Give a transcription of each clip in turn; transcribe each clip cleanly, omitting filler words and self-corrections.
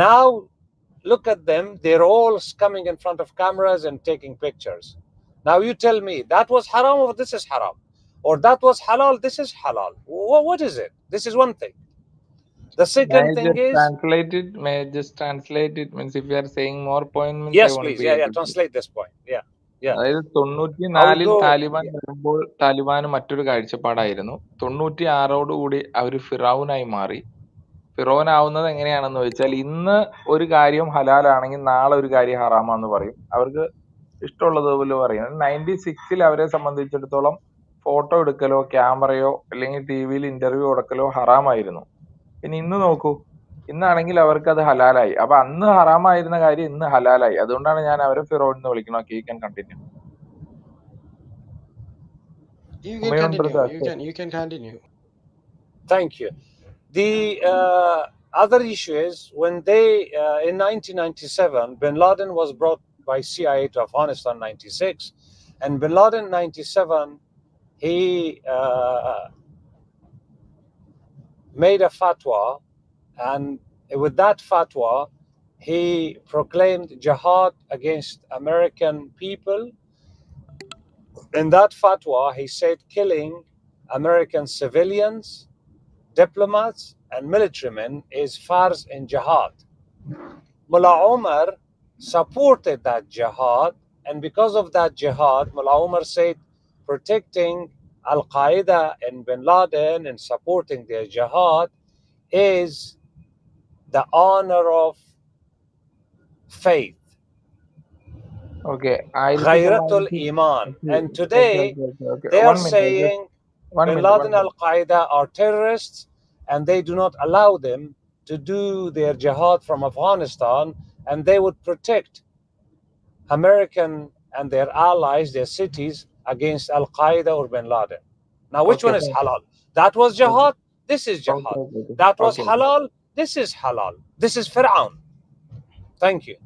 Now, look at them. They're all coming in front of cameras and taking pictures. Now, you tell me, that was haram or this is haram? Or that was halal, this is halal. What is it? This is one thing. The second thing is, May I just translate it? Means if you are saying more point means I yes, won't please. be Yeah, yeah. able to. Translate this point. Yeah, yeah. അതായത് I will 94-ൽ go. Taliban വരുമ്പോൾ താലിബാന് മറ്റൊരു കാഴ്ചപ്പാടായിരുന്നു. 96-ഓടുകൂടി അവർ ഫിറൗനായി മാറി. ഫിറോനാവുന്നത് എങ്ങനെയാണെന്ന് വെച്ചാൽ ഇന്ന് ഒരു കാര്യം ഹലാലാണെങ്കിൽ നാളെ ഒരു കാര്യം ഹറാമാന്ന് പറയും. അവർക്ക് ഇഷ്ടമുള്ളതുപോലെ പറയും. 96-ൽ അവരെ സംബന്ധിച്ചിടത്തോളം ഫോട്ടോ എടുക്കലോ ക്യാമറയോ അല്ലെങ്കിൽ ടിവിയിൽ ഇന്റർവ്യൂ കൊടുക്കലോ ഹറാമായിരുന്നു. പിന്നെ ഇന്ന് നോക്കൂ, ഇന്നാണെങ്കിൽ അവർക്ക് അത് ഹലാലായി. അപ്പൊ അന്ന് ഹറാമായിരുന്ന കാര്യം ഇന്ന് ഹലാലായി. അതുകൊണ്ടാണ് ഞാൻ അവരെ ഫിറോൻ എന്ന് വിളിക്കണം. Okay, you can continue. You can Humayun continue. brother. You can continue. Thank you. The other issue is when they, in 1997, bin Laden was brought by CIA to Afghanistan 96. And bin Laden 97, he made a fatwa. And with that fatwa, he proclaimed jihad against American people. In that fatwa, he said killing American civilians, diplomats, and military men is farz in jihad. Mullah Omar supported that jihad, and because of that jihad, Mullah Omar said protecting Al Qaeda and bin Laden and supporting their jihad is the honor of faith, Okay, Ghayratul Iman. And today they are 1 minute. saying One bin minute. Laden Al Qaeda are terrorists and they do not allow them to do their jihad from Afghanistan, and they would protect American and their allies, their cities, against Al Qaeda or bin Laden. Now, which Okay, one is fine. halal? That was jihad, this is jihad. Okay. That was Okay. halal, this is halal. This is Fir'aun. Thank you.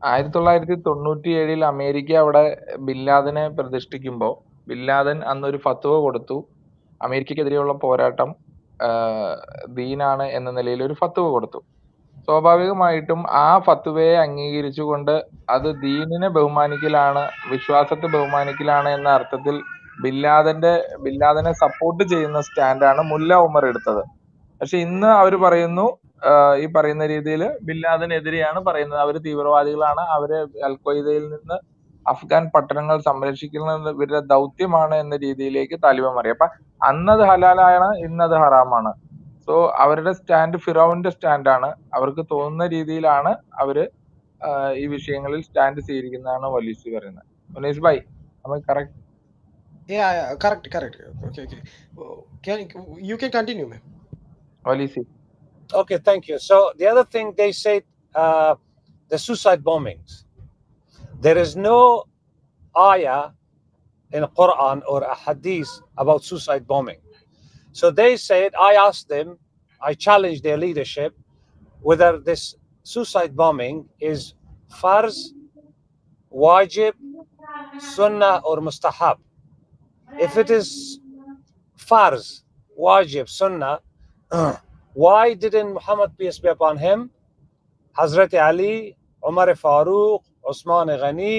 1997-ൽ അമേരിക്ക അവിടെ ബിൻ ലാദനെ പ്രതിഷ്ഠിക്കുമ്പോൾ bin Laden അന്നൊരു ഫത്വ കൊടുത്തു. അമേരിക്കക്കെതിരെയുള്ള പോരാട്ടം ദീനാണ് എന്ന നിലയിൽ ഒരു ഫത്വ കൊടുത്തു. സ്വാഭാവികമായിട്ടും ആ ഫത്വയെ അംഗീകരിച്ചുകൊണ്ട് അത് ദീനിനെ ബഹുമാനിക്കലാണ്, വിശ്വാസത്തെ ബഹുമാനിക്കലാണ് എന്ന അർത്ഥത്തിൽ ബിൻ ലാദനെ സപ്പോർട്ട് ചെയ്യുന്ന സ്റ്റാൻഡാണ് മുല്ല ഉമർ എടുത്തത്. പക്ഷെ ഇന്ന് അവർ പറയുന്നു ഈ പറയുന്ന രീതിയിൽ ബിൻ ലാദനെതിരെയാണ് പറയുന്നത്. അവര് തീവ്രവാദികളാണ്, അവര് അൽ ഖ്വയ്ദയിൽ നിന്ന് അഫ്ഗാൻ പട്ടണങ്ങൾ സംരക്ഷിക്കുന്നത് ഇവരുടെ ദൗത്യമാണ് എന്ന രീതിയിലേക്ക് താലിബാൻ മാറി. അപ്പൊ അന്നത് ഹലാലാണ്, ഇന്നത് ഹറാമാണ്. സോ അവരുടെ സ്റ്റാൻഡ് ഫിറോവിന്റെ സ്റ്റാൻഡാണ്. അവർക്ക് തോന്നുന്ന രീതിയിലാണ് അവര് ഈ വിഷയങ്ങളിൽ സ്റ്റാൻഡ് സ്വീകരിക്കുന്നതാണ് വലീസ് പറയുന്നത്. മുനീസ് ഭായ്, നമ്മൾ correct? Yeah, correct. Okay. You can continue, ma'am. വലീസി. Okay, thank you. So the other thing they said, the suicide bombings. There is no ayah in the Quran or a hadith about suicide bombing. So they said, I asked them, I challenged their leadership whether this suicide bombing is farz, wajib, sunnah, or mustahab. If it is farz, wajib, sunnah, why didn't Muhammad, peace be upon him, Hazrat Ali, Umar Farooq, Osman Ghani,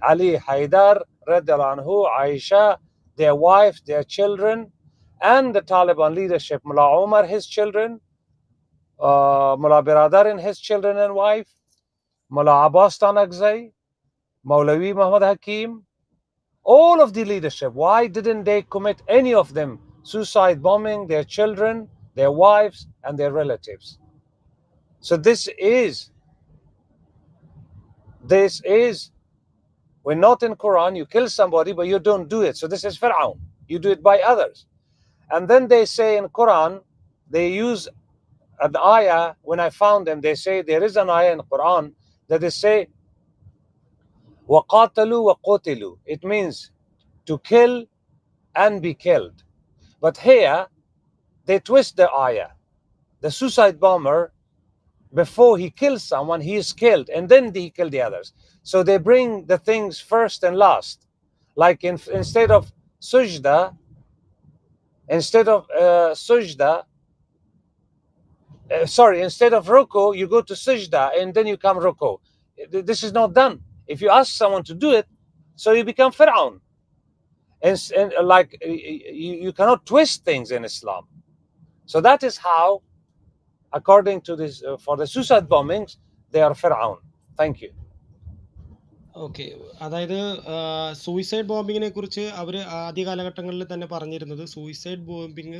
Ali Haidar, radiallahu anhu, Aisha, their wives, their children, and the Taliban leadership, Mullah Omar, his children, Mullah Biradar and his children and wife, Mullah Abbas Tanakzai, Maulavi Muhammad Hakim, all of the leadership, why didn't they commit any of them suicide bombing their children, their wives, and their relatives? So this is, we're not in Quran, you kill somebody, but you don't do it. So this is Fir'aun. You do it by others. And then they say in Quran, they use an ayah, when I found them, they say there is an ayah in Quran that they say, وَقَاتَلُوا وَقُتِلُوا. It means to kill and be killed. But here, they twist the ayah. The suicide bomber, before he kills someone, he is killed, and then he kill the others. So they bring the things first and last. Like instead of sujda, instead of ruku, you go to sajda and then you come ruku. This is not done. If you ask someone to do it, so you become Fir'aun. And like you cannot twist things in Islam. So that is how, according to this, for the suicide bombings, they are Fir'aun. Thank you. Okay, അതായത് suicide ബോംബിങ്ങിനെ കുറിച്ച് അവർ ആദ്യ കാലഘട്ടങ്ങളിൽ തന്നെ പറഞ്ഞിരുന്നത് suicide bombing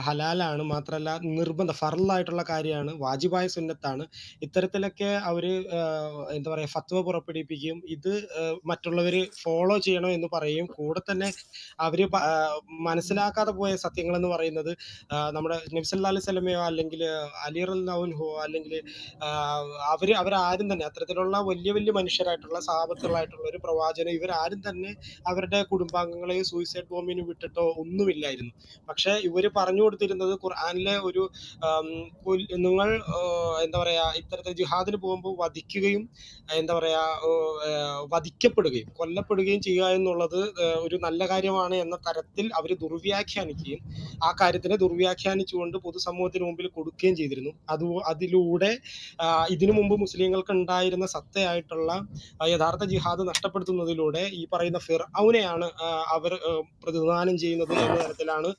ഹലാലാണ്, മാത്രമല്ല ഫറലായിട്ടുള്ള കാര്യമാണ്, വാജിബായ സുന്നത്താണ്. ഇത്തരത്തിലൊക്കെ അവർ എന്താ പറയുക ഫത്വ പുറപ്പെടുവിപ്പിക്കുകയും ഇത് മറ്റുള്ളവർ ഫോളോ ചെയ്യണം എന്ന് പറയുകയും കൂടെ തന്നെ അവർ മനസ്സിലാക്കാതെ പോയ സത്യങ്ങൾ എന്ന് പറയുന്നത് നമ്മുടെ നബി സല്ലല്ലാഹു അലൈഹി വസല്ലമയോ അല്ലെങ്കിൽ അലി റളിയല്ലാഹു അൻഹു അല്ലെങ്കിൽ അവരാരും തന്നെ അത്തരത്തിലുള്ള വലിയ വലിയ മനുഷ്യരായിട്ടുള്ള സാപത്തുകളായിട്ടുള്ള ഒരു പ്രവാചനം ഇവരാരും തന്നെ അവരുടെ കുടുംബാംഗങ്ങളെ സൂയിസൈഡ് ബോംബിന് വിട്ടിട്ടോ ഒന്നുമില്ലായിരുന്നു. പക്ഷെ ഇവര് പറഞ്ഞു കൊടുത്തിരുന്നത് ഖുർആനിലെ ഒരു നിങ്ങൾ എന്താ പറയാ ഇത്തരത്തിൽ ജിഹാദിന് പോകുമ്പോൾ വധിക്കുകയും എന്താ പറയാ വധിക്കപ്പെടുകയും കൊല്ലപ്പെടുകയും ചെയ്യുക എന്നുള്ളത് ഒരു നല്ല കാര്യമാണ് എന്ന തരത്തിൽ അവർ ദുർവ്യാഖ്യാനിക്കുകയും ആ കാര്യത്തിനെ ദുർവ്യാഖ്യാനിച്ചുകൊണ്ട് പൊതുസമൂഹത്തിന് മുമ്പിൽ കൊടുക്കുകയും ചെയ്തിരുന്നു. അതിലൂടെ ഇതിനു മുമ്പ് മുസ്ലിങ്ങൾക്ക് ഉണ്ടായിരുന്ന സത്തയായിട്ടുള്ള യഥാർത്ഥ ജിഹാദ് നഷ്ടപ്പെടുത്തുന്നതിലൂടെ ഈ പറയുന്ന ഫിർഔനെയാണ് അവർ പ്രതിദാനം ചെയ്യുന്നത് എന്ന തരത്തിലാണ്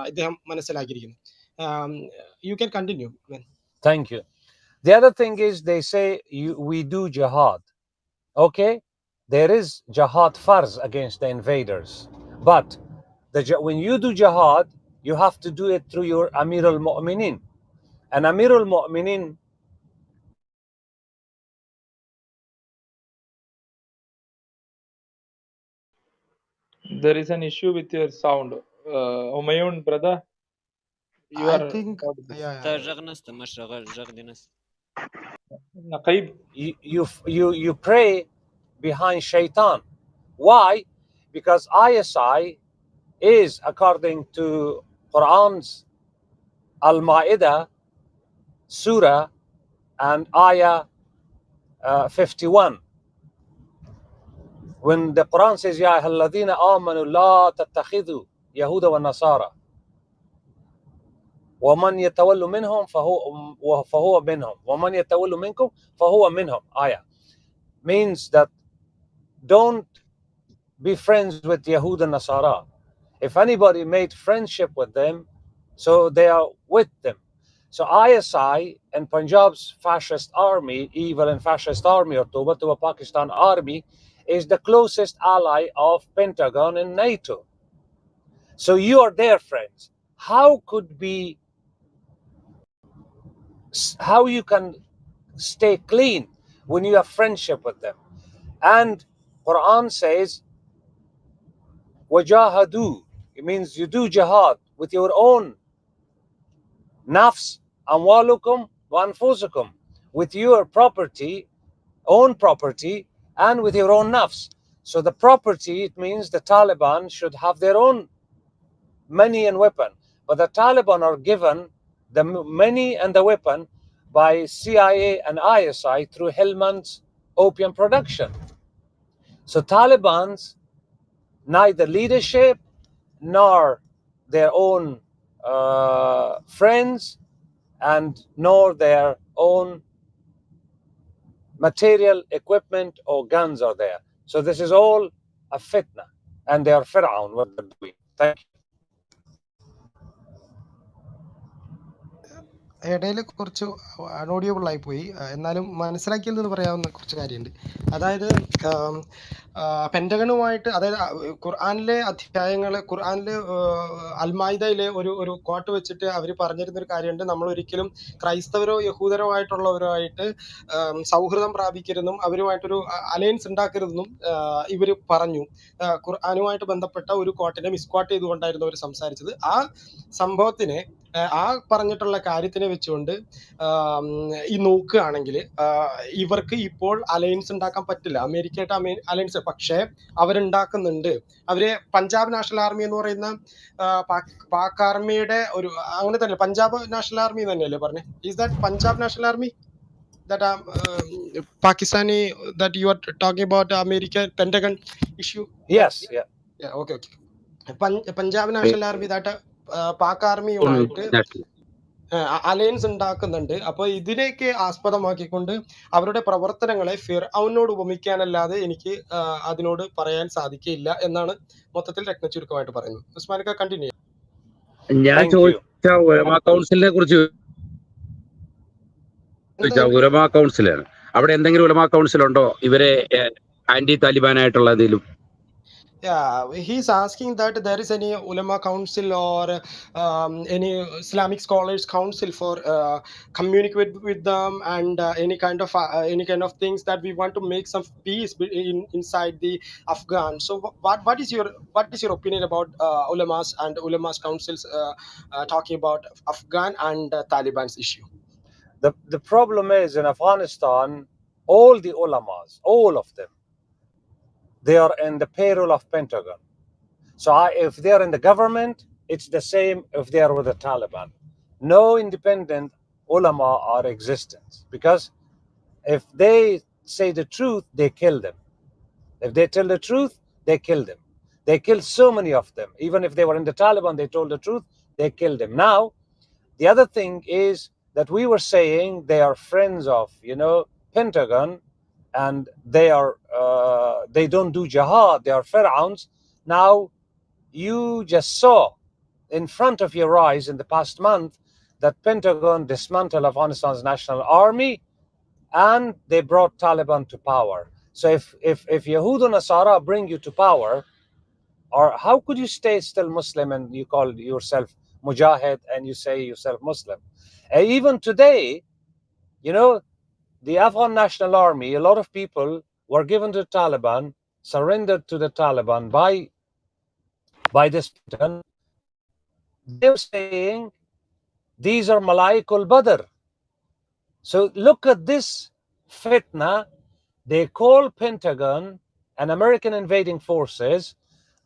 ഇദ്ദേഹം മനസ്സിലാക്കിയിരിക്കുന്നത്. You can continue, man. Thank you. The other thing is they say we do jihad. Okay, there is jihad farz against the invaders, but when you do jihad, you have to do it through your Amir al-Mu'minin. And Amir al-Mu'minin, There is an issue with your sound. Humayun, brother, you I are think audible. Naqib, you pray behind shaitan. Why? Because ISI is, according to Quran's Al-Ma'idah Surah and Ayah 51, when the Quran says, Ya ayyuhalladhina amanu la tattakhidhu Yahuda wa Nasara وَمَنْ يَتَوَلُّ مِنْهُمْ فَهُوَ مِنْهُمْ وَمَنْ يَتَوَلُّ مِنْكُمْ فَهُوَ مِنْهُمْ. Ayah means that don't be friends with Yahud and Nasara. If anybody made friendship with them, so they are with them. So ISI and Punjab's fascist army, evil and fascist army, or to a Pakistan army, is the closest ally of Pentagon and NATO. So you are their friends. How you can stay clean when you have friendship with them? And Quran says wajahadu, it means you do jihad with your own nafs, amwalukum wa anfusukum, with your own property, and with your own nafs. So the property, it means the Taliban should have their own money and weapon, but the Taliban are given the money and the weapon by CIA and ISI through Helmand's opium production. So Taliban's neither leadership nor their own friends and nor their own material equipment or guns are there. So this is all a fitna, and they are Fir'aun what they're doing. Thank you. ഇടയിൽ കുറച്ച് അൺഓഡിയബിൾ ആയിപ്പോയി, എന്നാലും മനസ്സിലാക്കിയതെന്ന് പറയാവുന്ന കുറച്ച് കാര്യമുണ്ട്. അതായത് പെൻറ്റഗണുമായിട്ട്, അതായത് ഖുർആനിലെ അധ്യായങ്ങൾ, ഖുർആനിലെ അൽമായിദയിലെ ഒരു കോട്ട് വെച്ചിട്ട് അവർ പറഞ്ഞിരുന്നൊരു കാര്യമുണ്ട്, നമ്മൾ ഒരിക്കലും ക്രൈസ്തവരോ യഹൂദരോ ആയിട്ടുള്ളവരുമായിട്ട് സൗഹൃദം പ്രാപിക്കരുതെന്നും അവരുമായിട്ടൊരു അലയൻസ് ഉണ്ടാക്കരുതെന്നും ഇവർ പറഞ്ഞു. ഖുർആനുമായിട്ട് ബന്ധപ്പെട്ട ഒരു കോട്ടിനെ മിസ്ക്വാട്ട് ചെയ്തുകൊണ്ടായിരുന്നു അവർ സംസാരിച്ചത്. ആ സംഭവത്തിനെ, ആ പറഞ്ഞിട്ടുള്ള കാര്യത്തിനെ വെച്ചുകൊണ്ട് ഈ നോക്കുകയാണെങ്കിൽ ഇവർക്ക് ഇപ്പോൾ അലയൻസ് ഉണ്ടാക്കാൻ പറ്റില്ല, അമേരിക്കയായിട്ട് അലയൻസ്. പക്ഷേ അവരുണ്ടാക്കുന്നുണ്ട്. അവര് പഞ്ചാബ് നാഷണൽ ആർമി എന്ന് പറയുന്ന പാക് ആർമിയുടെ ഒരു അങ്ങനെ തന്നെ, പഞ്ചാബ് നാഷണൽ ആർമി തന്നെയല്ലേ പറഞ്ഞേ? Is that Punjab national army that Pakistani that you are talking about, America Pentagon issue? Yes, yeah. Okay. Punjab National Army, that Pak ആർമിയുമായിട്ട് അലയൻസ് ഉണ്ടാക്കുന്നുണ്ട്. അപ്പോൾ ഇതിനെയൊക്കെ ആസ്പദമാക്കിക്കൊണ്ട് അവരുടെ പ്രവർത്തനങ്ങളെ ഫിർഔനോട് ഉപമിക്കാനല്ലാതെ എനിക്ക് അതിനോട് പറയാൻ സാധിക്കില്ല എന്നാണ് മൊത്തത്തിൽ രത്നചുരുക്കമായിട്ട് പറയുന്നത്. ഉസ്മാനിക്ക കണ്ടിന്യൂ. ഞാൻ Thank you. ചോദിച്ച ഉലമാ കൗൺസിലിനെ കുറിച്ച് ചോദിച്ച ഉലമാ കൗൺസിലാണ്. അവിടെ എന്തെങ്കിലും ഉലമാ കൗൺസിൽ ഉണ്ടോ ഇവരെ ആന്റി താലിബാൻ ആയിട്ടുള്ള എന്തെങ്കിലും? Yeah, he's asking that there is any ulama council or any Islamic scholars council for communicate with them and any kind of things that we want to make some peace inside the Afghan. So what is your opinion about ulamas and ulamas councils talking about Afghan and Taliban's issue? The problem is in Afghanistan, all the ulamas, all of them, they are in the payroll of Pentagon. So if they are in the government, it's the same if they are with the Taliban. No independent ulama are existence, because if they say the truth, they kill them. If they tell the truth, they kill them. They killed so many of them. Even if they were in the Taliban, they told the truth, they killed them. Now, the other thing is that we were saying they are friends of, Pentagon, and they don't do jihad, they are pharaohs. Now, you just saw in front of your eyes in the past month that Pentagon dismantled Afghanistan's national army and they brought Taliban to power. So if Yahud and Nasara bring you to power, or how could you stay still Muslim and you call yourself Mujahid and you say yourself Muslim? Even today, the Afghan National Army, a lot of people were given to the Taliban, surrendered to the Taliban by this Pentagon. They were saying these are Malaikul Badr. So look at this fitna. They call Pentagon and American invading forces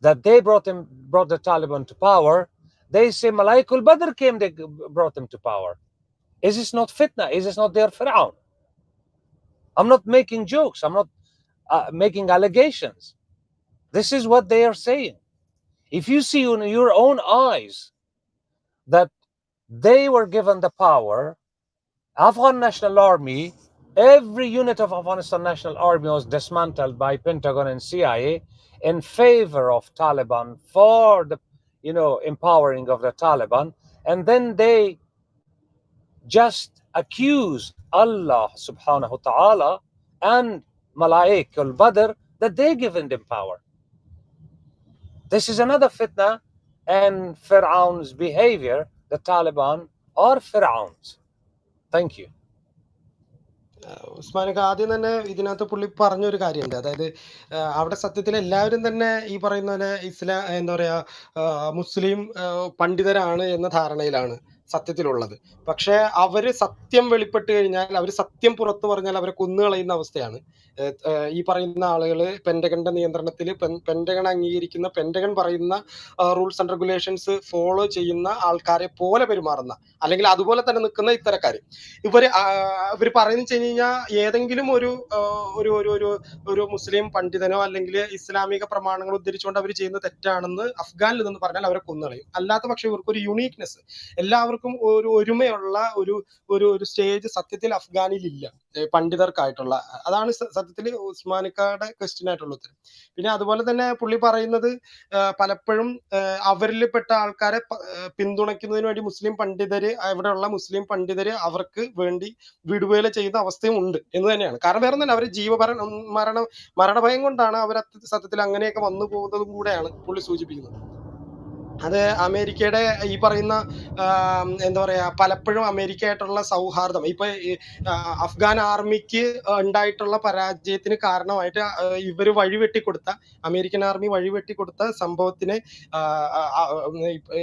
that they brought the Taliban to power. They say Malaikul Badr came, they brought them to power. Is this not fitna? Is this not their Fir'aun? I'm not making jokes. I'm not making allegations. This is what they are saying. If you see in your own eyes that they were given the power, Afghan National Army, every unit of Afghanistan National Army was dismantled by Pentagon and CIA in favor of Taliban for the, empowering of the Taliban. And then they just accused Allah subhanahu wa ta'ala and Malaik al-Badr that they given them power. This is another fitna and Fir'aun's behavior. The Taliban are Fir'auns. Thank you. ഉസ്മാനൊക്കെ ആദ്യം തന്നെ ഇതിനകത്ത് പുള്ളി പറഞ്ഞൊരു കാര്യമുണ്ട്. അതായത് അവിടെ സത്യത്തിൽ എല്ലാവരും തന്നെ ഈ പറയുന്ന പോലെ എന്താ പറയാ മുസ്ലിം പണ്ഡിതരാണ് എന്ന ധാരണയിലാണ് സത്യത്തിലുള്ളത്. പക്ഷെ അവര് സത്യം വെളിപ്പെട്ട് കഴിഞ്ഞാൽ, അവർ സത്യം പുറത്തു പറഞ്ഞാൽ അവരെ കൊന്നുകളയുന്ന അവസ്ഥയാണ്. ഈ പറയുന്ന ആളുകള് പെന്റഗന്റെ നിയന്ത്രണത്തിൽ പെന്റഗൺ അംഗീകരിക്കുന്ന, പെന്റഗൺ പറയുന്ന റൂൾസ് ആൻഡ് റെഗുലേഷൻസ് ഫോളോ ചെയ്യുന്ന ആൾക്കാരെ പോലെ പെരുമാറുന്ന, അല്ലെങ്കിൽ അതുപോലെ തന്നെ നിൽക്കുന്ന ഇത്തരക്കാര് ഇവര് പറയുന്നത് വെച്ച് കഴിഞ്ഞാൽ ഏതെങ്കിലും ഒരു മുസ്ലിം പണ്ഡിതനോ അല്ലെങ്കിൽ ഇസ്ലാമിക പ്രമാണങ്ങൾ ഉദ്ധരിച്ചുകൊണ്ട് അവർ ചെയ്യുന്ന തെറ്റാണെന്ന് അഫ്ഗാനിൽ നിന്ന് പറഞ്ഞാൽ അവരെ കൊന്നുകളയും. അല്ലാത്ത പക്ഷെ ഇവർക്ക് ഒരു യുണീക്നെസ്, എല്ലാവർക്കും ഒരു ഒരുമയുള്ള ഒരു സ്റ്റേജ് സത്യത്തിൽ അഫ്ഗാനിൽ ഇല്ല പണ്ഡിതർക്കായിട്ടുള്ള. അതാണ് സത്യത്തിൽ ഉസ്മാനിക്കയുടെ ക്വസ്റ്റ്യൻ ആയിട്ടുള്ള ഉത്തരം. പിന്നെ അതുപോലെ തന്നെ പുള്ളി പറയുന്നത് പലപ്പോഴും അവരിൽ പെട്ട ആൾക്കാരെ പിന്തുണയ്ക്കുന്നതിന് വേണ്ടി ഇവിടെയുള്ള മുസ്ലിം പണ്ഡിതര് അവർക്ക് വേണ്ടി വിടുവേല ചെയ്യുന്ന അവസ്ഥയും ഉണ്ട് എന്ന് തന്നെയാണ്. കാരണം വേറെ ഒന്നല്ല, അവർ മരണഭയം കൊണ്ടാണ് അവർ സത്യത്തിൽ അങ്ങനെയൊക്കെ വന്നു പോകുന്നതും കൂടെയാണ് പുള്ളി സൂചിപ്പിക്കുന്നത്. അത് അമേരിക്കയുടെ ഈ പറയുന്ന എന്താ പറയാ, പലപ്പോഴും അമേരിക്കയായിട്ടുള്ള സൗഹാർദ്ദം, ഇപ്പൊ അഫ്ഗാൻ ആർമിക്ക് ഉണ്ടായിട്ടുള്ള പരാജയത്തിന് കാരണമായിട്ട് ഇവര് വഴിവെട്ടിക്കൊടുത്ത, അമേരിക്കൻ ആർമി വഴിവെട്ടിക്കൊടുത്ത സംഭവത്തിനെ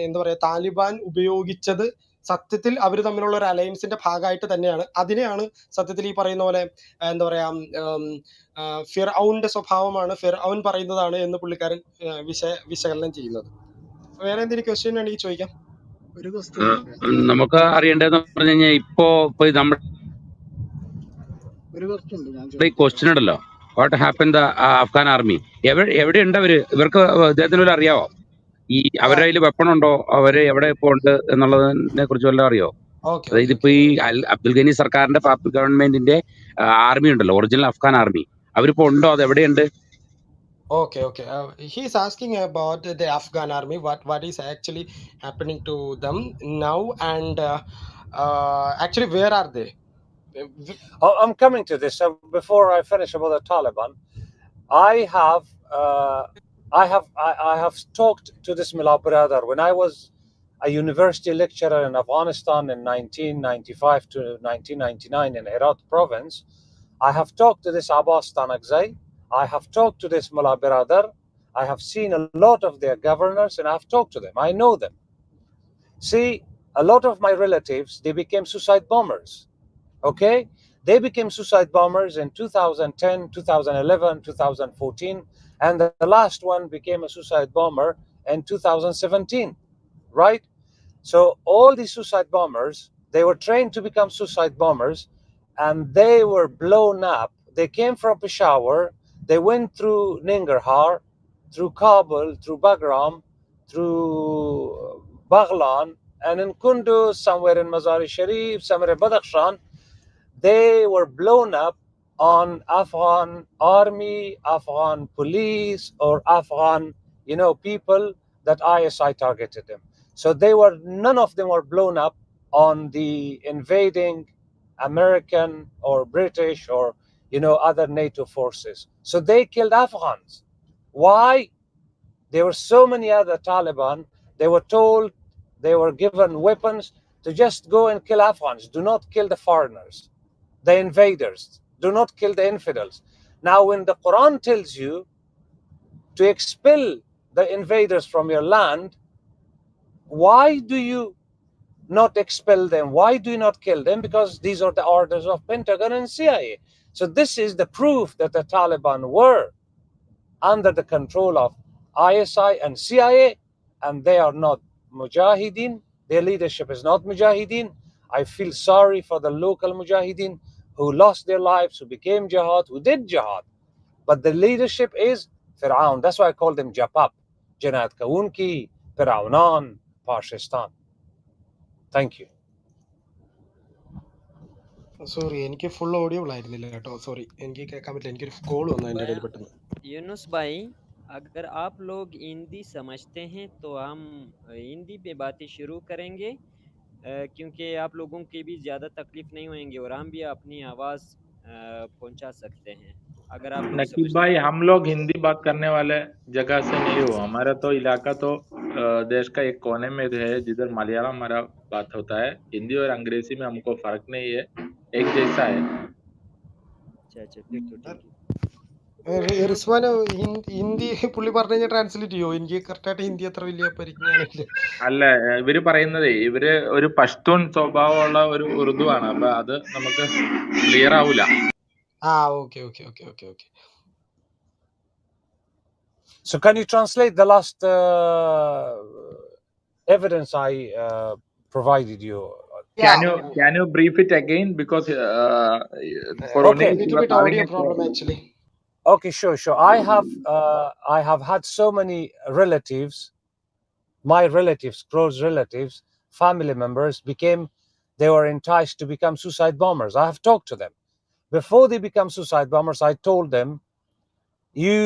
എന്താ പറയാ താലിബാൻ ഉപയോഗിച്ചത് സത്യത്തിൽ അവർ തമ്മിലുള്ള ഒരു അലയൻസിന്റെ ഭാഗമായിട്ട് തന്നെയാണ്. അതിനെയാണ് സത്യത്തിൽ ഈ പറയുന്ന പോലെ എന്താ പറയാ ഫിർഔന്റെ സ്വഭാവമാണ്, ഫിർഔൻ പറയുന്നതാണ് എന്ന് പുള്ളിക്കാരൻ വിശകലനം ചെയ്യുന്നത്. വേറെ എന്തെങ്കിലും ക്വസ്റ്റ്യൻ ആണെങ്കിൽ ചോദിക്കാം. നമുക്ക് അറിയേണ്ടതെന്ന് പറഞ്ഞു കഴിഞ്ഞാൽ ഇപ്പോ നമ്മുടെ ക്വസ്റ്റ്യൻ ഉണ്ടല്ലോ, what happen the Afghan army, എവിടെയുണ്ട് അവര്? ഇവർക്ക് ഇദ്ദേഹത്തിന് അറിയാവോ? ഈ അവരുടെ കയ്യിൽ വെപ്പൺ ഉണ്ടോ? അവര് എവിടെ ഇപ്പോ ഉണ്ട് എന്നുള്ളതിനെ കുറിച്ച് വല്ലതും അറിയോ? ഓക്കെ അതായത് ഓക്കെ ഇപ്പൊ ഓക്കെ ഈ അബ്ദുൽ ഗനി സർക്കാരിന്റെ ഗവൺമെന്റിന്റെ ആർമി ഉണ്ടല്ലോ, ഒറിജിനൽ അഫ്ഗാൻ ആർമി, അവരിപ്പോ ഉണ്ടോ? അത് എവിടെയുണ്ട്? Okay, okay. He's asking about the Afghan army, what is actually happening to them now, and actually, where are they? I'm coming to this. So before I finish about the Taliban, I have I have talked to this Mullah brother when I was a university lecturer in Afghanistan in 1995 to 1999 in Herat province. I have talked to this Abbas Tanakzai. I have talked to this Mullah brother. I have seen a lot of their governors and I have talked to them. I know them. See, a lot of my relatives, they became suicide bombers. Okay? They became suicide bombers in 2010, 2011, 2014, and the last one became a suicide bomber in 2017, right? So all these suicide bombers, they were trained to become suicide bombers, and they were blown up. They came from Peshawar, they went through Nangarhar, through Kabul, through Bagram, through Baghlan, and in Kunduz, somewhere in Mazar-e Sharif, somewhere in Badakhshan. They were blown up on Afghan army, Afghan police, or Afghan, people that ISI targeted them. So none of them were blown up on the invading American or British or other NATO forces. So they killed Afghans. Why? There were so many other Taliban. They were told, they were given weapons to just go and kill Afghans. Do not kill the foreigners, the invaders. Do not kill the infidels. Now, when the Quran tells you to expel the invaders from your land, why do you not expel them? Why do you not kill them? Because these are the orders of Pentagon and CIA. So this is the proof that the Taliban were under the control of ISI and CIA, and they are not Mujahideen. Their leadership is not Mujahideen. I feel sorry for the local Mujahideen who lost their lives, who became jihad, who did jihad. But the leadership is Fir'aun. That's why I call them Japap, Janat Kaunki, Fir'aunan, Pakistan. Thank you. Sorry, എനിക്ക് full audio ആയിരുന്നില്ല കേട്ടോ. Sorry, എനിക്ക് കേൾക്കാൻ പറ്റില്ല. എനിക്കൊരു call വന്നു അതിൻ്റെ ഇടയിൽ പെട്ടെന്ന്. यूनुस भाई, अगर आप लोग हिंदी समझते हैं तो हम हिंदी पे बातें शुरू करेंगे, क्योंकि आप लोगों की भी ज़्यादा तकलीफ नहीं होएंगे और हम भी अपनी आवाज़ पहुंचा सकते हैं अगर आप लोग नकीब समझते भाई, हैं। हम लोग हिंदी बात करने वाले जगह से नहीं हो। हमारा तो इलाका तो देश का एक कोने में है जिधर मलयालम हमारा बात होता है। हिंदी और अंग्रेजी में हमको फर्क नहीं है, एक जैसा है। अच्छा, फिर तो ठीक है। റിസ്വാന് ഹിന്ദി പുള്ളി പറഞ്ഞു കഴിഞ്ഞാൽ ട്രാൻസ്ലേറ്റ് ചെയ്യോ? എനിക്ക് കറക്റ്റായിട്ട് ഹിന്ദി അത്ര വലിയ പരിജ്ഞാനമില്ല. അല്ല, ഇവര് പറയുന്നതേ ഇവര് ഒരു പഷ്തൂൺ സ്വഭാവമുള്ള ഒരു ഉറുദു ആണ്. അപ്പൊ അത് നമുക്ക് ക്ലിയർ ആവൂല. Okay okay okay okay okay. So can you translate the last evidence I provided you? Can you brief it again, because for Okay. Unil, Little bit audio problem actually. Okay, sure. I have had so many relatives, my relatives, close relatives, family members they were enticed to become suicide bombers. I have talked to them. Before they become suicide bombers, I told them, you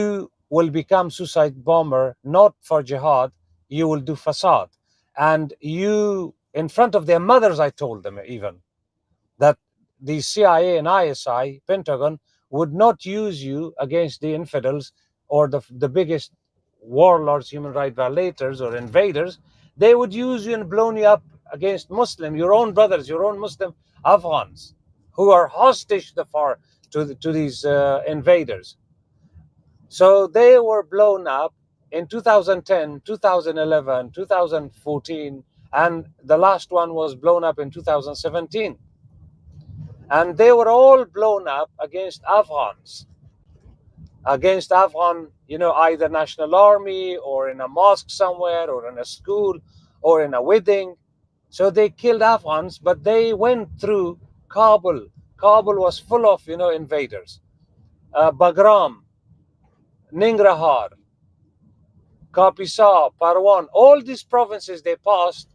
will become suicide bomber not for jihad, you will do fasad. And you, in front of their mothers, I told them even that the CIA and ISI, Pentagon, would not use you against the infidels or the biggest warlords, human rights violators, or invaders. They would use you and blow you up against Muslim, your own brothers, your own Muslim Afghans, who are hostage to these invaders. So they were blown up in 2010, 2011, 2014, and the last one was blown up in 2017. And they were all blown up against Afghans, against Afghan, either National Army or in a mosque somewhere or in a school or in a wedding. So they killed Afghans, but they went through Kabul. Kabul was full of, invaders. Bagram, Nangarhar, Kapisa, Parwan, all these provinces they passed,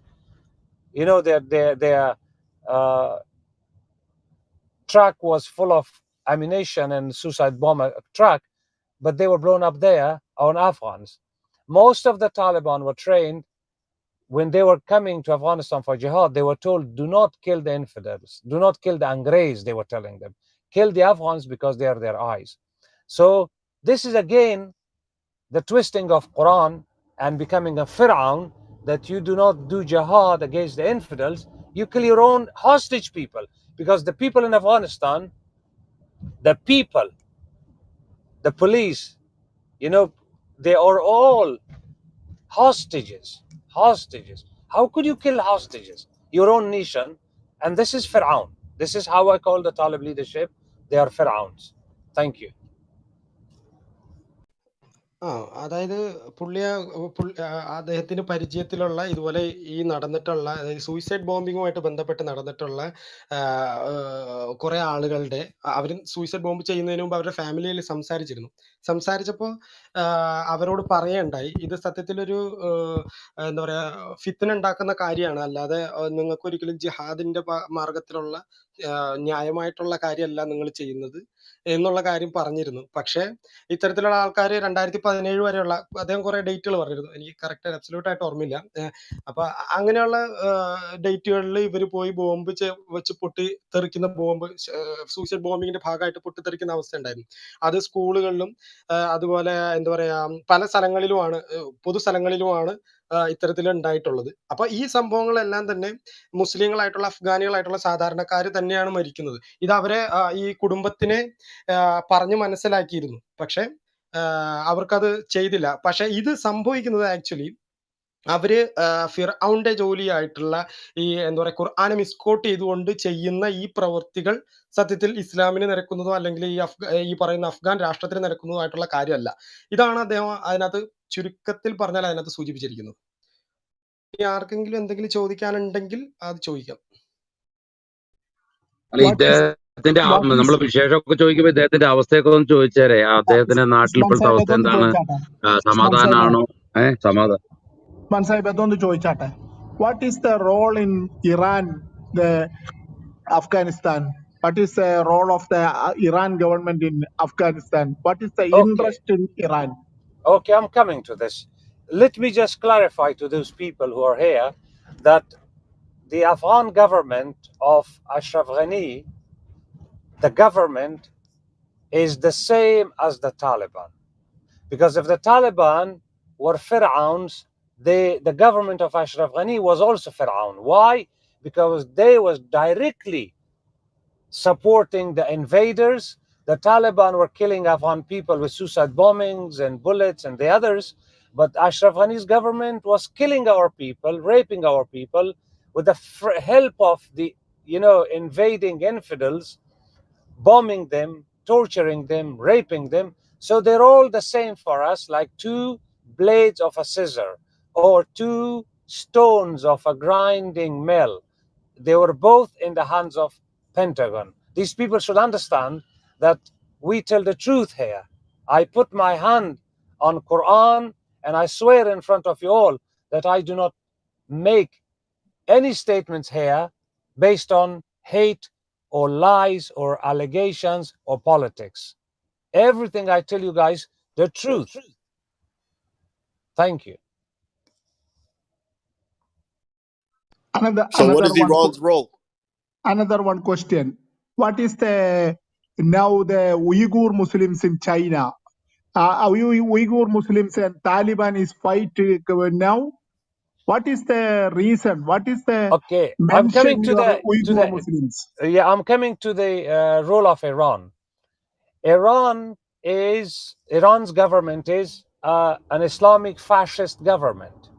truck was full of ammunition and suicide bomber truck, but they were blown up there on Afghans. Most of the Taliban were trained. When they were coming to Afghanistan for jihad, they were told, do not kill the infidels, do not kill the Angres, they were telling them. Kill the Afghans because they are their eyes. So this is again the twisting of Quran and becoming a Fir'aun, that you do not do jihad against the infidels, you kill your own hostage people. Because the people in Afghanistan, the people, the police, they are all hostages. Hostages. How could you kill hostages? Your own nation. And this is Fir'aun. This is how I call the Talib leadership. They are Fir'auns. Thank you. അതായത് അദ്ദേഹത്തിന് പരിചയത്തിലുള്ള ഇതുപോലെ ഈ നടന്നിട്ടുള്ള suicide ബോംബിങ്ങുമായിട്ട് ബന്ധപ്പെട്ട് നടന്നിട്ടുള്ള കുറെ ആളുകളുടെ അവർ suicide bomb ചെയ്യുന്നതിന് മുമ്പ് അവരുടെ ഫാമിലിയിൽ സംസാരിച്ചപ്പോൾ അവരോട് പറയണ്ടായി, ഇത് സത്യത്തിലൊരു എന്താ പറയാ ഫിത്ന ഉണ്ടാക്കുന്ന കാര്യമാണ്, അല്ലാതെ നിങ്ങൾക്ക് ഒരിക്കലും ജിഹാദിന്റെ മാർഗത്തിലുള്ള ന്യായമായിട്ടുള്ള കാര്യമല്ല നിങ്ങൾ ചെയ്യുന്നത് എന്നുള്ള കാര്യം പറഞ്ഞിരുന്നു. പക്ഷെ ഇത്തരത്തിലുള്ള ആൾക്കാർ 2017 വരെയുള്ള അദ്ദേഹം കുറെ ഡേറ്റുകൾ പറഞ്ഞിരുന്നു, എനിക്ക് കറക്റ്റ് അബ്സല്യൂട്ട് ആയിട്ട് ഓർമ്മയില്ല. അപ്പൊ അങ്ങനെയുള്ള ഡേറ്റുകളിൽ ഇവർ പോയി ബോംബ് വെച്ച് പൊട്ടിത്തെറിക്കുന്ന ബോംബ് സൂയിസൈഡ് ബോംബിങ്ങിന്റെ ഭാഗമായിട്ട് പൊട്ടിത്തെറിക്കുന്ന അവസ്ഥ ഉണ്ടായിരുന്നു. അത് സ്കൂളുകളിലും അതുപോലെ എന്താ പറയാ പല സ്ഥലങ്ങളിലുമാണ്, പൊതുസ്ഥലങ്ങളിലുമാണ് ഇത്തരത്തിൽ ഉണ്ടായിട്ടുള്ളത്. അപ്പൊ ഈ സംഭവങ്ങളെല്ലാം തന്നെ മുസ്ലിങ്ങളായിട്ടുള്ള അഫ്ഗാനികളായിട്ടുള്ള സാധാരണക്കാർ തന്നെയാണ് മരിക്കുന്നത്. ഇത് അവരെ ഈ കുടുംബത്തിനെ പറഞ്ഞു മനസ്സിലാക്കിയിരുന്നു, പക്ഷെ അവർക്കത് ചെയ്തില്ല. പക്ഷെ ഇത് സംഭവിക്കുന്നത് ആക്ച്വലി അവര് ഫിർഔന്റെ ജോലിയായിട്ടുള്ള ഈ എന്താ പറയാ ഖുർആനെ മിസ്കോട്ട് ചെയ്തുകൊണ്ട് ചെയ്യുന്ന ഈ പ്രവൃത്തികൾ സത്യത്തിൽ ഇസ്ലാമിന് നിരക്കുന്നതോ അല്ലെങ്കിൽ ഈ പറയുന്ന അഫ്ഗാൻ രാഷ്ട്രത്തിന് നിരക്കുന്നതോ ആയിട്ടുള്ള കാര്യമല്ല. ഇതാണ് അദ്ദേഹം അതിനകത്ത് ചുരുക്കത്തിൽ പറഞ്ഞാൽ അതിനകത്ത് സൂചിപ്പിച്ചിരിക്കുന്നത്. ഇനി ആർക്കെങ്കിലും എന്തെങ്കിലും ചോദിക്കാനുണ്ടെങ്കിൽ അത് ചോദിക്കാം. അല്ല, ഇദ്ദേഹത്തിന്റെ നമ്മൾ വിശേഷമൊക്കെ ചോദിക്കുമ്പോ ഇദ്ദേഹത്തിന്റെ അവസ്ഥയൊക്കെ ഒന്ന് ചോദിച്ചേരെ. അദ്ദേഹത്തിന്റെ നാട്ടിൽ ഇപ്പോഴത്തെ അവസ്ഥ എന്താണ്? സമാധാനാണോ? സമാധാനം. അതൊന്ന് ചോദിച്ചാട്ടെ. What is the role in Iran, Afghanistan? What is the role of the Iran government in Afghanistan? What is the interest in Iran? Okay, I'm coming to this. Let me just clarify to those people who are here that the Afghan government of Ashraf Ghani, the government is the same as the Taliban. Because if the Taliban were Fir'auns, the government of Ashraf Ghani was also Fir'aun. Why? Because they was directly supporting the invaders. The Taliban were killing Afghan people with suicide bombings and bullets and the others. But Ashraf Ghani's government was killing our people, raping our people with the help of the, invading infidels, bombing them, torturing them, raping them. So they're all the same for us, like two blades of a scissor or two stones of a grinding mill. They were both in the hands of Pentagon. These people should understand that we tell the truth here. I put my hand on Quran and I swear in front of you all that I do not make any statements here based on hate or lies or allegations or politics. Everything I tell you guys, the truth. Thank you. So what is Iran's role? Another one question. What is now the Uyghur Muslims in China? Uyghur Muslims and Taliban is fighting now. What is the reason? What is the I'm coming to the Uyghur Muslims? Yeah, I'm coming to the role of Iran. Iran's government is an Islamic fascist government.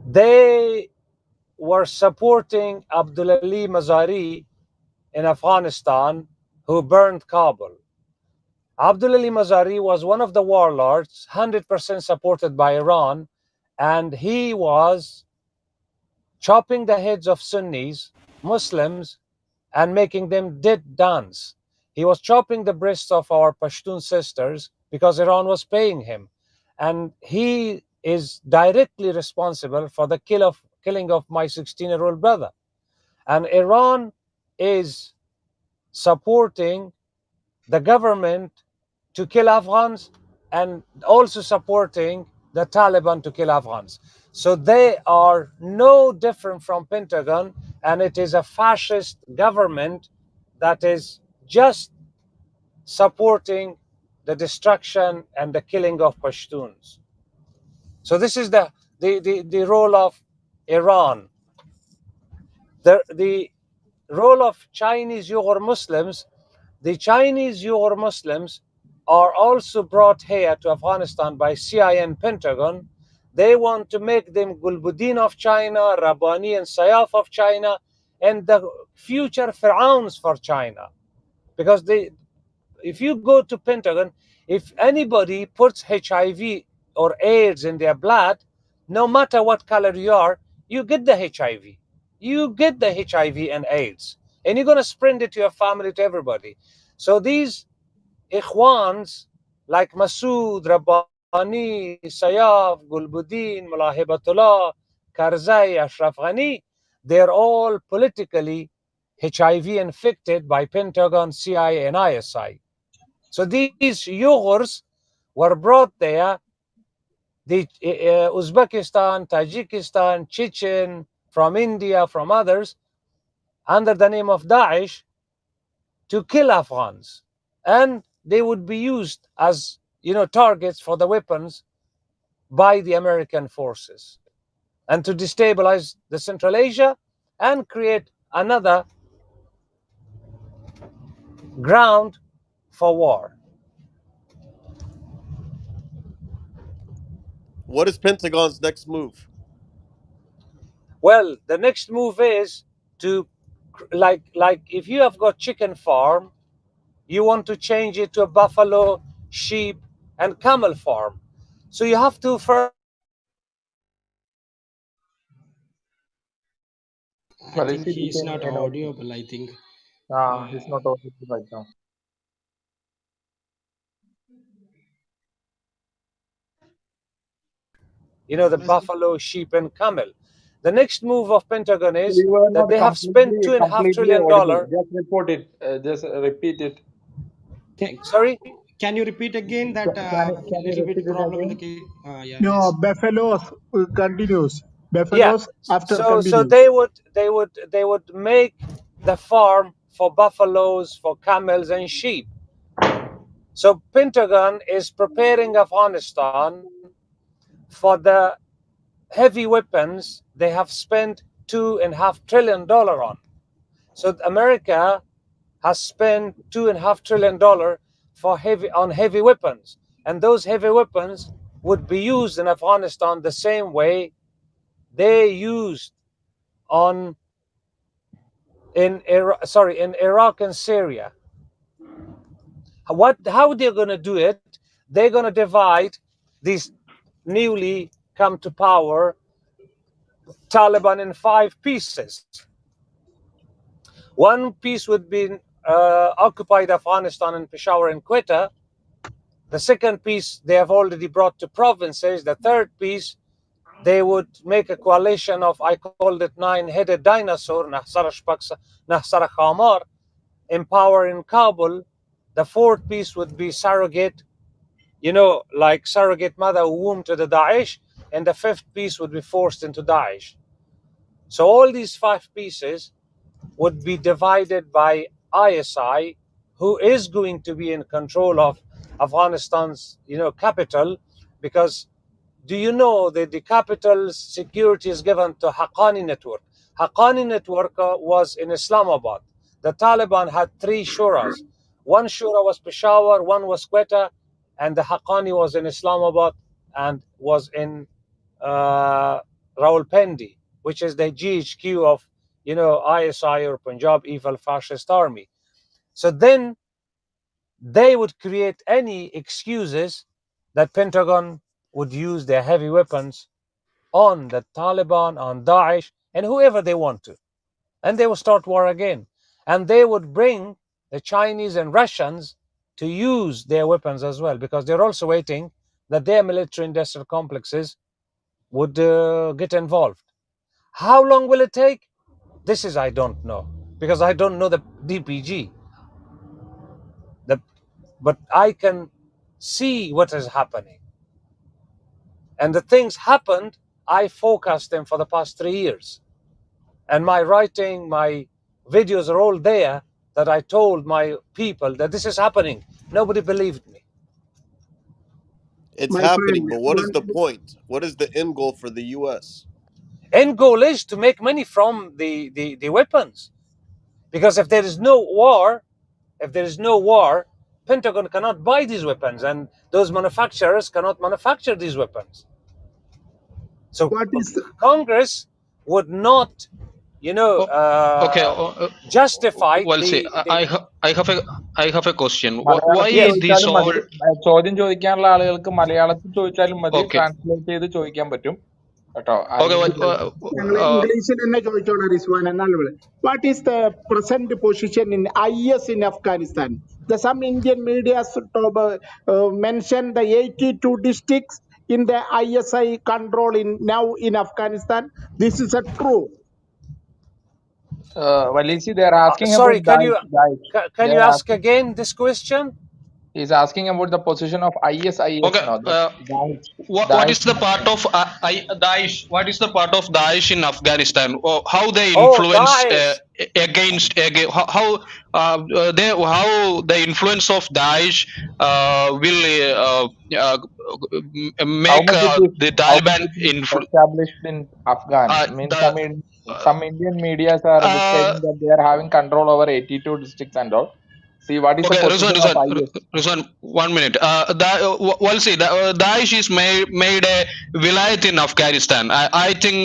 They were supporting Abdulali Mazari in Afghanistan, who burned Kabul. Abdulali Mazari was one of the warlords, 100% supported by Iran, and he was chopping the heads of Sunnis, Muslims, and making them did dance. He was chopping the breasts of our Pashtun sisters because Iran was paying him. And he is directly responsible for the killing of my 16-year-old brother. And Iran is supporting the government to kill Afghans and also supporting the Taliban to kill Afghans. So they are no different from Pentagon, and it is a fascist government that is just supporting the destruction and the killing of Pashtuns. So this is the role of Iran. The role of Chinese Uyghur Muslims, the Chinese Uyghur Muslims are also brought here to Afghanistan by CIA and Pentagon. They want to make them Gulbuddin of China, Rabbani and Sayaf of China, and the future Fir'auns for China. Because if you go to Pentagon, if anybody puts HIV or AIDS in their blood, no matter what color you are, you get the HIV. You get the HIV and AIDS. And you're going to spread it to your family, to everybody. So these Ikhwans like Masood, Rabbani, Sayaf, Gulbuddin, Mulahibatullah, Karzai, Ashraf Ghani, they're all politically HIV infected by Pentagon, CIA, and ISI. So these Uyghurs were brought there, the Uzbekistan, Tajikistan, Chechen, from India, from others, under the name of Daesh, to kill Afghans. And they would be used as, targets for the weapons by the American forces, and to destabilize the Central Asia and create another ground for war. What is Pentagon's next move? Well, the next move is to, like if you have got chicken farm, you want to change it to a buffalo, sheep, and camel farm. So you have to first. I But is think he he's became not inaudible? audible, I think. He's not audible right now. The buffalo, sheep, and camel. The next move of Pentagon is You were that not they have spent $2.5 trillion. audible. Just report it. Just repeat it. Sorry? Can you repeat again that Can you little repeat bit it problem in again? the yeah, No, yes. buffaloes continues. Yeah. Buffaloes after So continues. they would make the farm for buffaloes, for camels, and sheep. So Pentagon is preparing Afghanistan for the heavy weapons they have spent $2.5 trillion on. So America has spent $2.5 trillion on heavy weapons, and those heavy weapons would be used in Afghanistan the same way they used in Iraq and Syria. How they're going to do it? They're going to divide these newly come to power Taliban in 5 pieces. One piece would be occupied Afghanistan and Peshawar and Quetta. The second piece they have already brought to provinces. The third piece, they would make a coalition of, I called it 9-headed dinosaur, Nahsara Khamar, in power in Kabul. The fourth piece would be surrogate, like surrogate mother womb to the Daesh. And the fifth piece would be forced into Daesh. So all these 5 pieces would be divided by ISI, who is going to be in control of Afghanistan's, capital, because do you know that the capital's security is given to Haqqani network? Haqqani network was in Islamabad. The Taliban had 3 shuras. One shura was Peshawar, one was Quetta, and the Haqqani was in Islamabad and was in Rawalpindi, which is the GHQ of, ISI or Punjab Evil Fascist Army. So then they would create any excuses that Pentagon would use their heavy weapons on the Taliban, on Daesh, and whoever they want to. And they will start war again. And they would bring the Chinese and Russians to use their weapons as well, because they're also waiting that their military industrial complexes would get involved. How long will it take? This is I don't know, because I don't know the DPG. But I can see what is happening. And the things happened, I forecast them for the past 3 years. And my writing, my videos are all there, that I told my people that this is happening. Nobody believed me. It's My friend, happening, but what is the point? What is the end goal for the U.S.? End goal is to make money from the weapons. Because if there is no war, Pentagon cannot buy these weapons, and those manufacturers cannot manufacture these weapons. So what is Congress would not, Okay. justify Well, see, I have a question. Why മലയാളത്തിൽ yes. this ചോദിച്ചാലും മതി. all? ചോദ്യം ചോദിക്കാനുള്ള ആളുകൾക്ക് മലയാളത്തിൽ ചോദിച്ചാലും മതി, Okay. Translate ചെയ്ത് ചോദിക്കാൻ പറ്റും കേട്ടോ. Okay. ആരെങ്കിലും ഞങ്ങൾ ഇംഗ്ലീഷിൽ തന്നെ ചോദിച്ചോളാം റിസ്വാൻ. എന്നാൽ what is the present position in IS in Afghanistan? Some Indian media mention the 82 districts in the ISI control now in Afghanistan. This is a true. Walisi, they are asking Sorry, about Daesh. can you ask again this question? He's asking about the position of IS. Okay. No, Daesh. What is the part of Daesh? What is the part of Daesh in Afghanistan? How they Oh, influence Daesh. how the influence of Daesh will How make much it is, the how much Taliban it is established in Afghan? Means some Indian medias are saying that they are having control over 82 districts and all. See, what is the Okay, position of IS? Rizwan, 1 minute. Well, see, Daesh is made a vilayat in Afghanistan. I think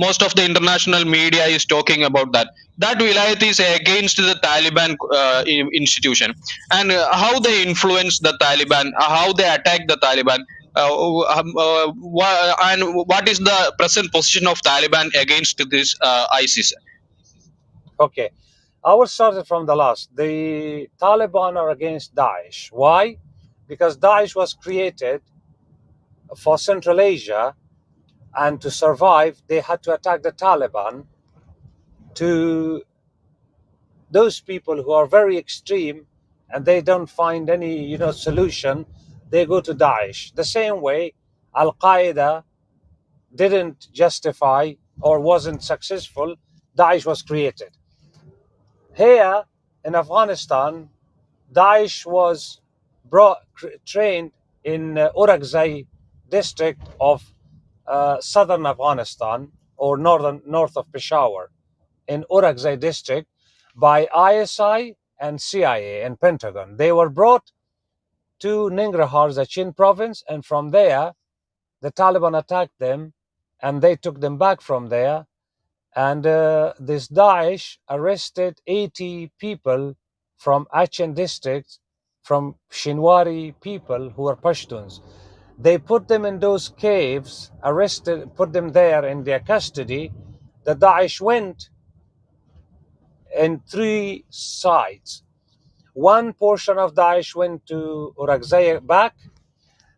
most of the international media is talking about that. That vilayat is against the Taliban institution, and how they influence the Taliban, how they attack the Taliban, and what is the present position of Taliban against this ISIS? Okay, I will start it from the last. The Taliban are against Daesh. Why? Because Daesh was created for Central Asia, and to survive, they had to attack the Taliban. To those people who are very extreme and they don't find any solution, they go to Daesh. The same way Al Qaeda didn't justify or wasn't successful, Daesh was created. Here in Afghanistan, Daesh was trained in Orakzai district of southern Afghanistan, or north of Peshawar, in Orakzai district, by ISI and CIA and Pentagon. They were brought to Nangarhar, the Chin province, and from there the Taliban attacked them and they took them back from there. And this Daesh arrested 80 people from Achin district, from Shinwari people who are Pashtuns. They put them in those caves, put them there in their custody. The Daesh went in 3 sides. One portion of Daesh went to Orakzai back,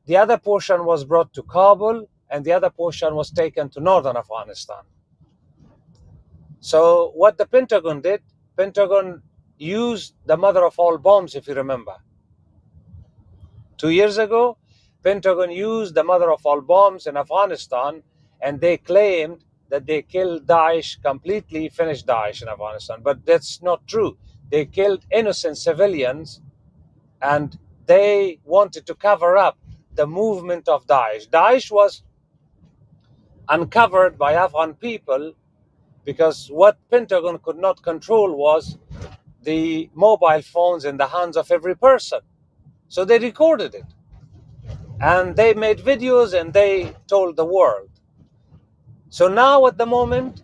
the other portion was brought to Kabul, and the other portion was taken to northern Afghanistan. So what the Pentagon did, Pentagon used the mother of all bombs, if you remember. 2 years ago, Pentagon used the mother of all bombs in Afghanistan, and they claimed that they killed Daesh completely, finished Daesh in Afghanistan. But that's not true. They killed innocent civilians, and they wanted to cover up the movement of Daesh. Daesh was uncovered by Afghan people because what Pentagon could not control was the mobile phones in the hands of every person. So they recorded it. And they made videos and they told the world. So now at the moment,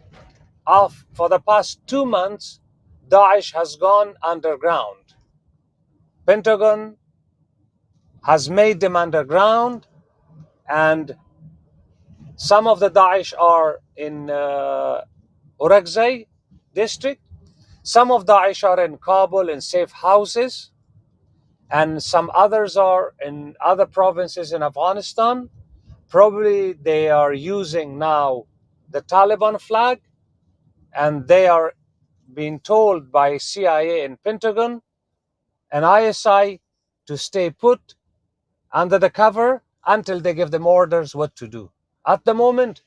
for the past 2 months, Daesh has gone underground. Pentagon has made them underground, and some of the Daesh are in Orakzai district. Some of Daesh are in Kabul in safe houses, and some others are in other provinces in Afghanistan. Probably they are using now the Taliban flag, and they are being told by CIA and Pentagon and ISI to stay put under the cover until they give them orders what to do. At the moment,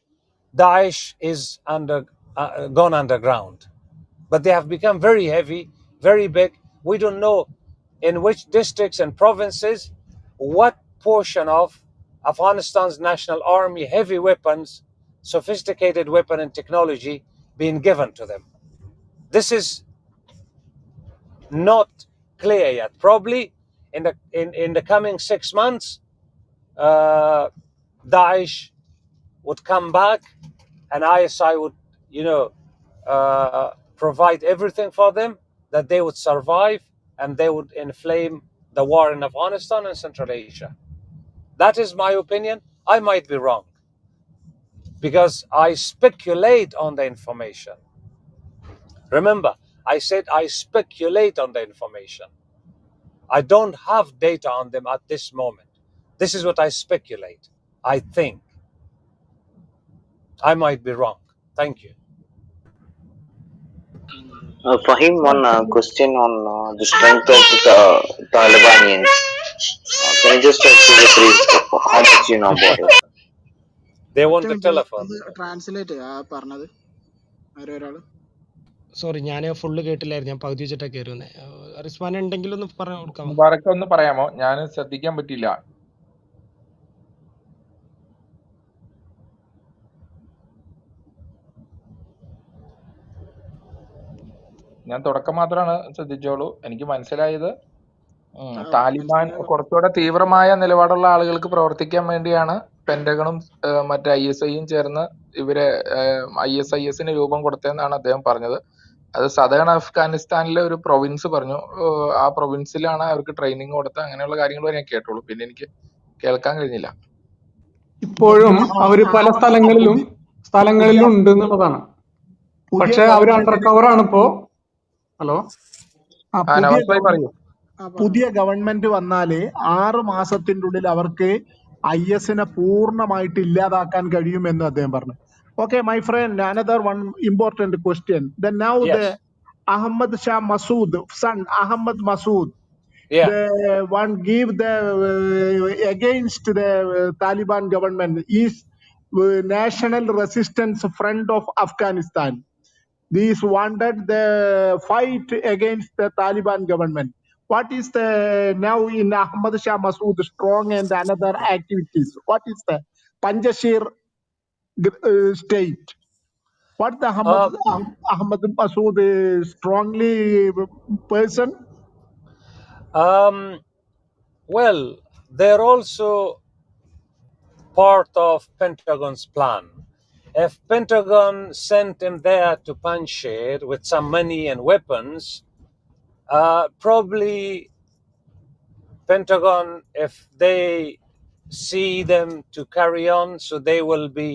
Daesh is gone underground, but they have become very heavy, very big. We don't know in which districts and provinces what portion of Afghanistan's national army heavy weapons, sophisticated weapon and technology being given to them. This is not clear yet. Probably in the coming 6 months, Daesh would come back, and ISI would, provide everything for them that they would survive, and they would inflame the war in Afghanistan and Central Asia. That is my opinion. I might be wrong because I speculate on the information. Remember, I said I speculate on the information. I don't have data on them at this moment. This is what I speculate. I think. I might be wrong. Thank you. For him, one question on the strength of the Talibanians. Can you just brief how much you know about it? They ഒറ്റ want the minute telephone. ഒന്ന് translate പറഞ്ഞത് ആരോ ഒരാള്. Sorry, ഞാൻ full കേട്ടില്ലായിരുന്നു, ഞാൻ പകുതി വെച്ചിട്ടാ കയറുന്നേ. റിസ്വാൻ ഉണ്ടെങ്കിൽ ഒന്ന് പറഞ്ഞു കൊടുക്കാമോ? മുബാറക്ക് ഒന്ന് പറയാമോ? ഞാൻ ശ്രദ്ധിക്കാൻ പറ്റില്ല. ഞാൻ തുടക്കം മാത്രമാണ് ശ്രദ്ധിച്ചോളൂ. എനിക്ക് മനസ്സിലായത് താലിബാൻ കുറച്ചുകൂടെ തീവ്രമായ നിലപാടുള്ള ആളുകൾക്ക് പ്രവർത്തിക്കാൻ വേണ്ടിയാണ് പെന്റഗണും മറ്റേ ISIയും ചേർന്ന് ഇവരെ ISISന് രൂപം കൊടുത്തതെന്നാണ് അദ്ദേഹം പറഞ്ഞത്. അത് സദേൺ അഫ്ഗാനിസ്ഥാനിലെ ഒരു പ്രൊവിൻസ് പറഞ്ഞു. ആ പ്രൊവിൻസിലാണ് അവർക്ക് ട്രെയിനിങ് കൊടുത്തത്. അങ്ങനെയുള്ള കാര്യങ്ങൾ വരെ ഞാൻ കേട്ടുള്ളൂ. പിന്നെ എനിക്ക് കേൾക്കാൻ കഴിഞ്ഞില്ല. ഇപ്പോഴും അവര് പല സ്ഥലങ്ങളിലും ഉണ്ട് എന്നുള്ളതാണ്. പക്ഷെ അവര് അണ്ടർ കവർ ആണ് ഇപ്പോ. ഹലോ, പുതിയ ഗവൺമെന്റ് വന്നാല് 6 മാസത്തിന്റെ ഉള്ളിൽ അവർക്ക് ISനെ പൂർണ്ണമായിട്ട് ഇല്ലാതാക്കാൻ കഴിയുമെന്ന് അദ്ദേഹം പറഞ്ഞു. Okay, my friend, another one important question. Then now the Ahmad Shah Massoud, son Ahmad Massoud, the one give the against the Taliban government is National Resistance Front of Afghanistan. These wanted the fight against the Taliban government. What is the now in Ahmad Shah Massoud strong and another activities? What is the Panjshir state? What the Ahmad Massoud strongly person? Well, they're also part of Pentagon's plan. If Pentagon sent him there to Panjshir with some money and weapons, probably Pentagon, if they see them to carry on, so they will be,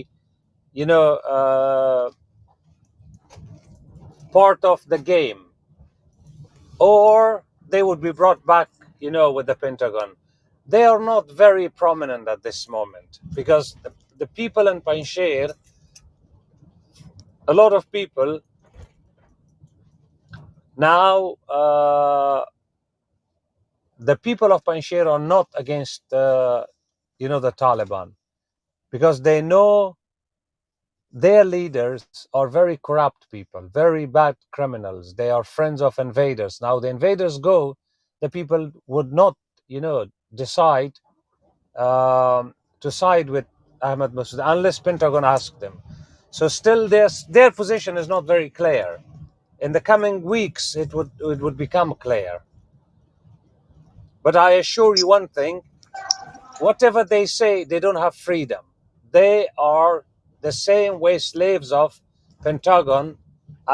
part of the game, or they would be brought back, with the Pentagon. They are not very prominent at this moment because the people in Panjshir, a lot of people now, the people of Panjshir are not against, the Taliban, because they know their leaders are very corrupt people, very bad criminals. They are friends of invaders. Now the invaders go, the people would not, decide to side with Ahmad Massoud unless Pentagon asked them. So still their position is not very clear. In the coming weeks, it would become clear. But I assure you one thing, whatever they say, they don't have freedom. They are the same way slaves of Pentagon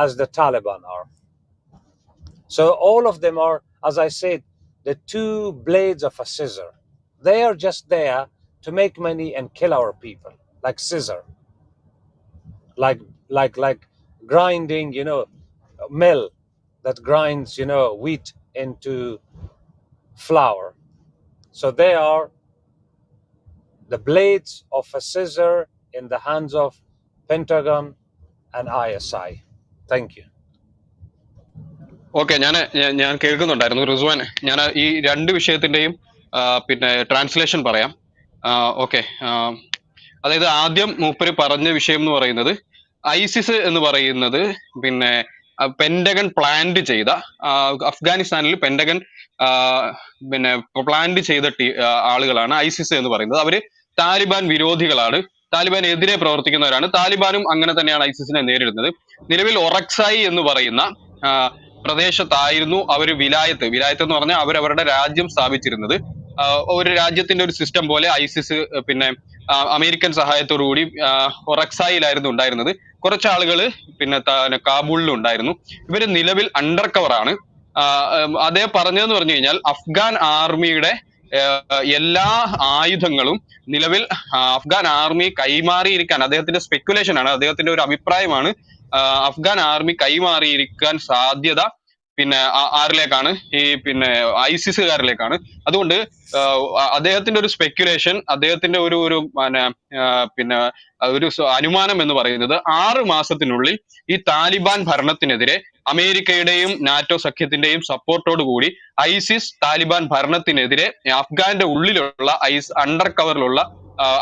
as the Taliban are. So all of them are, as I said, the two blades of a scissor. They are just there to make money and kill our people, like scissor, like grinding, mill that grinds, wheat into flour. So they are the blades of a scissor in the hands of Pentagon and ISI. Thank you. Okay, ഞാൻ കേൾക്കുന്നുണ്ടായിരുന്നു റിസ്വാൻ. ഞാൻ ഈ രണ്ട് വിഷയത്തിന്റെയും പിന്നെ translation പറയാം. Okay, അതായത് ആദ്യം മൂപ്പര് പറഞ്ഞ വിഷയം എന്ന് പറയുന്നത് ഐസിസ് എന്ന് പറയുന്നത് പിന്നെ പെന്റഗൺ പ്ലാന്റ് ചെയ്ത അഫ്ഗാനിസ്ഥാനിൽ പെന്റഗൺ പിന്നെ പ്ലാന്റ് ചെയ്ത ആളുകളാണ് ഐസിസ് എന്ന് പറയുന്നത്. അവര് താലിബാൻ വിരോധികളാണ്, താലിബാൻ എതിരെ പ്രവർത്തിക്കുന്നവരാണ്. താലിബാനും അങ്ങനെ തന്നെയാണ് ഐസിസിനെ നേരിടുന്നത്. നിലവിൽ ഒറക്സായി എന്ന് പറയുന്ന പ്രദേശത്തായിരുന്നു അവര് വിലായത്ത് എന്ന് പറഞ്ഞാൽ അവരവരുടെ രാജ്യം സ്ഥാപിച്ചിരുന്നത്. ഒരു രാജ്യത്തിന്റെ ഒരു സിസ്റ്റം പോലെ ഐസിസ് പിന്നെ അമേരിക്കൻ സഹായത്തോടു കൂടി ഒറക്സായിലായിരുന്നു ഉണ്ടായിരുന്നത്. കുറച്ച് ആളുകൾ പിന്നെ കാബൂളിലും ഉണ്ടായിരുന്നു. ഇവര് നിലവിൽ അണ്ടർ കവർ ആണ്. അദ്ദേഹം പറഞ്ഞതെന്ന് പറഞ്ഞു കഴിഞ്ഞാൽ അഫ്ഗാൻ ആർമിയുടെ എല്ലാ ആയുധങ്ങളും നിലവിൽ അഫ്ഗാൻ ആർമി കൈമാറിയിരിക്കാൻ, അദ്ദേഹത്തിന്റെ സ്പെക്കുലേഷൻ ആണ്, അദ്ദേഹത്തിന്റെ ഒരു അഭിപ്രായമാണ്, അഫ്ഗാൻ ആർമി കൈമാറിയിരിക്കാൻ സാധ്യത പിന്നെ ആരിലേക്കാണ്, ഈ പിന്നെ ഐസിസുകാരിലേക്കാണ്. അതുകൊണ്ട് അദ്ദേഹത്തിന്റെ ഒരു സ്പെക്കുലേഷൻ, അദ്ദേഹത്തിന്റെ ഒരു പിന്നെ ഒരു അനുമാനം എന്ന് പറയുന്നത് 6 മാസത്തിനുള്ളിൽ ഈ താലിബാൻ ഭരണത്തിനെതിരെ അമേരിക്കയുടെയും നാറ്റോ സഖ്യത്തിന്റെയും സപ്പോർട്ടോട് കൂടി ഐസിസ് താലിബാൻ ഭരണത്തിനെതിരെ അഫ്ഗാന്റെ ഉള്ളിലുള്ള അണ്ടർ കവറിലുള്ള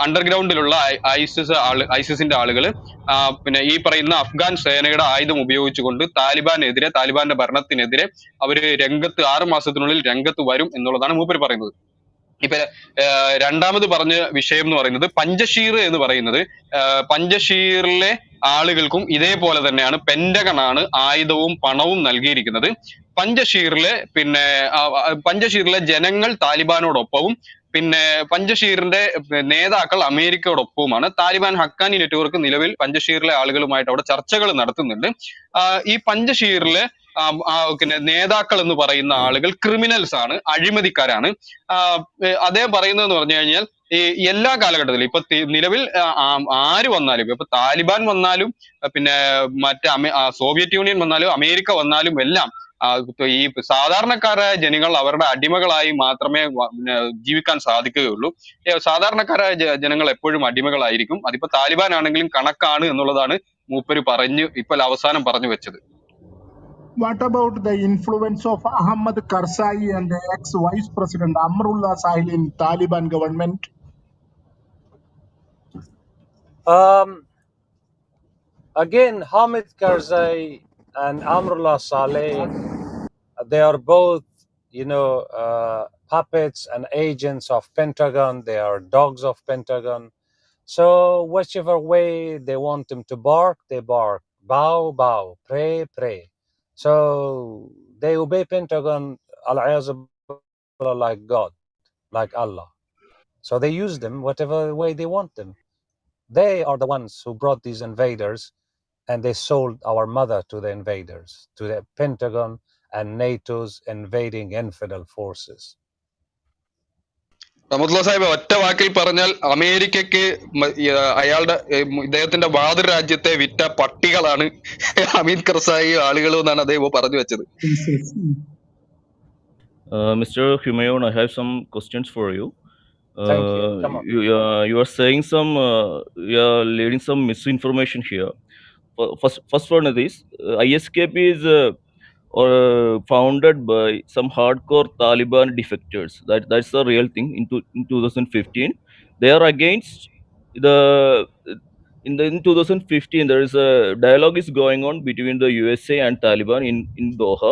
അണ്ടർഗ്രൗണ്ടിലുള്ള ഐസിസിന്റെ ആളുകൾ പിന്നെ ഈ പറയുന്ന അഫ്ഗാൻ സേനയുടെ ആയുധം ഉപയോഗിച്ചുകൊണ്ട് താലിബാനെതിരെ, താലിബാന്റെ ഭരണത്തിനെതിരെ അവര് 6 മാസത്തിനുള്ളിൽ രംഗത്ത് വരും എന്നുള്ളതാണ് മൂപ്പര് പറയുന്നത്. ഇപ്പൊ രണ്ടാമത് പറഞ്ഞ വിഷയം എന്ന് പറയുന്നത് പഞ്ചഷീർ എന്ന് പറയുന്നത്, പഞ്ചഷീറിലെ ആളുകൾക്കും ഇതേപോലെ തന്നെയാണ്, പെന്റഗൺ ആണ് ആയുധവും പണവും നൽകിയിരിക്കുന്നത്. പഞ്ചഷീറിലെ ജനങ്ങൾ താലിബാനോടൊപ്പവും പിന്നെ പഞ്ചഷീറിന്റെ നേതാക്കൾ അമേരിക്കയോടൊപ്പവുമാണ്. താലിബാൻ ഹക്കാനി നെറ്റ്വർക്ക് നിലവിൽ പഞ്ചഷീറിലെ ആളുകളുമായിട്ട് അവിടെ ചർച്ചകൾ നടത്തുന്നുണ്ട്. ഈ പഞ്ചഷീറിലെ പിന്നെ നേതാക്കൾ എന്ന് പറയുന്ന ആളുകൾ ക്രിമിനൽസ് ആണ്, അഴിമതിക്കാരാണ്. അദ്ദേഹം പറയുന്നതെന്ന് പറഞ്ഞു കഴിഞ്ഞാൽ ഈ എല്ലാ കാലഘട്ടത്തിലും ഇപ്പൊ നിലവിൽ ആര് വന്നാലും, ഇപ്പൊ താലിബാൻ വന്നാലും പിന്നെ സോവിയറ്റ് യൂണിയൻ വന്നാലും അമേരിക്ക വന്നാലും എല്ലാം ഈ സാധാരണക്കാരായ ജനങ്ങൾ അവരുടെ അടിമകളായി മാത്രമേ ജീവിക്കാൻ സാധിക്കുകയുള്ളൂ. സാധാരണക്കാരായ ജനങ്ങൾ എപ്പോഴും അടിമകളായിരിക്കും. അതിപ്പോ താലിബാൻ ആണെങ്കിലും കണക്കാണ് എന്നുള്ളതാണ് മൂപ്പര് അവസാനം പറഞ്ഞു വെച്ചത്. What about the influence of Ahmad Karzai and the ex-Vice President Amrullah Sahil in Taliban government? Again, Hamid Karzai and Amrullah Saleh, they are both, puppets and agents of Pentagon. They are dogs of Pentagon. So whichever way they want them to bark, they bark. Bow, bow. Pray, pray. So they obey Pentagon, like God, like Allah. So they use them whatever way they want them. They are the ones who brought these invaders, and they sold our mother to the invaders, to the Pentagon and NATO's invading infidel forces. റഹ്മത്തുള്ളാഹി സാഹിബ് ഒറ്റ വാക്കിൽ പറഞ്ഞാൽ അമേരിക്കക്ക് ഇദ്ദേഹത്തിന്റെ മാതൃരാജ്യത്തെ വിറ്റ പട്ടികളാണ് ഹമീദ് കർസായി ആളുകളും എന്നാണ് അദ്ദേഹം പറഞ്ഞു വെച്ചത്. Mr. Humayun, I have some questions for you. Thank you. Come on. You are saying you are leading some misinformation here. First one is ISKP is founded by some hardcore Taliban defectors. That's the real thing. In 2015, they are against in 2015 there is a dialogue is going on between the USA and Taliban in Doha.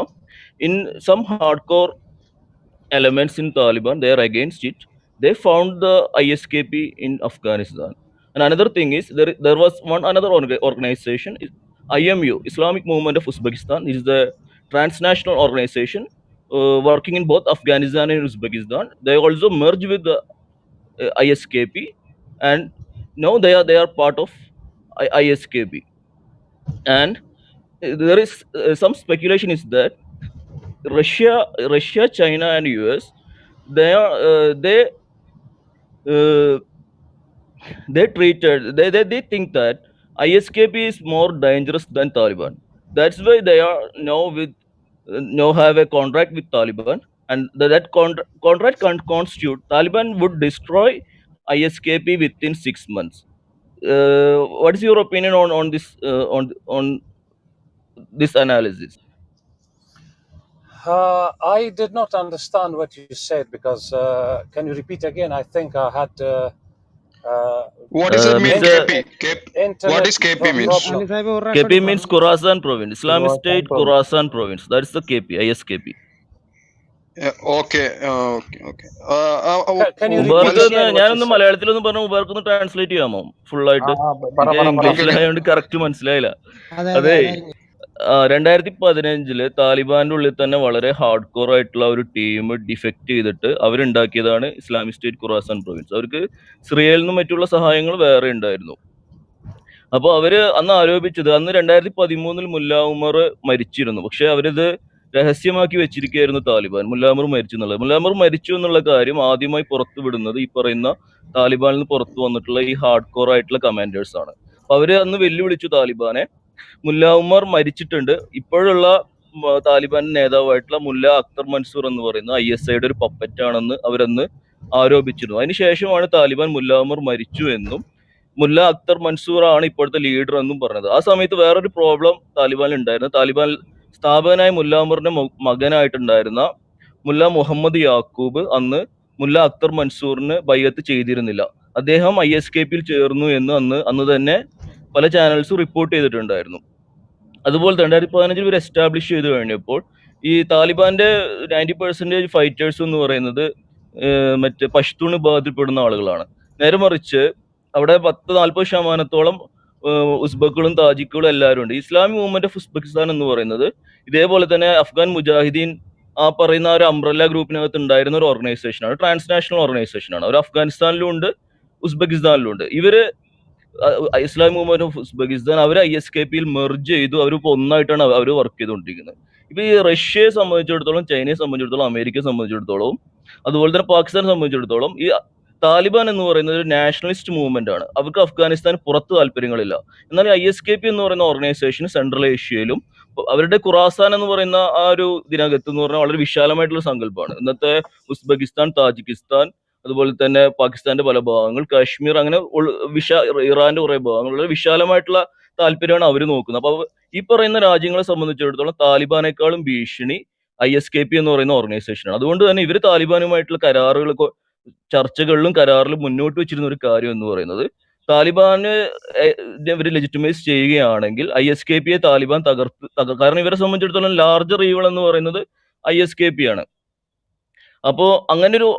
In some hardcore elements in Taliban, they are against it. They found the ISKP in Afghanistan. And another thing is there was another organization, IMU, Islamic Movement of Uzbekistan. It is the transnational organization working in both Afghanistan and Uzbekistan. They also merged with the ISKP, and now they are part of ISKP. And there is some speculation is that Russia, China, and US, they think that ISKP is more dangerous than Taliban. That's why they are now have a contract with Taliban, and that contract can constitute Taliban would destroy ISKP within 6 months. What is your opinion on this on this analysis? I did not understand what you said because can you repeat again? I think I had What does it mean, Means KP? What internet is KP means? problem. Ali Sahib ഒരു പ്രാവശ്യം KP കൂടി means പറഞ്ഞു. Khorasan province, Islamic Khorasan State province. Khorasan province. That's the KP, ISKP. Okay. Can you repeat Mubarak again what you ഞാനൊന്ന് said? മലയാളത്തിലൊന്ന് പറഞ്ഞു മുബാർക്ക് ഒന്ന് translate ചെയ്യാമോ full ആയിട്ട്? എനിക്ക് ഇംഗ്ലീഷിലായതുകൊണ്ട് കറക്റ്റ് മനസ്സിലായില്ല. അതെ അതെ, അതെ അതെ 2015 താലിബാന്റെ ഉള്ളിൽ തന്നെ വളരെ ഹാർഡ് കോർ ആയിട്ടുള്ള ഒരു ടീം ഡിഫെക്ട് ചെയ്തിട്ട് അവരുണ്ടാക്കിയതാണ് ഇസ്ലാമിക് സ്റ്റേറ്റ് ഖുറാസാൻ പ്രൊവിൻസ്. അവർക്ക് സിറിയയിൽ നിന്നും മറ്റുള്ള സഹായങ്ങൾ വേറെ ഉണ്ടായിരുന്നു. അപ്പോൾ അവര് അന്ന് ആരോപിച്ചത്, അന്ന് 2013 മുല്ല ഉമർ മരിച്ചിരുന്നു, പക്ഷെ അവരിത് രഹസ്യമാക്കി വെച്ചിരിക്കുകയായിരുന്നു താലിബാൻ, മുല്ല ഉമർ മരിച്ചു എന്നുള്ളത്. മുല്ല ഉമർ മരിച്ചു എന്നുള്ള കാര്യം ആദ്യമായി പുറത്തു വിടുന്നത് ഈ പറയുന്ന താലിബാനിൽ നിന്ന് പുറത്തു വന്നിട്ടുള്ള ഈ ഹാർഡ് കോർ ആയിട്ടുള്ള കമാൻഡേഴ്സ് ആണ്. അപ്പൊ അവര് അന്ന് വെല്ലുവിളിച്ചു താലിബാനെ, മുല്ല ഉമർ മരിച്ചിട്ടുണ്ട്, ഇപ്പോഴുള്ള താലിബാൻ നേതാവായിട്ടുള്ള മുല്ല അക്തർ മൻസൂർ എന്ന് പറയുന്ന ISIയുടെ ഒരു പപ്പറ്റ് ആണെന്ന് അവരന്ന് ആരോപിച്ചിരുന്നു. അതിനുശേഷമാണ് താലിബാൻ മുല്ല ഉമർ മരിച്ചു എന്നും മുല്ല അക്തർ മൻസൂർ ആണ് ഇപ്പോഴത്തെ ലീഡർ എന്നും പറഞ്ഞത്. ആ സമയത്ത് വേറൊരു പ്രോബ്ലം താലിബാനിൽ ഉണ്ടായിരുന്നു. താലിബാൻ സ്ഥാപകനായ മുല്ല ഉമറിന്റെ മകനായിട്ടുണ്ടായിരുന്ന മുല്ല മുഹമ്മദ് യാക്കൂബ് അന്ന് മുല്ല അക്തർ മൻസൂറിന് ബൈഅത്ത് ചെയ്തിരുന്നില്ല. അദ്ദേഹം ISKPയിൽ ചേർന്നു എന്ന് അന്ന് തന്നെ പല ചാനൽസും റിപ്പോർട്ട് ചെയ്തിട്ടുണ്ടായിരുന്നു. അതുപോലെ 2015 ഇവർ എസ്റ്റാബ്ലിഷ് ചെയ്ത് കഴിഞ്ഞപ്പോൾ ഈ താലിബാന്റെ 90% ഫൈറ്റേഴ്സ് എന്ന് പറയുന്നത് മറ്റേ പഷ്തൂൺ വിഭാഗത്തിൽപ്പെടുന്ന ആളുകളാണ്. നേരെ മറിച്ച് അവിടെ 10-40% ഉസ്ബക്കുകളും താജിക്കുകളും എല്ലാവരും ഉണ്ട്. ഇസ്ലാമിക് മൂവ്മെന്റ് ഓഫ് ഉസ്ബെക്കിസ്ഥാൻ എന്ന് പറയുന്നത് ഇതേപോലെ തന്നെ അഫ്ഗാൻ മുജാഹിദീൻ ആ പറയുന്ന ഒരു അംബ്രല്ല ഗ്രൂപ്പിനകത്ത് ഉണ്ടായിരുന്ന ഒരു ഓർഗനൈസേഷനാണ്, ട്രാൻസ്നാഷണൽ ഓർഗനൈസേഷനാണ്. അവർ അഫ്ഗാനിസ്ഥാനിലും ഉണ്ട് ഉസ്ബെക്കിസ്ഥാനിലും ഉണ്ട്. ഇവര് ഇസ്ലാമിക് മൂവ്മെന്റ് ഓഫ് ഉസ്ബെക്കിസ്ഥാൻ അവർ ISKPയിൽ മെർജ് ചെയ്തു. അവരിപ്പോൾ ഒന്നായിട്ടാണ് അവർ വർക്ക് ചെയ്തുകൊണ്ടിരിക്കുന്നത്. ഇപ്പൊ ഈ റഷ്യയെ സംബന്ധിച്ചിടത്തോളം, ചൈനയെ സംബന്ധിച്ചിടത്തോളം, അമേരിക്കയെ സംബന്ധിച്ചിടത്തോളം, അതുപോലെ തന്നെ പാകിസ്ഥാനെ സംബന്ധിച്ചിടത്തോളം ഈ താലിബാൻ എന്ന് പറയുന്നത് ഒരു നാഷണലിസ്റ്റ് മൂവ്മെന്റ് ആണ്. അവർക്ക് അഫ്ഗാനിസ്ഥാന് പുറത്ത് താല്പര്യങ്ങളില്ല. എന്നാൽ ISKP എന്ന് പറയുന്ന ഓർഗനൈസേഷൻ സെൻട്രൽ ഏഷ്യയിലും അവരുടെ ഖുറാസാൻ എന്ന് പറയുന്ന ആ ഒരു ഇതിനകത്ത് എന്ന് പറഞ്ഞാൽ വളരെ വിശാലമായിട്ടുള്ള സങ്കല്പമാണ്. ഇന്നത്തെ ഉസ്ബെക്കിസ്ഥാൻ, താജിക്കിസ്ഥാൻ, അതുപോലെ തന്നെ പാകിസ്ഥാന്റെ പല ഭാഗങ്ങൾ, കാശ്മീർ, അങ്ങനെ ഇറാന്റെ കുറെ ഭാഗങ്ങൾ, വളരെ വിശാലമായിട്ടുള്ള താല്പര്യമാണ് അവർ നോക്കുന്നത്. അപ്പൊ ഈ പറയുന്ന രാജ്യങ്ങളെ സംബന്ധിച്ചിടത്തോളം താലിബാനേക്കാളും ഭീഷണി ISKP എന്ന് പറയുന്ന ഓർഗനൈസേഷനാണ്. അതുകൊണ്ട് തന്നെ ഇവർ താലിബാനുമായിട്ടുള്ള ചർച്ചകളിലും കരാറിലും മുന്നോട്ട് വെച്ചിരുന്ന ഒരു കാര്യം എന്ന് പറയുന്നത്, താലിബാന് ഇവർ ലെജിറ്റിമൈസ് ചെയ്യുകയാണെങ്കിൽ ISKPയെ താലിബാൻ കാരണം ഇവരെ സംബന്ധിച്ചിടത്തോളം ലാർജർ ഈവൾ എന്ന് പറയുന്നത് ISKP ആണ്. അപ്പോ അങ്ങനെ ഒരു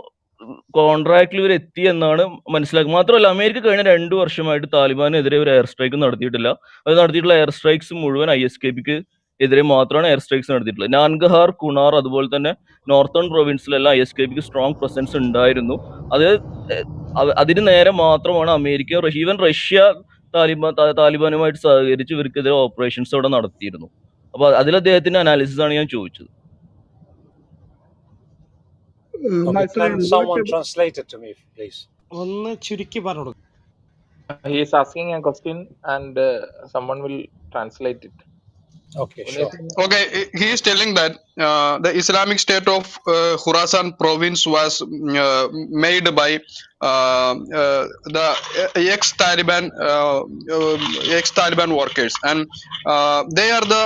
കോൺട്രാക്റ്റിൽ ഇവർ എത്തി എന്നാണ് മനസ്സിലാക്കുക. മാത്രമല്ല അമേരിക്ക കഴിഞ്ഞ 2 വർഷമായിട്ട് താലിബാനെതിരെ ഒരു എയർ സ്ട്രൈക്ക് നടത്തിയിട്ടില്ല. അത് നടത്തിയിട്ടുള്ള എയർ സ്ട്രൈക്സ് മുഴുവൻ ISKPക്ക് എതിരെ മാത്രമാണ് എയർ സ്ട്രൈക്സ് നടത്തിയിട്ടുള്ളത്. നാൻഗഹാർ, കുണാർ, അതുപോലെ തന്നെ നോർത്തേൺ പ്രൊവിൻസിലെല്ലാം ISKPക്ക് സ്ട്രോങ് പ്രസൻസ് ഉണ്ടായിരുന്നു. അത് അതിന് നേരെ മാത്രമാണ് അമേരിക്ക, ഈവൻ റഷ്യ താലിബാനുമായിട്ട് സഹകരിച്ച് ഇവർക്കെതിരെ ഓപ്പറേഷൻസ് അവിടെ നടത്തിയിരുന്നു. അപ്പൊ അതിൽ അദ്ദേഹത്തിന്റെ അനാലിസിസ് ആണ് ഞാൻ ചോദിച്ചത്. Can someone translate it to me, please? ഒന്ന് ചുരുക്കി പറഞ്ഞു. He is asking a question and someone will translate it. Okay, sure. Okay, he is telling that the Islamic State of Khorasan province was made by the ex-Taliban workers, and they are the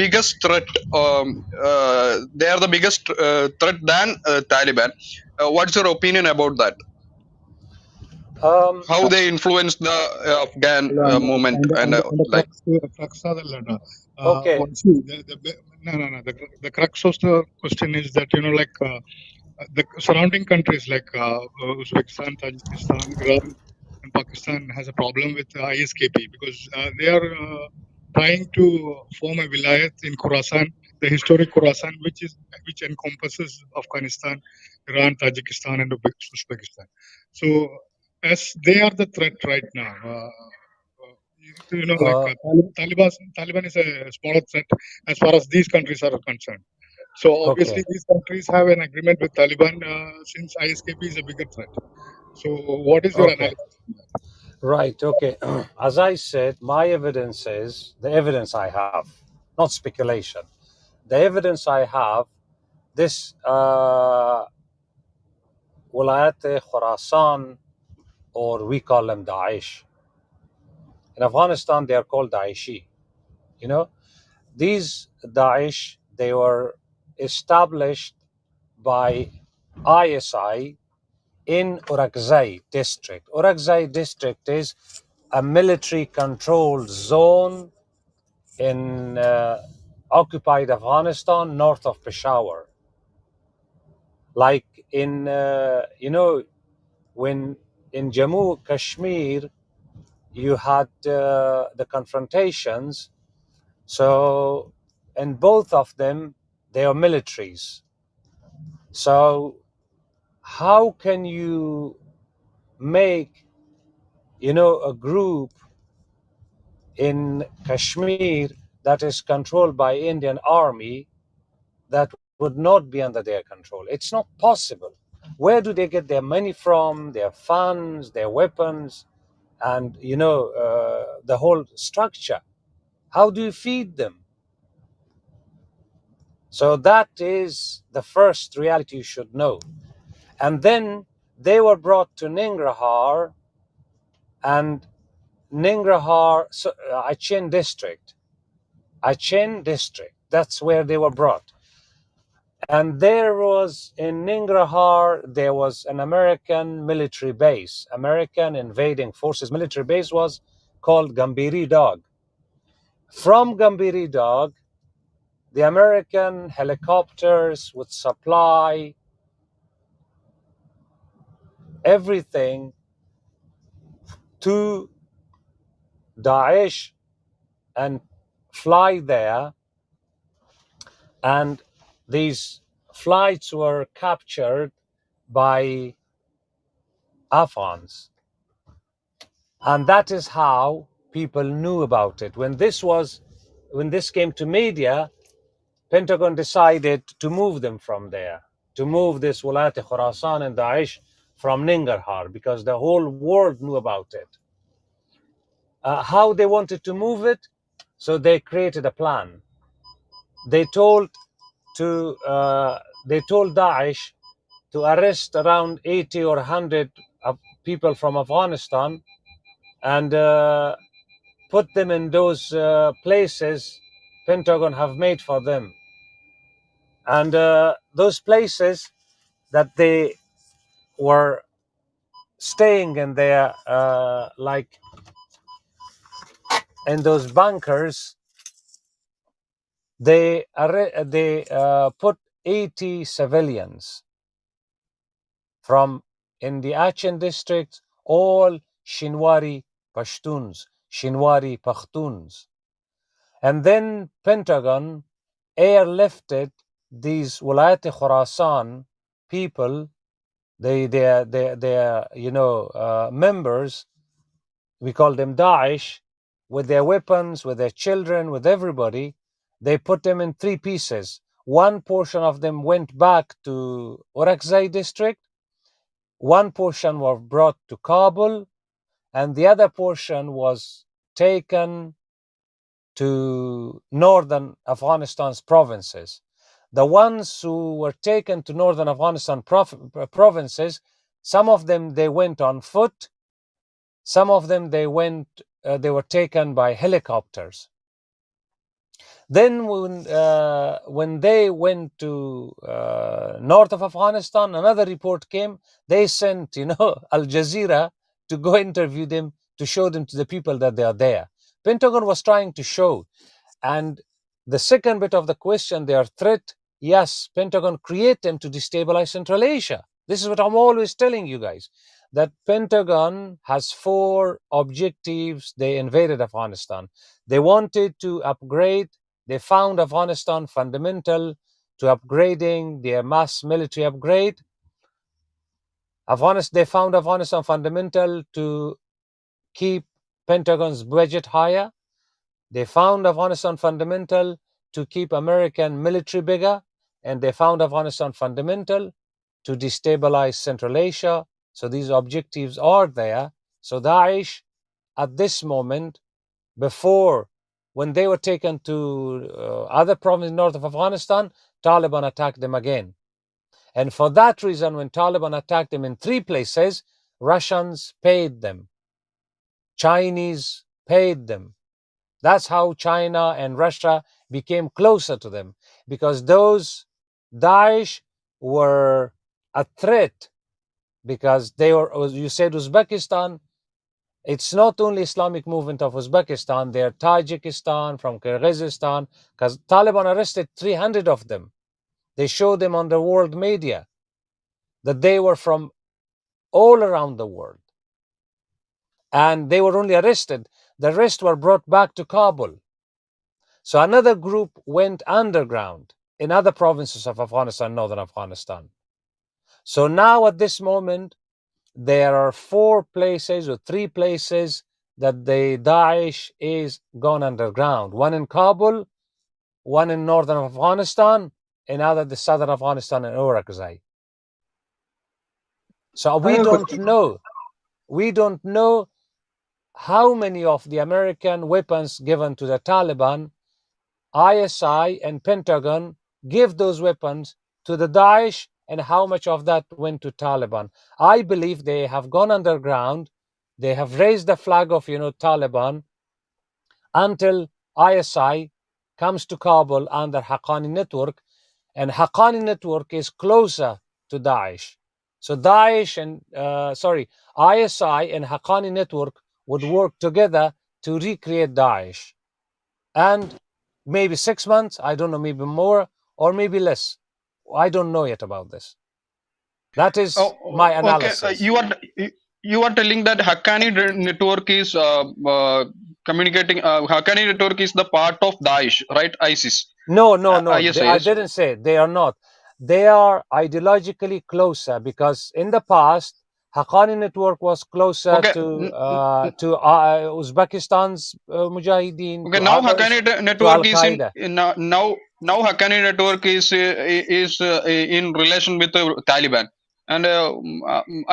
biggest threat. They are the biggest threat than Taliban. What's your opinion about that? How they influence the Afghan movement and like. Okay. The crux of the question is that the surrounding countries like Uzbekistan, Tajikistan, Iran, and Pakistan has a problem with ISKP because they are trying to form a vilayat in Khorasan, the historic Khorasan, which encompasses Afghanistan, Iran, Tajikistan, and Uzbekistan. So, as they are the threat right now, Taliban is a smaller threat as far as these countries are concerned. So obviously these countries have an agreement with Taliban since ISKP is a bigger threat. So what is your analysis? Right, okay. As I said, my evidence is the evidence I have, not speculation. The evidence I have, this Wilayat Khorasan, or we call them Daesh. In Afghanistan, they are called Daeshi. these Daesh, they were established by ISI in Orakzai district. Orakzai district is a military controlled zone in occupied Afghanistan, north of Peshawar. Like in, when in Jammu, Kashmir, you had the confrontations. So, in both of them, they are militaries. So, how can you make, a group in Kashmir that is controlled by Indian army that would not be under their control? It's not possible. Where do they get their money from, their funds, their weapons, and the whole structure? How do you feed them? So that is the first reality you should know. And then they were brought to Ningarhar, and Ningarhar, Achin district. That's where they were brought. And there was, in Ningarhar, there was an American military base. American invading forces military base was called Gambiri Dog. From Gambiri Dog, the American helicopters would supply everything to Daesh and fly there. And these flights were captured by Afghans. And that is how people knew about it. When this came to media, Pentagon decided to move them from there, to move this Walayat Khurasan and Daesh from Ningarhar, because the whole world knew about it. How they wanted to move it? So they created a plan. They told Daesh to arrest around 80 or 100 people from Afghanistan and put them in those places Pentagon have made for them. And those places that they were staying in there, like in those bunkers, they put 80 civilians from in the Achin district, all Shinwari Pashtuns, Shinwari Pakhtuns. And then Pentagon airlifted these Walayat Khurasan people, they members, we call them Daesh, with their weapons, with their children, with everybody. They put them in three pieces. One portion of them went back to Orakzai district, one portion was brought to Kabul, and the other portion was taken to northern Afghanistan's provinces. The ones who were taken to northern Afghanistan provinces, some of them they went on foot, some of them they were taken by helicopters. Then when they went to north of Afghanistan, another report came. They sent Al Jazeera to go interview them, to show them to the people that they are there. Pentagon was trying to show. And the second bit of the question, their threat, yes, Pentagon create them to destabilize Central Asia. This is what I'm always telling you guys, that Pentagon has 4 objectives. They invaded Afghanistan. They wanted to upgrade. They found Afghanistan fundamental to upgrading their mass military upgrade. They found Afghanistan fundamental to keep Pentagon's budget higher. They found Afghanistan fundamental to keep American military bigger, and they found Afghanistan fundamental to destabilize Central Asia. So these objectives are there. So Daesh, at this moment, before, when they were taken to other provinces north of Afghanistan, Taliban attacked them again. And for that reason, when Taliban attacked them in 3 places, Russians paid them. Chinese paid them. That's how China and Russia became closer to them, because those Daesh were a threat, because they were, as you said, Uzbekistan. It's not only Islamic movement of Uzbekistan, they're Tajikistan, from Kyrgyzstan, because Taliban arrested 300 of them. They showed them on the world media that they were from all around the world. And they were only arrested. The rest were brought back to Kabul. So another group went underground in other provinces of Afghanistan, northern Afghanistan. So now at this moment, there are 4 places or 3 places that the Daesh is gone underground. One in Kabul, one in northern Afghanistan, another the southern Afghanistan in Orakzai. So I have a question. we don't know how many of the American weapons given to the Taliban, ISI and Pentagon give those weapons to the Daesh, and how much of that went to Taliban. I believe they have gone underground. They have raised the flag of, Taliban until ISI comes to Kabul under Haqqani network, and Haqqani network is closer to Daesh. So Daesh and ISI and Haqqani network would work together to recreate Daesh. And maybe 6 months, I don't know, maybe more or maybe less. I don't know yet about this. That is my Okay. analysis. You are telling that Haqqani network is communicating. Haqqani network is the part of Daesh, right? ISIS. No. I Yes. didn't say they are not. They are ideologically closer, because in the past, Haqqani network was closer Okay. to Uzbekistan's Mujahideen, Okay. to Now others, Haqqani to network Al is Qaeda. now Haqqani network is in relation with the Taliban, and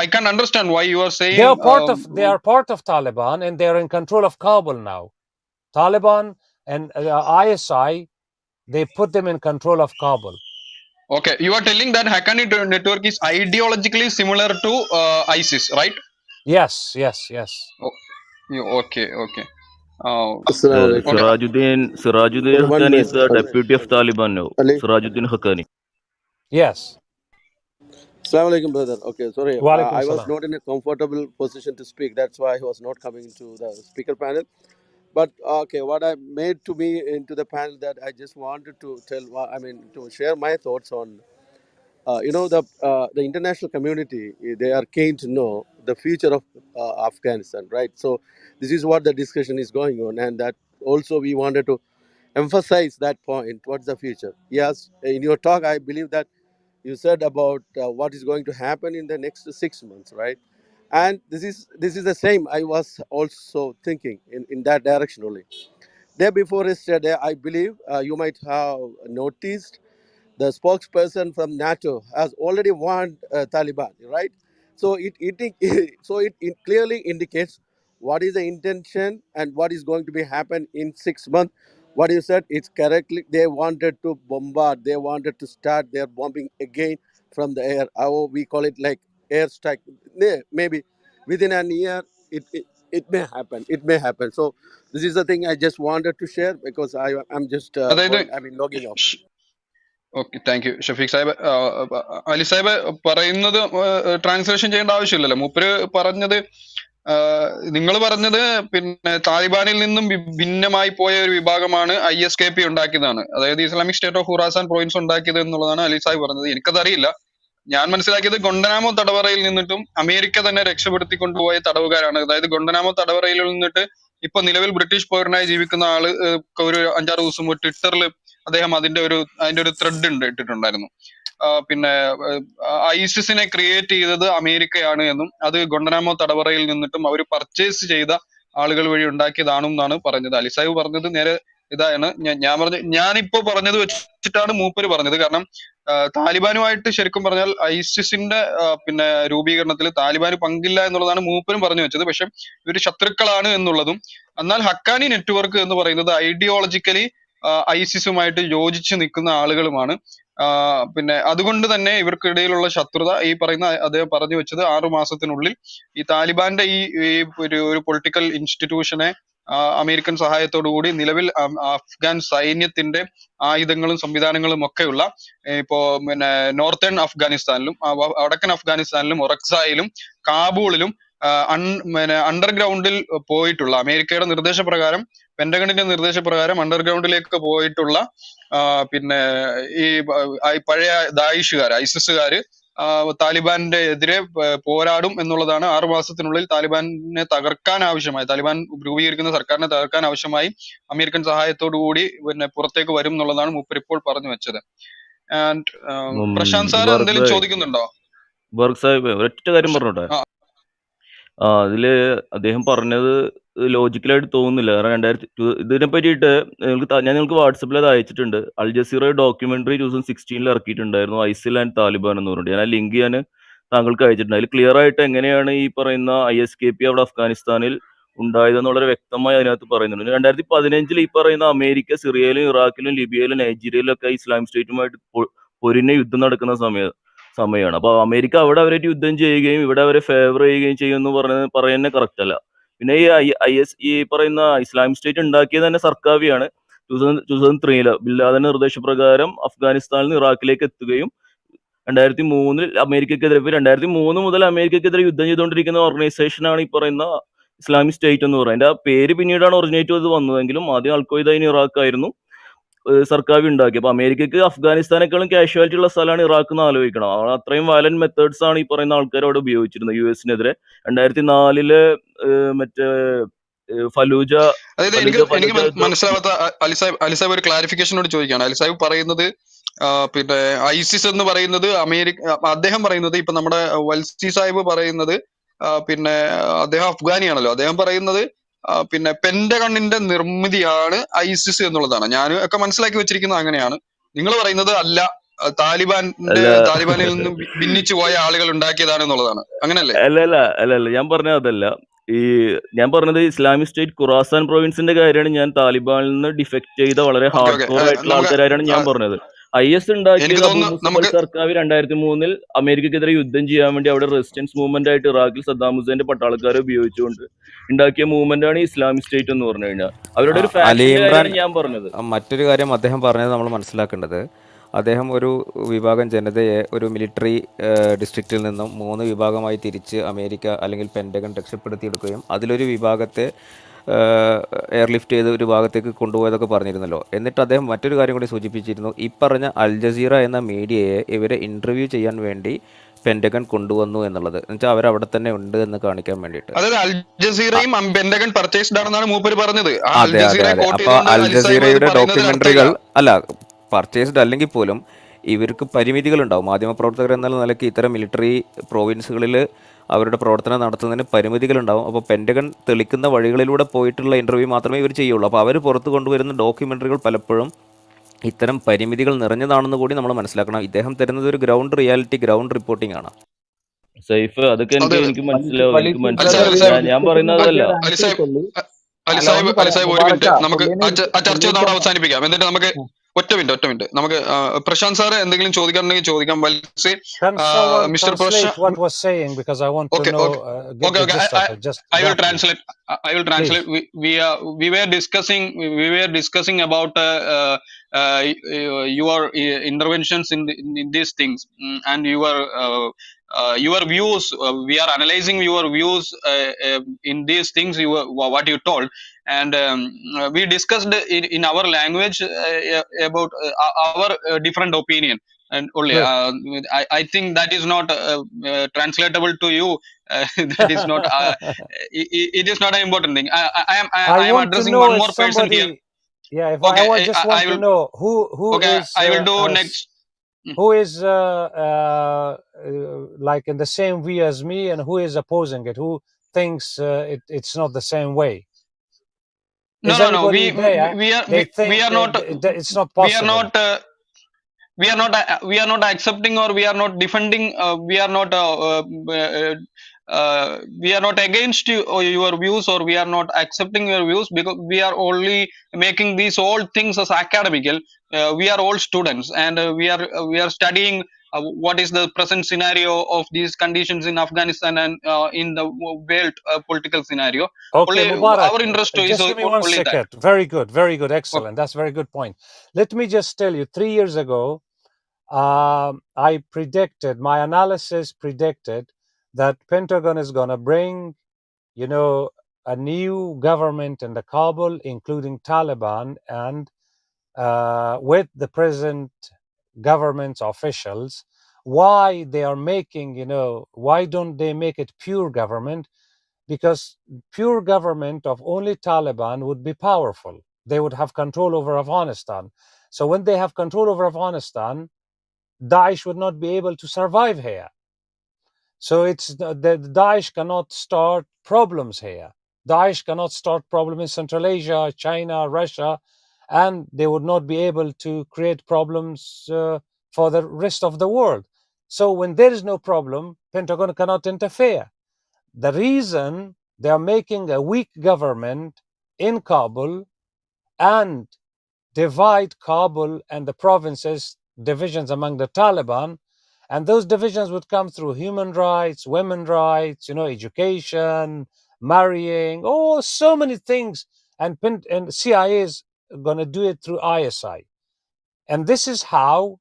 I can understand why you are They are saying. part of Taliban, and they are in control of Kabul now. Taliban and ISI, they put them in control of Kabul. Okay, you are telling that Haqqani network is ideologically similar to ISIS, right? Yes. Oh, okay. Assalamu alaikum. Okay. Sirajuddin Only 1 Haqqani is minute. the deputy of Taliban now. Ali. Sirajuddin Haqqani. Yes. Assalamu alaikum, brother. Okay, sorry. Walaikum I was salam. not in a comfortable position to speak. That's why I was not coming to the speaker panel. But okay, what I made to me into the panel that I just wanted to to share my thoughts on. The international community, they are keen to know the future of Afghanistan, right? So this is what the discussion is going on, and that also we wanted to emphasize that point. What's the future? Yes, in your talk, I believe that you said about what is going to happen in the next 6 months, right? And this is the same. I was also thinking in that direction only. Day before yesterday, I believe you might have noticed the spokesperson from NATO has already warned Taliban, right? So it clearly indicates what is the intention and what is going to be happen in 6 months. What you said, it's correctly. They wanted to bombard. They wanted to start their bombing again from the air. How we call it, like airstrike. Maybe within an year, it may happen. It may happen. So this is the thing I just wanted to share because I'm just അതായത് logging off. Okay, thank U Shafeeq Sahib. Ali Sahib പറയുന്നത് translation ചെയ്യേണ്ട ആവശ്യമില്ലല്ലോ. മൂപ്പര് പറഞ്ഞത്, നിങ്ങൾ പറഞ്ഞത് പിന്നെ താലിബാനിൽ നിന്നും ഭിന്നമായി പോയ ഒരു വിഭാഗമാണ് ISKP ഉണ്ടാക്കിയതാണ്, അതായത് Islamic state of Khorasan province ഉണ്ടാക്കിയത് എന്നുള്ളതാണ് അലി സാഹിബ് പറഞ്ഞത്. എനിക്കതറിയില്ല. ഞാൻ മനസ്സിലാക്കിയത് ഗൊണ്ടനാമോ തടവറയിൽ നിന്നിട്ടും അമേരിക്ക തന്നെ രക്ഷപ്പെടുത്തിക്കൊണ്ടുപോയ തടവുകാരാണ്. അതായത് ഗൊണ്ടനാമോ തടവറയിൽ നിന്നിട്ട് ഇപ്പൊ നിലവിൽ ബ്രിട്ടീഷ് പൗരനായി ജീവിക്കുന്ന ആള് ഒരു 5-6 ദിവസം മുമ്പ് ട്വിറ്ററിൽ അദ്ദേഹം അതിന്റെ ഒരു ത്രെഡ് ഇട്ടിട്ടുണ്ടായിരുന്നു. പിന്നെ ഐസിസിനെ ക്രിയേറ്റ് ചെയ്തത് അമേരിക്കയാണ് എന്നും അത് ഗൊണ്ടനാമോ തടവറയിൽ നിന്നിട്ടും അവർ പർച്ചേസ് ചെയ്ത ആളുകൾ വഴി ഉണ്ടാക്കിയതാണെന്നാണ് പറഞ്ഞത്. അലിസാഹിബ് പറഞ്ഞത് നേരെ ഇതാണ്. ഞാനിപ്പോ പറഞ്ഞത് വെച്ചിട്ടാണ് മൂപ്പര് പറഞ്ഞത്. കാരണം താലിബാനുമായിട്ട് ശരിക്കും പറഞ്ഞാൽ ഐസിസിന്റെ പിന്നെ രൂപീകരണത്തിൽ താലിബാന് പങ്കില്ല എന്നുള്ളതാണ് മൂപ്പരും പറഞ്ഞു വെച്ചത്. പക്ഷെ ഇവര് ശത്രുക്കളാണ് എന്നുള്ളതും, എന്നാൽ ഹക്കാനി നെറ്റ്വർക്ക് എന്ന് പറയുന്നത് ഐഡിയോളജിക്കലി ഐസിസുമായിട്ട് യോജിച്ച് നിൽക്കുന്ന ആളുകളുമാണ്. പിന്നെ അതുകൊണ്ട് തന്നെ ഇവർക്കിടയിലുള്ള ശത്രുത ഈ പറയുന്ന അദ്ദേഹം പറഞ്ഞു വെച്ചത് 6 മാസത്തിനുള്ളിൽ ഈ താലിബാന്റെ ഈ ഒരു പൊളിറ്റിക്കൽ ഇൻസ്റ്റിറ്റ്യൂഷനെ അമേരിക്കൻ സഹായത്തോടു കൂടി നിലവിൽ അഫ്ഗാൻ സൈന്യത്തിന്റെ ആയുധങ്ങളും സംവിധാനങ്ങളും ഒക്കെയുള്ള ഇപ്പോ പിന്നെ നോർത്തേൺ അഫ്ഗാനിസ്ഥാനിലും വടക്കൻ അഫ്ഗാനിസ്ഥാനിലും ഒറക്സായിലും കാബൂളിലും അണ്ടർഗ്രൗണ്ടിൽ പോയിട്ടുള്ള അമേരിക്കയുടെ നിർദ്ദേശപ്രകാരം പെന്റഗണിന്റെ നിർദ്ദേശപ്രകാരം അണ്ടർഗ്രൗണ്ടിലേക്ക് പോയിട്ടുള്ള പിന്നെ ഈ പഴയ ദായിഷുകാർ ഐസിസുകാര് താലിബാന്റെ എതിരെ പോരാടും എന്നുള്ളതാണ്. 6 മാസത്തിനുള്ളിൽ താലിബാനെ തകർക്കാൻ ആവശ്യമായി, താലിബാൻ രൂപീകരിക്കുന്ന സർക്കാരിനെ തകർക്കാൻ ആവശ്യമായി അമേരിക്കൻ സഹായത്തോടു കൂടി പിന്നെ പുറത്തേക്ക് വരും എന്നുള്ളതാണ് മൂപ്പർ ഇപ്പോൾ പറഞ്ഞു വെച്ചത്. ആൻഡ് പ്രശാന്ത് സാർ എന്തെങ്കിലും ചോദിക്കുന്നുണ്ടോ? ബർഗ് സാഹിബ് ഒറ്റ കാര്യം പറഞ്ഞോട്ടെ. അതില് അദ്ദേഹം പറഞ്ഞത് ലോജിക്കലായിട്ട് തോന്നുന്നില്ല. കാരണം ഇതിനെ പറ്റിയിട്ട് ഞാൻ നിങ്ങൾക്ക് വാട്സപ്പിൽ അത് അയച്ചിട്ടുണ്ട്. അൽ ജസീറ ഡോക്യുമെന്ററി 2016 ഇറക്കിയിട്ടുണ്ടായിരുന്നു, ഐസിൽ ആൻഡ് താലിബാൻ എന്ന് പറഞ്ഞിട്ട്. ഞാൻ ആ ലിങ്ക് ഞാൻ താങ്കൾക്ക് അയച്ചിട്ടുണ്ട്. അതിൽ ക്ലിയർ ആയിട്ട് എങ്ങനെയാണ് ഈ പറയുന്ന ISKP അവിടെ അഫ്ഗാനിസ്ഥാനിൽ ഉണ്ടായതെന്ന് വളരെ വ്യക്തമായി അതിനകത്ത് പറയുന്നുണ്ട്. 2015 ഈ പറയുന്ന അമേരിക്ക സിറിയയിലും ഇറാഖിലും ലിബിയയിലും നൈജീരിയയിലും ഒക്കെ ഇസ്ലാമിക് സ്റ്റേറ്റുമായിട്ട് പൊരിഞ്ഞ യുദ്ധം നടക്കുന്ന സമയമാണ്. അപ്പൊ അമേരിക്ക അവിടെ അവരായിട്ട് യുദ്ധം ചെയ്യുകയും ഇവിടെ അവരെ ഫേവർ ചെയ്യുകയും ചെയ്യുമെന്ന് പറയുന്നത് കറക്റ്റ് അല്ല. പിന്നെ ഈ പറയുന്ന ഇസ്ലാമിക് സ്റ്റേറ്റ് ഉണ്ടാക്കിയത് തന്നെ സർക്കാവിയാണ്. 2003 ബില്ലാദിന്റെ നിർദ്ദേശപ്രകാരം അഫ്ഗാനിസ്ഥാനിൽ നിന്ന് ഇറാഖിലേക്ക് എത്തുകയും 2003 അമേരിക്കക്കെതിരെ 2003 മുതൽ അമേരിക്കക്കെതിരെ യുദ്ധം ചെയ്തുകൊണ്ടിരിക്കുന്ന ഓർഗനൈസേഷനാണ് ഈ പറയുന്ന ഇസ്ലാമിക് സ്റ്റേറ്റ് എന്ന് പറയുന്നത്. അതിന്റെ ആ പേര് പിന്നീടാണ് ഒറിജിനേറ്റ് ചെയ്ത് വന്നതെങ്കിലും ആദ്യം അൽഖ്വയ്ദ ഇറാഖ് ആയിരുന്നു സർക്കാർ ഉണ്ടാക്കി. അപ്പൊ അമേരിക്കക്ക് അഫ്ഗാനിസ്ഥാനേക്കാളും കാഷ്വാലിറ്റി ഉള്ള സ്ഥലമാണ് ഇറാഖ് എന്ന് ആലോചിക്കണം. അവിടെ അത്രയും വയലന്റ് മെത്തേഡ്സ് ആണ് ഈ പറയുന്ന ആൾക്കാർ അവിടെ ഉപയോഗിച്ചിരുന്നത് US-നെതിരെ. 2004 മറ്റേ ഫലൂജ. അതായത് എനിക്ക് മനസ്സിലാവാത്ത അലിസാബ് ഒരു ക്ലാരിഫിക്കേഷനോട് ചോദിക്കുകയാണ്. അലിസാബ് പറയുന്നത് പിന്നെ ഐസിസ് എന്ന് പറയുന്നത് അദ്ദേഹം പറയുന്നത് ഇപ്പൊ നമ്മുടെ വത്സി സാഹിബ് പറയുന്നത് പിന്നെ അദ്ദേഹം അഫ്ഗാനിയാണല്ലോ, അദ്ദേഹം പറയുന്നത് പിന്നെ പെന്റഗണിന്റെ നിർമ്മിതിയാണ് ഐസിസ് എന്നുള്ളതാണ്. ഞാൻ ഒക്കെ മനസ്സിലാക്കി വെച്ചിരിക്കുന്നത് അങ്ങനെയാണ്. നിങ്ങൾ പറയുന്നത് അല്ല, താലിബാനിൽ നിന്നും ഭിന്നിച്ചു പോയ ആളുകൾ ഉണ്ടാക്കിയതാണ് എന്നുള്ളതാണ്, അങ്ങനല്ലേ? അല്ല ഞാൻ പറഞ്ഞത് അതല്ല. ഞാൻ പറഞ്ഞത് ഇസ്ലാമിക് സ്റ്റേറ്റ് ഖുറാസാൻ പ്രൊവിൻസിന്റെ കാര്യമാണ്. ഞാൻ താലിബാനിൽ നിന്ന് ഡിഫെക്ട് ചെയ്ത വളരെ ഹാർഡ് കോർ ആയിട്ടുള്ള ആൾക്കാരാണ് ഞാൻ പറഞ്ഞത്. IS ഉണ്ടാക്കിയത് അബു മുസബൽ സർക്കാർ 2003 അമേരിക്കക്കെതിരെ യുദ്ധം ചെയ്യാൻ വേണ്ടി അവിടെ റെസിസ്റ്റൻസ് മൂവ്മെന്റ് ആയിട്ട് ഇറാഖിൽ സദ്ദാം ഹുസൈന്റെ പട്ടാളക്കാരെ ഉപയോഗിച്ചുകൊണ്ട് ഉണ്ടാക്കിയ മൂവ്മെന്റ് ആണ് ഇസ്ലാമിക് സ്റ്റേറ്റ് എന്ന് പറഞ്ഞു കഴിഞ്ഞാൽ. അവരുടെ ഒരു ഫാക്ഷൻ ഞാൻ പറഞ്ഞത്. മറ്റൊരു കാര്യം അദ്ദേഹം പറഞ്ഞത് നമ്മൾ മനസ്സിലാക്കേണ്ടത്, അദ്ദേഹം ഒരു വിഭാഗം ജനതയെ ഒരു മിലിറ്ററി ഡിസ്ട്രിക്റ്റിൽ നിന്നും 3 വിഭാഗമായി തിരിച്ച് അമേരിക്ക അല്ലെങ്കിൽ പെന്റഗൺ രക്ഷപ്പെടുത്തിയെടുക്കുകയും അതിലൊരു വിഭാഗത്തെ എയർലിഫ്റ്റ് ചെയ്ത് ഒരു ഭാഗത്തേക്ക് കൊണ്ടുപോയതൊക്കെ പറഞ്ഞിരുന്നല്ലോ. എന്നിട്ട് അദ്ദേഹം മറ്റൊരു കാര്യം കൂടി സൂചിപ്പിച്ചിരുന്നു. ഈ പറഞ്ഞ അൽ ജസീറ എന്ന മീഡിയയെ ഇവരെ ഇൻ്റർവ്യൂ ചെയ്യാൻ വേണ്ടി പെന്റഗൺ കൊണ്ടുവന്നു എന്നുള്ളത്. എന്നുവെച്ചാൽ അവരവിടെ തന്നെ ഉണ്ട് എന്ന് കാണിക്കാൻ വേണ്ടിയിട്ട്. അതെ, അതെ. അപ്പൊ അൽ ജസീറയുടെ ഡോക്യുമെന്ററികൾ അല്ല പർച്ചേസ്ഡ് അല്ലെങ്കിൽ പോലും ഇവർക്ക് പരിമിതികളുണ്ടാവും. മാധ്യമപ്രവർത്തകർ എന്ന നിലയ്ക്ക് ഇത്തരം മിലിറ്ററി പ്രൊവിൻസുകളിൽ അവരുടെ പ്രവർത്തനം നടത്തുന്നതിന് പരിമിതികളുണ്ടാവും. അപ്പോൾ പെന്റഗൺ തെളിക്കുന്ന വഴികളിലൂടെ പോയിട്ടുള്ള ഇൻ്റർവ്യൂ മാത്രമേ ഇവർ ചെയ്യുള്ളൂ. അപ്പോൾ അവർ പുറത്ത് കൊണ്ടുവരുന്ന ഡോക്യുമെൻ്ററികൾ പലപ്പോഴും ഇത്തരം പരിമിതികൾ നിറഞ്ഞതാണെന്ന് കൂടി നമ്മൾ മനസ്സിലാക്കണം. ഇദ്ദേഹം തരുന്നത് ഒരു ഗ്രൗണ്ട് റിയാലിറ്റി, ഗ്രൗണ്ട് റിപ്പോർട്ടിംഗ് ആണ്. സൈഫ് അതൊക്കെ എനിക്ക് മനസ്സിലാവും. ഞാൻ പറയുന്നതല്ല. ഒരു മിനിറ്റ്, നമുക്ക് ആ ചർച്ച അവിടെ അവസാനിപ്പിക്കാം. എന്നിട്ട് നമുക്ക് ഒറ്റ മിനിറ്റ് നമുക്ക് പ്രശാന്ത് സാറ് എന്തെങ്കിലും ചോദിക്കാനുണ്ടെങ്കിൽ ചോദിക്കാം. Mister Prashant, I will translate. We were discussing about your interventions in these things and your views. We are analyzing your views in these things, what you told, and we discussed in our language about our different opinion, and only I think that is not translatable to you. That is not it is not an important thing. I am addressing one more person here. Yeah, if okay, I just want to know who okay, is I will do next. Who is like in the same view as me, and who is opposing it? Who thinks it's not the same way? No. We are not. It's not possible. We are not accepting, or we are not defending. We are not we are not against you or your views, or we are not accepting your views, because we are only making these all things as academical. We are all students, and we are studying what is the present scenario of these conditions in Afghanistan and in the world political scenario. Okay, Only Mubarak, our interest is just give me one only that. second. Very good, Okay. excellent. That's a very good point. Let me just tell you, 3 years ago, I predicted, my analysis predicted that Pentagon is going to bring, a new government in the Kabul, including Taliban, and with the present government's officials. Why they are making, why don't they make it pure government? Because pure government of only Taliban would be powerful. They would have control over Afghanistan. So when they have control over Afghanistan, Daesh would not be able to survive here. So it's the Daesh cannot start problems here. Daesh cannot start problems in Central Asia, China, Russia, and they would not be able to create problems for the rest of the world. So when there is no problem, Pentagon cannot interfere. The reason they are making a weak government in Kabul and divide Kabul and the provinces, divisions among the Taliban, and those divisions would come through human rights, women's rights, education, marrying, so many things. And CIA is going to do it through ISI. And this is how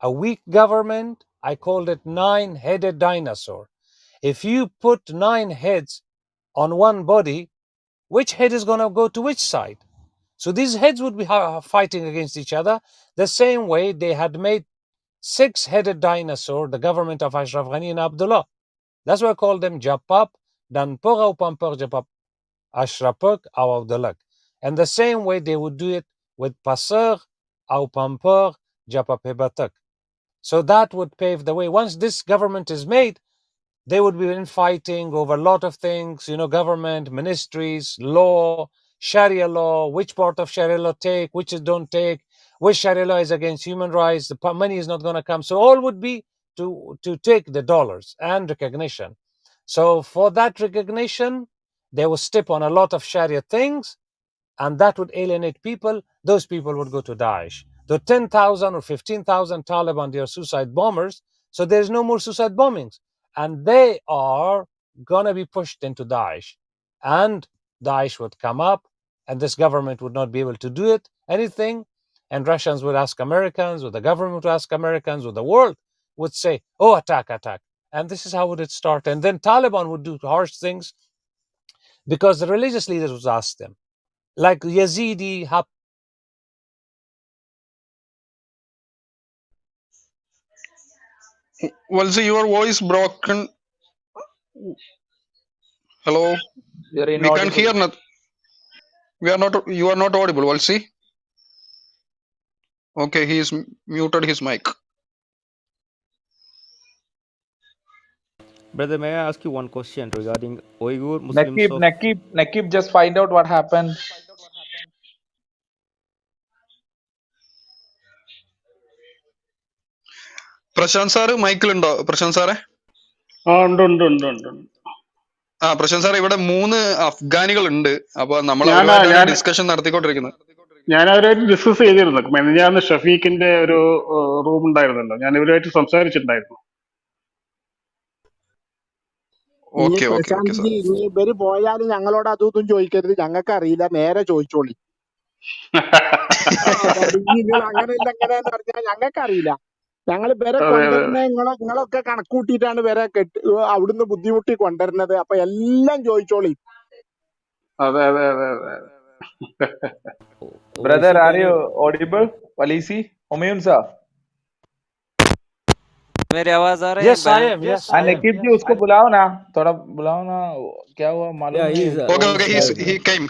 a weak government, I called it 9-headed dinosaur. If you put 9 heads on one body, which head is going to go to which side? So these heads would be fighting against each other the same way they had made 6-headed dinosaur, the government of Ashraf Ghani and Abdullah. That's why I call them Japap, dan Pogau Pampur Japap, Ashrapuk, or Abdullah. And the same way they would do it with Pasur, au Pampur, Japap Hebatuk. So that would pave the way. Once this government is made, they would be infighting over a lot of things, government, ministries, law, Sharia law, which part of Sharia law take, which don't take, which Sharia law is against human rights, the money is not going to come. So all would be to take the dollars and recognition. So for that recognition, they will step on a lot of Sharia things, and that would alienate people. Those people would go to Daesh. The 10,000 or 15,000 Taliban, they are suicide bombers, so there's no more suicide bombings. And they are going to be pushed into Daesh. And Daesh would come up, and this government would not be able to do anything. And Russians would ask Americans, or the government would ask Americans, or the world would say, oh, attack. And this is how would it start. And then Taliban would do harsh things because the religious leaders would ask them. Like Yazidi, Well, see, your voice broken. Hello, We are we can't inaudible. hear nothing. We are not. You are not audible. Well, see. Okay, he is muted his mic. Brother, may I ask you one question regarding Uyghur Muslims of... Nakib, just find out what happened. Prashanth sir മൈക്കിലുണ്ടോ? പ്രശാന്ത് സാറേ, ഉണ്ട് ഉണ്ട് ഉണ്ട് ഉണ്ട് ഉണ്ട്. പ്രശാന്ത് സാറേ, ഇവിടെ 3 അഫ്ഗാനികൾ ഉണ്ട്. അപ്പൊ നമ്മൾ ഞാൻ അവരുമായിട്ടാണ് ഡിസ്കഷൻ നടത്തിക്കൊണ്ടിരിക്കുന്നത്. ഞാൻ അവരായിട്ട് ഡിസ്കസ് ചെയ്തിരുന്നു. ഞാൻ ഷഫീഖിന്റെ ഒരു റൂം ഉണ്ടായിരുന്നല്ലോ, ഞാൻ ഇവരുമായിട്ട് സംസാരിച്ചിട്ടുണ്ടായിരുന്നു. Okay okay okay sir. ഇനി ഇവര് പോയാലും ഞങ്ങളോട് അതും ഇതും ചോദിക്കരുത്, ഞങ്ങൾക്ക് അറിയില്ല, നേരെ ചോദിച്ചോളി. നിങ്ങൾ അങ്ങനെയല്ല എങ്ങനെയാന്ന് പറഞ്ഞാൽ ഞങ്ങൾക്ക് അറിയില്ല. ഞങ്ങൾ ഇവരെ കൊണ്ടുവരുന്നത് നിങ്ങളൊക്കെ കണക്കൂട്ടിയിട്ടാണ് ഇവരെ അവിടുന്ന് ബുദ്ധിമുട്ടി കൊണ്ടുവരുന്നത്. അപ്പൊ എല്ലാം ചോദിച്ചോളി. അതെ അതെ അതെ അതെ. Brother, are you audible? Walisi, Humayun sir. मेरी आवाज आ रही है? Yes, I am. Yes, I am. Nakib ji, उसको बुलाओ ना, थोड़ा बुलाओ ना, क्या हुआ मालूम नहीं. Okay,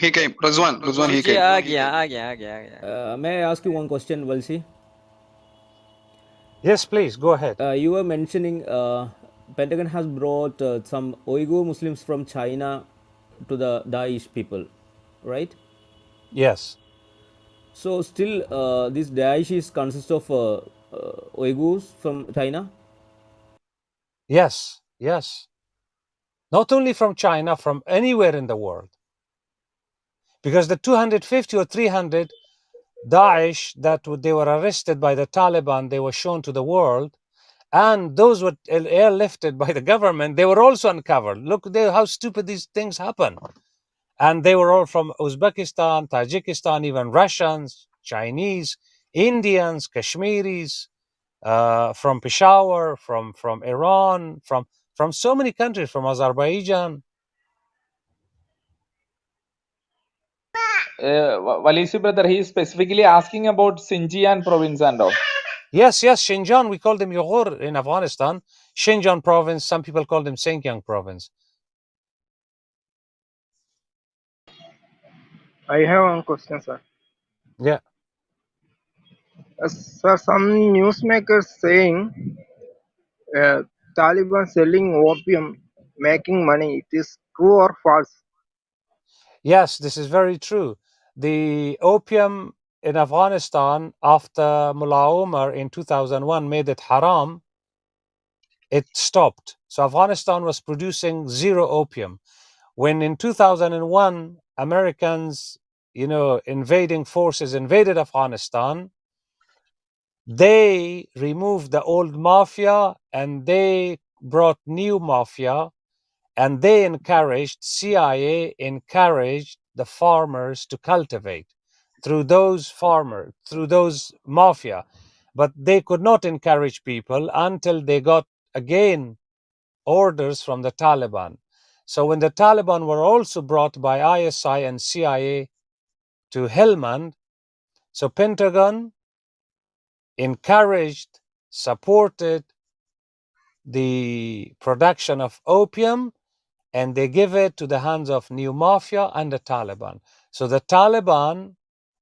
he came. Rizwan, he came. आ गया. May I ask you one question, Walsi? Yes, please, go ahead. You were mentioning Pentagon has brought some Uyghur Muslims from China to the Daesh people, right? Yes. So still this Daesh is consists of Uyghurs from China? Yes. not only from China, from anywhere in the world. Because the 250 or 300 Daesh that they were arrested by the Taliban, they were shown to the world, and those were airlifted by the government, they were also uncovered. Look how stupid these things happen. And they were all from Uzbekistan, Tajikistan, even Russians, Chinese, Indians, Kashmiris, from Peshawar, from Iran, from so many countries, from Azerbaijan. Walisi brother, he is specifically asking about Xinjiang province and all. Yes, Xinjiang, we call them Uyghur in Afghanistan. Xinjiang province, some people call them Xinjiang province. I have one question, sir. Yeah. Sir, some newsmakers saying Taliban selling opium, making money. It is true or false? Yes, this is very true. The opium in Afghanistan, after Mullah Omar in 2001 made it haram, it stopped. So Afghanistan was producing zero opium. When in 2001, Americans, invading forces invaded Afghanistan, they removed the old mafia and they brought new mafia, and they CIA encouraged the farmers to cultivate through those mafia. But they could not encourage people until they got again orders from the Taliban. So when the Taliban were also brought by ISI and CIA to Helmand, so Pentagon encouraged, supported the production of opium, and they give it to the hands of new mafia and the Taliban. So the Taliban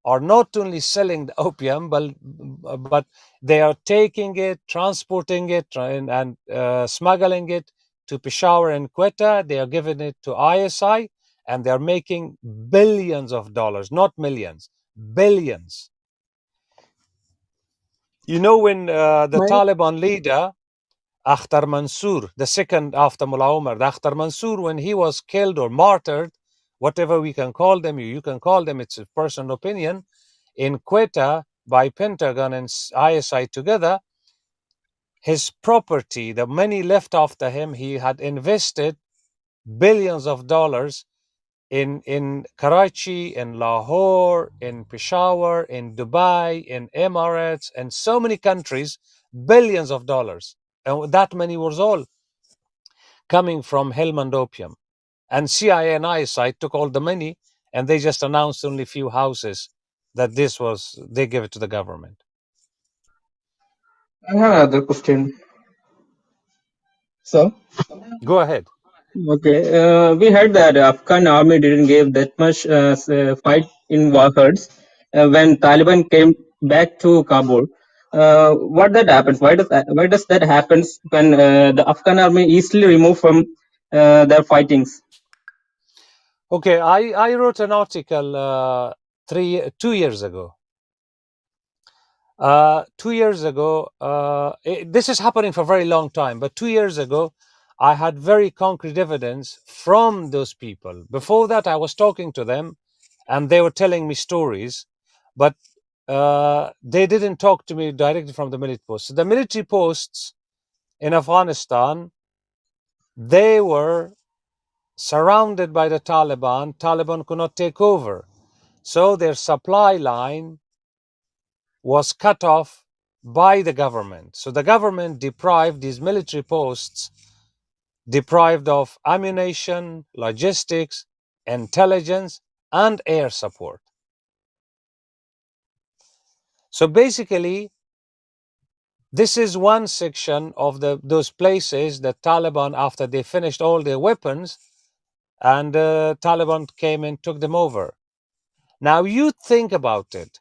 are not only selling the opium, but they are taking it, transporting it, and smuggling it to Peshawar and Quetta. They are giving it to ISI, and they are making billions of dollars, not millions, billions. When the Taliban leader, Akhtar Mansour, the second after Mullah Omar, the Akhtar Mansour, when he was killed or martyred, whatever we can call them, you can call them, it's a personal opinion, in Quetta by Pentagon and ISI together, his property, the money left after him, he had invested billions of dollars in Karachi, in Lahore, in Peshawar, in Dubai, in Emirates, and so many countries, billions of dollars. And that money was all coming from Helmand opium. And CIA and ISI took all the money, and they just announced only a few houses that they give it to the government. I have another question. So, Go ahead. okay, we heard that Afghan army didn't give that much fight in war herds when Taliban came back to Kabul. What that happens? Why does that happens when the Afghan army easily removed from their fightings? Okay, I wrote an article 2 years ago. 2 years ago, this is happening for a very long time, but 2 years ago, I had very concrete evidence from those people. Before that, I was talking to them, and they were telling me stories, but they didn't talk to me directly from the military posts. So the military posts in Afghanistan, they were surrounded by the Taliban. Taliban could not take over. So their supply line was cut off by the government. So the government deprived these military posts, deprived of ammunition, logistics, intelligence, and air support. So basically, this is one section of those places that Taliban, after they finished all their weapons, and Taliban came and took them over. Now you think about it.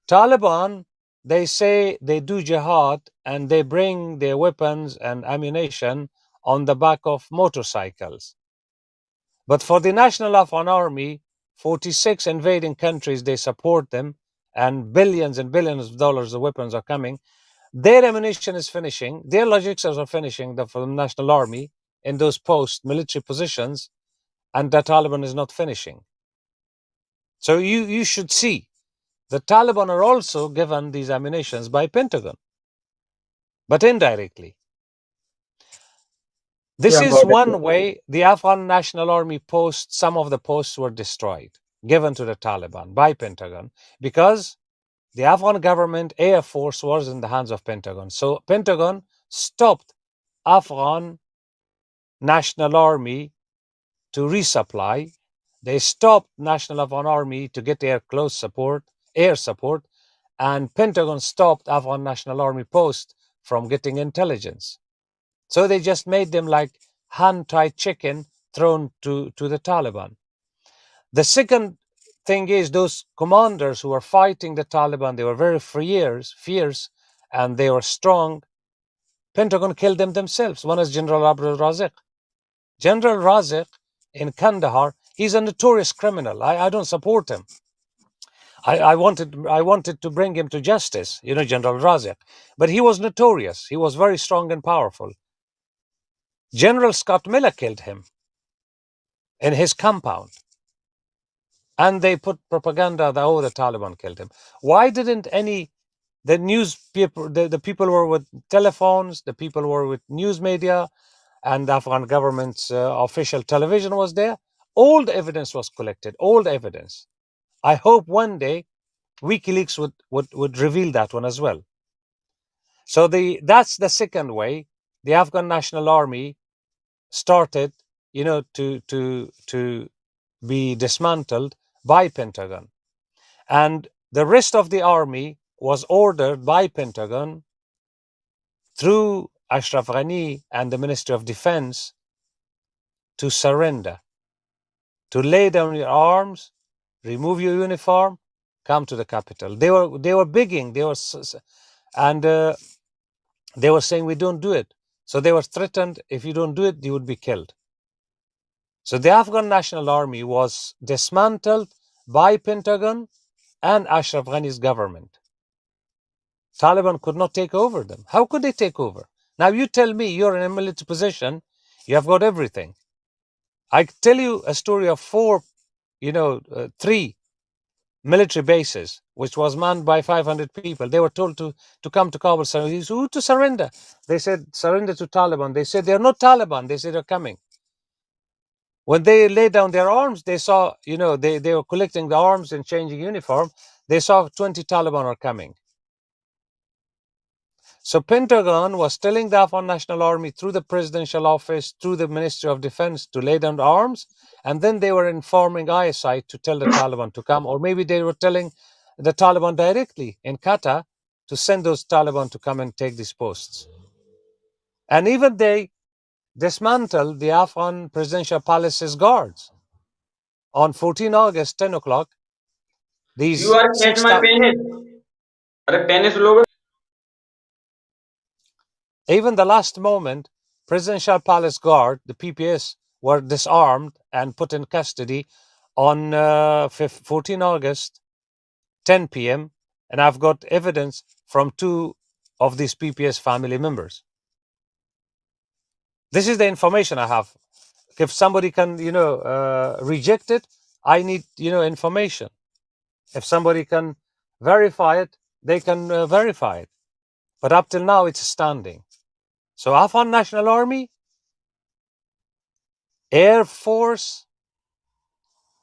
Taliban, they say they do jihad and they bring their weapons and ammunition on the back of motorcycles. But for the National Afghan Army, 46 invading countries, they support them, and billions and billions of dollars of weapons are coming. Their ammunition is finishing, their logistics are finishing for the National Army, in those posts, military positions, and the Taliban is not finishing. So you should see the Taliban are also given these ammunitions by Pentagon, but indirectly. This is one way the Afghan National Army posts, some of the posts were destroyed, given to the Taliban by Pentagon, because the Afghan government air force was in the hands of Pentagon. So Pentagon stopped Afghan National Army to resupply. They stopped National Afghan Army to get air support, and Pentagon stopped Afghan National Army post from getting intelligence. So they just made them like hand-tied chicken thrown to the Taliban. The second thing is those commanders who were fighting the Taliban, they were very fierce, and they were strong. Pentagon killed them themselves. One is General Abdul Razik. General Razik in Kandahar, he's a notorious criminal. I don't support him. I wanted to bring him to justice, General Razik. But he was notorious. He was very strong and powerful. General Scott Miller killed him in his compound. And they put propaganda that, the Taliban killed him. Why didn't the newspaper, the people who were with telephones, the people who were with news media, and the Afghan government's official television was there? All the evidence was collected, all the evidence. I hope one day WikiLeaks would reveal that one as well. So that's the second way the Afghan National Army started, to be dismantled by Pentagon. And the rest of the army was ordered by Pentagon through Ashraf Ghani and the Ministry of Defense to surrender, to lay down your arms, remove your uniform, come to the capital. They were begging, they were saying, we don't do it. So they were threatened, if you don't do it, you would be killed. So the Afghan National Army was dismantled by Pentagon and Ashraf Ghani's government. Taliban could not take over them. How could they take over? Now you tell me, you're in a military position, you have got everything. I tell you a story of 3 military bases, which was manned by 500 people. They were told to come to Kabul. So who to surrender? They said, surrender to Taliban. They said, they're not Taliban. They said, they're coming. When they laid down their arms, they saw, they were collecting the arms and changing uniform. They saw 20 Taliban are coming. So Pentagon was telling the Afghan National Army through the presidential office, through the Ministry of Defense, to lay down arms. And then they were informing ISI to tell the Taliban to come. Or maybe they were telling the Taliban directly in Qatar to send those Taliban to come and take these posts. And even they dismantled the Afghan presidential palace's guards. On 14 August, 10 o'clock, these You are at my penis. अरे penis लोग even the last moment, Presidential Palace Guard, the PPS, were disarmed and put in custody on 14 August, 10 p.m. And I've got evidence from 2 of these PPS family members. This is the information I have. If somebody can, reject it, I need, information. If somebody can verify it, they can verify it. But up till now, it's standing. So Afghan National Army, Air Force,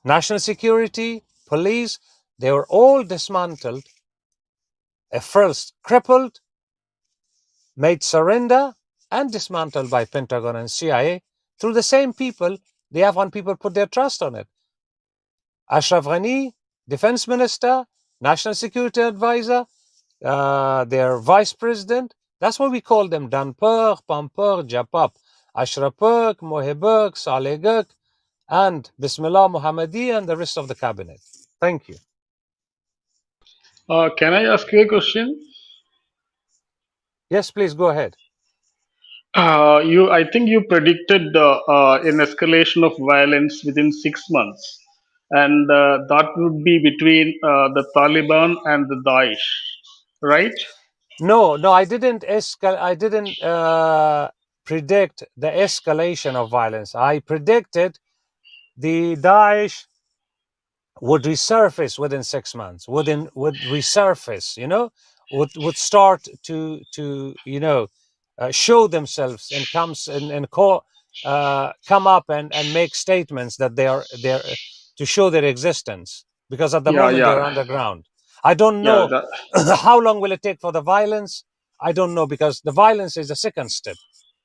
National Security, Police, they were all dismantled, at first crippled, made surrender, and dismantled by Pentagon and CIA through the same people. The Afghan people put their trust on it. Ashraf Ghani, Defense Minister, National Security Advisor, their Vice President. That's why we call them Danpur, Pampur, Japap, Ashrapuk, Mohibuk, Saleguk, and Bismillah Muhammadi, and the rest of the cabinet. Thank you. Can I ask you a question? Yes, please go ahead. I think you predicted an escalation of violence within 6 months, and that would be between the Taliban and the Daesh, right? No, I didn't predict the escalation of violence. I predicted the Daesh would resurface within 6 months, would resurface, would start to show themselves and come up and make statements that they're to show their existence, because at the Yeah, moment they're yeah, underground. I don't yeah. know how long will it take for the violence. I don't know, because the violence is the second step.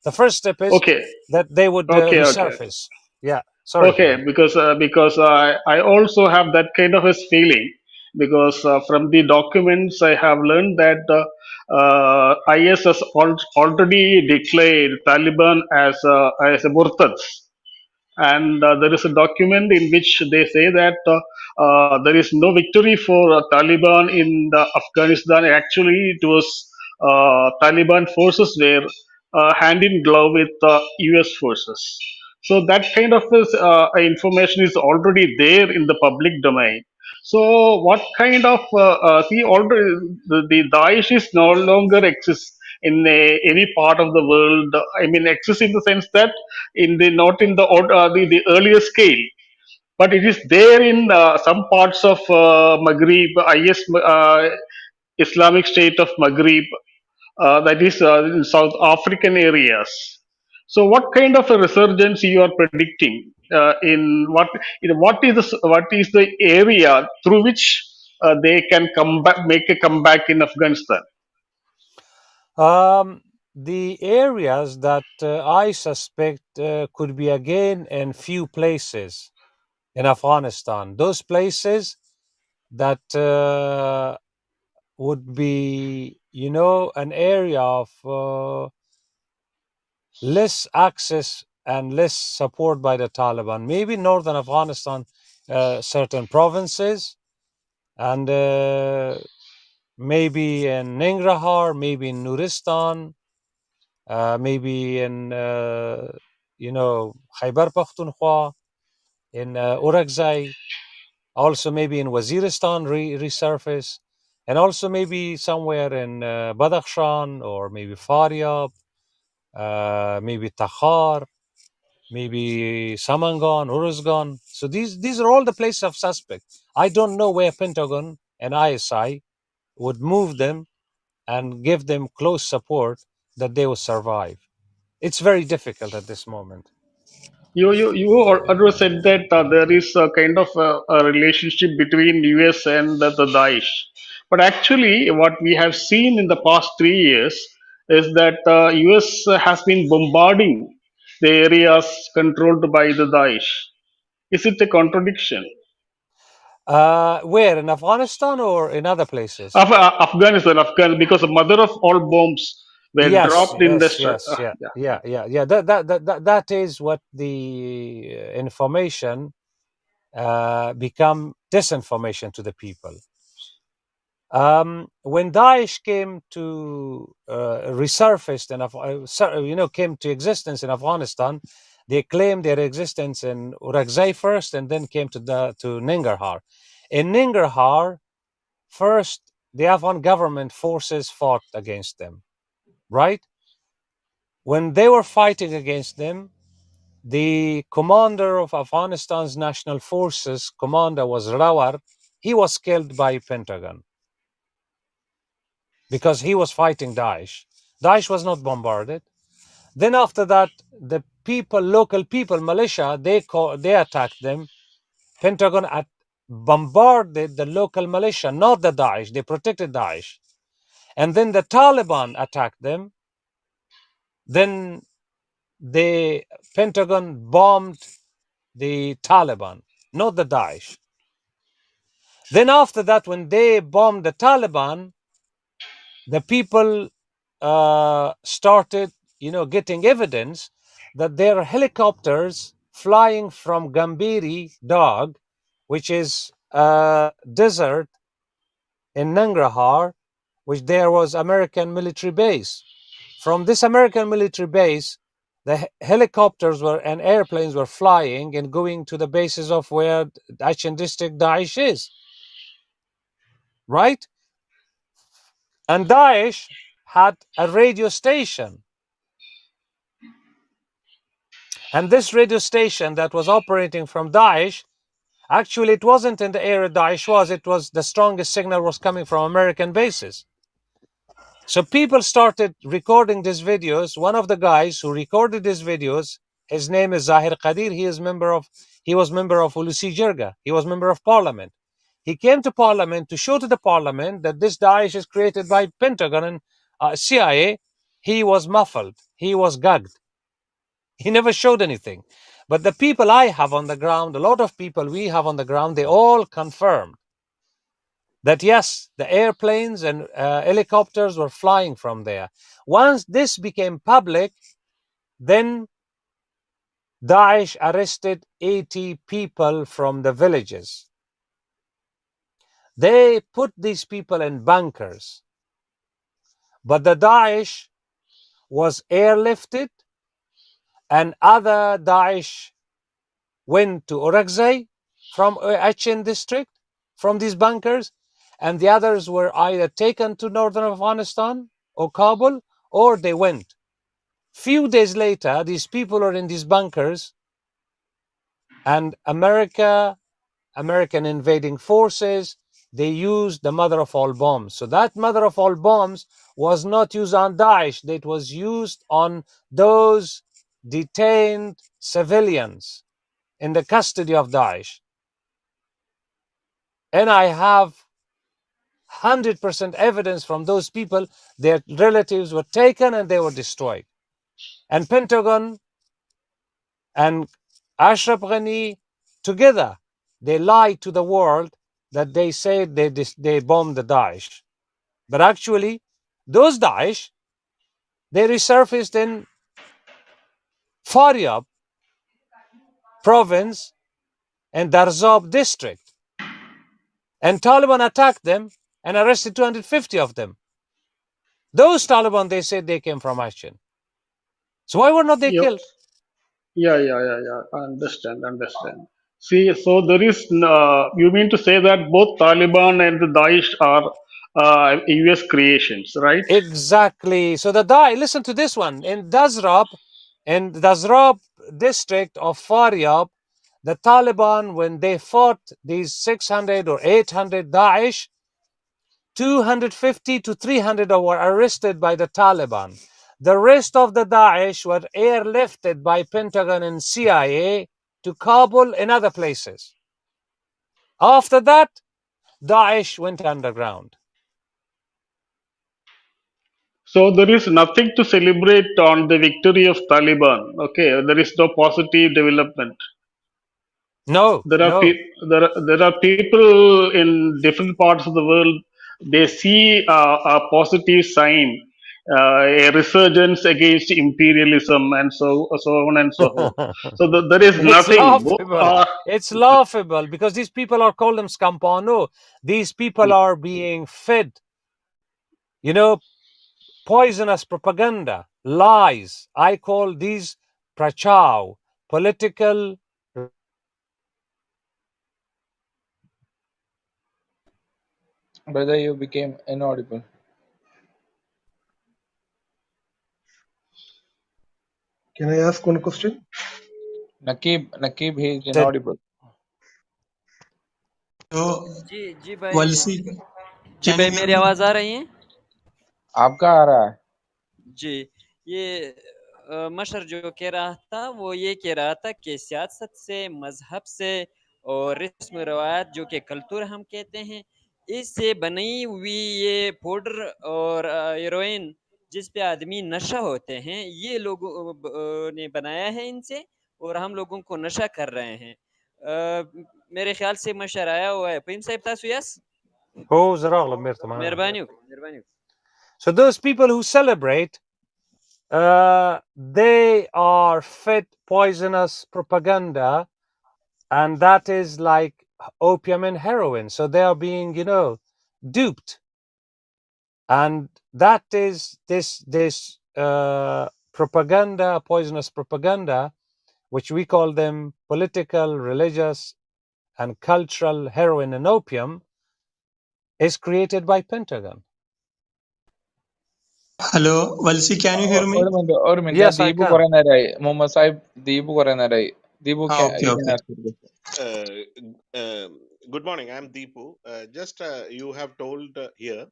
The first step is Okay, that they would okay. resurface. Yeah, sorry for Okay, that. because I also have that kind of a feeling, because from the documents I have learned that IS has already declared Taliban as a murtads, and there is a document in which they say that there is no victory for Taliban in the Afghanistan. Actually, it was Taliban forces were hand in glove with US forces. So that kind of information is already there in the public domain. So what kind of see already the Daesh is no longer exists in any part of the world. I mean, exists in the sense that in the not in the earlier scale, but it is there in some parts of Maghreb, Islamic State of Maghreb, that is in South African areas. So, what kind of a resurgence you are predicting in what is the area through which they can come back, make a comeback in Afghanistan? The areas that I suspect could be again in few places in Afghanistan. Those places that would be, an area of less access and less support by the Taliban. Maybe northern Afghanistan, certain provinces, and maybe in Nangarhar, maybe in Nuristan, maybe in Khyber Pakhtunkhwa, in Orakzai, also maybe in Waziristan resurface, and also maybe somewhere in Badakhshan, or maybe Faryab, maybe Takhar, maybe Samangan, Uruzgan. So these are all the places of suspect. I don't know where Pentagon and ISI would move them and give them close support that they will survive. It's very difficult at this moment. You already said that there is a kind of a relationship between US and the Daesh, but actually, what we have seen in the past 3 years is that US has been bombarding the areas controlled by the Daesh. Is it a contradiction? Where, in Afghanistan or in other places? Afghanistan, because the mother of all bombs were Yes, dropped in the yes, yes, yeah, yeah. yeah, yeah, yeah. That is what the information become disinformation to the people. When Daesh came to resurfaced and came to existence in Afghanistan, they claimed their existence in Orakzai first, and then came to Nangarhar. In Nangarhar, first the Afghan government forces fought against them, right? When they were fighting against them, the commander of Afghanistan's national forces, commander was Rawar. He was killed by Pentagon because he was fighting Daesh. Daesh was not bombarded. Then after that, the local people, militia, they attacked them. Pentagon bombarded the local militia, not the Daesh. They protected Daesh. And then the Taliban attacked them. Then the Pentagon bombed the Taliban, not the Daesh. Then after that, when they bombed the Taliban, the people started, getting evidence that there are helicopters flying from Gambiri Dog, which is a desert in Nangarhar, which there was American military base. From this American military base, the helicopters and airplanes were flying and going to the bases of where Achin district Daesh is, right? And Daesh had a radio station And this radio station that was operating from Daesh, actually it wasn't in the area Daesh was, it was the strongest signal was coming from American bases. So people started recording these videos. One of the guys who recorded these videos, his name is Zahir Qadir. He was member of Ulusi Jirga. He was member of parliament. He came to parliament to show to the parliament that this Daesh is created by Pentagon and CIA. He was muffled. He was gagged. He never showed anything. But the people I have on the ground, a lot of people we have on the ground, they all confirmed that yes, the airplanes and helicopters were flying from there. Once this became public, then Daesh arrested 80 people from the villages. They put these people in bunkers. But the Daesh was airlifted, and other Daesh went to Orakzai from Achin district, from these bunkers, and the others were either taken to northern Afghanistan or Kabul, or they went. Few days later, these people are in these bunkers, and American invading forces, they used the mother of all bombs. So that mother of all bombs was not used on Daesh, it was used on those detained civilians in the custody of Daesh. And I have 100% evidence from those people. Their relatives were taken and they were destroyed. And Pentagon and Ashraf Ghani together, they lied to the world that they said they bombed the Daesh. But actually, those Daesh, they resurfaced in Faryab province and Darzab district. And Taliban attacked them and arrested 250 of them. Those Taliban, they said they came from Achin. So why were not they Yeah, killed? yeah. Understand. See, so there is. You mean to say that both Taliban and the Daesh are U.S. creations, right? Exactly. So the Daesh, listen to this one. In Dazrab district of Faryab, the Taliban, when they fought these 600 or 800 Daesh, 250 to 300 were arrested by the Taliban. The rest of the Daesh were airlifted by Pentagon and CIA to Kabul and other places. After that, Daesh went underground. So there is nothing to celebrate on the victory of Taliban. Okay, there is no positive development. No. There are people in different parts of the world. They see a positive sign, a resurgence against imperialism, and so on and so forth. So there is It's nothing. laughable. It's laughable because these people are called them scampano. These people are being fed, poisonous propaganda, lies. I call these prachao, political. Brother, you became inaudible. Can I ask one question? Nakib, he is inaudible. So, जी भाई Walsi, ji can भाई you hear मेरी me? आवाज आ रही है आपका आ रहा है जी ये मशर जो कह रहा था वो ये कह रहा था कि सियासत से मजहब से और रस्म रवायत जो कि कल्चर हम कहते हैं इससे बनी हुई ये पाउडर और हीरोइन जिस पे आदमी नशा होते हैं ये लोगों ने बनाया है इनसे और हम लोगों को नशा कर रहे हैं मेरे ख्याल से मशर आया हुआ है प्रिंस साहब तासु यस मेहरबानी So those people who celebrate, they are fed poisonous propaganda, and that is like opium and heroin. So they are being, duped, and that is this propaganda, poisonous propaganda, which we call them political, religious, and cultural heroin and opium, is created by Pentagon. Hello, Valsi, can you hear me? ഒരു minute ഞാൻ Yes, I Deepu can. കുറെ നേരമായി മുഹമ്മദ് സാഹിബ് ദീപു കുറെ നേരമായി Deepu Okay, you can okay. ask your question. Good morning. I'm Deepu. Just you have told here.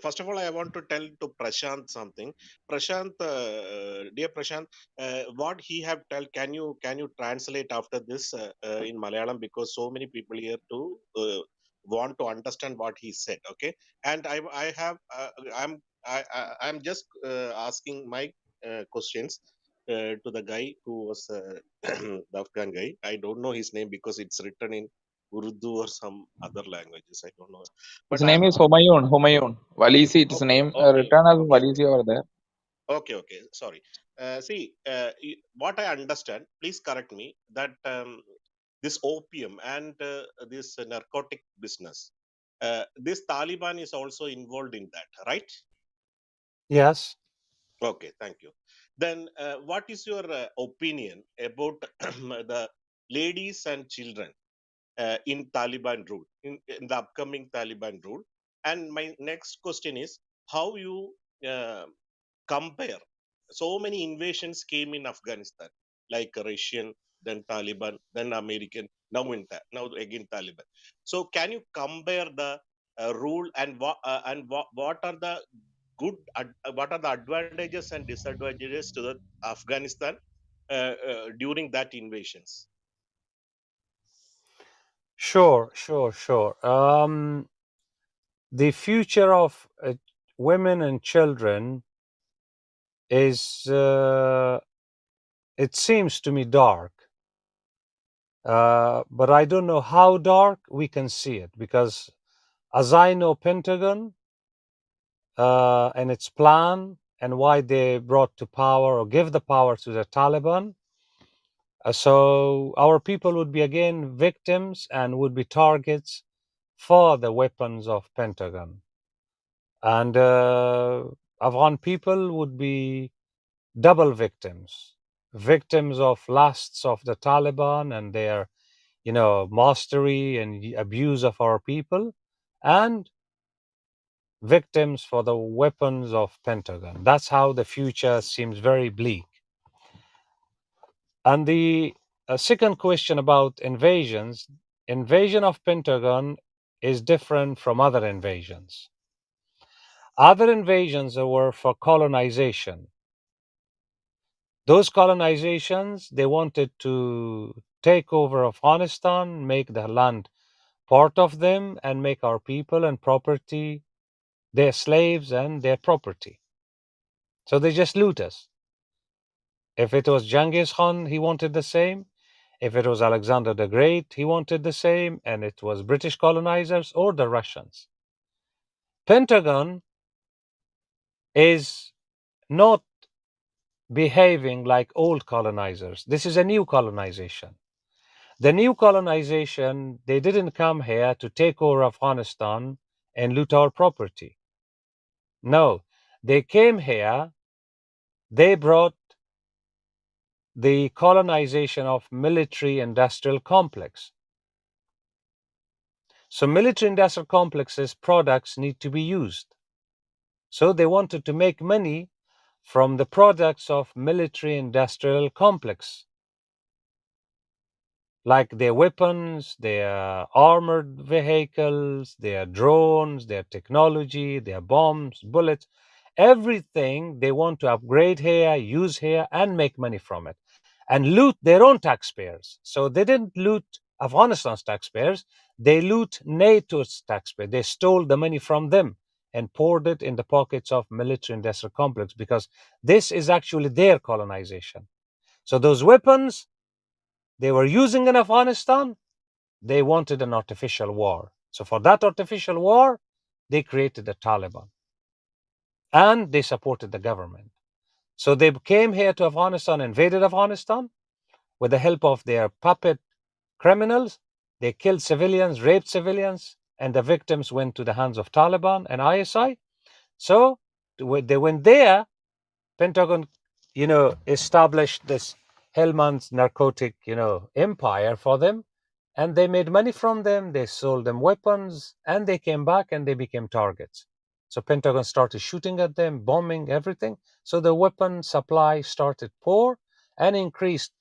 First of all, I want to tell to Prashant something. Prashant, dear Prashant, what he have tell? Can you translate after this in Malayalam, because so many people here to want to understand what he said. Okay, and I have I'm just asking my questions to the guy who was the Afghan guy. I don't know his name because it's written in Urdu or some other languages. I don't know. His But name is Humayun Walisi. It is okay, name okay, written as okay, Walisi over there. okay. Sorry. See, what I understand, please correct me, that this opium and this narcotic business, this Taliban is also involved in that, right? Yes. Okay, thank you. Then, what is your opinion about the ladies and children in Taliban rule, in the upcoming Taliban rule? And my next question is, how you uh, compare? So many invasions came in Afghanistan, like Russian, then Taliban, then American, now again Taliban. So can you compare the rule and what are the what are the advantages and disadvantages to the Afghanistan during that invasions? Sure. The future of women and children is, it seems to me, dark. But I don't know how dark we can see it, because as I know Pentagon and its plan and why they brought to power or give the power to the Taliban, so our people would be again victims and would be targets for the weapons of Pentagon. And Afghan people would be double victims of lusts of the Taliban and their mastery and abuse of our people, and victims for the weapons of Pentagon. That's how the future seems very bleak. And the second question about invasion of Pentagon is different from other invasions. Other invasions were for colonization. Those colonizations, they wanted to take over Afghanistan, make the land part of them, and make our people and property their slaves and their property. So they just loot us. If it was Genghis Khan, he wanted the same. If it was Alexander the Great, he wanted the same. And it was British colonizers or the Russians. Pentagon is not behaving like old colonizers. This is a new colonization. The new colonization, they didn't come here to take over Afghanistan and loot our property. No, they came here, they brought the colonization of military-industrial complex. So military-industrial complexes products need to be used. So they wanted to make money from the products of military-industrial complex, like their weapons, their armored vehicles, their drones, their technology, their bombs, bullets, everything they want to upgrade here, use here, and make money from it, and loot their own taxpayers. So they didn't loot Afghanistan's taxpayers, they loot NATO's taxpayers. They stole the money from them and poured it in the pockets of military industrial complex, because this is actually their colonization. So those weapons they were using in Afghanistan, they wanted an artificial war. So for that artificial war, they created the Taliban. And they supported the government. So they came here to Afghanistan, invaded Afghanistan with the help of their puppet criminals. They killed civilians, raped civilians, and the victims went to the hands of Taliban and ISI. So they went there, Pentagon, established this Helmand's narcotic, empire for them. And they made money from them. They sold them weapons, and they came back and they became targets. So Pentagon started shooting at them, bombing everything. So the weapon supply started poor and increased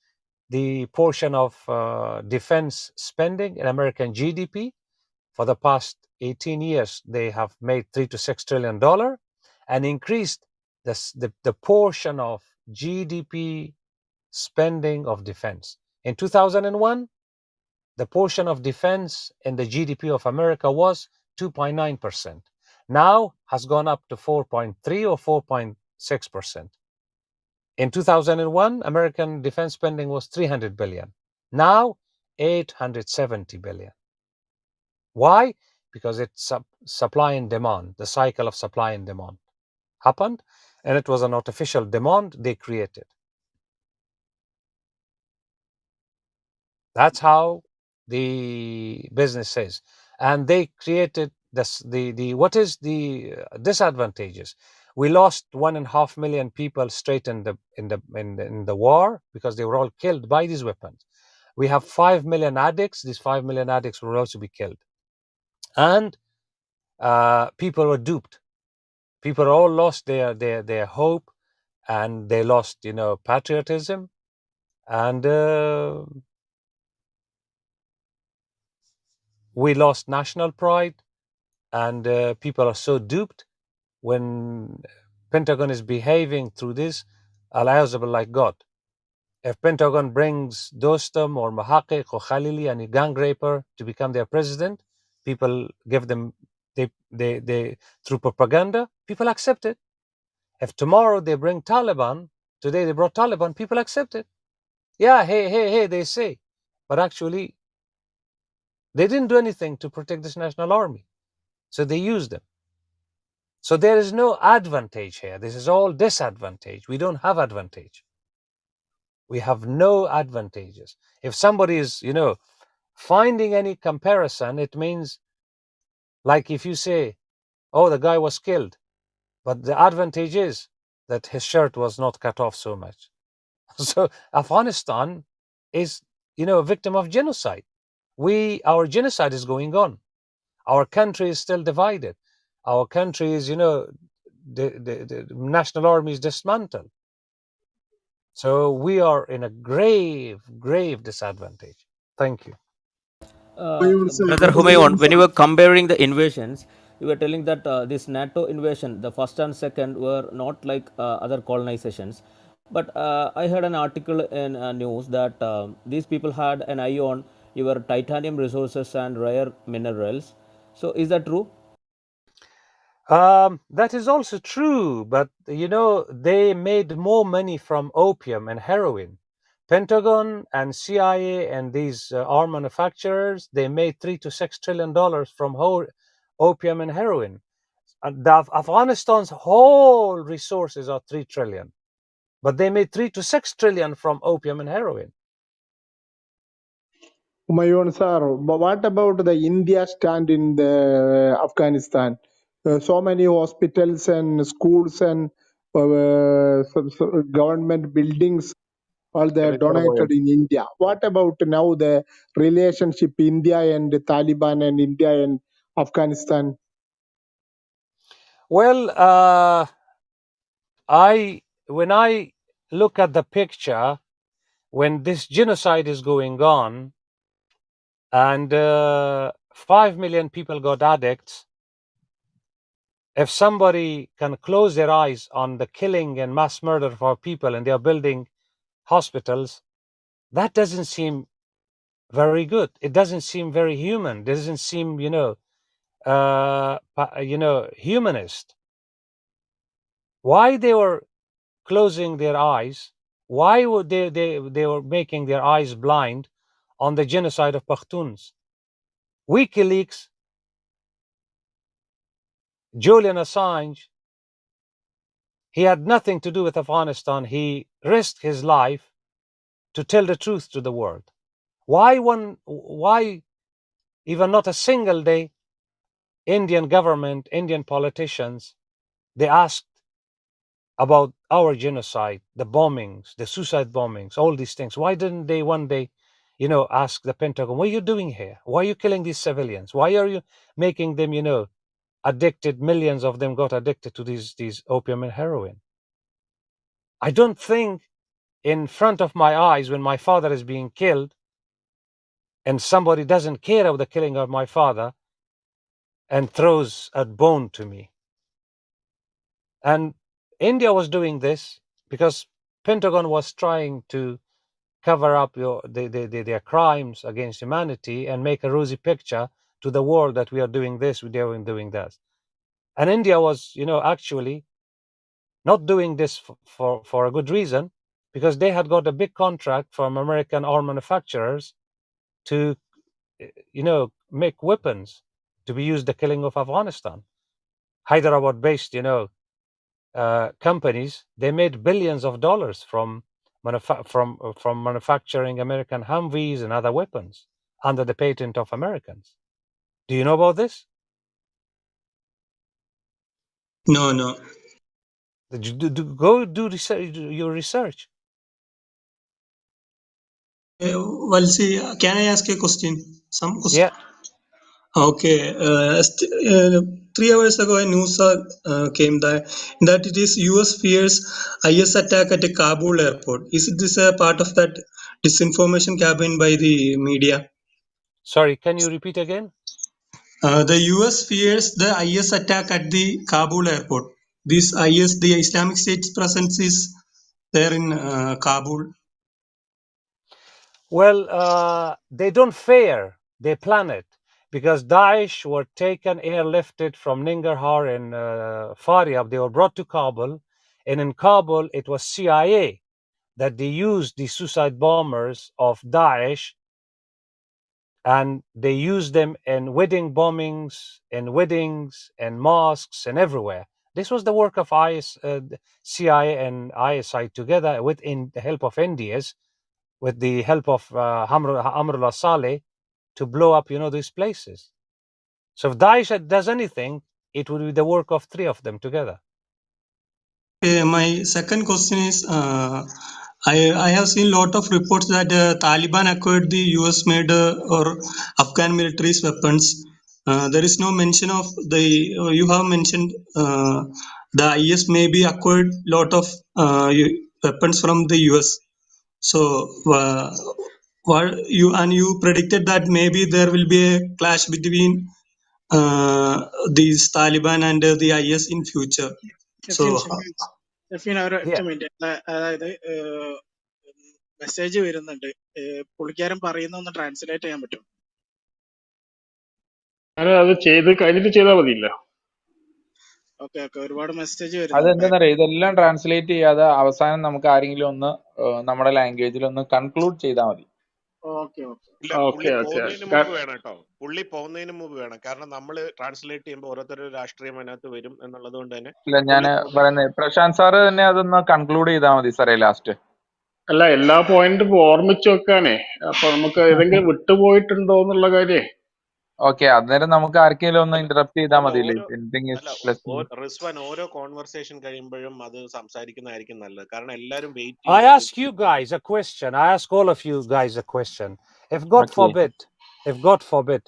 the portion of defense spending in American GDP. For the past 18 years, they have made $3 to $6 trillion and increased the portion of GDP spending of defense. In 2001, the portion of defense in the GDP of America was 2.9%. Now has gone up to 4.3 or 4.6%. In 2001, American defense spending was 300 billion. Now 870 billion. Why? Because it's supply and demand. The cycle of supply and demand happened, and it was an artificial demand they created. That's how the business is, and they created this. The what is the disadvantages? We lost 1.5 million people straight in the war because they were all killed by these weapons. We have 5 million addicts. These 5 million addicts will also be killed, and people were duped. People all lost their hope, and they lost patriotism, and we lost national pride, and people are so duped when Pentagon is behaving through this, like God. If Pentagon brings Dostum or Mahaqqiq or Khalili, and a gang raper, to become their president, people give them, they through propaganda, people accept it. If tomorrow they bring Taliban, today they brought Taliban, people accept it. Yeah, hey, they say. But actually, they didn't do anything to protect this national army. So they used them. So there is no advantage here. This is all disadvantage. We don't have advantage. We have no advantages. If somebody is, finding any comparison, it means like if you say, oh, the guy was killed, but the advantage is that his shirt was not cut off so much. So Afghanistan is, a victim of genocide. Our genocide is going on. Our country is still divided. Our country is, the national army is dismantled. So we are in a grave disadvantage. Thank you. Brother Humayun, when you were comparing the invasions, you were telling that this NATO invasion, the first and second, were not like other colonizations. But I heard an article in news that these people had an eye on your titanium resources and rare minerals. So is that true? That is also true, but they made more money from opium and heroin. Pentagon and CIA and these arm manufacturers, they made $3 to $6 trillion from opium and heroin. And Afghanistan's whole resources are 3 trillion, but they made 3 to 6 trillion from opium and heroin. Humayun sir, what about the India stand in the Afghanistan? So many hospitals and schools and government buildings, all they donated in India. What about now the relationship India and the Taliban and India and Afghanistan? Well, when I look at the picture, when this genocide is going on, and 5 million people got addicts, if somebody can close their eyes on the killing and mass murder of our people, and they are building hospitals, that doesn't seem very good. It doesn't seem very human. It doesn't seem, humanist. Why they were closing their eyes? Why would they were making their eyes blind on the genocide of Pashtuns? WikiLeaks, Julian Assange, he had nothing to do with Afghanistan. He risked his life to tell the truth to the world. Why even not a single day, Indian government, Indian politicians, they asked about our genocide, the bombings, the suicide bombings, all these things. Why didn't they one day, ask the Pentagon, what are you doing here? Why are you killing these civilians? Why are you making them, addicted, millions of them got addicted to these opium and heroin. I don't think in front of my eyes when my father is being killed and somebody doesn't care of the killing of my father and throws a bone to me. And India was doing this because Pentagon was trying to cover up their crimes against humanity and make a rosy picture to the world that we are doing this, we are doing that. And India was, actually not doing this for a good reason, because they had got a big contract from American arm manufacturers to, make weapons to be used the killing of Afghanistan. Hyderabad-based, companies, they made billions of dollars from manufacturing American Humvees and other weapons under the patent of Americans. Do you know about this? No. Go do your research. Valsi, can I ask a question? Some question. Yeah. Okay. 3 hours ago, a news came that it is US fears IS attack at a Kabul airport. Is this a part of that disinformation campaign by the media? Sorry, can you repeat again? The US fears the IS attack at the Kabul airport. This IS, the Islamic State's presence is there in Kabul. Well, they don't fear, they plan it, because Daesh were taken, airlifted from Nangarhar and Faryab. They were brought to Kabul, and in Kabul, it was CIA that they used the suicide bombers of Daesh, and they used them in wedding bombings, in weddings, and mosques, and everywhere. This was the work of CIA and ISI together, with the help of NDS, with the help of Amrullah Saleh, to blow up, these places. So if Daesh does anything, it would be the work of three of them together. My second question is, I have seen lot of reports that Taliban acquired the US-made or Afghan military's weapons. There is no mention of you have mentioned the IS maybe acquired lot of weapons from the US. So you predicted that maybe there will be a clash between these Taliban and the IS in future. Shefeen So Shefeen Shefeen ഒരൊറ്റ Yeah. Minute. അതായത് message വരുന്നുണ്ട്. പുള്ളിക്കാരൻ പറയുന്ന ഒന്ന് translate ചെയ്യാൻ പറ്റും? അത് ചെയ്ത് കഴിഞ്ഞിട്ട് ചെയ്താൽ മതിയില്ല. ഓക്കെ, ഒരുപാട് മെസ്സേജ് വരുന്നുണ്ട്. അതെന്താന്നറിയോ, ഇതെല്ലാം ട്രാൻസ്ലേറ്റ് ചെയ്യാതെ അവസാനം നമുക്ക് ആരെങ്കിലും ഒന്ന് നമ്മുടെ ലാംഗ്വേജിൽ ഒന്ന് കൺക്ലൂഡ് ചെയ്താൽ മതി. ഓക്കെ. ഇല്ല, പുള്ളി പോകുന്നതിന് മുമ്പ് വേണം കേട്ടോ. പുള്ളി പോകുന്നതിന് മുമ്പ് വേണം. കാരണം നമ്മൾ ട്രാൻസ്ലേറ്റ് ചെയ്യുമ്പോൾ ഓരോരുത്തരുടെ രാഷ്ട്രീയം അതിനകത്ത് വരും എന്നുള്ളത് കൊണ്ട് തന്നെ. ഇല്ല, ഞാൻ പറയുന്നത് പ്രശാന്ത് സാറ് തന്നെ അതൊന്ന് കൺക്ലൂഡ് ചെയ്താൽ മതി സാറേ ലാസ്റ്റ്. അല്ല, എല്ലാ പോയിന്റും ഓർമ്മിച്ച് വെക്കാനേ. അപ്പൊ നമുക്ക് ഏതെങ്കിലും വിട്ടുപോയിട്ടുണ്ടോ എന്നുള്ള കാര്യേ. ഓക്കെ, അന്നേരം നമുക്ക് ആർക്കെങ്കിലും ഒന്ന് ഇന്ററപ്റ്റ് ചെയ്താൽ മതി. റിസ്വാൻ, ഓരോ കോൺവെർസേഷൻ കഴിയുമ്പോഴും അത് സംസാരിക്കുന്നതായിരിക്കും നല്ലത്. കാരണം എല്ലാരും wait I ask you guys a question. I ask all of you guys a question. If God forbid,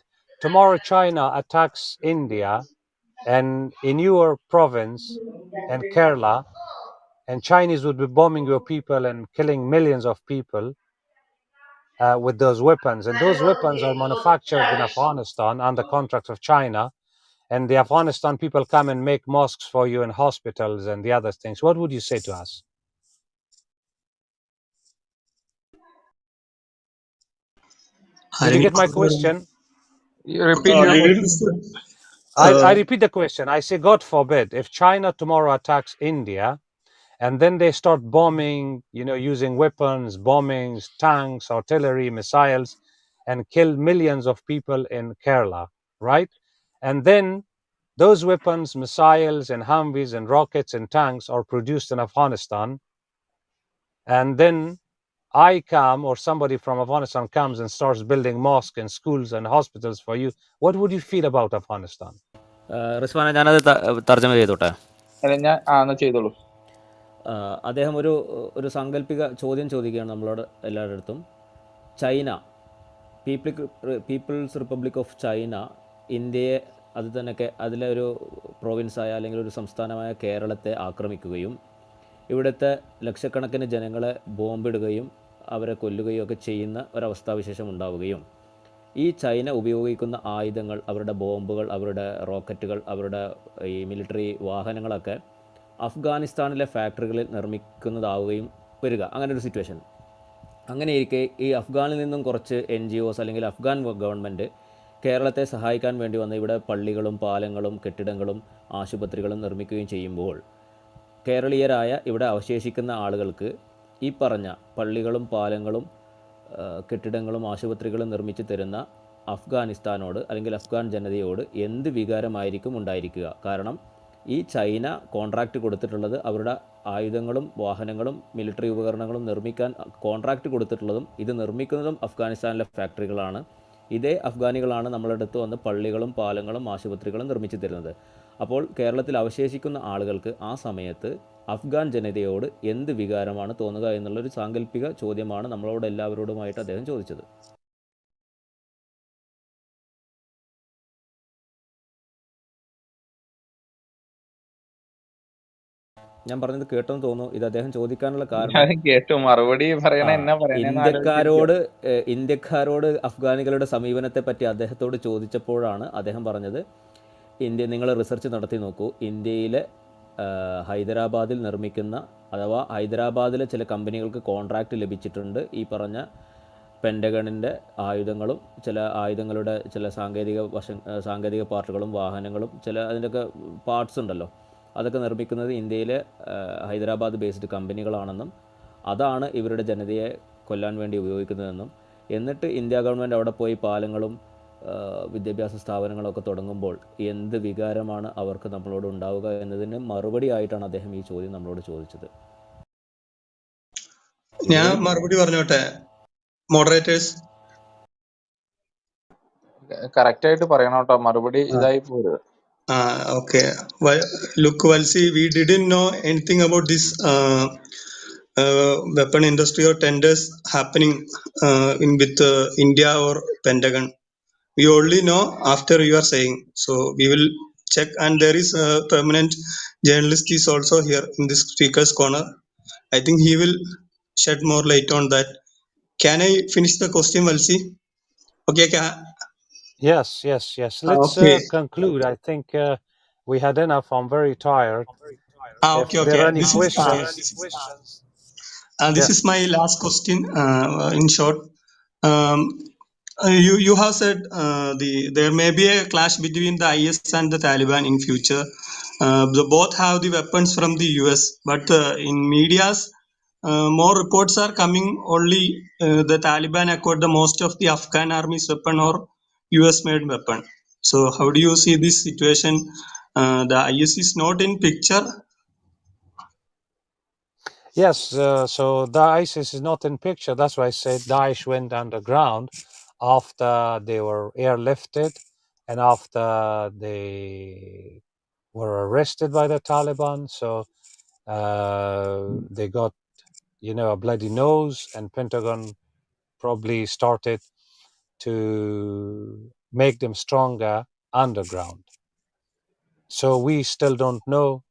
tomorrow China attacks India and in your province and Kerala, and Chinese would be bombing your people and killing millions of people with those weapons, and those weapons are manufactured in Afghanistan under contract of China, and the Afghanistan people come and make mosques for you and hospitals and the other things, what would you say to us? Did you get my question? I repeat the question. I say, God forbid, if China tomorrow attacks India, and then they start bombing, using weapons, bombings, tanks, artillery, missiles, and kill millions of people in Kerala, right? And then those weapons, missiles, and Humvees, and rockets, and tanks are produced in Afghanistan. And then I come, or somebody from Afghanistan comes and starts building mosques and schools and hospitals for you. What would you feel about Afghanistan? Rizwana, ഞാനത് തർജ്ജമ ചെയ്തോട്ടെ? ഞാൻ ചെയ്തോളൂ. അദ്ദേഹം ഒരു സാങ്കല്പിക ചോദ്യം ചോദിക്കുകയാണ് നമ്മളോട് എല്ലാവരുടെ അടുത്തും. China, people's republic of China ഇന്ത്യയെ അത് തന്നെ അതിലെ ഒരു പ്രോവിൻസായ അല്ലെങ്കിൽ ഒരു സംസ്ഥാനമായ കേരളത്തെ ആക്രമിക്കുകയും ഇവിടുത്തെ ലക്ഷക്കണക്കിന് ജനങ്ങളെ ബോംബിടുകയും അവരെ കൊല്ലുകയും ഒക്കെ ചെയ്യുന്ന ഒരവസ്ഥാവിശേഷം ഉണ്ടാവുകയും ഈ ചൈന ഉപയോഗിക്കുന്ന ആയുധങ്ങൾ, അവരുടെ ബോംബുകൾ, അവരുടെ റോക്കറ്റുകൾ, അവരുടെ ഈ മിലിറ്ററി വാഹനങ്ങളൊക്കെ അഫ്ഗാനിസ്ഥാനിലെ ഫാക്ടറികളിൽ നിർമ്മിക്കുന്നതാവുകയും വരിക, അങ്ങനെ ഒരു സിറ്റുവേഷൻ. അങ്ങനെയിരിക്കെ ഈ അഫ്ഗാനിൽ നിന്നും കുറച്ച് NGOs അല്ലെങ്കിൽ അഫ്ഗാൻ ഗവൺമെൻറ് കേരളത്തെ സഹായിക്കാൻ വേണ്ടി വന്ന് ഇവിടെ പള്ളികളും പാലങ്ങളും കെട്ടിടങ്ങളും ആശുപത്രികളും നിർമ്മിക്കുകയും ചെയ്യുമ്പോൾ കേരളീയരായ ഇവിടെ അവശേഷിക്കുന്ന ആളുകൾക്ക് ഈ പറഞ്ഞ പള്ളികളും പാലങ്ങളും കെട്ടിടങ്ങളും ആശുപത്രികളും നിർമ്മിച്ച് തരുന്ന അഫ്ഗാനിസ്ഥാനോട് അല്ലെങ്കിൽ അഫ്ഗാൻ ജനതയോട് എന്ത് വികാരമായിരിക്കും ഉണ്ടായിരിക്കുക? കാരണം ഈ ചൈന കോൺട്രാക്റ്റ് കൊടുത്തിട്ടുള്ളത് അവരുടെ ആയുധങ്ങളും വാഹനങ്ങളും മിലിറ്ററി ഉപകരണങ്ങളും നിർമ്മിക്കാൻ കോൺട്രാക്റ്റ് കൊടുത്തിട്ടുള്ളതും ഇത് നിർമ്മിക്കുന്നതും അഫ്ഗാനിസ്ഥാനിലെ ഫാക്ടറികളാണ്. ഇതേ അഫ്ഗാനികളാണ് നമ്മളുടെ അടുത്ത് വന്ന് പള്ളികളും പാലങ്ങളും ആശുപത്രികളും നിർമ്മിച്ച് തരുന്നത്. അപ്പോൾ കേരളത്തിൽ അവശേഷിക്കുന്ന ആളുകൾക്ക് ആ സമയത്ത് അഫ്ഗാൻ ജനതയോട് എന്ത് വികാരമാണ് തോന്നുക എന്നുള്ളൊരു സാങ്കല്പിക ചോദ്യമാണ് നമ്മളോട് എല്ലാവരോടുമായിട്ട് അദ്ദേഹം ചോദിച്ചത്. ഞാൻ പറഞ്ഞത് കേട്ടെന്ന് തോന്നുന്നു. ഇത് അദ്ദേഹം ചോദിക്കാനുള്ള കാരണം കേട്ടു, മറുപടി പറയണ എന്നാ പറയണേന്ന് ഇന്ത്യക്കാരോട് അഫ്ഗാനികളുടെ സമീപനത്തെ പറ്റി അദ്ദേഹത്തോട് ചോദിച്ചപ്പോഴാണ് അദ്ദേഹം പറഞ്ഞത്, നിങ്ങൾ റിസർച്ച് നടത്തി നോക്കൂ, ഇന്ത്യയിലെ ഹൈദരാബാദിൽ നിർമ്മിക്കുന്ന അഥവാ ഹൈദരാബാദിലെ ചില കമ്പനികൾക്ക് കോൺട്രാക്റ്റ് ലഭിച്ചിട്ടുണ്ട് ഈ പറഞ്ഞ പെൻറ്റഗണിൻ്റെ ആയുധങ്ങളും ചില ആയുധങ്ങളുടെ ചില സാങ്കേതിക പാർട്ടുകളും വാഹനങ്ങളും ചില അതിൻ്റെയൊക്കെ പാർട്സ് ഉണ്ടല്ലോ, അതൊക്കെ നിർമ്മിക്കുന്നത് ഇന്ത്യയിലെ ഹൈദരാബാദ് ബേസ്ഡ് കമ്പനികളാണെന്നും അതാണ് ഇവരുടെ ജനതയെ കൊല്ലാൻ വേണ്ടി ഉപയോഗിക്കുന്നതെന്നും, എന്നിട്ട് ഇന്ത്യ ഗവൺമെൻറ് അവിടെ പോയി പാലങ്ങളും വിദ്യാഭ്യാസ സ്ഥാപനങ്ങളൊക്കെ തുടങ്ങുമ്പോൾ എന്ത് വികാരമാണ് അവർക്ക് നമ്മളോട് ഉണ്ടാവുക എന്നതിന് മറുപടി ആയിട്ടാണ് അദ്ദേഹം ഈ ചോദ്യം നമ്മളോട് ചോദിച്ചത്. ഞാൻ മറുപടി പറഞ്ഞോട്ടെ മോഡറേറ്റേഴ്സ്? കറക്റ്റ് ആയിട്ട് പറയണം കേട്ടോ, മറുപടി ഇതായി പോരുത്. Okay. Look, Valsi, we didn't know anything about this weapon industry or tenders happening with India or Pentagon. We only know after you are saying. So we will check, and there is a permanent journalist is also here in this speaker's corner. I think he will shed more light on that. Can I finish the question, Valsi? Okay. Yes. Let's Okay. conclude. I think we had enough. I'm very tired. If Okay. there are any questions, This is my last question. In short, um, you have said there may be a clash between the IS and the Taliban in future. Both have the weapons from the US, but in medias, more reports are coming. Only the Taliban acquired the most of the Afghan army's weapon or US-made weapon. So, how do you see this situation? The IS is not in picture. yes. So the ISIS is not in picture. That's why I said Daesh went underground after they were airlifted and after they were arrested by the Taliban. So they got, a bloody nose, and Pentagon probably started to make them stronger underground. So we still don't know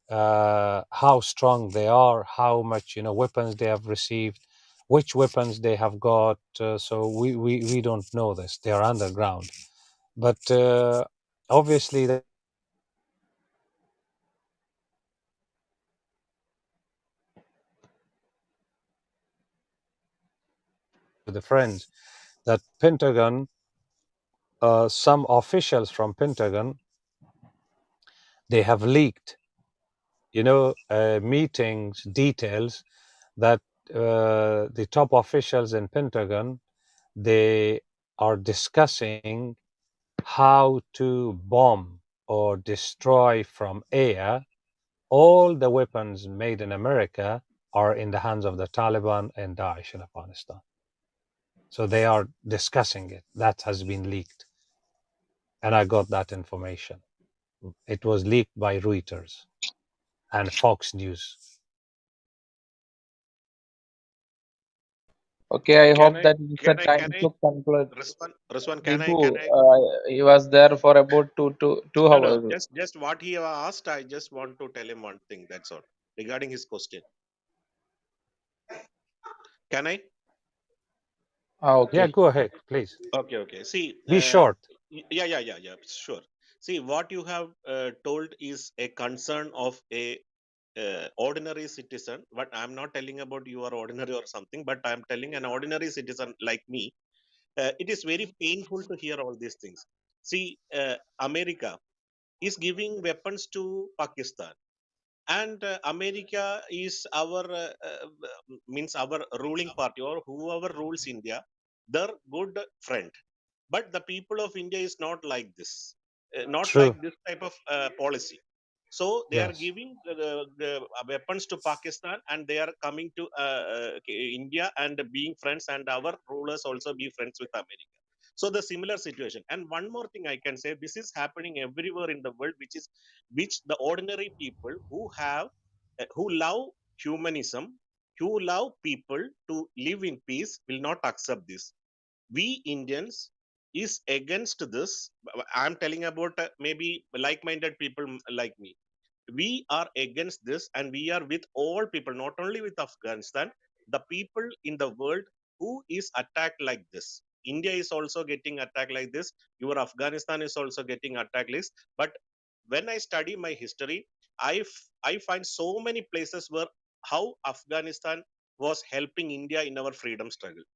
how strong they are, how much weapons they have received, which weapons they have got. So we don't know this. They are underground, but obviously the friends that Pentagon, some officials from Pentagon, they have leaked meetings details that the top officials in Pentagon, they are discussing how to bomb or destroy from air all the weapons made in America are in the hands of the Taliban and Daesh in Afghanistan. So they are discussing it. That has been leaked. And I got that information. It was leaked by Reuters and Fox News. Okay, I Can hope I that it's a can I time to conclude. Rizwan, Dipu, can I he was there for about two no, hours. just what he asked, I just want to tell him one thing, that's all, regarding his question. Can I? Yeah, Okay. go ahead, please. Okay. See, Be short. yeah, sure. See, what you have told is a concern of a ordinary citizen, but I'm not telling about you are ordinary or something, but I'm telling an ordinary citizen like me. It is very painful to hear all these things. See, America is giving weapons to Pakistan, and America is our means our ruling party, or whoever rules India, their good friend. But the people of India is not like this, not True. like this type of policy. So they are Yes. giving the weapons to Pakistan, and they are coming to India and being friends, and our rulers also be friends with America. So the similar situation. And one more thing I can say, this is happening everywhere in the world, which the ordinary people who have who love humanism, who love people to live in peace, will not accept this. We Indians is against this. I'm telling about maybe like-minded people like me. We are against this, and we are with all people, not only with Afghanistan, the people in the world who is attacked like this. India is also getting attacked like this. Your Afghanistan is also getting attacked like this. But when I study my history, I find so many places where how Afghanistan was helping India in our freedom struggle.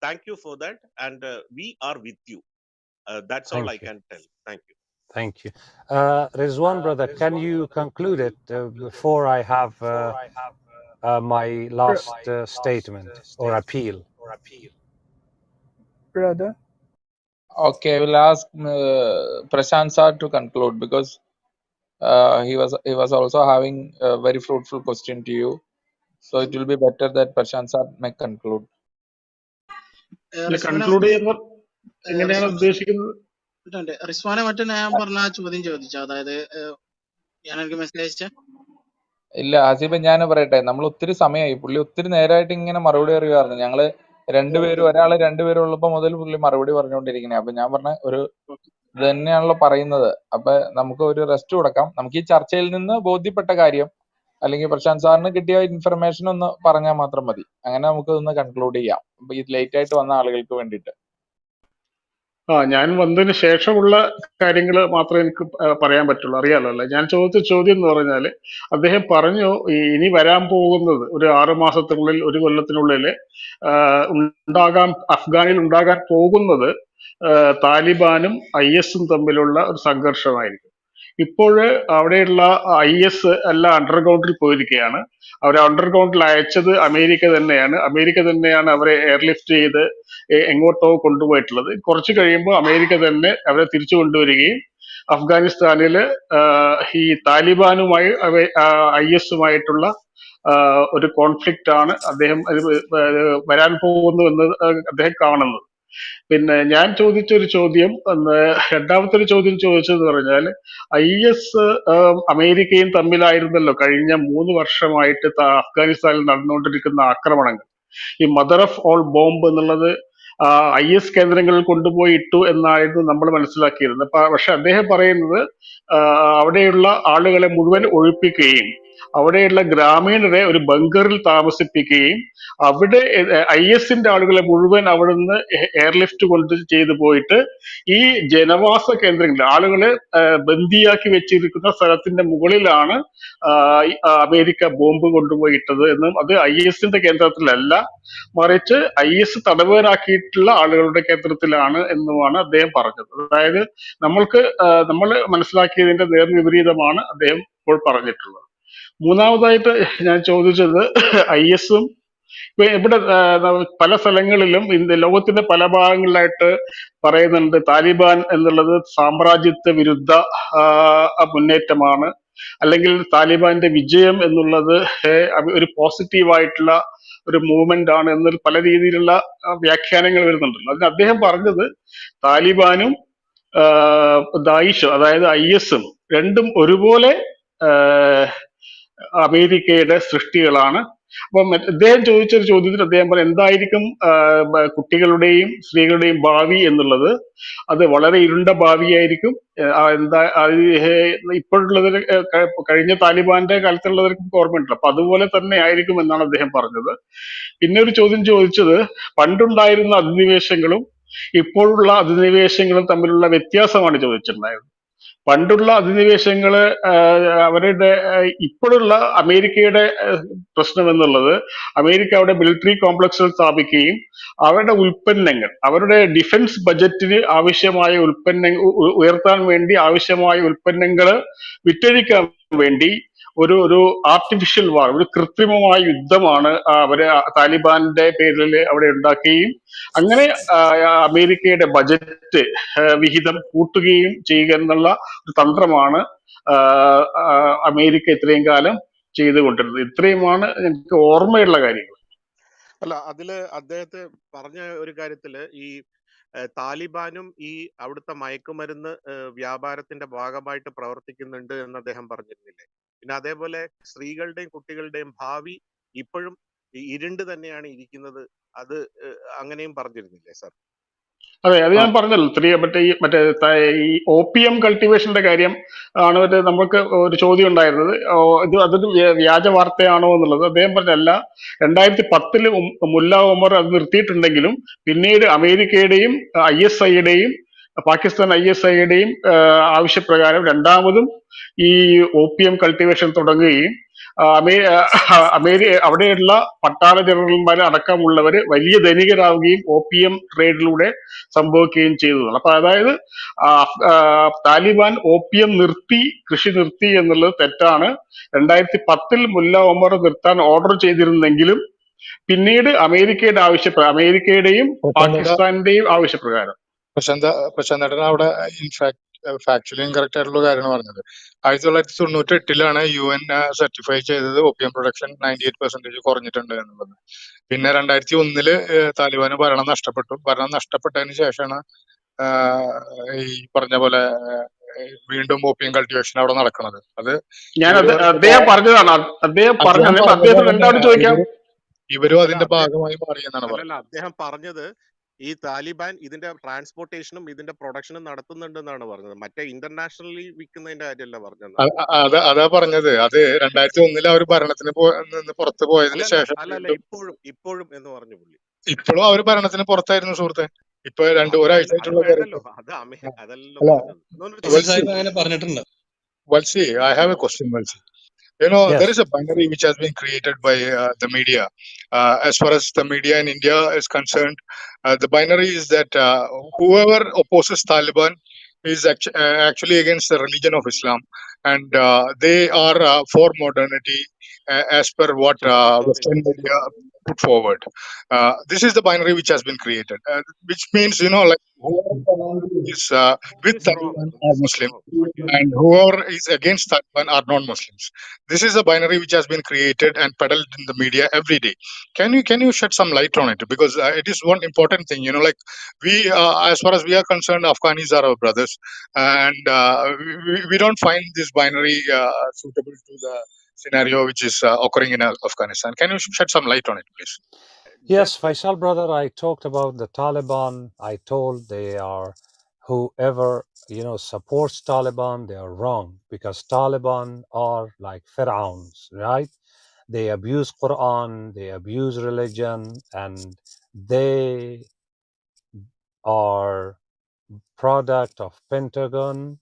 Thank you for that, and we are with you. That's all I Thank you. can tell. Thank you. Thank you. Rizwan, brother, can you conclude it before I have my last statement or appeal? Brother, Okay, I will ask Prashant sir to conclude, because he was also having a very fruitful question to you. So it will be better that Prashant sir may conclude. അല്ല conclude ചെയ്യുന്നവർ എങ്ങനെയാണ് ഉദ്ദേശിക്കുന്നത്? റിസ്വാനെ മറ്റേ ഞാൻ പറഞ്ഞ ആ ചോദ്യം ചോദിച്ചു, അതായത് ഞാൻ എനിക്ക് മെസ്സേജ് അയച്ച ഇല്ല ഹസീബ്, ഞാൻ പറയട്ടെ, നമ്മൾ ഒത്തിരി സമയമായി, പുള്ളി ഒത്തിരി നേരമായിട്ട് ഇങ്ങനെ മറുപടി അറിയുമായിരുന്നു. ഞങ്ങള് രണ്ടുപേരും ഉള്ളപ്പോ മുതൽ പുള്ളി മറുപടി പറഞ്ഞുകൊണ്ടിരിക്കണേ. അപ്പൊ ഞാൻ പറഞ്ഞ ഒരു ഇത് തന്നെയാണല്ലോ പറയുന്നത്. അപ്പൊ നമുക്ക് ഒരു റെസ്റ്റ് കൊടുക്കാം. നമുക്ക് ഈ ചർച്ചയിൽ നിന്ന് ബോധ്യപ്പെട്ട കാര്യം അല്ലെങ്കിൽ പ്രശാന്ത് സാറിന് കിട്ടിയ ഇൻഫർമേഷൻ ഒന്ന് പറഞ്ഞാൽ മാത്രം മതി. അങ്ങനെ നമുക്ക് ഒന്ന് കൺക്ലൂഡ് ചെയ്യാം, ഈ ലേറ്റ് ആയിട്ട് വന്ന ആളുകൾക്ക് വേണ്ടിയിട്ട്. ഞാൻ വന്നതിന് ശേഷമുള്ള കാര്യങ്ങൾ മാത്രമേ എനിക്ക് പറയാൻ പറ്റുള്ളൂ. അറിയാലോ അല്ലേ? ഞാൻ ചോദിച്ച ചോദ്യം എന്ന് പറഞ്ഞാൽ, അദ്ദേഹം പറഞ്ഞു ഇനി വരാൻ പോകുന്നത് ഒരു 6 മാസത്തിനുള്ളിൽ, ഒരു കൊല്ലത്തിനുള്ളിൽ അഫ്ഗാനിൽ ഉണ്ടാകാൻ പോകുന്നത് താലിബാനും IS തമ്മിലുള്ള ഒരു സംഘർഷമായിരിക്കും. ഇപ്പോൾ അവിടെയുള്ള IS എല്ലാം അണ്ടർഗ്രൗണ്ടിൽ പോയിരിക്കുകയാണ്. അവർ അണ്ടർഗ്രൗണ്ടിൽ അയച്ചത് അമേരിക്ക തന്നെയാണ് അവരെ എയർലിഫ്റ്റ് ചെയ്ത് എങ്ങോട്ടോ കൊണ്ടുപോയിട്ടുള്ളത്. കുറച്ച് കഴിയുമ്പോൾ അമേരിക്ക തന്നെ അവരെ തിരിച്ചു കൊണ്ടുവരികയും അഫ്ഗാനിസ്ഥാനിൽ ഈ താലിബാനുമായി IS-ഉമായിട്ടുള്ള ഒരു കോൺഫ്ലിക്റ്റ് ആണ് അദ്ദേഹം വരാൻ പോകുന്നു എന്ന് അദ്ദേഹം കാണുന്നത്. പിന്നെ ഞാൻ ചോദിച്ചൊരു ചോദ്യം, രണ്ടാമത്തെ ഒരു ചോദ്യം ചോദിച്ചതെന്ന് പറഞ്ഞാൽ, IS അമേരിക്കയും തമ്മിലായിരുന്നല്ലോ കഴിഞ്ഞ 3 വർഷമായിട്ട് അഫ്ഗാനിസ്ഥാനിൽ നടന്നുകൊണ്ടിരിക്കുന്ന ആക്രമണങ്ങൾ. ഈ മദർ ഓഫ് ഓൾ ബോംബ് എന്നുള്ളത് IS കേന്ദ്രങ്ങളിൽ കൊണ്ടുപോയി ഇട്ടു എന്നായിരുന്നു നമ്മൾ മനസ്സിലാക്കിയിരുന്നത്. പക്ഷെ അദ്ദേഹം പറയുന്നത് അവിടെയുള്ള ആളുകളെ മുഴുവൻ ഒഴിപ്പിക്കുകയും അവിടെയുള്ള ഗ്രാമീണരെ ഒരു ബങ്കറിൽ താമസിപ്പിക്കുകയും അവിടെ IS-ന്റെ ആളുകളെ മുഴുവൻ അവിടുന്ന് എയർലിഫ്റ്റ് ചെയ്തു പോയിട്ട് ഈ ജനവാസ കേന്ദ്രങ്ങളിൽ ആളുകളെ ബന്ദിയാക്കി വെച്ചിരിക്കുന്ന സ്ഥലത്തിന്റെ മുകളിലാണ് അമേരിക്ക ബോംബ് കൊണ്ടുപോയി ഇട്ടത് എന്നും അത് IS-ന്റെ കേന്ദ്രത്തിലല്ല, മറിച്ച് IS തടവുകാരാക്കിയിട്ടുള്ള ആളുകളുടെ കേന്ദ്രത്തിലാണ് എന്നുമാണ് അദ്ദേഹം പറഞ്ഞത്. അതായത് നമ്മൾ മനസ്സിലാക്കിയതിന്റെ നേർവിപരീതമാണ് അദ്ദേഹം ഇപ്പോൾ പറഞ്ഞിട്ടുള്ളത്. മൂന്നാമതായിട്ട് ഞാൻ ചോദിച്ചത്, IS-ഉം ഇപ്പൊ ഇവിടെ പല സ്ഥലങ്ങളിലും ലോകത്തിന്റെ പല ഭാഗങ്ങളിലായിട്ട് പറയുന്നുണ്ട് താലിബാൻ എന്നുള്ളത് സാമ്രാജ്യത്വ വിരുദ്ധ മുന്നേറ്റമാണ്, അല്ലെങ്കിൽ താലിബാന്റെ വിജയം എന്നുള്ളത് ഒരു പോസിറ്റീവായിട്ടുള്ള ഒരു മൂവ്മെന്റ് ആണ് എന്നൊരു പല രീതിയിലുള്ള വ്യാഖ്യാനങ്ങൾ വരുന്നുണ്ടല്ലോ. അതിന് അദ്ദേഹം പറഞ്ഞത് താലിബാനും ദായിഷും അതായത് IS-ഉം രണ്ടും ഒരുപോലെ അമേരിക്കയുടെ സൃഷ്ടികളാണ്. അപ്പം അദ്ദേഹം ചോദിച്ചൊരു ചോദ്യത്തിൽ അദ്ദേഹം പറയും എന്തായിരിക്കും കുട്ടികളുടെയും സ്ത്രീകളുടെയും ഭാവി എന്നുള്ളത്. അത് വളരെ ഇരുണ്ട ഭാവിയായിരിക്കും. എന്താ അത് ഇപ്പോഴുള്ളത് കഴിഞ്ഞ താലിബാന്റെ കാലത്തുള്ളവർക്ക് ഓർമ്മയുണ്ടല്ലോ. അപ്പൊ അതുപോലെ തന്നെ ആയിരിക്കും എന്നാണ് അദ്ദേഹം പറഞ്ഞത്. പിന്നെ ഒരു ചോദ്യം ചോദിച്ചത് പണ്ടുണ്ടായിരുന്ന അധിനിവേശങ്ങളും ഇപ്പോഴുള്ള അധിനിവേശങ്ങളും തമ്മിലുള്ള വ്യത്യാസമാണ് ചോദിച്ചിട്ടുണ്ടായത്. പണ്ടുള്ള അധിനിവേശങ്ങള് അവരുടെ ഇപ്പോഴുള്ള അമേരിക്കയുടെ പ്രശ്നം എന്നുള്ളത് അമേരിക്ക അവിടെ മിലിറ്ററി കോംപ്ലക്സുകൾ സ്ഥാപിക്കുകയും അവരുടെ ഉൽപ്പന്നങ്ങൾ അവരുടെ ഡിഫൻസ് ബജറ്റിന് ആവശ്യമായ ഉയർത്താൻ വേണ്ടി ആവശ്യമായ ഉൽപ്പന്നങ്ങൾ വിറ്റഴിക്കാൻ വേണ്ടി ഒരു ആർട്ടിഫിഷ്യൽ വാർ, ഒരു കൃത്രിമമായ യുദ്ധമാണ് അവര് താലിബാന്റെ പേരിൽ അവിടെ ഉണ്ടാക്കുകയും അങ്ങനെ അമേരിക്കയുടെ ബജറ്റ് വിഹിതം കൂട്ടുകയും ചെയ്യുക എന്നുള്ള ഒരു തന്ത്രമാണ് അമേരിക്ക ഇത്രയും കാലം ചെയ്തുകൊണ്ടിരുന്നത്. ഇത്രയുമാണ് എനിക്ക് ഓർമ്മയുള്ള കാര്യങ്ങൾ. അല്ല, അതില് അദ്ദേഹത്തെ പറഞ്ഞ ഒരു കാര്യത്തില് ഈ താലിബാനും ഈ അവിടുത്തെ മയക്കുമരുന്ന് വ്യാപാരത്തിന്റെ ഭാഗമായിട്ട് പ്രവർത്തിക്കുന്നുണ്ട് എന്ന് അദ്ദേഹം പറഞ്ഞിരുന്നില്ലേ? പിന്നെ അതേപോലെ സ്ത്രീകളുടെയും കുട്ടികളുടെയും ഭാവി ഇപ്പോഴും ഇരുണ്ട് തന്നെയാണ് ഇരിക്കുന്നത്, അത് അങ്ങനെയും പറഞ്ഞിരുന്നില്ലേ സാർ? അതെ, അത് ഞാൻ പറഞ്ഞല്ലോ. ഈ ഓപ്പിയം കൾട്ടിവേഷന്റെ കാര്യം ആണ് നമുക്ക് ഒരു ചോദ്യം ഉണ്ടായിരുന്നത്. അതൊരു വ്യാജ വാർത്തയാണോ എന്നുള്ളത്. അദ്ദേഹം പറഞ്ഞല്ല, 2010 മുല്ല ഒമർ അത് നിർത്തിയിട്ടുണ്ടെങ്കിലും പിന്നീട് അമേരിക്കയുടെയും ISIയുടെയും പാകിസ്ഥാൻ ISIയുടെയും ആവശ്യപ്രകാരം രണ്ടാമതും ഈ ഓപ്പിയം കൾട്ടിവേഷൻ തുടങ്ങുകയും അവിടെയുള്ള പട്ടാള ജനറൽമാർ അടക്കമുള്ളവര് വലിയ ധനികരാവുകയും ഓപ്പിയം ട്രേഡിലൂടെ സംഭവിക്കുകയും ചെയ്തതാണ്. അപ്പൊ അതായത് താലിബാൻ ഓപ്പിയം കൃഷി നിർത്തി എന്നുള്ളത് തെറ്റാണ്. 2010 മുല്ല ഒമർ നിർത്താൻ ഓർഡർ ചെയ്തിരുന്നെങ്കിലും പിന്നീട് അമേരിക്കയുടെയും പാകിസ്ഥാന്റെയും ആവശ്യപ്രകാരം. പ്രശാന്തേട്ടൻ അവിടെ ഫാക്ച്വലി ഇൻകറക്റ്റ് ആയിട്ടുള്ള കാര്യമാണ് പറഞ്ഞത്. 1998 UN സർട്ടിഫൈ ചെയ്തത് ഓപ്പിയം പ്രൊഡക്ഷൻ 98% കുറഞ്ഞിട്ടുണ്ട് എന്നുള്ളത്. പിന്നെ 2001 താലിബാന് ഭരണം നഷ്ടപ്പെട്ടു. ഭരണം നഷ്ടപ്പെട്ടതിന് ശേഷമാണ് ഈ പറഞ്ഞ പോലെ വീണ്ടും ഓപ്പിയം കൾട്ടിവേഷൻ അവിടെ നടക്കുന്നത്. അത് അദ്ദേഹം പറഞ്ഞതാണ്. ഇവരും അതിന്റെ ഭാഗമായി മാറി എന്നാണ് പറഞ്ഞത്. അദ്ദേഹം പറഞ്ഞത് ഈ താലിബാൻ ഇതിന്റെ ട്രാൻസ്പോർട്ടേഷനും ഇതിന്റെ പ്രൊഡക്ഷനും നടത്തുന്നുണ്ടെന്നാണ് പറഞ്ഞത്. മറ്റേ ഇന്റർനാഷണലി വിൽക്കുന്നതിന്റെ കാര്യമല്ല പറഞ്ഞത്. അതാ പറഞ്ഞത്. അത് 2001 അവർ ഭരണത്തിന് പുറത്തു പോയതിന് ശേഷം ഇപ്പോഴും എന്ന് പറഞ്ഞു പുള്ളി. ഇപ്പോഴും അവർ ഭരണത്തിന് പുറത്തായിരുന്നു സുഹൃത്തെ. ഇപ്പൊ ഒരാഴ്ചയായിട്ടുള്ള Valsi, I have a question, Valsi. Yes. There is a binary which has been created by the media. As far as the media in India is concerned, the binary is that whoever opposes Taliban is actually against the religion of Islam, and they are for modernity as per what Western media put forward. This is the binary which has been created, which means, like whoever is with Taliban are Muslim, and whoever is against Taliban are non-Muslims. This is a binary which has been created and peddled in the media every day. Can you shed some light on it? Because it is one important thing. Like we, as far as we are concerned, Afghanis are our brothers, and we don't find this binary suitable to the scenario which is occurring in Afghanistan. Can you shed some light on it, please? Yes, Faisal brother, I talked about the Taliban. I told they are whoever supports Taliban, they are wrong, because Taliban are like pharaohs, right? They abuse Quran, they abuse religion, and they are product of Pentagon,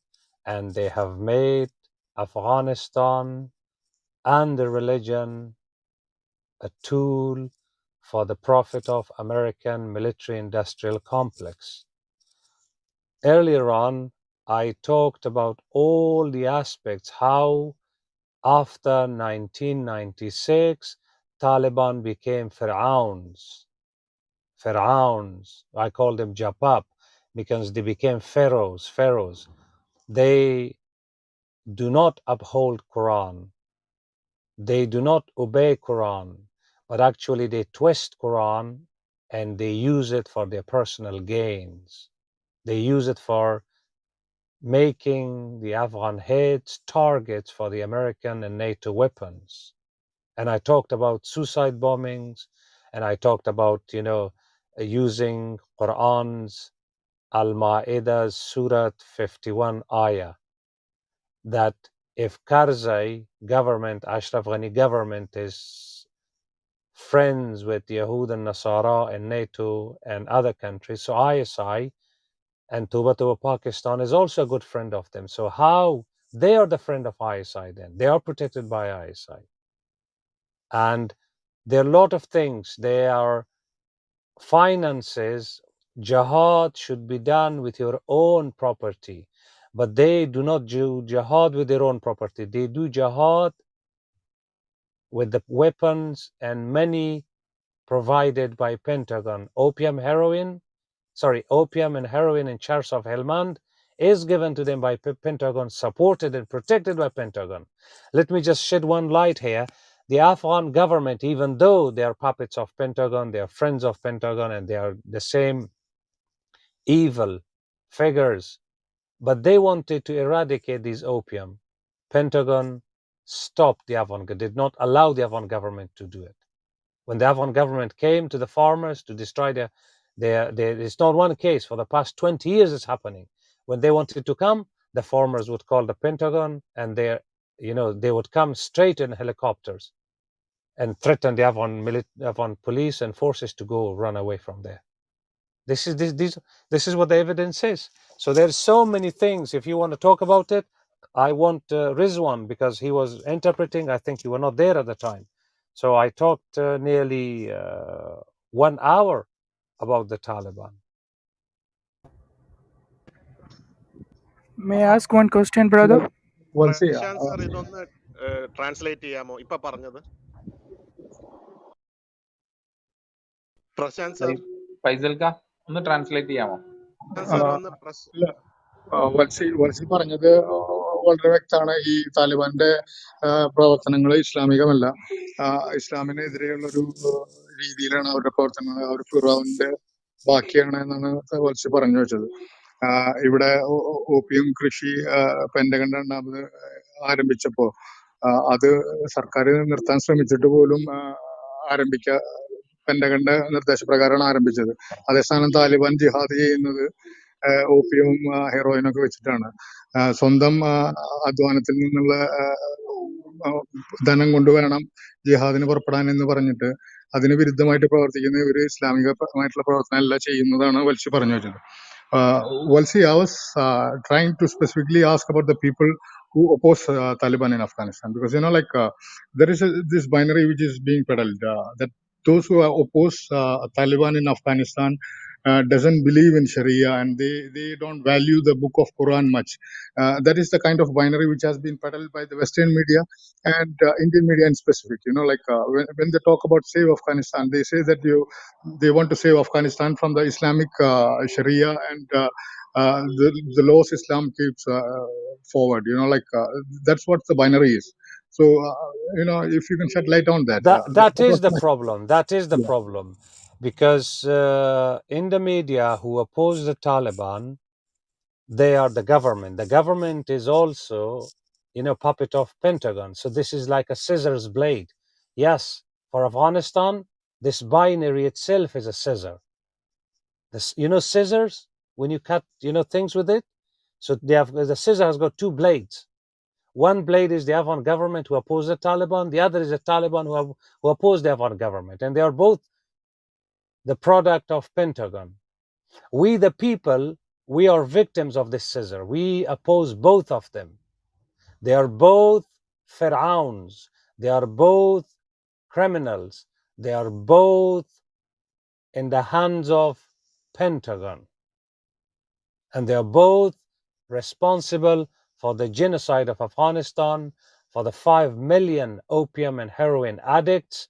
and they have made Afghanistan and the religion a tool for the profit of American military-industrial complex. Earlier on, I talked about all the aspects, how after 1996, Taliban became pharaohs. I call them Japap, because they became pharaohs. They do not uphold Quran. They do not obey Quran, but actually they twist Quran and they use it for their personal gains. They use it for making the Afghan heads targets for the American and NATO weapons. And I talked about suicide bombings, and I talked about, using Quran's Al-Ma'idah Surah 51 ayah, that if Karzai government, Ashraf Ghani government, is friends with Yahud and Nasara and NATO and other countries, so ISI and Tuba Pakistan is also a good friend of them. So how they are the friend of ISI then? They are protected by ISI. And there are a lot of things. There are finances. Jihad should be done with your own property. But they do not do jihad with their own property. They do jihad with the weapons and money provided by Pentagon. Opium and heroin in Chars of Helmand is given to them by Pentagon, supported and protected by Pentagon. Let me just shed one light here. The Afghan government, even though they are puppets of Pentagon, they are friends of Pentagon, and they are the same evil figures, but they wanted to eradicate these opium. Pentagon stopped the Afghan, did not allow the Afghan government to do it. When the Afghan government came to the farmers to destroy it's not one case. For the past 20 years it's happening. When they wanted to come, the farmers would call the Pentagon, and they would come straight in helicopters and threaten the Afghan police and forces to go run away from there. This is what the evidence says. So there's so many things. If you want to talk about it, I want Rizwan, because he was interpreting. I think you were not there at the time. So I talked nearly 1 hour about the Taliban. May I ask one question, brother? Well, see, Prashant sir ഇതൊന്ന് translate ചെയ്യാമോ ഇപ്പൊ പറഞ്ഞത്? Prashant sir ഫൈസൽക്ക ഒന്ന് translate ചെയ്യാമോ? Sir ഒന്ന് വത്സി പറഞ്ഞത് വളരെ വ്യക്തമാണ്. ഈ താലിബാന്റെ പ്രവർത്തനങ്ങൾ ഇസ്ലാമികമല്ല, ഇസ്ലാമിനെതിരെയുള്ള ഒരു രീതിയിലാണ് അവരുടെ പ്രവർത്തനങ്ങൾ. അവർ ഫിറോവിന്റെ ബാക്കിയാണ് എന്നാണ് വത്സി പറഞ്ഞു വെച്ചത്. ഇവിടെ ഓപ്പിയം കൃഷി പെന്റഗൺ രണ്ടാമത് ആരംഭിച്ചപ്പോ അത് സർക്കാർ നിർത്താൻ ശ്രമിച്ചിട്ട് പോലും പെന്റഗന്റെ നിർദ്ദേശപ്രകാരമാണ് ആരംഭിച്ചത്. അതേസ്ഥാനം താലിബാൻ ജിഹാദ് ചെയ്യുന്നത് ഓപ്പിയവും ഹെറോയിനും ഒക്കെ വെച്ചിട്ടാണ്. സ്വന്തം അധ്വാനത്തിൽ നിന്നുള്ള ധനം കൊണ്ടുവേണം ജിഹാദിന് പുറപ്പെടാൻ എന്ന് പറഞ്ഞിട്ട് അതിന് വിരുദ്ധമായിട്ട് പ്രവർത്തിക്കുന്ന ഒരു ഇസ്ലാമികമായിട്ടുള്ള പ്രവർത്തനമല്ല ചെയ്യുന്നതാണ് വത്സി പറഞ്ഞു വെച്ചത്. Walsi, I was trying to specifically ask about the people who oppose Taliban in Afghanistan, because there is this binary which is being peddled, that those who oppose Taliban in Afghanistan doesn't believe in Sharia, and they don't value the book of Quran much. That is the kind of binary which has been peddled by the Western media and Indian media in specific. When they talk about save Afghanistan, they say that they want to save Afghanistan from the Islamic Sharia and the laws Islam keeps forward. That's what the binary is. So if you can shed light on that. That is the problem. That is the problem, because in the media who oppose the Taliban, they are the government. The government is also, puppet of Pentagon. So this is like a scissors blade. Yes, for Afghanistan, this binary itself is a scissor. Scissors, when you cut, things with it. So the scissor has got two blades. One blade is the Afghan government who oppose the Taliban. The other is the Taliban who oppose the Afghan government. And they are both the product of Pentagon. We, the people, we are victims of this scissor. We oppose both of them. They are both Pharaohs. They are both criminals. They are both in the hands of Pentagon. And they are both responsible for the genocide of Afghanistan, for the 5 million opium and heroin addicts,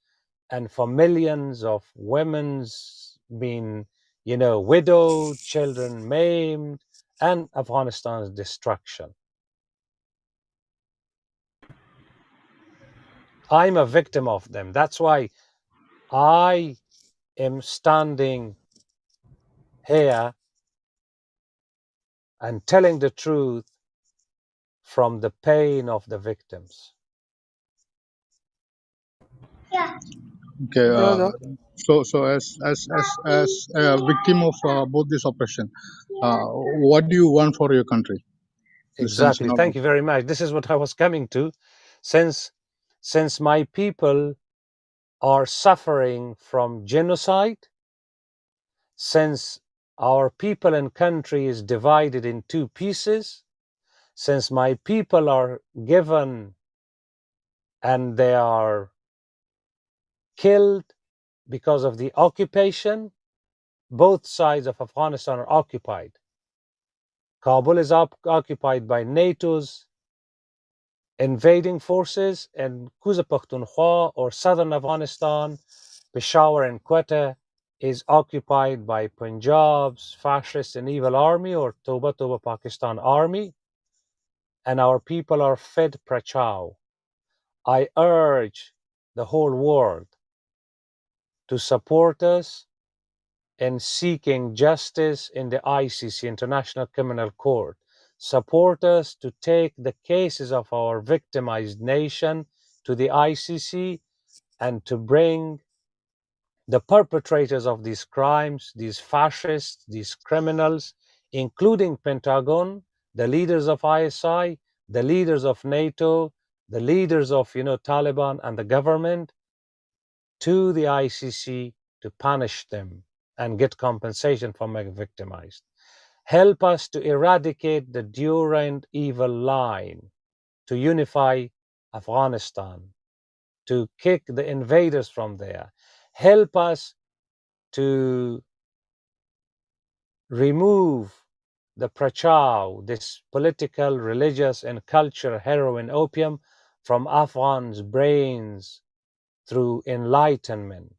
and for millions of women's being, widowed, children maimed, and Afghanistan's destruction. I'm a victim of them. That's why I am standing here and telling the truth from the pain of the victims. Okay. Yeah, yeah. So as a victim of both this oppression, what do you want for your country? In the sense, Exactly. Thank you very much. This is what I was coming to. Since my people are suffering from genocide, since our people and country is divided in two pieces, since my people are given and they are killed because of the occupation, both sides of Afghanistan are occupied. Kabul is occupied by NATO's invading forces, and Kuza Pakhtunkhwa or southern Afghanistan, Peshawar and Quetta, is occupied by Punjab's fascist and evil army or Toba Toba Pakistan army, and our people are fed prachow. I urge the whole world to support us in seeking justice in the ICC, International Criminal Court. Support us to take the cases of our victimized nation to the ICC and to bring the perpetrators of these crimes, these fascists, these criminals, including Pentagon, the leaders of ISI, the leaders of NATO, the leaders of Taliban and the government, to the ICC to punish them and get compensation for being victimized. Help us to eradicate the Durand evil line, to unify Afghanistan, to kick the invaders from there. Help us to remove the prachow, this political, religious, and cultural heroin opium from Afghans' brains through enlightenment,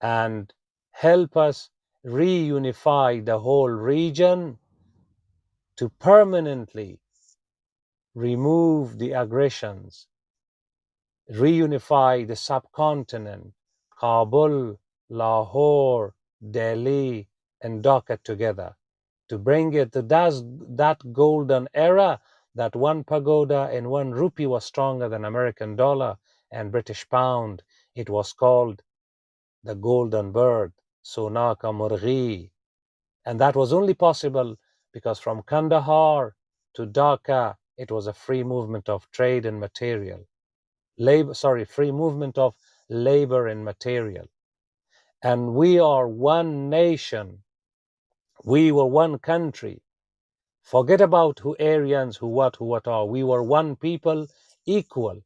and help us reunify the whole region to permanently remove the aggressions, reunify the subcontinent, Kabul, Lahore, Delhi, and Dhaka together, to bring it to that golden era that one pagoda and one rupee was stronger than American dollar and British pound. It was called the golden bird, Sonaka Murghi. And that was only possible because from Kandahar to Dhaka, it was a free movement of trade and material. Free movement of labor and material. And we are one nation. We were one country. Forget about who Aryans, who what are. We were one people, equal.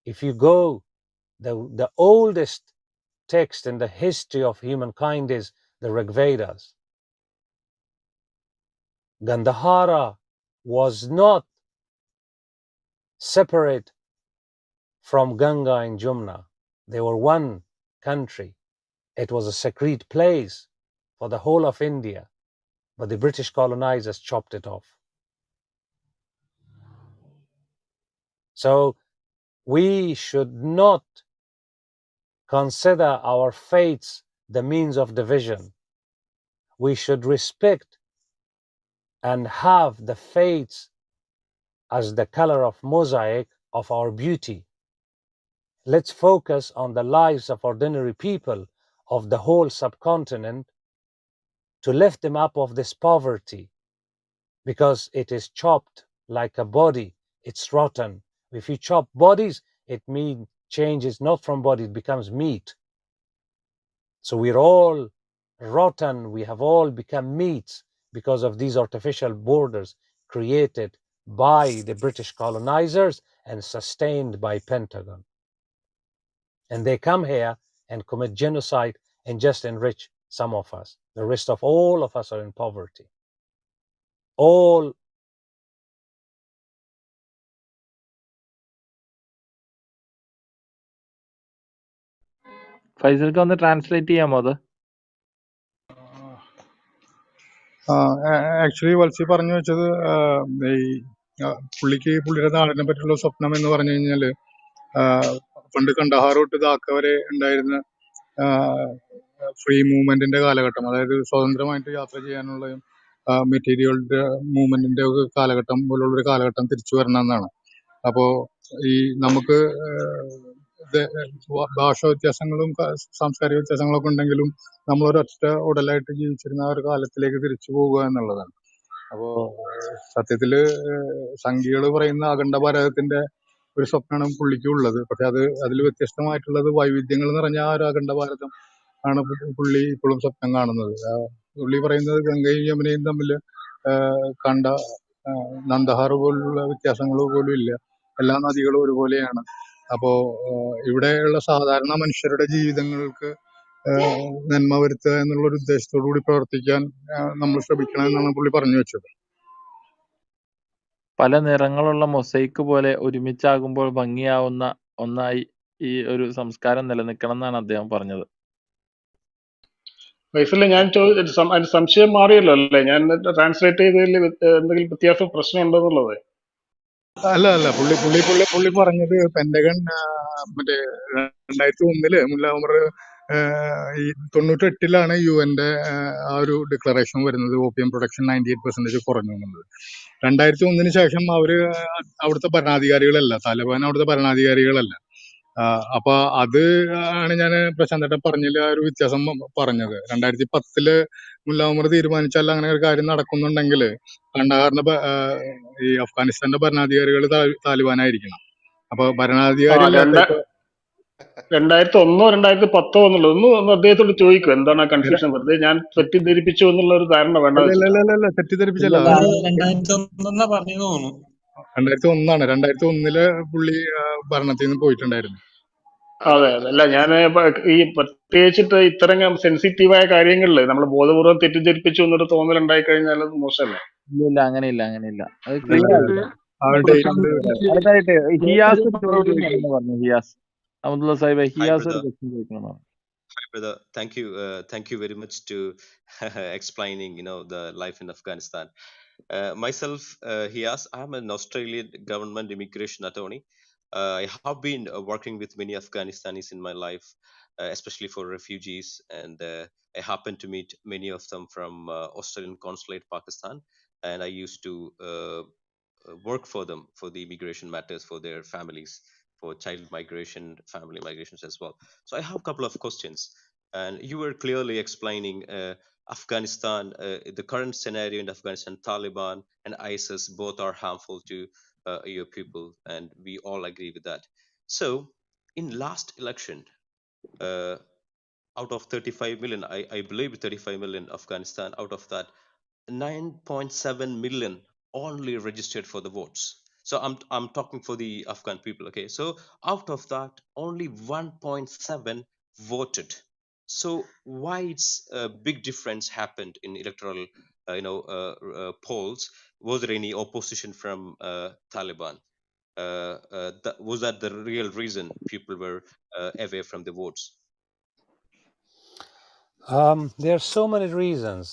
If you go, the oldest text in the history of humankind is the Rig Vedas. Gandhara was not separate from Ganga and Jumna. They were one country. It was a sacred place for the whole of India, but the British colonizers chopped it off. So we should not consider our fates the means of division. We should respect and have the fates as the color of mosaic of our beauty. Let's focus on the lives of ordinary people of the whole subcontinent to lift them up of this poverty, because it is chopped like a body. It's rotten. If you chop bodies, it means changes not from body, it becomes meat. So we're all rotten. We have all become meats because of these artificial borders created by the British colonizers and sustained by Pentagon. And they come here and commit genocide and just enrich some of us. The rest of all of us are in poverty. All ഫൈസൽക്ക് ഒന്ന് translate ചെയ്യാമോ അത്? Actually വത്സി പറഞ്ഞു വെച്ചത് ഈ പുള്ളിയുടെ നാടിനെ പറ്റിയുള്ള സ്വപ്നം എന്ന് പറഞ്ഞു കഴിഞ്ഞാല് പണ്ട് കണ്ടഹാർ തൊട്ട് ധാക്ക വരെ ഉണ്ടായിരുന്ന ഫ്രീ മൂവ്മെന്റിന്റെ കാലഘട്ടം, അതായത് സ്വതന്ത്രമായിട്ട് യാത്ര ചെയ്യാനുള്ള മെറ്റീരിയലിന്റെ മൂവ്മെന്റിന്റെ ഒക്കെ കാലഘട്ടം പോലുള്ളൊരു കാലഘട്ടം തിരിച്ചു വരണം എന്നാണ്. അപ്പോ ഈ നമുക്ക് ഭാഷ വ്യത്യാസങ്ങളും സാംസ്കാരിക വ്യത്യാസങ്ങളൊക്കെ ഉണ്ടെങ്കിലും നമ്മളൊരൊറ്റ ഉടലായിട്ട് ജീവിച്ചിരുന്ന ആ ഒരു കാലത്തിലേക്ക് തിരിച്ചു പോകുക എന്നുള്ളതാണ്. അപ്പോ സത്യത്തില് സംഘികള് പറയുന്ന അഖണ്ഡ ഭാരതത്തിന്റെ ഒരു സ്വപ്നമാണ് പുള്ളിക്ക് ഉള്ളത്. പക്ഷെ അതിൽ വ്യത്യസ്തമായിട്ടുള്ളത് വൈവിധ്യങ്ങൾ നിറഞ്ഞ ആ ഒരു അഖണ്ഡ ഭാരതം ആണ് പുള്ളി ഇപ്പോഴും സ്വപ്നം കാണുന്നത്. പുള്ളി പറയുന്നത് ഗംഗയും യമുനയും തമ്മിൽ കണ്ട നന്ദഹാർ പോലുള്ള വ്യത്യാസങ്ങൾ പോലും ഇല്ല, എല്ലാ നദികളും ഒരുപോലെയാണ്. അപ്പോ ഇവിടെയുള്ള സാധാരണ മനുഷ്യരുടെ ജീവിതങ്ങൾക്ക് നന്മ വരുത്തുക എന്നുള്ള ഒരു ഉദ്ദേശത്തോടു കൂടി പ്രവർത്തിക്കാൻ നമ്മൾ ശ്രമിക്കണം എന്നാണ് പുള്ളി പറഞ്ഞു വെച്ചത്. പല നിറങ്ങളുള്ള മൊസൈക്ക് പോലെ ഒരുമിച്ചാകുമ്പോൾ ഭംഗിയാവുന്ന ഒന്നായി ഈ ഒരു സംസ്കാരം നിലനിൽക്കണം എന്നാണ് അദ്ദേഹം പറഞ്ഞത്. ഫൈസലെ, ഞാൻ അതിന് സംശയം മാറിയല്ലോ അല്ലേ? ഞാൻ ട്രാൻസ്ലേറ്റ് ചെയ്തതിൽ എന്തെങ്കിലും വ്യത്യാസം പ്രശ്നം ഉണ്ടെന്നുള്ളത്. അല്ല പുള്ളി പറഞ്ഞത് പെന്റഗൺ മറ്റേ 2001 മുല്ല ഉമർ ഈ 98 UN-ന്റെ ആ ഒരു ഡിക്ലറേഷൻ വരുന്നത്, ഓപ്പിയം പ്രൊഡക്ഷൻ 98% കുറഞ്ഞു എന്നുള്ളത്. 2001 ശേഷം അവിടുത്തെ ഭരണാധികാരികളല്ല, താലിബാൻ അവിടുത്തെ ഭരണാധികാരികളല്ല. അപ്പൊ അത് ആണ് ഞാൻ പ്രശാന്തേട്ടൻ പറഞ്ഞതിൽ ആ ഒരു വ്യത്യാസം പറഞ്ഞത്. 2010 മുല്ല ഉമർ തീരുമാനിച്ചാൽ അങ്ങനെ ഒരു കാര്യം നടക്കുന്നുണ്ടെങ്കിൽ കണ്ടഹാറിന്റെ ഈ അഫ്ഗാനിസ്ഥാന്റെ ഭരണാധികാരികൾ താലിബാനായിരിക്കണം. അപ്പൊ ഭരണാധികാരി ഇല്ലാത്ത 2001 2010 എന്നുള്ളത് ഒന്ന് അദ്ദേഹത്തോട് ചോദിക്കും എന്താണ് ആ കൺഫ്യൂഷൻ. വെറുതെ ഞാൻ തെറ്റിദ്ധരിപ്പിച്ചു എന്നുള്ള ഒരു ധാരണ വേണ്ട. തെറ്റിദ്ധരിപ്പിച്ചല്ല, 2001 പറഞ്ഞു തോന്നുന്നു. 2001 പുള്ളി ഭരണത്തിൽ നിന്ന് പോയിട്ടുണ്ടായിരുന്നു. അതെ. അല്ല, ഞാൻ ഈ പ്രത്യേകിച്ചിട്ട് ഇത്തരം സെൻസിറ്റീവായ കാര്യങ്ങളിൽ നമ്മൾ ബോധപൂർവ്വം തെറ്റിദ്ധരിപ്പിച്ചു എന്നൊരു തോന്നൽ ഉണ്ടായി കഴിഞ്ഞാൽ അത് മോശമല്ലേ? ഇല്ല, അങ്ങനെയില്ല. അത് ക്ലിയർ ആയില്ല. അടുത്തായിട്ട് ഹിയാസ് പറഞ്ഞു. ഹിയാസ് അബ്ദുള്ള സാഹിബ്, ഹിയാസ് ഒരു ക്വസ്റ്റ്യൻ ചോദിക്കണം. Hi, brother. Thank you very much to explaining, the life in Afghanistan. Myself, Hias, I'm an Australian government immigration attorney. I have been working with many Afghanistanis in my life, especially for refugees, and I happen to meet many of them from Australian consulate, Pakistan, and I used to work for them for the immigration matters for their families, for child migration, family migrations as well. So I have a couple of questions, and you were clearly explaining Afghanistan, the current scenario in Afghanistan. Taliban and ISIS both are harmful to your people, and we all agree with that. So in last election, uh, out of 35 million, I believe 35 million Afghanistan, out of that 9.7 million only registered for the votes. So I'm talking for the Afghan people. Okay, so out of that only 1.7 voted. So why it's a big difference happened in electoral polls? Was there any opposition from Taliban? Was that the real reason people were away from the votes? There are so many reasons.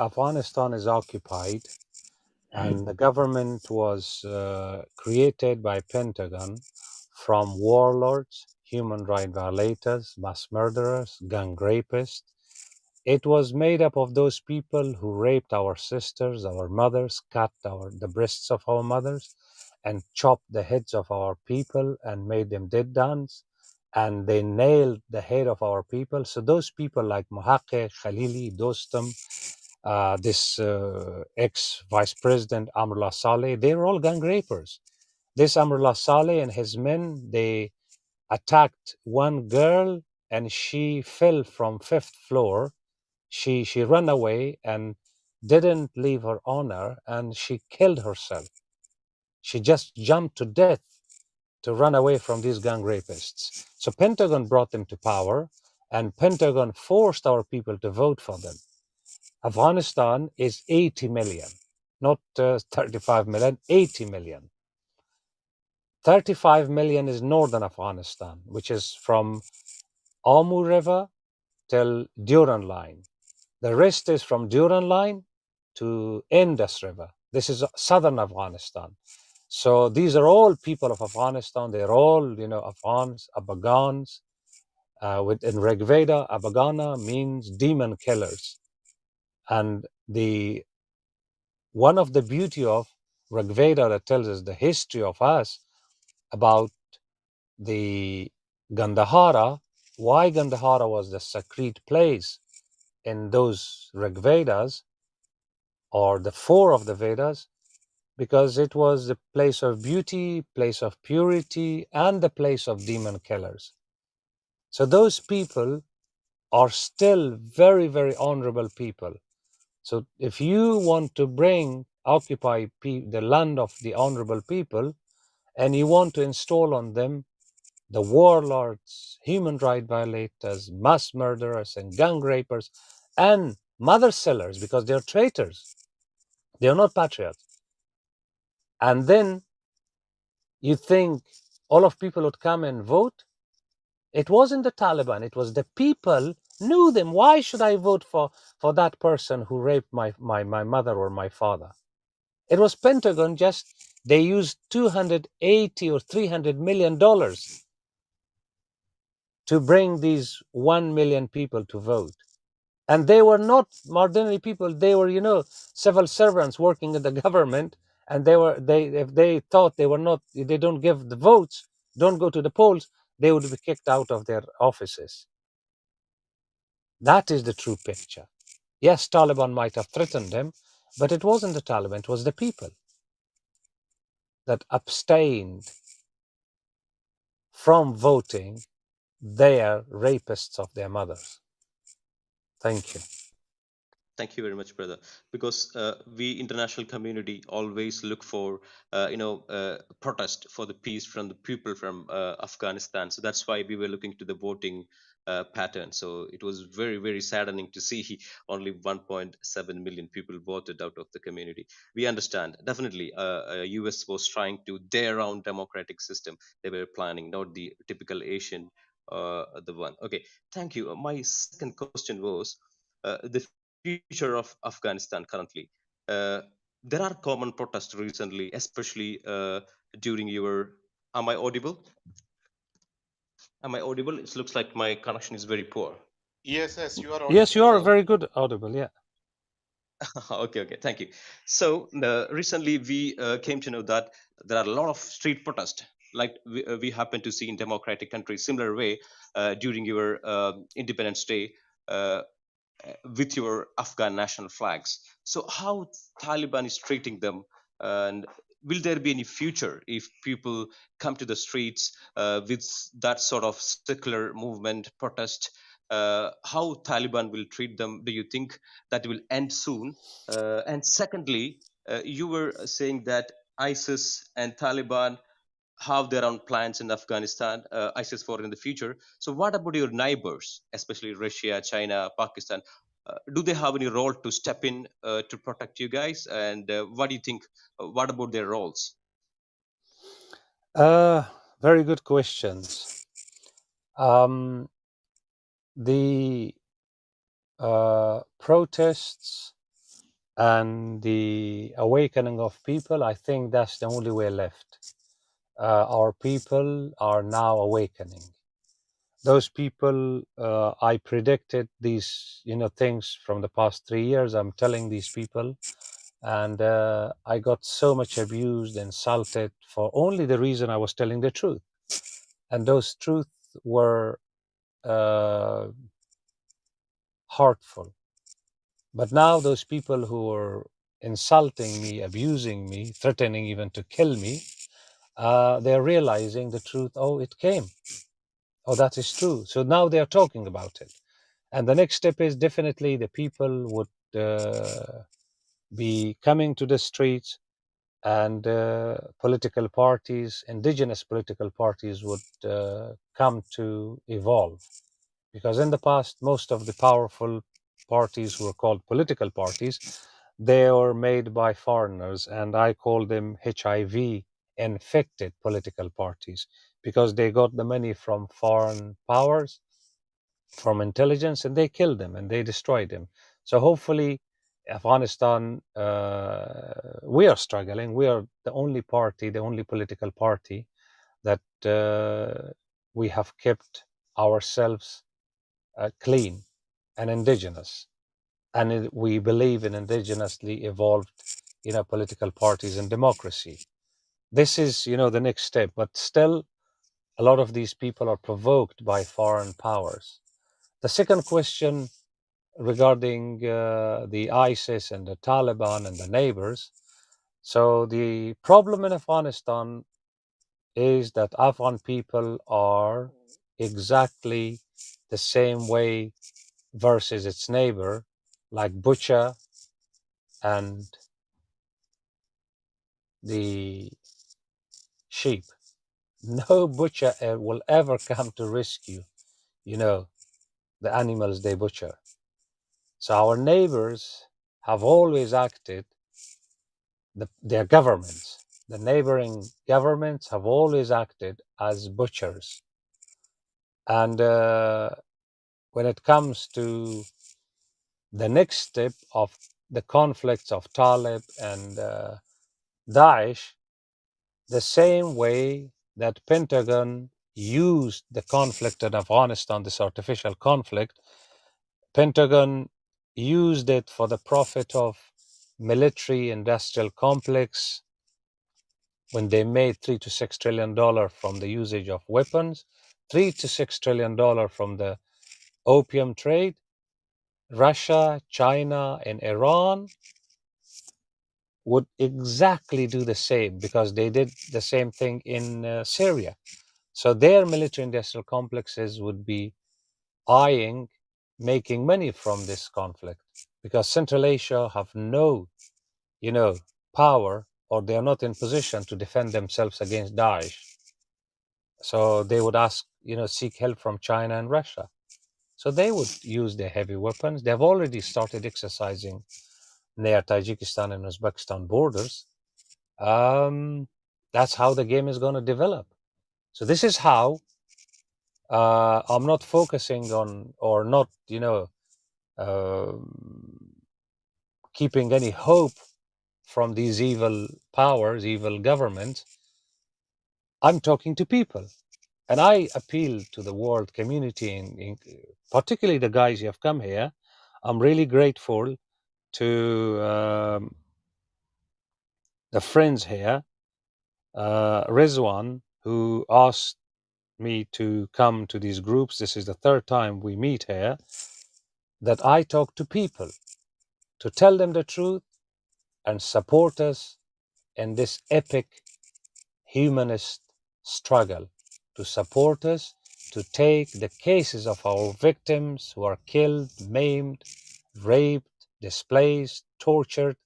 Afghanistan is occupied, and the government was created by Pentagon from warlords, human rights violators, mass murderers, gang rapists. It was made up of those people who raped our sisters, our mothers, cut the breasts of our mothers, and chopped the heads of our people and made them dead dance, and they nailed the head of our people. So those people like Mohaqqi, Khalili, Dostum, this ex-vice president Amrullah Saleh, they were all gang rapers. This Amrullah Saleh and his men, they attacked one girl and she fell from 5th floor. She ran away and didn't leave her honor, and she killed herself. She just jumped to death to run away from these gang rapists. So Pentagon brought them to power, and Pentagon forced our people to vote for them. Afghanistan is 80 million, not 35 million, 80 million. 35 million is northern Afghanistan, which is from Amu River till Durand Line. The rest is from Durand Line to Indus River. This is southern Afghanistan. So these are all people of Afghanistan. They're all, Afghans, Abagans. In Rigveda, Abagana means demon killers. And one of the beauty of Rigveda that tells us the history of us about the Gandhara. Why Gandhara was the sacred place in those Rig Vedas, or the four of the Vedas? Because it was the place of beauty, place of purity, and the place of demon killers. So those people are still very, very honorable people. So if you want to occupy the land of the honorable people, and you want to install on them the warlords, human rights violators, mass murderers, and gang rapers, and mother sellers, because they're traitors, they're not patriots. And then you think all of people would come and vote? It wasn't the Taliban, it was the people knew them. Why should I vote for that person who raped my mother or my father? It was Pentagon, just they used $280 or $300 million to bring these 1 million people to vote. And they were not ordinary people, they were, civil servants working in the government, and if they thought they don't give the votes, don't go to the polls, they would be kicked out of their offices. That is the true picture. Yes, Taliban might have threatened them, but it wasn't the Taliban, it was the people that abstained from voting their rapists of their mothers. Thank you. Thank you very much, brother. Because we international community always look for protest for the peace from the people from Afghanistan. So that's why we were looking to the voting pattern. So it was very, very saddening to see only 1.7 million people voted out of the community. We understand definitely. US was trying to their own democratic system. They were planning, not the typical Asian the one. Okay, thank you. My second question was the future of Afghanistan currently. There are common protests recently, especially during your. Am I audible? Am I audible? It looks like my connection is very poor. Yes, yes, you are Yes, audible. you are Hello. very good audible, yeah. Okay, thank you. So recently we came to know that there are a lot of street protests, like we happen to see in democratic countries. Similar way, during your Independence Day. With your Afghan national flags. So how Taliban is treating them, and will there be any future if people come to the streets with that sort of secular movement protest? How Taliban will treat them? Do you think that will end soon? And secondly, you were saying that ISIS and Taliban have their own plans in Afghanistan, ISIS for in the future. So what about your neighbors, especially Russia, China, Pakistan? Do they have any role to step in to protect you guys? And what do you think? What about their roles? Very good questions. The protests and the awakening of people, I think that's the only way left. Our people are now awakening. Those people, I predicted these, things from the past 3 years. I'm telling these people, and I got so much abused, insulted for only the reason I was telling the truth, and those truths were hurtful. But now those people who are insulting me, abusing me, threatening even to kill me, they're realizing the truth. Oh, it came. Oh, that is true. So now they are talking about it. And the next step is definitely the people would be coming to the streets, and political parties, indigenous political parties, would come to evolve. Because in the past, most of the powerful parties who were called political parties, they were made by foreigners, and I call them HIV infected political parties, because they got the money from foreign powers, from intelligence, and they killed them and they destroyed them. So hopefully, Afghanistan, we are struggling. We are the only party, the only political party that we have kept ourselves clean and indigenous, and we believe in indigenously evolved, political parties and democracy. This is, the next step, but still, A lot of these people are provoked by foreign powers. The second question regarding the ISIS and the Taliban and the neighbors. So the problem in Afghanistan is that Afghan people are exactly the same way versus its neighbor, like butcher and the sheep. No butcher will ever come to rescue, you know, the animals they butcher. So our neighbors have always acted, their governments, the neighboring governments have always acted as butchers. And when it comes to the next step of the conflicts of Talib and Daesh, the same way that Pentagon used the conflict in Afghanistan, this artificial conflict, Pentagon used it for the profit of military industrial complex when they made $3 to $6 trillion from the usage of weapons, $3 to $6 trillion from the opium trade. Russia, China, and Iran would exactly do the same because they did the same thing in Syria. So their military industrial complexes would be eyeing making money from this conflict because Central Asia have no, power, or they are not in position to defend themselves against Daesh. So they would seek help from China and Russia. So they would use their heavy weapons. They have already started exercising near Tajikistan and Uzbekistan borders. That's how the game is going to develop. So this is how I'm not focusing on, or not, keeping any hope from these evil powers, evil governments. I'm talking to people. And I appeal to the world community, particularly the guys who have come here. I'm really grateful to the friends here, Rizwan, who asked me to come to these groups. This is the third time we meet here, that I talk to people to tell them the truth and support us in this epic humanist struggle, to support us to take the cases of our victims who are killed, maimed, raped, displaced, tortured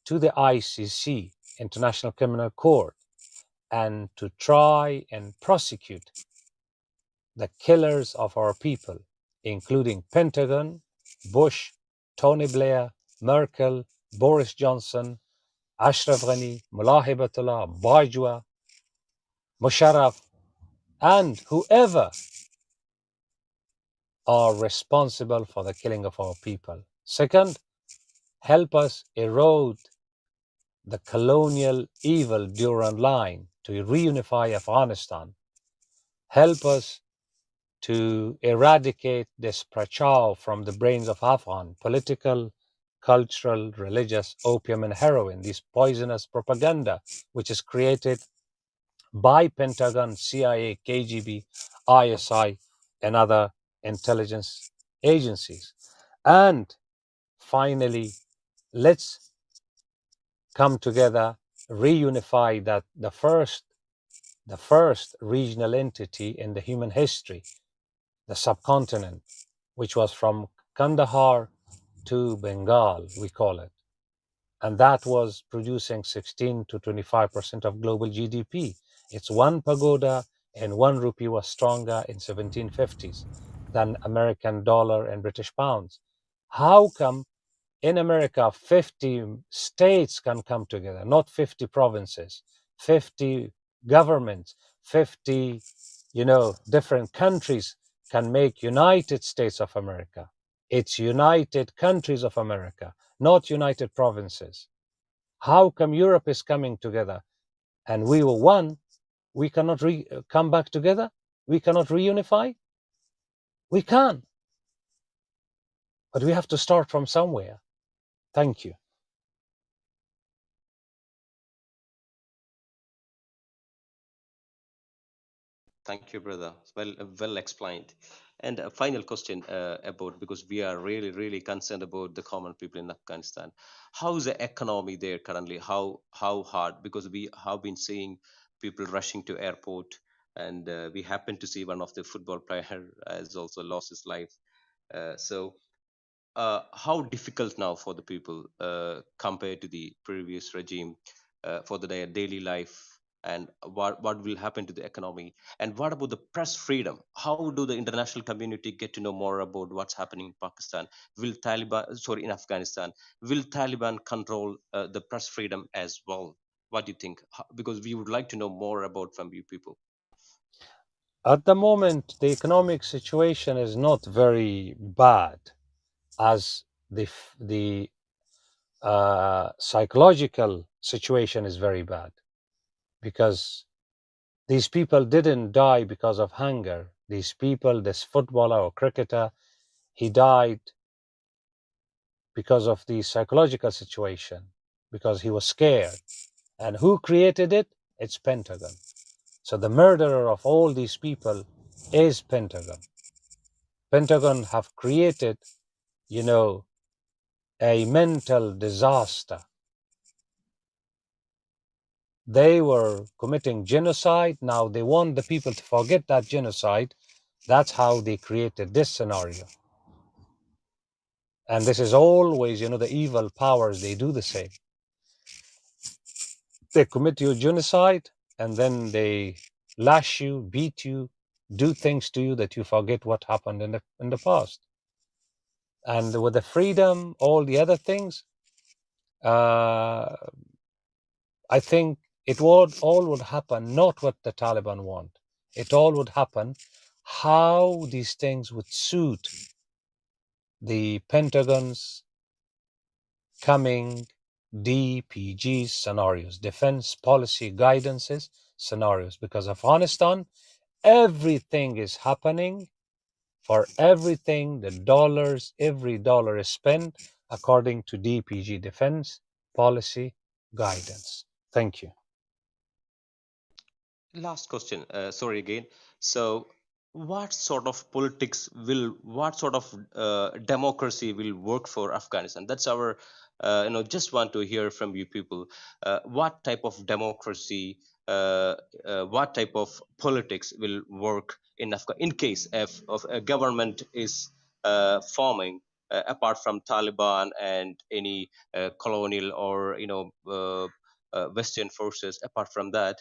to the ICC, International Criminal Court, and to try and prosecute the killers of our people, including Pentagon, Bush, Tony Blair, Merkel, Boris Johnson, Ashraf Ghani, Mullah Hibatullah, Bajwa, Musharraf, and whoever are responsible for the killing of our people. Second, help us erode the colonial evil Durand line to reunify Afghanistan. Help us to eradicate this prachav from the brains of Afghan, political, cultural, religious, opium and heroin, this poisonous propaganda which is created by Pentagon, CIA, KGB, ISI, and other intelligence agencies. And finally, let's come together, reunify that the first regional entity in the human history, the subcontinent, which was from Kandahar to Bengal, we call it. And that was producing 16 to 25% of global GDP. It's one pagoda and 1 rupee was stronger in 1750s than American dollar and British pounds. How come in America 50 states can come together, not 50 provinces, 50 governments, 50 different countries can make United States of America? It's United Countries of America, not United Provinces. How come Europe is coming together and we were one? We cannot come back together? We cannot reunify? We can, but we have to start from somewhere. Thank you. Thank you, brother. Well explained. And a final question about, because we are really concerned about the common people in Afghanistan. How is the economy there currently? How hard? Because we have been seeing people rushing to airport, and we happen to see one of the football player has also lost his life. So how difficult now for the people compared to the previous regime for their daily life, and what will happen to the economy, and what about the press freedom? How do the international community get to know more about what's happening in Pakistan? Will Taliban, sorry, in Afghanistan, will Taliban control the press freedom as well? What do you think? Because we would like to know more about from you people. At the moment, the economic situation is not very bad, as the psychological situation is very bad, because these people didn't die because of hunger. These people, this footballer or cricketer, he died because of the psychological situation, because he was scared. And who created it? It's Pentagon. So the murderer of all these people is Pentagon. Pentagon have created, a mental disaster. They were committing genocide. Now they want the people to forget that genocide. That's how they created this scenario. And this is always, the evil powers, they do the same. They commit you genocide, and then they lash you, beat you, do things to you that you forget what happened in the past. And with the freedom, all the other things, I think all would happen, not what the Taliban want. It all would happen how these things would suit the Pentagon's coming DPG scenarios, defense policy guidances scenarios, because Afghanistan, everything is happening for everything, every dollar is spent according to DPG, defense policy guidance. Thank you. Last question. Sorry again. So, what sort of what sort of democracy will work for Afghanistan? That's our, just want to hear from you people. What type of democracy, what type of politics will work in in case of a government is forming, apart from Taliban and any colonial or, Western forces. Apart from that,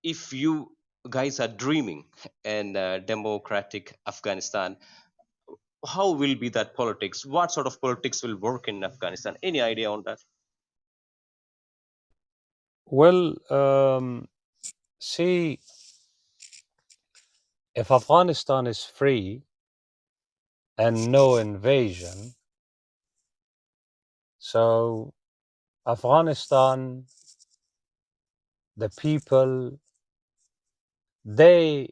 if you guys are dreaming in democratic Afghanistan, how will be that politics? What sort of politics will work in Afghanistan? Any idea on that? Well, see, if Afghanistan is free and no invasion, so Afghanistan, the people, they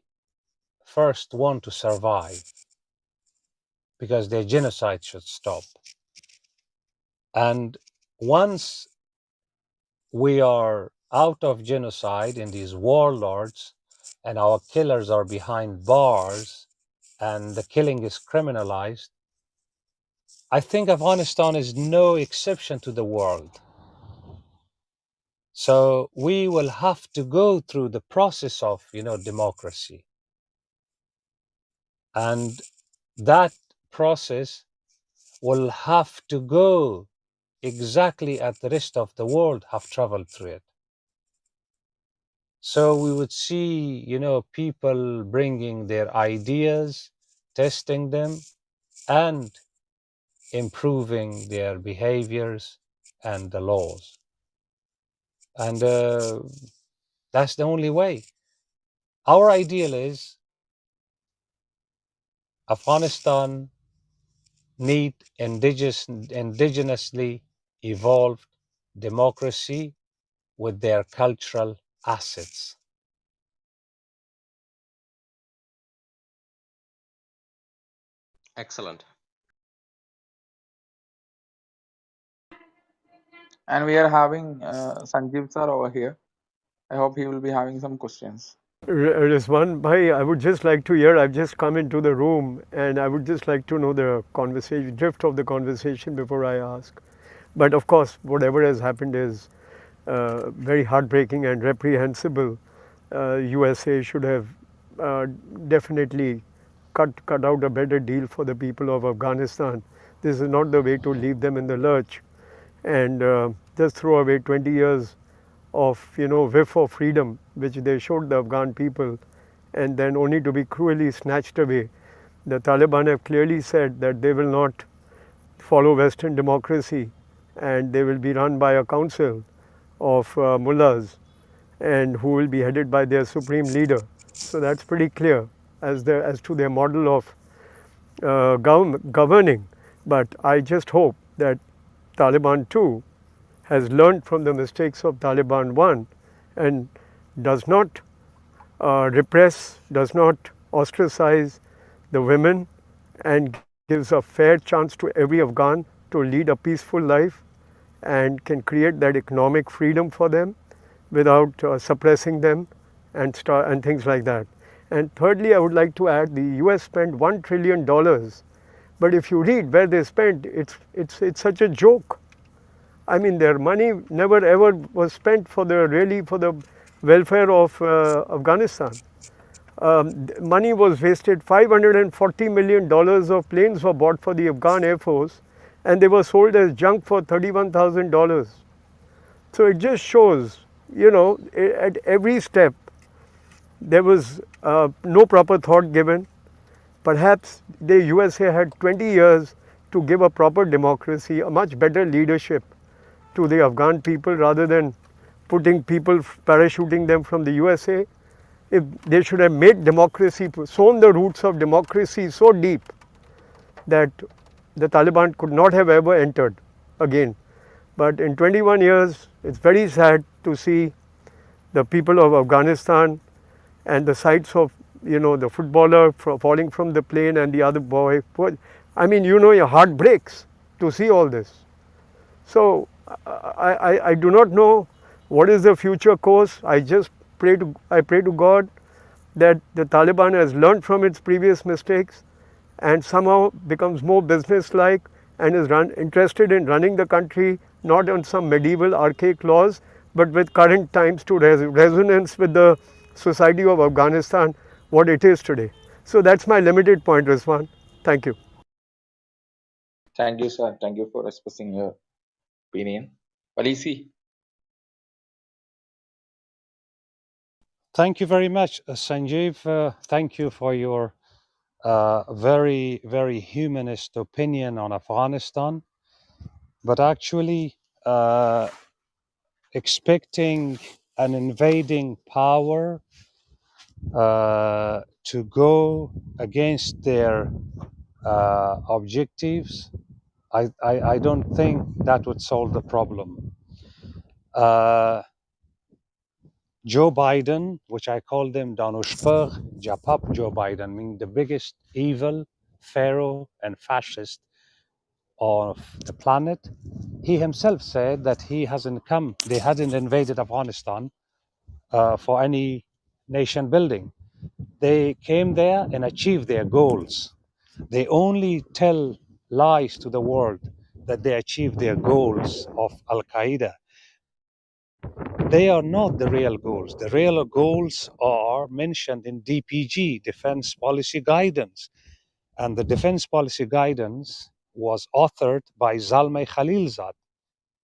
first want to survive because their genocide should stop. And once we are out of genocide in these warlords and our killers are behind bars and the killing is criminalized, I think Afghanistan is no exception to the world. So we will have to go through the process of, democracy. And that process will have to go exactly as the rest of the world have traveled through it. So we would see, people bringing their ideas, testing them, and improving their behaviors and the laws. And that's the only way. Our ideal is Afghanistan need indigenously evolved democracy with their cultural assets. Excellent. And we are having Sanjeev sir over here. I hope he will be having some questions. Rizwan Bhai, I would just like to hear, I've just come into the room and I would just like to know the conversation, drift of the conversation before I ask. But of course, whatever has happened is very heartbreaking and reprehensible. USA should have uh, definitely cut out a better deal for the people of Afghanistan. This is not the way to leave them in the lurch and just throw away 20 years of whiff of freedom which they showed the Afghan people, and then only to be cruelly snatched away. The Taliban have clearly said that they will not follow Western democracy and they will be run by a council of mullahs and who will be headed by their supreme leader. So that's pretty clear as to their model of governing. But I just hope that Taliban too has learned from the mistakes of Taliban 1 and does not repress, does not ostracize the women, and gives a fair chance to every Afghan to lead a peaceful life and can create that economic freedom for them without suppressing them and things like that. And thirdly, I would like to add the US spent $1 trillion, but if you read where they spent, it's such a joke. I mean, their money never ever was spent for the welfare of Afghanistan. Money was wasted. $540 million of planes were bought for the Afghan Air Force, and they were sold as junk for $31,000. So it just shows, at every step there was no proper thought given. Perhaps the USA had 20 years to give a proper democracy, a much better leadership to the Afghan people rather than putting people, parachuting them from the USA. If they should have made democracy, sown the roots of democracy so deep that the Taliban could not have ever entered again. But in 21 years, it's very sad to see the people of Afghanistan and the sights of, the footballer falling from the plane and the other boy. I mean, your heart breaks to see all this. So I do not know what is the future course. I pray to God that the Taliban has learned from its previous mistakes and somehow becomes more business-like and is interested in running the country not on some medieval archaic laws, but with current times to resonance with the society of Afghanistan, what it is today. So that's my limited point, Rizwan. Thank you. Thank you, sir. Thank you for expressing your opinion. Walisi. Thank you very much, Sanjeev. Thank you for your very, very humanist opinion on Afghanistan. But actually, expecting an invading power to go against their objectives, I don't think that would solve the problem. Joe Biden, which I call them Danushpur Japap Joe Biden, meaning the biggest evil, pharaoh, and fascist of the planet, he himself said that they hadn't invaded Afghanistan for any nation building. They came there and achieved their goals. They only tell lies to the world that they achieved their goals of Al Qaeda. They are not the real goals. The real goals are mentioned in DPG, Defense Policy Guidance. And the Defense Policy Guidance was authored by Zalmay Khalilzad,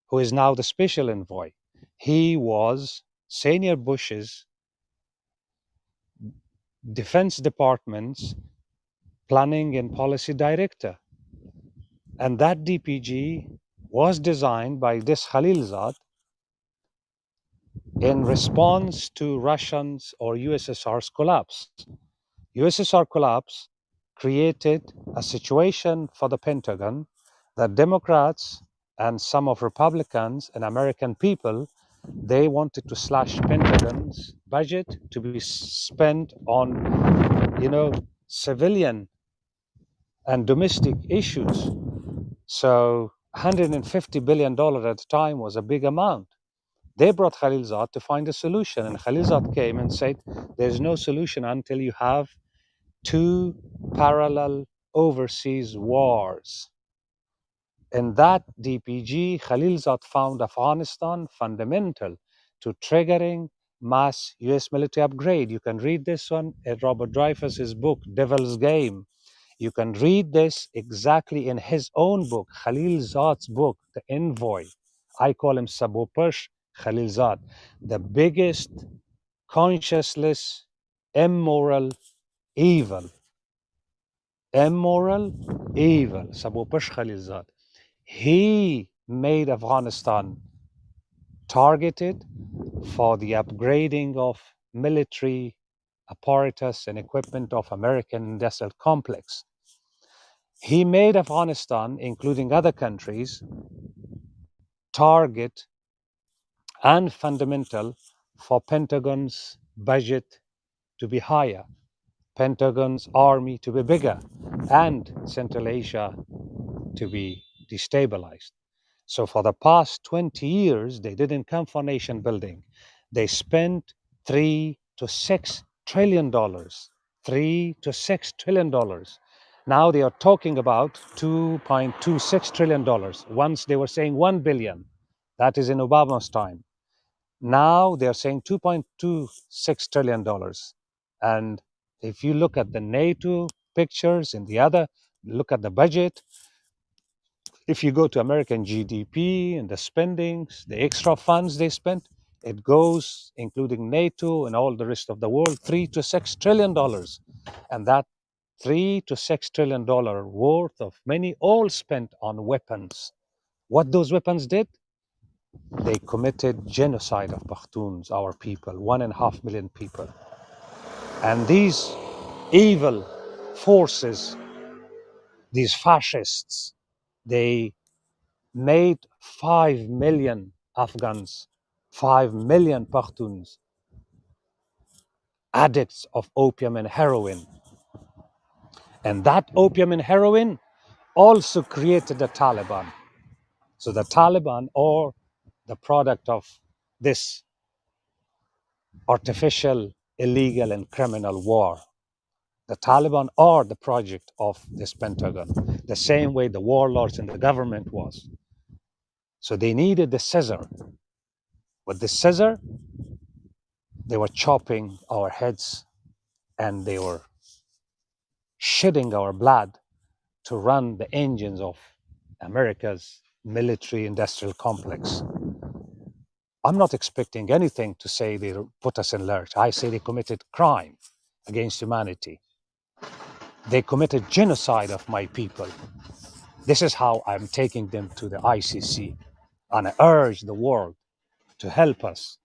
who is now the Special Envoy. He was Senior Bush's Defense Department's Planning and Policy Director. And that DPG was designed by this Khalilzad in response to Russians or USSR's collapse. USSR collapse created a situation for the Pentagon that Democrats and some of Republicans and American people, they wanted to slash Pentagon's budget to be spent on, civilian and domestic issues. So $150 billion at the time was a big amount. They brought Khalilzad to find a solution, and Khalilzad came and said, there's no solution until you have two parallel overseas wars. In that DPG, Khalilzad found Afghanistan fundamental to triggering mass US military upgrade. You can read this one in Robert Dreyfuss's book, Devil's Game. You can read this exactly in his own book, Khalilzad's book, The Envoy. I call him Sabopash Khalilzad, the biggest conscienceless, immoral evil. Immoral evil, Sabopash Khalilzad. He made Afghanistan targeted for the upgrading of military apparatus and equipment of American industrial complex. He made Afghanistan, including other countries, target and fundamental for Pentagon's budget to be higher, Pentagon's army to be bigger, and Central Asia to be destabilized. So for the past 20 years, they didn't come for nation building. They spent $3 to $6 trillion. $3 to $6 trillion. Now they are talking about $2.26 trillion. Once they were saying 1 billion. That is in Obama's time. Now they're saying $2.26 trillion. And if you look at the NATO pictures in the other, look at the budget, if you go to American GDP and the spendings, the extra funds they spent, it goes, including NATO and all the rest of the world, $3 to $6 trillion. And that $3 to $6 trillion worth of money all spent on weapons. What those weapons did? They committed genocide of Pakhtuns, our people, 1.5 million people. And these evil forces, these fascists, they made 5 million Afghans, 5 million Pakhtuns, addicts of opium and heroin. And that opium and heroin also created the Taliban. So the Taliban are the product of this artificial, illegal, and criminal war. The Taliban are the project of this Pentagon, the same way the warlords in the government was. So they needed the scissor. With the scissor, they were chopping our heads and they were shedding our blood to run the engines of America's military industrial complex. I'm not expecting anything to say they put us in lurch. I say they committed crime against humanity. They committed genocide of my people. This is how I'm taking them to the ICC. And I urge the world to help us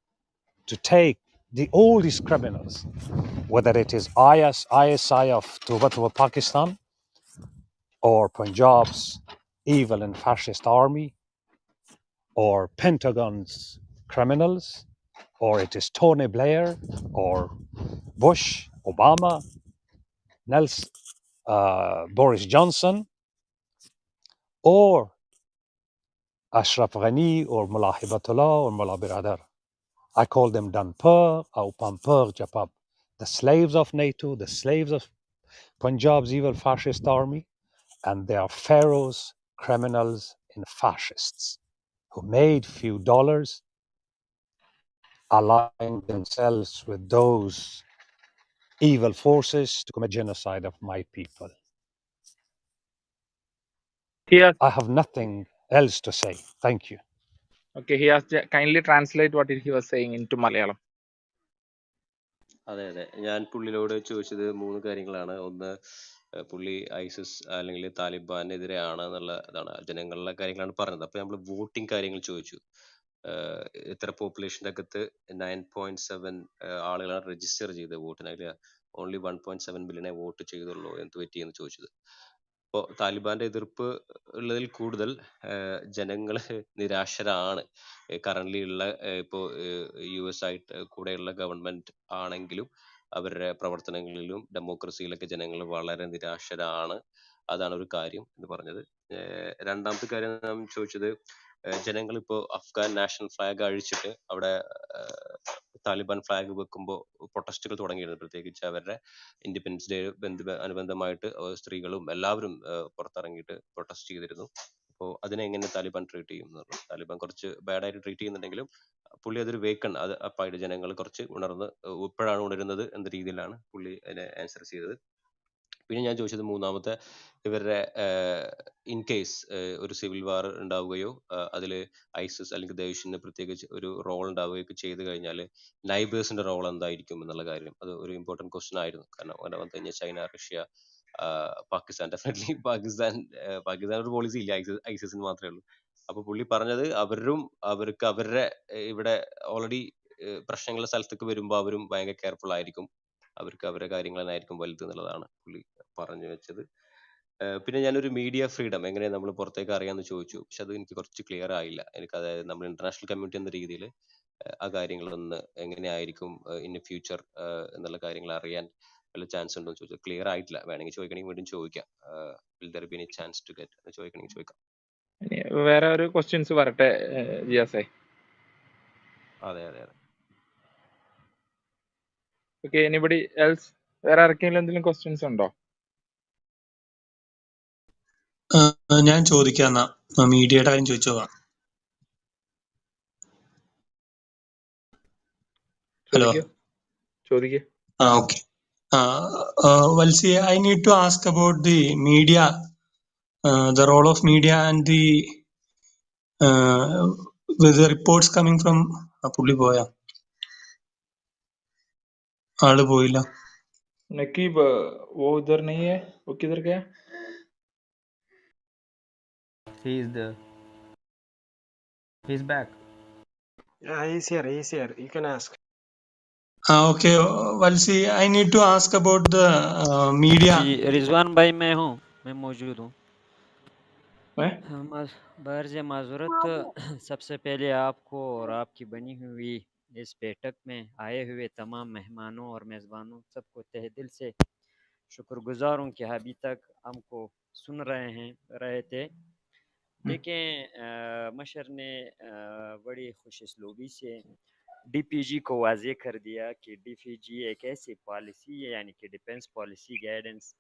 to take all these criminals, whether it is ISI of Tuba Pakistan, or Punjab's evil and fascist army, or Pentagon's criminals, or it is Tony Blair, or Bush, Obama, Nelson, Boris Johnson, or Ashraf Ghani, or Mullah Hibatullah, or Mullah Biradar. I call them Danpur or Pampur Japab, the slaves of NATO, the slaves of Punjab's evil fascist army, and they are pharaohs, criminals, and fascists who made few dollars, aligning themselves with those evil forces to commit genocide of my people. He has, I have nothing else to say. Thank you. okay, he has kindly translate what he was saying into Malayalam. അതെ അതെ ഞാൻ പുള്ളിയോട് ചോദിച്ചത് 3 കാര്യങ്ങളാണ്. ഒന്ന് പുള്ളി ISIS അല്ലെങ്കിൽ താലിബാനെതിരെയാണ് എന്നുള്ള ഇതാണ്, ജനങ്ങളുടെ കാര്യങ്ങളാണ് പറഞ്ഞത്. അപ്പൊ നമ്മൾ വോട്ടിംഗ് കാര്യങ്ങൾ ചോദിച്ചു. ഇത്ര പോപ്പുലേഷൻ്റെ അകത്ത് 9.7 ആളുകളാണ് രജിസ്റ്റർ ചെയ്ത് വോട്ടിന്, അതിൽ ഓൺലി 1.7 ബില്യനെ വോട്ട് ചെയ്തുള്ളൂ, എന്ത് പറ്റിയെന്ന് ചോദിച്ചത്. ഇപ്പോൾ താലിബാന്റെ എതിർപ്പ് ഉള്ളതിൽ കൂടുതൽ ജനങ്ങൾ നിരാശരാണ്. കറന്റ്ലി ഉള്ള ഇപ്പോൾ US ആയിട്ട് കൂടെയുള്ള ഗവൺമെന്റ് ആണെങ്കിലും അവരുടെ പ്രവർത്തനങ്ങളിലും ഡെമോക്രസിയിലൊക്കെ ജനങ്ങൾ വളരെ നിരാശരാണ്. അതാണ് ഒരു കാര്യം എന്ന് പറഞ്ഞത്. രണ്ടാമത്തെ കാര്യം നാം ചോദിച്ചത് ജനങ്ങൾ ഇപ്പോൾ അഫ്ഗാൻ നാഷണൽ ഫ്ലാഗ് അഴിച്ചിട്ട് അവിടെ താലിബാൻ ഫ്ലാഗ് വെക്കുമ്പോൾ പ്രൊട്ടസ്റ്റുകൾ തുടങ്ങിയിരുന്നു. പ്രത്യേകിച്ച് അവരുടെ ഇൻഡിപെൻഡൻസ് ഡേ അനുബന്ധമായിട്ട് സ്ത്രീകളും എല്ലാവരും പുറത്തിറങ്ങിയിട്ട് പ്രൊട്ടസ്റ്റ് ചെയ്തിരുന്നു. അപ്പോൾ അതിനെ എങ്ങനെ താലിബാൻ ട്രീറ്റ് ചെയ്യും എന്ന് പറഞ്ഞു. താലിബാൻ കുറച്ച് ബാഡായിട്ട് ട്രീറ്റ് ചെയ്യുന്നുണ്ടെങ്കിലും പുള്ളി അതൊരു വേക്കൺ അത് അപ്പായിട്ട് ജനങ്ങൾ കുറച്ച് ഉണർന്ന് ഇപ്പോഴാണ് ഉണരുന്നത് എന്ന രീതിയിലാണ് പുള്ളി അതിനെ ആൻസർ ചെയ്തത്. പിന്നെ ഞാൻ ചോദിച്ചത് മൂന്നാമത്തെ, ഇവരുടെ ഇൻ കേസ് ഒരു സിവിൽ വാർ ഉണ്ടാവുകയോ അതിൽ ഐസിസ് അല്ലെങ്കിൽ ദേഷിന് പ്രത്യേകിച്ച് ഒരു റോൾ ഉണ്ടാവുകയൊക്കെ ചെയ്ത് കഴിഞ്ഞാൽ നൈബേഴ്സിന്റെ റോൾ എന്തായിരിക്കും എന്നുള്ള കാര്യം അത് ഒരു ഇമ്പോർട്ടൻറ്റ് ക്വസ്റ്റ്യൻ ആയിരുന്നു. കാരണം അങ്ങനെ വന്നു കഴിഞ്ഞാൽ China, Russia, Pakistan, definitely Pakistan ഒരു പോളിസി ഇല്ല, ഐസിസിന് മാത്രമേ ഉള്ളൂ. അപ്പൊ പുള്ളി പറഞ്ഞത് അവർക്ക് അവരുടെ ഇവിടെ ഓൾറെഡി പ്രശ്നങ്ങളുടെ സ്ഥലത്തേക്ക് വരുമ്പോൾ അവരും ഭയങ്കര കെയർഫുൾ ആയിരിക്കും, അവർക്ക് അവരുടെ കാര്യങ്ങൾ തന്നെയായിരിക്കും വലുത് എന്നുള്ളതാണ് പുള്ളി പറഞ്ഞു വെച്ചത്. പിന്നെ ഞാനൊരു മീഡിയ ഫ്രീഡം എങ്ങനെ നമ്മൾ പുറത്തേക്ക് അറിയാമെന്ന് ചോദിച്ചു. പക്ഷെ അത് എനിക്ക് കുറച്ച് ക്ലിയർ ആയില്ല. എനിക്ക് അതായത് നമ്മൾ ഇന്റർനാഷണൽ കമ്മ്യൂണിറ്റി എന്ന രീതിയിൽ ആ കാര്യങ്ങളൊന്ന് എങ്ങനെയായിരിക്കും ഇൻ ഫ്യൂച്ചർ എന്നുള്ള കാര്യങ്ങൾ അറിയാൻ വല്ല ചാൻസ് ഉണ്ടോ എന്ന് ചോദിച്ചു. ക്ലിയർ ആയിട്ടില്ല. വേണമെങ്കിൽ ചോദിക്കണമെങ്കിൽ വീണ്ടും ചോദിക്കാം. Will there be any chance to get ചോദിക്കണമെങ്കിൽ ചോദിക്കാം. വേറെ ഒരു ക്വസ്റ്റ്യൻസ് വരട്ടെ ജിയാസെ. അതെ അതെ അതെ. Okay, anybody else? വേറെ ആർക്കെങ്കിലും എന്തെങ്കിലും ക്വസ്റ്റ്യൻസ് ഉണ്ടോ? ഞാൻ ചോദിക്കാന്നാ, മീഡിയയുടെ കാര്യം ചോദിച്ചോക്കാം. ഹലോ. ചോദിക്കൂ. Okay. Valsi, I need to ask about the media, the role of media and with the reports coming from പുള്ളി പോയാ, ആള് പോയില്ല. नकीब वो उधर नहीं है, वो किधर गया? He is there. He's back. Yeah, he's here. You can ask. Okay, Valsi, I need to ask about the media. जी रिजवान भाई, मैं हूँ, मैं मौजूद हूँ। हैं? बर्ज माजूरत सबसे पहले आपको और आपकी बनी हुई इस बैठक में आए हुए तमाम मेहमानों और मेज़बानों सबको तहे दिल से शुक्रगुजार हूँ कि अभी तक हमको सुन रहे थे। देखें, मशर ने बड़ी खुश इसलूबी से DPG को वाज़ेह कर दिया कि DPG एक ऐसी पॉलिसी है, यानी कि डिफेंस पॉलिसी गाइडेंस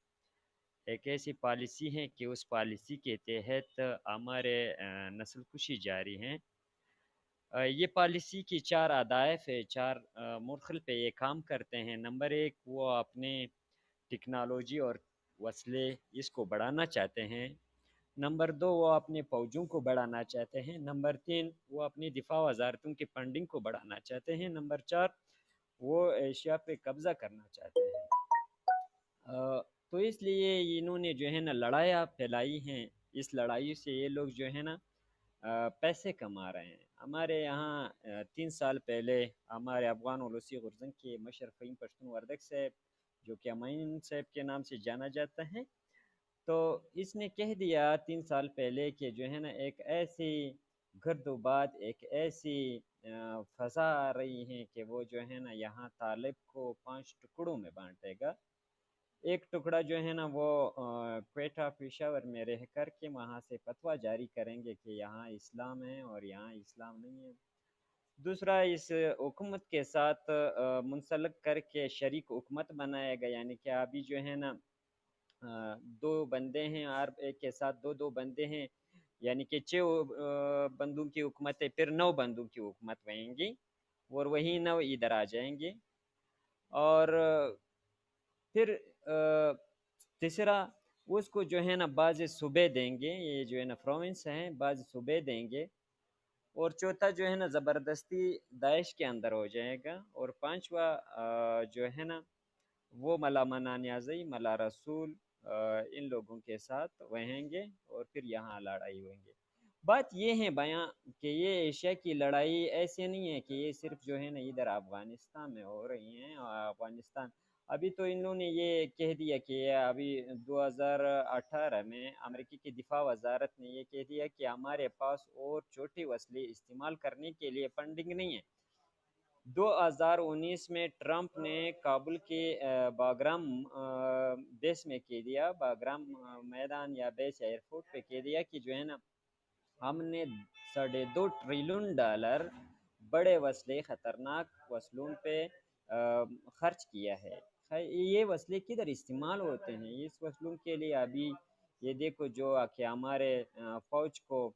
एक ऐसी पॉलिसी है कि उस पॉलिसी के तहत हमारे नस्ल कुशी जारी हैं। ये पॉलिसी की 4 अहदाफ है, 4 मुरखल पे ये काम करते हैं। नंबर 1, वो अपने टेक्नोलॉजी और वसले इसको बढ़ाना चाहते हैं। नंबर 2, वो अपने फ़ौजों को बढ़ाना चाहते हैं। नंबर 3, वो अपनी दिफा वजारतों की फंडिंग को बढ़ाना चाहते हैं। नंबर 4, वो एशिया पे कब्ज़ा करना चाहते हैं। तो इसलिए इन्होंने जो है ना लड़ाइयाँ फैलाई हैं। इस लड़ाई से ये लोग जो है ना पैसे कमा रहे हैं। हमारे यहाँ 3 साल पहले हमारे अफ़गान ओलूसी गुर्जन के मशर फ़हीम पश्तून वर्दक साहब, जो कि अमीन साहब के नाम से जाना जाता है, तो इसने कह दिया 3 साल पहले कि जो है ना एक ऐसी गर्दोबाद, एक ऐसी फ़ज़ा आ रही है कि वो जो है ना यहाँ तालिब को 5 टुकड़ों में बांटेगा। एक टुकड़ा जो है ना वो क्वेटा पेशावर में रह कर के वहाँ से फतवा जारी करेंगे कि यहाँ इस्लाम है और यहाँ इस्लाम नहीं है। दूसरा, इस हुकूमत के साथ मुंसलक करके शरीक हुकूमत बनाएगा, यानी कि अभी जो है ना 2 बंदे हैं और एक के साथ 2 बंदे हैं, यानी कि 6 बंदों की हुकूमत है, फिर 9 बंदों की हुकूमत बनेगी और वही 9 इधर आ जाएंगे। और फिर तीसरा, उसको जो है ना बाज़ सूबे देंगे, ये जो है ना प्रोविंस हैं, बाज़ सूबे देंगे। और चौथा जो है ना ज़बरदस्ती दाइश के अंदर हो जाएगा। और पांचवा जो है ना वो मला मना न्याज़ी, मला रसूल इन लोगों के साथ रहेंगे और फिर यहाँ लड़ाई होंगे। बात ये है बयां कि ये एशिया की लड़ाई ऐसे नहीं है कि ये सिर्फ जो है ना इधर अफ़गानिस्तान में हो रही हैं। अफ़गानिस्तान अभी तो इन्होंने ये कह दिया कि अभी 2018 में अमेरिकी की दिफा वजारत ने ये कह दिया कि हमारे पास और छोटे वसले इस्तेमाल करने के लिए फंडिंग नहीं है। 2019 में ट्रंप ने काबुल के बाग्राम बेस में कह दिया, बाग्राम मैदान या बेस एयरपोर्ट पे कह दिया कि जो है ना ہم نے $2.5 ٹریلین بڑے وسلے خطرناک وسلوں پہ خرچ کیا ہے. یہ وسلے کدھر استعمال ہوتے ہیں؟ اس وسلوں کے لیے ابھی یہ دیکھو جو کہ ہمارے فوج کو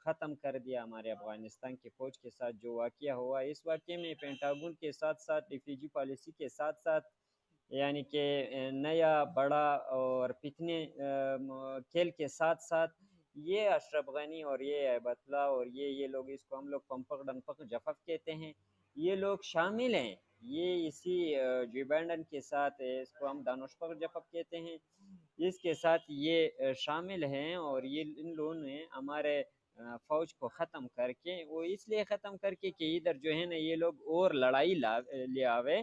ختم کر دیا، ہمارے افغانستان کی فوج کے ساتھ جو واقعہ ہوا، اس واقعے میں پینٹاگون کے ساتھ ساتھ ریفیوجی پالیسی کے ساتھ ساتھ یعنی کہ نیا بڑا اور پتنے کھیل کے ساتھ ساتھ یہ اشرف غنی اور یہ ہیبت اللہ اور یہ لوگ، اس کو ہم لوگ پمپک ڈنپک جفف کہتے ہیں، یہ لوگ شامل ہیں. یہ اسی جو بائیڈن کے ساتھ اس کو ہم دانشور جفف کہتے ہیں، اس کے ساتھ یہ شامل ہیں. اور یہ ان لوگوں نے ہمارے فوج کو ختم کر کے، وہ اس لیے ختم کر کے کہ ادھر جو ہے نا یہ لوگ اور لڑائی لے آوے،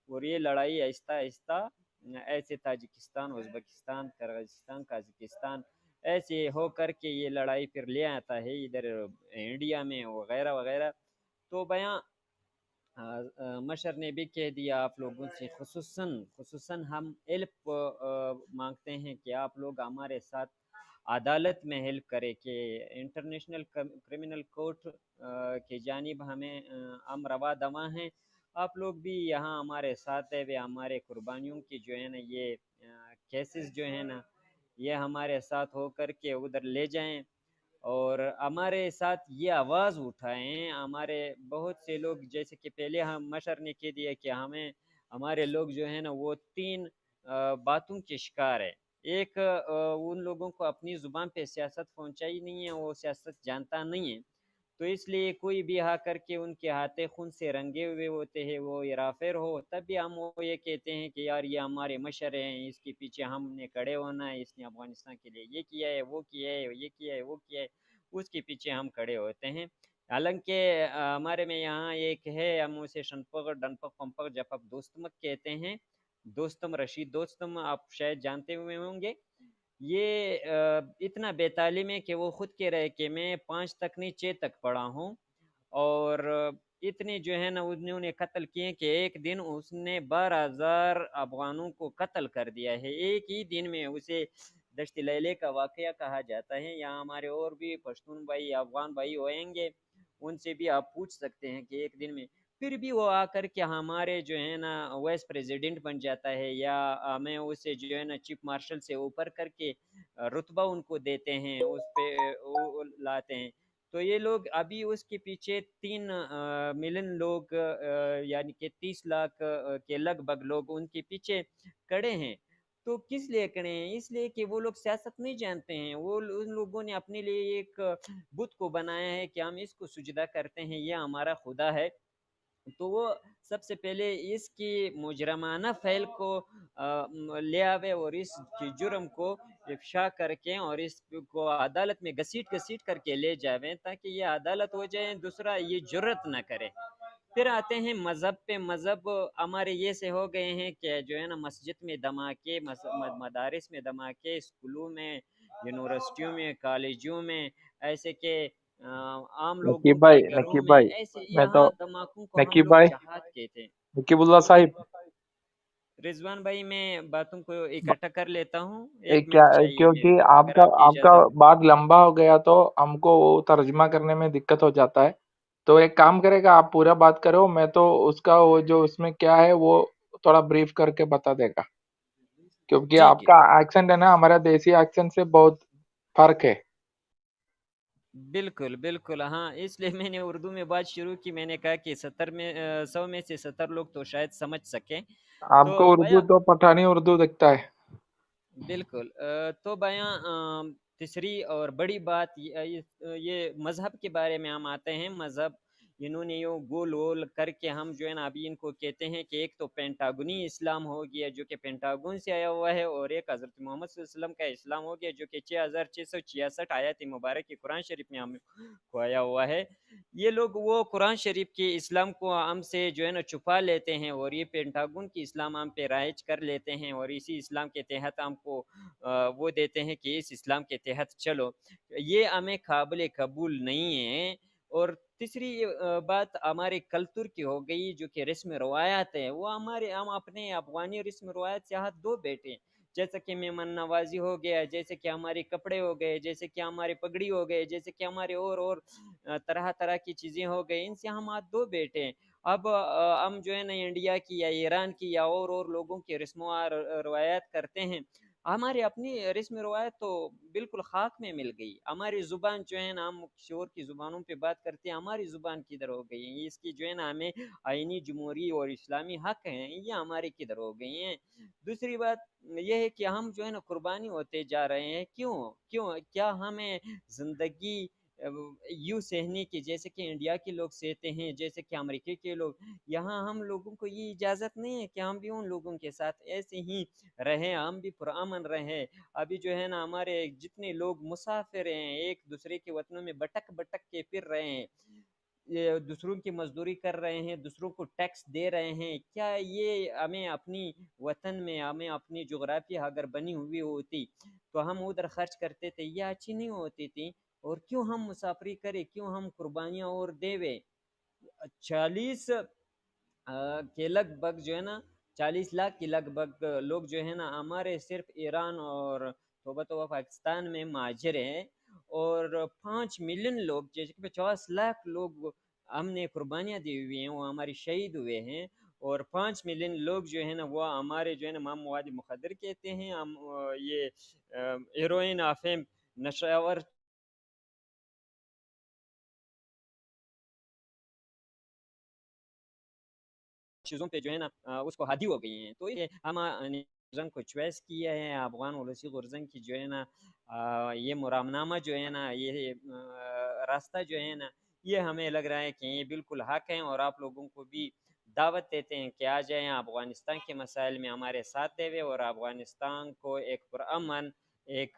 اور یہ لڑائی آہستہ آہستہ ایسے تاجکستان، ازبکستان، قرغیزستان، قازقستان ایسے ہو کر کے یہ لڑائی پھر لے آتا ہے ادھر انڈیا میں وغیرہ وغیرہ. تو بیاں مشر نے بھی کہہ دیا آپ لوگوں سے، خصوصاً ہم ہیلپ مانگتے ہیں کہ آپ لوگ ہمارے ساتھ عدالت میں ہیلپ کرے، کہ انٹرنیشنل کرمنل کورٹ کی جانب ہم روا دواں ہیں. آپ لوگ بھی یہاں ہمارے ساتھ ہے، ہمارے قربانیوں کی جو ہے نا یہ کیسز جو ہے نا یہ ہمارے ساتھ ہو کر کے ادھر لے جائیں اور ہمارے ساتھ یہ آواز اٹھائیں. ہمارے بہت سے لوگ، جیسے کہ پہلے ہم مشر نے کہہ دیا کہ ہمارے لوگ جو ہے نا وہ 3 باتوں کے شکار ہے. ایک ان لوگوں کو اپنی زبان پہ سیاست پہنچائی نہیں ہے، وہ سیاست جانتا نہیں ہے، تو اس لیے کوئی بھی آ کر کے ان کے ہاتھے خون سے رنگے ہوئے ہوتے ہیں، وہ ارافیر ہو تب بھی ہم وہ یہ کہتے ہیں کہ یار یہ ہمارے مشر ہیں، اس کے پیچھے ہم نے کھڑے ہونا ہے، اس نے افغانستان کے لیے یہ کیا ہے، وہ کیا ہے، یہ کیا ہے، وہ کیا ہے، اس کے پیچھے ہم کھڑے ہوتے ہیں. حالانکہ ہمارے میں یہاں ایک ہے، ہم اسے شنپک ڈنپک پمپک جفک دوستمک کہتے ہیں. دوستم رشید دوستم آپ شاید جانتے ہوئے ہوں گے. یہ اتنا بے تعلیم ہے کہ وہ خود کہہ رہے کہ میں 5 تک نہیں 6 تک پڑھا ہوں، اور اتنے جو ہے نا انہوں نے قتل کیے کہ ایک دن اس نے 12,000 افغانوں کو قتل کر دیا ہے ایک ہی دن میں. اسے دشت لیلے کا واقعہ کہا جاتا ہے. یہاں ہمارے اور بھی پشتون بھائی افغان بھائی ہوئیں گے، ان سے بھی آپ پوچھ سکتے ہیں کہ ایک دن میں پھر بھی وہ آ کر کے ہمارے جو ہے نا وائس پریزیڈنٹ بن جاتا ہے، یا ہمیں اسے جو ہے نا چیف مارشل سے اوپر کر کے رتبہ ان کو دیتے ہیں، اس پہ لاتے ہیں. تو یہ لوگ ابھی اس کے پیچھے 3 ملین لوگ یعنی کہ 30 لاکھ کے لگ بھگ لوگ ان کے پیچھے کڑے ہیں. تو کس لیے کڑے ہیں؟ اس لیے کہ وہ لوگ سیاست نہیں جانتے ہیں. وہ ان لوگوں نے اپنے لیے ایک بت کو بنایا ہے کہ ہم اس کو سجدہ کرتے ہیں، یہ ہمارا خدا ہے. تو وہ سب سے پہلے اس کی مجرمانہ فعل کو لے آوے اور اس کی جرم کو افشا کر کے اور اس کو عدالت میں گھسیٹ کر کے لے جاویں تاکہ یہ عدالت ہو جائے، دوسرا یہ جرت نہ کرے. پھر آتے ہیں مذہب پہ. مذہب ہمارے یہ سے ہو گئے ہیں کہ جو ہے نا مسجد میں دھماکے، مدارس میں دھماکے، اسکولوں میں، یونیورسٹیوں میں، کالجوں میں، ایسے کہ عام لوگوں کے گھروں نقیب میں، بھائی ایسے میں تو یہاں دھماکوں کو ہم نقیب لوگ بھائی جہاد کہتے ہیں. نقیب اللہ صاحب رضوان بھائی میں باتوں کو اکٹھا کر لیتا ہوں، 1 کیا، منٹ چاہیے مجھے کیونکہ اگر آپ کی آپ کا اجازت. بات لمبا ہو گیا تو ہم کو وہ ترجمہ کرنے میں دقت ہو جاتا ہے. تو ایک کام کرے گا، آپ پورا بات کرو، میں تو اس کا وہ جو اس میں کیا ہے وہ تھوڑا بریف کر کے بتا دے گا، کیونکہ آپ ٹھیک ہے، کا ایکسنٹ ہے نا ہمارا دیسی ایکسنٹ سے بہت فرق ہے. بالکل بالکل. ہاں اس لیے میں نے اردو میں بات شروع کی. میں نے کہا کہ 100 میں سے 70 لوگ تو شاید سمجھ سکیں. آپ تو کو اردو بھیا تو پٹھانی اردو دکھتا ہے. بالکل. تو بیاں تیسری اور بڑی بات یہ مذہب کے بارے میں ہم آتے ہیں. مذہب انہوں نے یوں گول وول کر کے ہم جو ہے نا ابھی ان کو کہتے ہیں کہ ایک تو پینٹاگونی اسلام ہو گیا جو کہ پینٹاگون سے آیا ہوا ہے، اور ایک حضرت محمد صلی اللہ علیہ وسلم کا اسلام ہو گیا جو کہ 6666 آیات مبارک قرآن شریف میں ہم کو آیا ہوا ہے. یہ لوگ وہ قرآن شریف کے اسلام کو ہم سے جو ہے نا چھپا لیتے ہیں اور یہ پینٹاگون کی اسلام ہم پہ رائج کر لیتے ہیں، اور اسی اسلام کے تحت ہم کو وہ دیتے ہیں کہ اس اسلام کے تحت چلو. یہ ہمیں قابل قبول نہیں ہے. اور تیسری بات ہمارے کلچر کی ہو گئی جو کہ رسم روایات ہے. وہ ہم اپنے افغانی رسم روایت سے ہاتھ دھو بیٹھے. जैसे कि मेहमान नवाजी हो गया, जैसे कि हमारे कपड़े हो गए, जैसे कि हमारे पगड़ी हो गए, जैसे कि हमारे और तरह तरह की चीज़ें हो गई, इनसे हम हाथ धो बैठे हैं। अब हम जो है ना इंडिया की या ईरान की या और लोगों की रस्म रवायत करते हैं। हमारी अपनी रस्म रवायत तो बिल्कुल खाक में मिल गई। हमारी ज़ुबान जो है ना, हम किसी और की ज़ुबानों पे बात करते हैं, हमारी ज़ुबान किधर हो गई है? इसकी जो है ना हमें आइनी जमहूरी और इस्लामी हक हैं, ये हमारे किधर हो गई हैं? दूसरी बात ये है कि हम जो है ना कुर्बानी होते जा रहे हैं। क्यों क्यों क्या हमें ज़िंदगी यूँ सहने की, जैसे कि इंडिया के लोग सहते हैं, जैसे कि अमेरिका के लोग, यहाँ हम लोगों को ये इजाज़त नहीं है कि हम भी उन लोगों के साथ ऐसे ही रहें, हम भी पुरअमन रहें। अभी जो है ना हमारे जितने लोग मुसाफिर हैं, एक दूसरे के वतनों में भटक भटक के फिर रहे हैं, ये दूसरों की मजदूरी कर रहे हैं, दूसरों को टैक्स दे रहे हैं। क्या ये हमें अपनी वतन में, हमें अपनी जोग्राफिया अगर बनी हुई होती तो हम उधर खर्च करते थे, ये अच्छी नहीं होती थी? और क्यों हम मुसाफरी करें, क्यों हम कुर्बानियाँ और देवे? 40 के लगभग जो है ना 40 लाख के लगभग लोग जो है ना हमारे सिर्फ ईरान और तौबा तौबा पाकिस्तान में महाजिर हैं, और 5 मिलियन लोग, जैसे कि 50 लाख लोग हमने कुर्बानियाँ दी हुई हैं, वो हमारे शहीद हुए हैं। और 5 मिलियन लोग जो है ना वो हमारे जो है ना मवाद मुखदर कहते हैं, हम ये हेरोइन अफीम नशावर चीज़ों पे जो है ना उसको हादी हो गई हैं। तो ये हम गुर्जन को चॉइस किया है, अफगान वलूसी गुर्जन की जो है ना ये मुरामनामा जो है ना, ये रास्ता जो है ना, ये हमें लग रहा है कि ये बिल्कुल हक है। और आप लोगों को भी दावत देते हैं कि आ जाएं, अफगानिस्तान के मसाइल में हमारे साथ देवे और अफगानिस्तान को एक पुरअमन, एक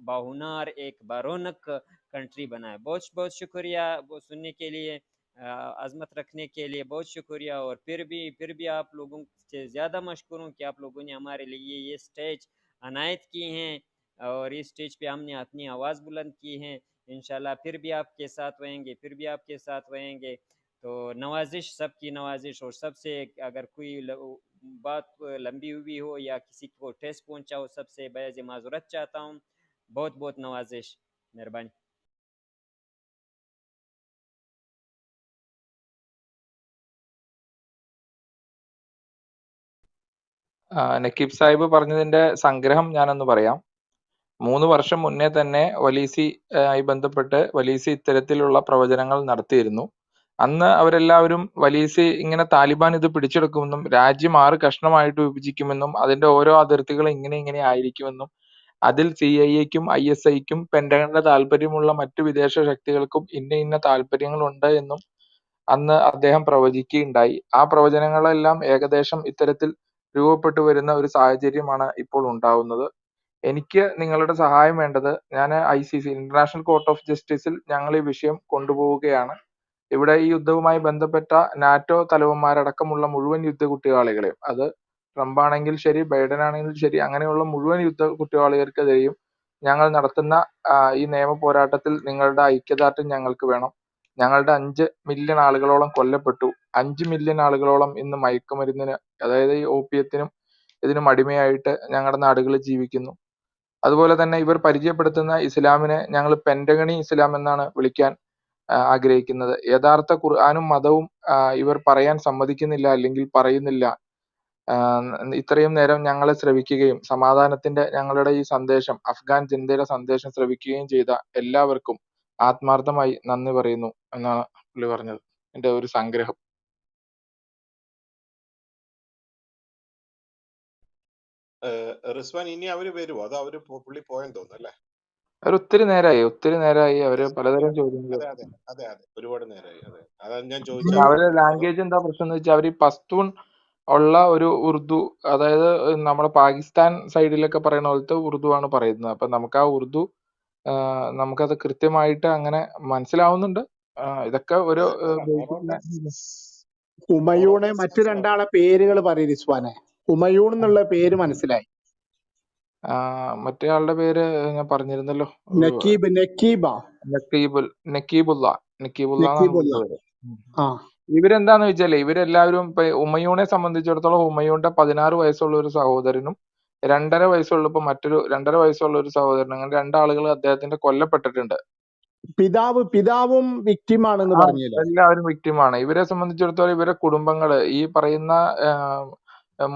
बाहुनार, एक बारोनक कंट्री बनाए। बहुत बहुत शुक्रिया वो सुनने के लिए, अज़मत रखने के लिए बहुत शुक्रिया। और फिर भी आप लोगों से ज़्यादा मशकूर हूँ कि आप लोगों ने हमारे लिए ये स्टेज अनायत की हैं, और इस स्टेज पे हमने अपनी आवाज़ बुलंद की है। इंशाल्लाह फिर भी आपके साथ रहेंगे, फिर भी आपके साथ रहेंगे। तो नवाजिश, सबकी नवाजिश, और सबसे अगर कोई बात लंबी हुई हो या किसी को ठेस पहुँचा हो, सबसे बेअज़ माज़रत चाहता हूँ। बहुत बहुत नवाजिश, मेहरबानी। നക്കീബ് സാഹിബ് പറഞ്ഞതിന്റെ സംഗ്രഹം ഞാനൊന്ന് പറയാം. 3 വർഷം മുന്നേ തന്നെ ആയി ബന്ധപ്പെട്ട് വലീസി ഇത്തരത്തിലുള്ള പ്രവചനങ്ങൾ നടത്തിയിരുന്നു. അന്ന് അവരെല്ലാവരും ഇങ്ങനെ താലിബാൻ ഇത് പിടിച്ചെടുക്കുമെന്നും രാജ്യം 6 കഷ്ണമായിട്ട് വിഭജിക്കുമെന്നും അതിന്റെ ഓരോ അതിർത്തികളും ഇങ്ങനെ ആയിരിക്കുമെന്നും അതിൽ CIA-ക്കും ISI-ക്കും പെന്റഗണിന്റെ താല്പര്യമുള്ള മറ്റു വിദേശ ശക്തികൾക്കും ഇന്ന താല്പര്യങ്ങളുണ്ട് എന്നും അന്ന് അദ്ദേഹം പ്രവചിക്കുകയുണ്ടായി. ആ പ്രവചനങ്ങളെല്ലാം ഏകദേശം ഇത്തരത്തിൽ രൂപപ്പെട്ടു വരുന്ന ഒരു സാഹചര്യമാണ് ഇപ്പോൾ ഉണ്ടാവുന്നത്. എനിക്ക് നിങ്ങളുടെ സഹായം വേണ്ടത്, ഞാൻ ICC ഇന്റർനാഷണൽ കോർട്ട് ഓഫ് ജസ്റ്റിസിൽ ഞങ്ങൾ ഈ വിഷയം കൊണ്ടുപോവുകയാണ്. ഇവിടെ ഈ യുദ്ധവുമായി ബന്ധപ്പെട്ട നാറ്റോ തലവന്മാരടക്കമുള്ള മുഴുവൻ യുദ്ധ കുറ്റവാളികളെയും, അത് ട്രംപ് ആണെങ്കിൽ ശരി, ബൈഡൻ ആണെങ്കിലും ശരി, അങ്ങനെയുള്ള മുഴുവൻ യുദ്ധ കുറ്റവാളികൾക്കെതിരെയും ഞങ്ങൾ നടത്തുന്ന ഈ നിയമ പോരാട്ടത്തിൽ നിങ്ങളുടെ ഐക്യദാർഢ്യം ഞങ്ങൾക്ക് വേണം. ഞങ്ങളുടെ 5 മില്യൺ ആളുകളോളം കൊല്ലപ്പെട്ടു. 5 മില്യൺ ആളുകളോളം ഇന്ന് മയക്കുമരുന്നിന്, അതായത് ഈ ഓപ്പിയത്തിനും ഇതിനും അടിമയായിട്ട് ഞങ്ങളുടെ നാടുകളിൽ ജീവിക്കുന്നു. അതുപോലെ തന്നെ ഇവർ പരിചയപ്പെടുത്തുന്ന ഇസ്ലാമിനെ ഞങ്ങൾ പെന്റഗണി ഇസ്ലാം എന്നാണ് വിളിക്കാൻ ആഗ്രഹിക്കുന്നത്. യഥാർത്ഥ ഖുർആനും മതവും ഇവർ പറയാൻ സമ്മതിക്കുന്നില്ല, അല്ലെങ്കിൽ പറയുന്നില്ല. ഇത്രയും നേരം ഞങ്ങളെ ശ്രവിക്കുകയും സമാധാനത്തിന്റെ ഞങ്ങളുടെ ഈ സന്ദേശം, അഫ്ഗാൻ ജനതയുടെ സന്ദേശം ശ്രവിക്കുകയും ചെയ്ത എല്ലാവർക്കും ആത്മാർത്ഥമായി നന്ദി പറയുന്നു എന്നാണ് പുള്ളി പറഞ്ഞത്. എന്റെ ഒരു സംഗ്രഹം. റിസ്വാൻ, ഇനി അവര് വരുമോ? അതോ പുള്ളി പോയെന്ന് തോന്നുന്നു അല്ലേ? അവർ ഒത്തിരി നേരമായി അവര് പലതരം ചോദ്യങ്ങൾ. അതെ, ഒരുപാട് നേരമായി. അതെ, അതാണ് ഞാൻ പിന്നെ ചോദിച്ചത്. അവരുടെ ലാംഗ്വേജ് എന്താ പ്രശ്നം എന്ന് വെച്ചാൽ, അവർ ഈ പസ്തൂൺ ഉള്ള ഒരു ഉറുദു, അതായത് നമ്മുടെ പാകിസ്ഥാൻ സൈഡിലൊക്കെ പറയുന്ന പോലത്തെ ഉറുദു ആണ് പറയുന്നത്. അപ്പൊ നമുക്ക് ആ ഉറുദു നമുക്കത് കൃത്യമായിട്ട് അങ്ങനെ മനസ്സിലാവുന്നുണ്ട്. ഇതൊക്കെ ഒരു ഹുമയൂണ് മറ്റു രണ്ടാളെ പേരുകൾ പറയും റിസ്വാനെ. ഹുമയൂൺ എന്നുള്ള പേര് മനസ്സിലായി. മറ്റേ ആളുടെ പേര് ഞാൻ പറഞ്ഞിരുന്നല്ലോ, നക്കീബുള്ള പേര്. ഇവരെന്താന്ന് വെച്ചാലേ, ഇവരെല്ലാവരും ഇപ്പൊ ഹുമയൂണെ സംബന്ധിച്ചിടത്തോളം ഹുമയൂണിന്റെ 16 വയസ്സുള്ള ഒരു സഹോദരനും വയസ്സുള്ളപ്പോൾ മറ്റൊരു 2.5 വയസ്സുള്ള ഒരു സഹോദരൻ, അങ്ങനെ 2 ആളുകൾ അദ്ദേഹത്തിന്റെ കൊല്ലപ്പെട്ടിട്ടുണ്ട്. പിതാവും victim ആണെന്ന് ആ പറഞ്ഞില്ലേ? എല്ലാവരും വിക്ടിമാണ്. ഇവരെ സംബന്ധിച്ചിടത്തോളം ഇവരെ കുടുംബങ്ങള് ഈ പറയുന്ന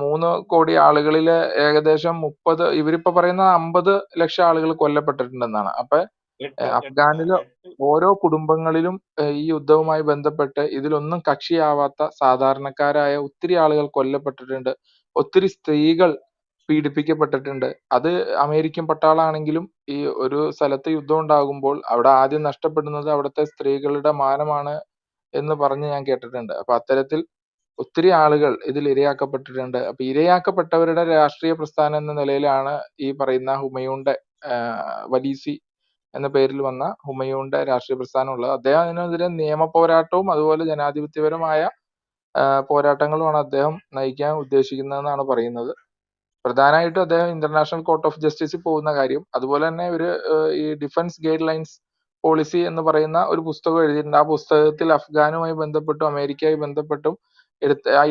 3 കോടി ആളുകളില് ഏകദേശം 30, ഇവരിപ്പോ പറയുന്ന 50 ലക്ഷം ആളുകൾ കൊല്ലപ്പെട്ടിട്ടുണ്ടെന്നാണ്. അപ്പൊ അഫ്ഗാനിലെ ഓരോ കുടുംബങ്ങളിലും ഈ യുദ്ധവുമായി ബന്ധപ്പെട്ട് ഇതിലൊന്നും കക്ഷിയാവാത്ത സാധാരണക്കാരായ ഒത്തിരി ആളുകൾ കൊല്ലപ്പെട്ടിട്ടുണ്ട്. ഒത്തിരി സ്ത്രീകൾ പീഡിപ്പിക്കപ്പെട്ടിട്ടുണ്ട്. അത് അമേരിക്കൻ പട്ടാളാണെങ്കിലും ഈ ഒരു സ്ഥലത്ത് യുദ്ധം ഉണ്ടാകുമ്പോൾ അവിടെ ആദ്യം നഷ്ടപ്പെടുന്നത് അവിടുത്തെ സ്ത്രീകളുടെ മാനമാണ് എന്ന് പറഞ്ഞ് ഞാൻ കേട്ടിട്ടുണ്ട്. അപ്പൊ അത്തരത്തിൽ ഒത്തിരി ആളുകൾ ഇതിൽ ഇരയാക്കപ്പെട്ടിട്ടുണ്ട്. അപ്പൊ ഇരയാക്കപ്പെട്ടവരുടെ രാഷ്ട്രീയ പ്രസ്ഥാനം എന്ന നിലയിലാണ് ഈ പറയുന്ന ഹുമയൂണിന്റെ വലീസി എന്ന പേരിൽ വന്ന ഹുമയൂണിന്റെ രാഷ്ട്രീയ പ്രസ്ഥാനം ഉള്ളത്. അദ്ദേഹം അതിനെതിരെ നിയമ പോരാട്ടവും അതുപോലെ ജനാധിപത്യപരമായ പോരാട്ടങ്ങളുമാണ് അദ്ദേഹം നയിക്കാൻ ഉദ്ദേശിക്കുന്നതെന്നാണ് പറയുന്നത്. പ്രധാനമായിട്ടും അദ്ദേഹം ഇന്റർനാഷണൽ കോർട്ട് ഓഫ് ജസ്റ്റിസിൽ പോകുന്ന കാര്യം, അതുപോലെ തന്നെ ഒരു ഈ ഡിഫൻസ് ഗൈഡ് ലൈൻസ് പോളിസി എന്ന് പറയുന്ന ഒരു പുസ്തകം എഴുതിയിട്ടുണ്ട്. ആ പുസ്തകത്തിൽ അഫ്ഗാനുമായി ബന്ധപ്പെട്ടും അമേരിക്കയുമായി ബന്ധപ്പെട്ടും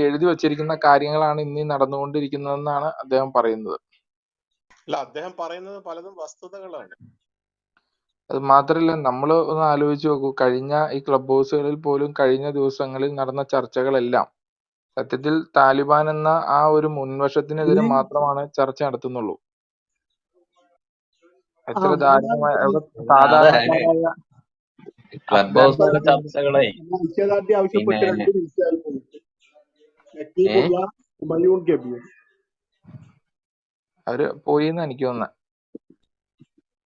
എഴുതി വച്ചിരിക്കുന്ന കാര്യങ്ങളാണ് ഇന്ന് നടന്നുകൊണ്ടിരിക്കുന്നതെന്നാണ് അദ്ദേഹം പറയുന്നത്. അല്ല, അദ്ദേഹം പറയുന്നത് പലതും വസ്തുതകളാണ്. അത് മാത്രല്ല, നമ്മൾ ഒന്ന് ആലോചിച്ച് നോക്കൂ, കഴിഞ്ഞ ഈ ക്ലബ് ഹൗസുകളിൽ പോലും കഴിഞ്ഞ ദിവസങ്ങളിൽ നടന്ന ചർച്ചകളെല്ലാം സത്യത്തിൽ താലിബാൻ എന്ന ആ ഒരു മുൻവശത്തിനെതിരെ മാത്രമാണ് ചർച്ച നടത്തുന്നുള്ളൂ. എത്ര ദാരുണമായ സാധാരണക്കാരായ ക്ലബ് ഹൗസിലെ ചർച്ചകളെ ഐക്യദാർഢ്യം ആവശ്യപ്പെട്ട് പിന്നെ 2 മിനിറ്റായി പോയിട്ട് നക്കീബുള്ള ഹുമയൂൺ കബീർ അവര് പോയിന്ന് എനിക്ക് തോന്നുന്നത്.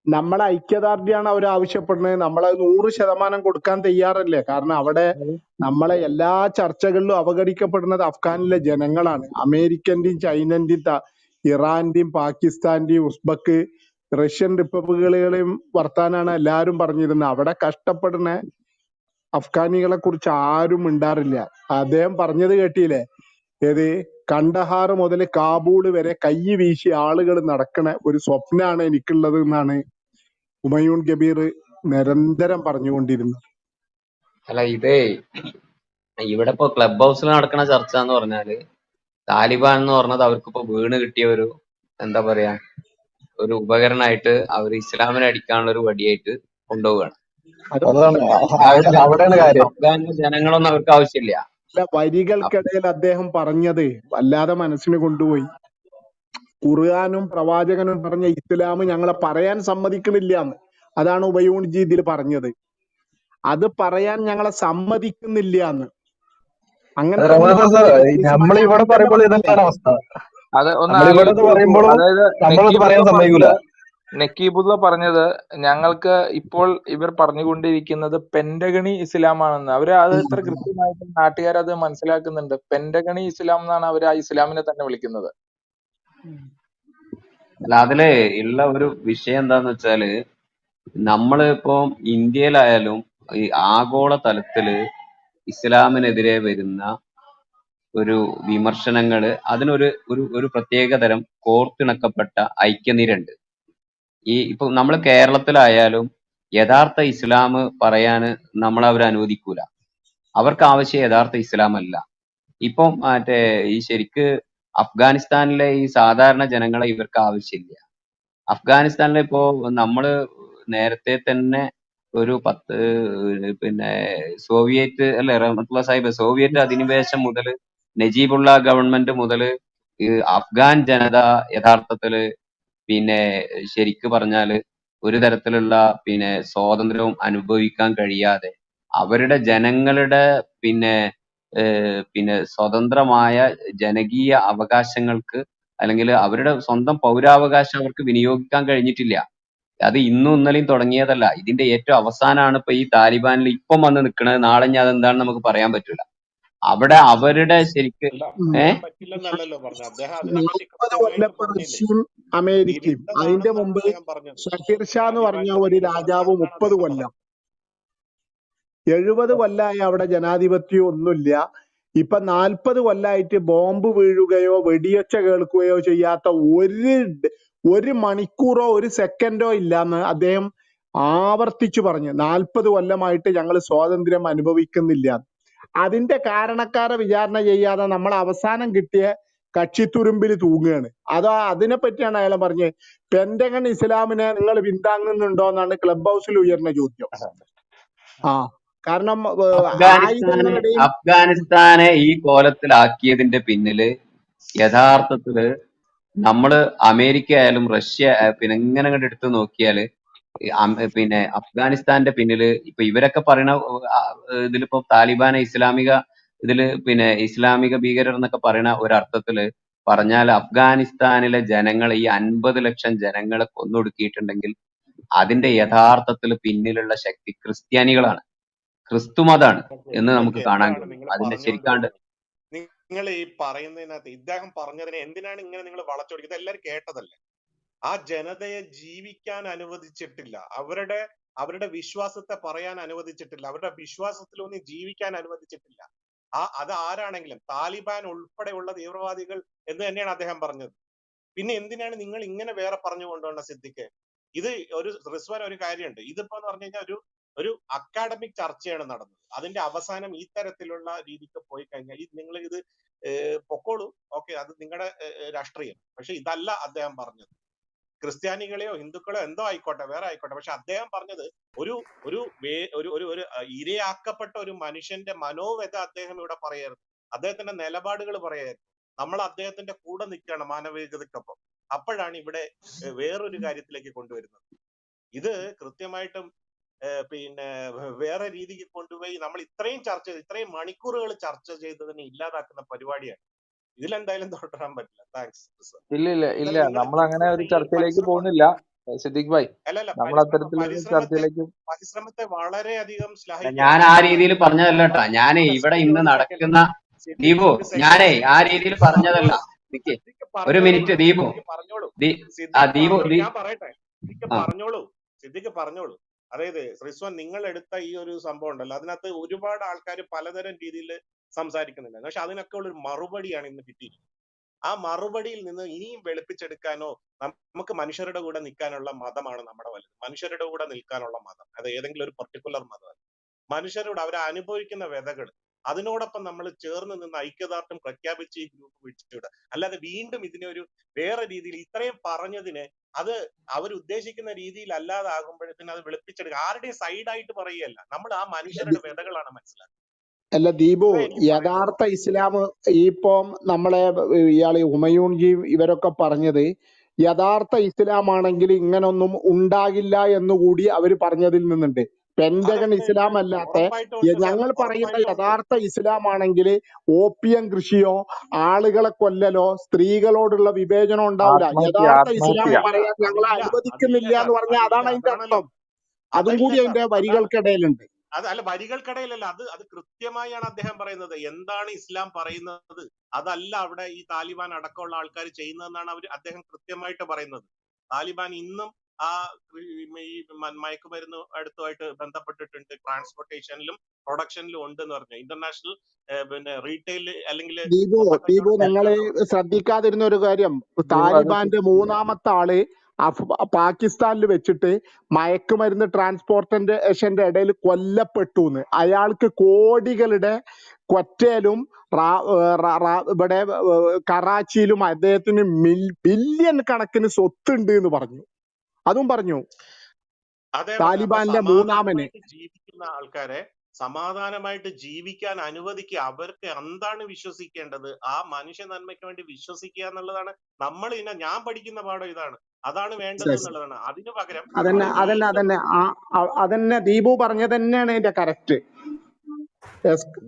നമ്മളെ ഐക്യദാർഢ്യമാണ് അവർ ആവശ്യപ്പെടുന്നത്. നമ്മളത് 100% കൊടുക്കാൻ തയ്യാറല്ലേ? കാരണം അവിടെ നമ്മളെ എല്ലാ ചർച്ചകളിലും അവഗണിക്കപ്പെടുന്നത് അഫ്ഗാനിലെ ജനങ്ങളാണ്. അമേരിക്കന്റെയും ചൈനന്റെയും ഇറാന്റെയും പാകിസ്ഥാന്റെയും ഉസ്ബക്ക് റഷ്യൻ റിപ്പബ്ലിക്കുകളെയും വർത്താനാണ് എല്ലാവരും പറഞ്ഞിരുന്നത്. അവിടെ കഷ്ടപ്പെടുന്ന അഫ്ഗാനികളെ കുറിച്ച് ആരും മിണ്ടാറില്ല. അദ്ദേഹം പറഞ്ഞത് കേട്ടില്ലേ? ഏത് കണ്ടഹാർ മുതൽ കാബൂള് വരെ കൈ വീശി ആളുകൾ നടക്കണ ഒരു സ്വപ്നാണ് എനിക്കുള്ളത് എന്നാണ് ഹുമയൂൺ കബീർ നിരന്തരം പറഞ്ഞുകൊണ്ടിരുന്നത്. അല്ല, ഇവിടെ ഇപ്പൊ ക്ലബ് ഹൗസിൽ നടക്കുന്ന ചർച്ച എന്ന് പറഞ്ഞാല് താലിബാൻ എന്ന് പറഞ്ഞത് അവർക്കിപ്പോ വീണ് കിട്ടിയ ഒരു എന്താ പറയാ ഒരു ഉപകരണമായിട്ട് അവർ ഇസ്ലാമിനെ അടിക്കാനുള്ള ഒരു വടിയായിട്ട് കൊണ്ടുപോവുകയാണ്. അഫ്ഗാനിലെ ജനങ്ങളൊന്നും അവർക്ക് ആവശ്യമില്ല. വരികൾക്കിടയിൽ അദ്ദേഹം പറഞ്ഞത് വല്ലാതെ മനസ്സിന് കൊണ്ടുപോയി. ഖുർആനും പ്രവാചകനും പറഞ്ഞ ഇസ്ലാം ഞങ്ങളെ പറയാൻ സമ്മതിക്കണില്ല എന്ന്. അതാണ് ഉബയൂൺജി ഇതിൽ പറഞ്ഞത്. അത് പറയാൻ ഞങ്ങളെ സമ്മതിക്കുന്നില്ല എന്ന്. അങ്ങനെ നമ്മളിവിടെ പറയുമ്പോൾ ഇതന്നെയാണ് അവസ്ഥ. അത് ഒന്ന് നമ്മളിവിടെ പറയുമ്പോഴും അതായത് നമ്മളത് പറയാൻ സമ്മതിക്കൂല. നക്കീബുള്ള പറഞ്ഞത് ഞങ്ങൾക്ക് ഇപ്പോൾ ഇവർ പറഞ്ഞുകൊണ്ടിരിക്കുന്നത് പെന്റഗണി ഇസ്ലാമാണെന്ന്. അവര് അത് എത്ര കൃത്യമായിട്ട് നാട്ടുകാരത് മനസ്സിലാക്കുന്നുണ്ട്. പെന്റഗണി ഇസ്ലാം എന്നാണ് അവർ ആ ഇസ്ലാമിനെ തന്നെ വിളിക്കുന്നത്. അല്ല, അതില് ഉള്ള ഒരു വിഷയം എന്താന്ന് വെച്ചാല് നമ്മള് ഇപ്പോ ഇന്ത്യയിലായാലും ഈ ആഗോള തലത്തില് ഇസ്ലാമിനെതിരെ വരുന്ന ഒരു വിമർശനങ്ങള് അതിനൊരു ഒരു പ്രത്യേക തരം കോർത്തിണക്കപ്പെട്ട ഐക്യനിരണ്ട്. ഇപ്പൊ നമ്മൾ കേരളത്തിലായാലും യഥാർത്ഥ ഇസ്ലാം പറയാന് നമ്മളവരെ അനുവദിക്കൂല. അവർക്ക് ആവശ്യം യഥാർത്ഥ ഇസ്ലാം അല്ല. ഇപ്പം മറ്റേ ഈ ശരിക്ക് അഫ്ഗാനിസ്ഥാനിലെ ഈ സാധാരണ ജനങ്ങളെ ഇവർക്ക് ആവശ്യമില്ല. അഫ്ഗാനിസ്ഥാനിലെ ഇപ്പോ നമ്മള് നേരത്തെ തന്നെ ഒരു 10 പിന്നെ സോവിയറ്റ് അല്ലെ റഹ്മത്തുള്ളാഹി സാഹിബ് സോവിയറ്റ് അധിനിവേശം മുതൽ നജീബുള്ള ഗവൺമെന്റ് മുതൽ അഫ്ഗാൻ ജനത യഥാർത്ഥത്തില് പിന്നെ ശരിക്ക് പറഞ്ഞാല് ഒരു തരത്തിലുള്ള പിന്നെ സ്വാതന്ത്ര്യവും അനുഭവിക്കാൻ കഴിയാതെ അവരുടെ ജനങ്ങളുടെ പിന്നെ സ്വതന്ത്രമായ ജനകീയ അവകാശങ്ങൾക്ക് അല്ലെങ്കിൽ അവരുടെ സ്വന്തം പൗരാവകാശം അവർക്ക് വിനിയോഗിക്കാൻ കഴിഞ്ഞിട്ടില്ല. അത് ഇന്നും ഇന്നലെയും തുടങ്ങിയതല്ല. ഇതിന്റെ ഏറ്റവും അവസാനമാണ് ഇപ്പൊ ഈ താലിബാനിൽ ഇപ്പം വന്ന് നിൽക്കുന്നത്. നാളെ ഞാൻ അതെന്താണെന്ന് നമുക്ക് പറയാൻ പറ്റൂല. അവിടെ അവരുടെ ശരിക്ക് പറ്റില്ലെന്നല്ലല്ലോ പറഞ്ഞു അദ്ദേഹം. അതിനെപ്പറ്റി 40 കൊല്ലം റഷ്യയും അമേരിക്കയും, അതിന്റെ മുമ്പ് ഷഹീർ ഷാ എന്ന് പറഞ്ഞ ഒരു രാജാവ് 30 കൊല്ലം, 70 കൊല്ലമായി അവിടെ ജനാധിപത്യം ഒന്നുമില്ല. ഇപ്പൊ 40 കൊല്ലമായിട്ട് ബോംബ് വീഴുകയോ വെടിയൊച്ച കേൾക്കുകയോ ചെയ്യാത്ത ഒരു മണിക്കൂറോ ഒരു സെക്കൻഡോ ഇല്ലാന്ന് അദ്ദേഹം ആവർത്തിച്ചു പറഞ്ഞു. 40 കൊല്ലമായിട്ട് ഞങ്ങൾ സ്വാതന്ത്ര്യം അനുഭവിക്കുന്നില്ല. അതിന്റെ കാരണക്കാരെ വിചാരണ ചെയ്യാതെ നമ്മൾ അവസാനം കിട്ടിയ കച്ചിത്തുരുമ്പിൽ തൂങ്ങുകയാണ്. അതിനെ പറ്റിയാണ് അയാൾ പറഞ്ഞത്. പെന്റഗൺ ഇസ്ലാമിനെ നിങ്ങൾ പിന്താങ്ങുന്നുണ്ടോ എന്നാണ് ക്ലബ് ഹൗസിൽ ഉയർന്ന ചോദ്യം. ആ കാരണം ആയുധങ്ങളുടെയും അഫ്ഗാനിസ്ഥാനെ ഈ കോലത്തിലാക്കിയതിന്റെ പിന്നില് യഥാർത്ഥത്തില് നമ്മള് അമേരിക്ക ആയാലും റഷ്യ പിന്നെ ഇങ്ങനെ അങ്ങോട്ട് എടുത്തു നോക്കിയാല് പിന്നെ അഫ്ഗാനിസ്ഥാന്റെ പിന്നില് ഇപ്പൊ ഇവരൊക്കെ പറയണ ഇതിലിപ്പോ താലിബാനെ പിന്നെ ഇസ്ലാമിക ഭീകരർ എന്നൊക്കെ പറയുന്ന ഒരർത്ഥത്തില് പറഞ്ഞാൽ അഫ്ഗാനിസ്ഥാനിലെ ജനങ്ങൾ ഈ 50 ലക്ഷം ജനങ്ങളെ കൊന്നൊടുക്കിയിട്ടുണ്ടെങ്കിൽ അതിന്റെ യഥാർത്ഥത്തിൽ പിന്നിലുള്ള ശക്തി ക്രിസ്ത്യാനികളാണ്, ക്രിസ്തുമതാണ് എന്ന് നമുക്ക് കാണാൻ എന്താണ് കഴിയും. നിങ്ങൾ അതിന്റെ ശരിക്കാണ്ട് പറഞ്ഞുകൊണ്ടുവരുന്നത്? നിങ്ങൾ ഈ പറയുന്നതിനകത്ത് ഇദ്ദേഹം പറഞ്ഞതിനെ എന്തിനാണ് ഇങ്ങനെ നിങ്ങൾ വളച്ചൊടിക്കുന്നത്? എല്ലാവരും കേട്ടതല്ലേ? ആ ജനതയെ ജീവിക്കാൻ അനുവദിച്ചിട്ടില്ല, അവരുടെ വിശ്വാസത്തെ പറയാൻ അനുവദിച്ചിട്ടില്ല, അവരുടെ വിശ്വാസത്തിലൊന്നും ജീവിക്കാൻ അനുവദിച്ചിട്ടില്ല. അത് ആരാണെങ്കിലും താലിബാൻ ഉൾപ്പെടെയുള്ള തീവ്രവാദികൾ എന്ന് തന്നെയാണ് അദ്ദേഹം പറഞ്ഞത്. പിന്നെ എന്തിനാണ് നിങ്ങൾ ഇങ്ങനെ വേറെ പറഞ്ഞു കൊണ്ടുവന്ന സിദ്ദിഖ്? ഇത് റിസ്വാൻ ഒരു കാര്യമുണ്ട്, ഇതിപ്പോ എന്ന് പറഞ്ഞു കഴിഞ്ഞാൽ ഒരു അക്കാഡമിക് ചർച്ചയാണ് നടന്നത്. അതിന്റെ അവസാനം ഈ തരത്തിലുള്ള രീതിക്ക് പോയി കഴിഞ്ഞാൽ നിങ്ങൾ ഇത് പൊക്കോളൂ, ഓക്കെ, അത് നിങ്ങളുടെ രാഷ്ട്രീയം. പക്ഷെ ഇതല്ല അദ്ദേഹം പറഞ്ഞത്. ക്രിസ്ത്യാനികളെയോ ഹിന്ദുക്കളോ എന്തോ ആയിക്കോട്ടെ, വേറെ ആയിക്കോട്ടെ, പക്ഷെ അദ്ദേഹം പറഞ്ഞത് ഒരു ഒരു ഇരയാക്കപ്പെട്ട ഒരു മനുഷ്യന്റെ മനോവ്യത അദ്ദേഹം ഇവിടെ പറയരുത്, അദ്ദേഹത്തിന്റെ നിലപാടുകൾ പറയരുത്. നമ്മൾ അദ്ദേഹത്തിന്റെ കൂടെ നിൽക്കുകയാണ് മാനവികതയ്ക്കൊപ്പം. അപ്പോഴാണ് ഇവിടെ വേറൊരു കാര്യത്തിലേക്ക് കൊണ്ടുവരുന്നത്. ഇത് കൃത്യമായിട്ടും പിന്നെ വേറെ രീതിക്ക് കൊണ്ടുപോയി നമ്മൾ ഇത്രയും മണിക്കൂറുകൾ ചർച്ച ചെയ്തതിനെ ഇല്ലാതാക്കുന്ന പരിപാടിയാണ്. ഇതിലെന്തായാലും തുടരാൻ പറ്റില്ല. താങ്ക്സ്. ഇല്ല നമ്മൾ അങ്ങനെ ഒരു ചർച്ചയിലേക്ക് പോകുന്നില്ല സിദ്ദിഖ് ഭായ്. അല്ലല്ല, നമ്മൾ അത്തരത്തിലൊരു ചർച്ചയിലേക്ക് പരിശ്രമത്തെ വളരെയധികം ഞാൻ ആ രീതിയിൽ പറഞ്ഞതല്ല കേട്ടാ. ഞാനേ ഇവിടെ ഇന്ന് നടക്കുന്ന ദീപു, ഞാനേ ആ രീതിയിൽ പറഞ്ഞതല്ല. ഒരു മിനിറ്റ് ദീപു, ദീപു ഞാൻ പറയട്ടെ, സിദ്ദിഖ് പറഞ്ഞോളൂ. അതായത് റിസ്വാൻ, നിങ്ങൾ എടുത്ത ഈ ഒരു സംഭവം ഉണ്ടല്ലോ, അതിനകത്ത് ഒരുപാട് ആൾക്കാർ പലതരം രീതിയിൽ സംസാരിക്കുന്നുണ്ട്. പക്ഷെ അതിനൊക്കെ ഉള്ള ഒരു മറുപടിയാണ് ഇന്ന് കിട്ടിയിരിക്കുന്നത്. ആ മറുപടിയിൽ നിന്ന് ഇനിയും വെളുപ്പിച്ചെടുക്കാനോ, നമുക്ക് മനുഷ്യരുടെ കൂടെ നിൽക്കാനുള്ള മതമാണ് നമ്മുടെ വലുത്. മനുഷ്യരുടെ കൂടെ നിൽക്കാനുള്ള മതം, അത് ഏതെങ്കിലും ഒരു പർട്ടിക്കുലർ മതമല്ല. മനുഷ്യരോട് അവരെ അനുഭവിക്കുന്ന വ്യതകൾ, അതിനോടൊപ്പം നമ്മൾ ചേർന്ന് നിന്ന് ഐക്യദാർഢ്യം പ്രഖ്യാപിച്ച് ഈ ഗ്രൂപ്പ് വിളിച്ചിട്ട്, അല്ലാതെ വീണ്ടും ഇതിനെ ഒരു വേറെ രീതിയിൽ ഇത്രയും പറഞ്ഞതിന് അത് അവരുദ്ദേശിക്കുന്ന രീതിയിൽ അല്ലാതാകുമ്പോഴത്തേന് അത് വെളുപ്പിച്ചെടുക്കുക. ആരുടെയും സൈഡായിട്ട് പറയുകയല്ല, നമ്മൾ ആ മനുഷ്യരുടെ വ്യതകളാണ് മനസ്സിലാക്കുന്നത്. അല്ല ദീപു, യഥാർത്ഥ ഇസ്ലാം ഇപ്പം നമ്മളെ ഇയാള് ഹുമയൂൺജി ഇവരൊക്കെ പറഞ്ഞത് യഥാർത്ഥ ഇസ്ലാം ആണെങ്കിൽ ഇങ്ങനൊന്നും ഉണ്ടാകില്ല എന്നുകൂടി അവർ പറഞ്ഞതിൽ നിന്നുണ്ട്. പെന്റഗൺ ഇസ്ലാം അല്ലാത്ത ഞങ്ങൾ പറയുന്ന യഥാർത്ഥ ഇസ്ലാം ആണെങ്കിൽ ഓപ്പിയം കൃഷിയോ ആളുകളെ കൊല്ലലോ സ്ത്രീകളോടുള്ള വിവേചനം ഉണ്ടാവില്ല. യഥാർത്ഥ ഇസ്ലാം പറയാൻ ഞങ്ങളെ അനുവദിക്കുന്നില്ല എന്ന് പറഞ്ഞാൽ അതാണ് അതിന്റെ അർത്ഥം. അതും കൂടി അതിന്റെ വരികൾക്കിടയിലുണ്ട്. അല്ല, വരികൾക്കിടയിലല്ല, അത് കൃത്യമായാണ് അദ്ദേഹം പറയുന്നത്. എന്താണ് ഇസ്ലാം പറയുന്നത്, അതല്ല അവിടെ ഈ താലിബാൻ അടക്കമുള്ള ആൾക്കാർ ചെയ്യുന്നതെന്നാണ് അദ്ദേഹം കൃത്യമായിട്ട് പറയുന്നത്. താലിബാൻ ഇന്നും ആ ഈ മയക്കുമരുന്ന് അടുത്തുമായിട്ട് ബന്ധപ്പെട്ടിട്ടുണ്ട്, ട്രാൻസ്പോർട്ടേഷനിലും പ്രൊഡക്ഷനിലും ഉണ്ട് എന്ന് പറഞ്ഞു. ഇന്റർനാഷണൽ പിന്നെ റീറ്റെയിൽ അല്ലെങ്കിൽ ദീപു നിങ്ങൾ ശ്രദ്ധിക്കാതിരുന്ന ഒരു കാര്യം, താലിബാന്റെ മൂന്നാമത്തെ ആള് പാകിസ്ഥാനിൽ വെച്ചിട്ട് മയക്കുമരുന്ന് ട്രാൻസ്പോർട്ടേഷന്റെ ഇടയിൽ കൊല്ലപ്പെട്ടു എന്ന്. അയാൾക്ക് കോടികളുടെ കൊറ്റയിലും ഇവിടെ കറാച്ചിയിലും അദ്ദേഹത്തിന് ബില്യൺ കണക്കിന് സ്വത്തുണ്ട് എന്ന് പറഞ്ഞു. അതും പറഞ്ഞു താലിബാനിലെ മൂന്നാമന്. ജീവിക്കുന്ന ആൾക്കാരെ സമാധാനമായിട്ട് ജീവിക്കാൻ അനുവദിക്കുക. അവർക്ക് എന്താണ് വിശ്വസിക്കേണ്ടത്, ആ മനുഷ്യ നന്മയ്ക്ക് വേണ്ടി വിശ്വസിക്കുക എന്നുള്ളതാണ്. നമ്മൾ ഞാൻ പഠിക്കുന്ന പാഠം ഇതാണ്, അതാണ് വേണ്ടത് എന്നുള്ളതാണ്. അതിനു പകരം അതന്നെ ദീപു പറഞ്ഞത് തന്നെയാണ് ഇതിന്റെ കറക്റ്റ്.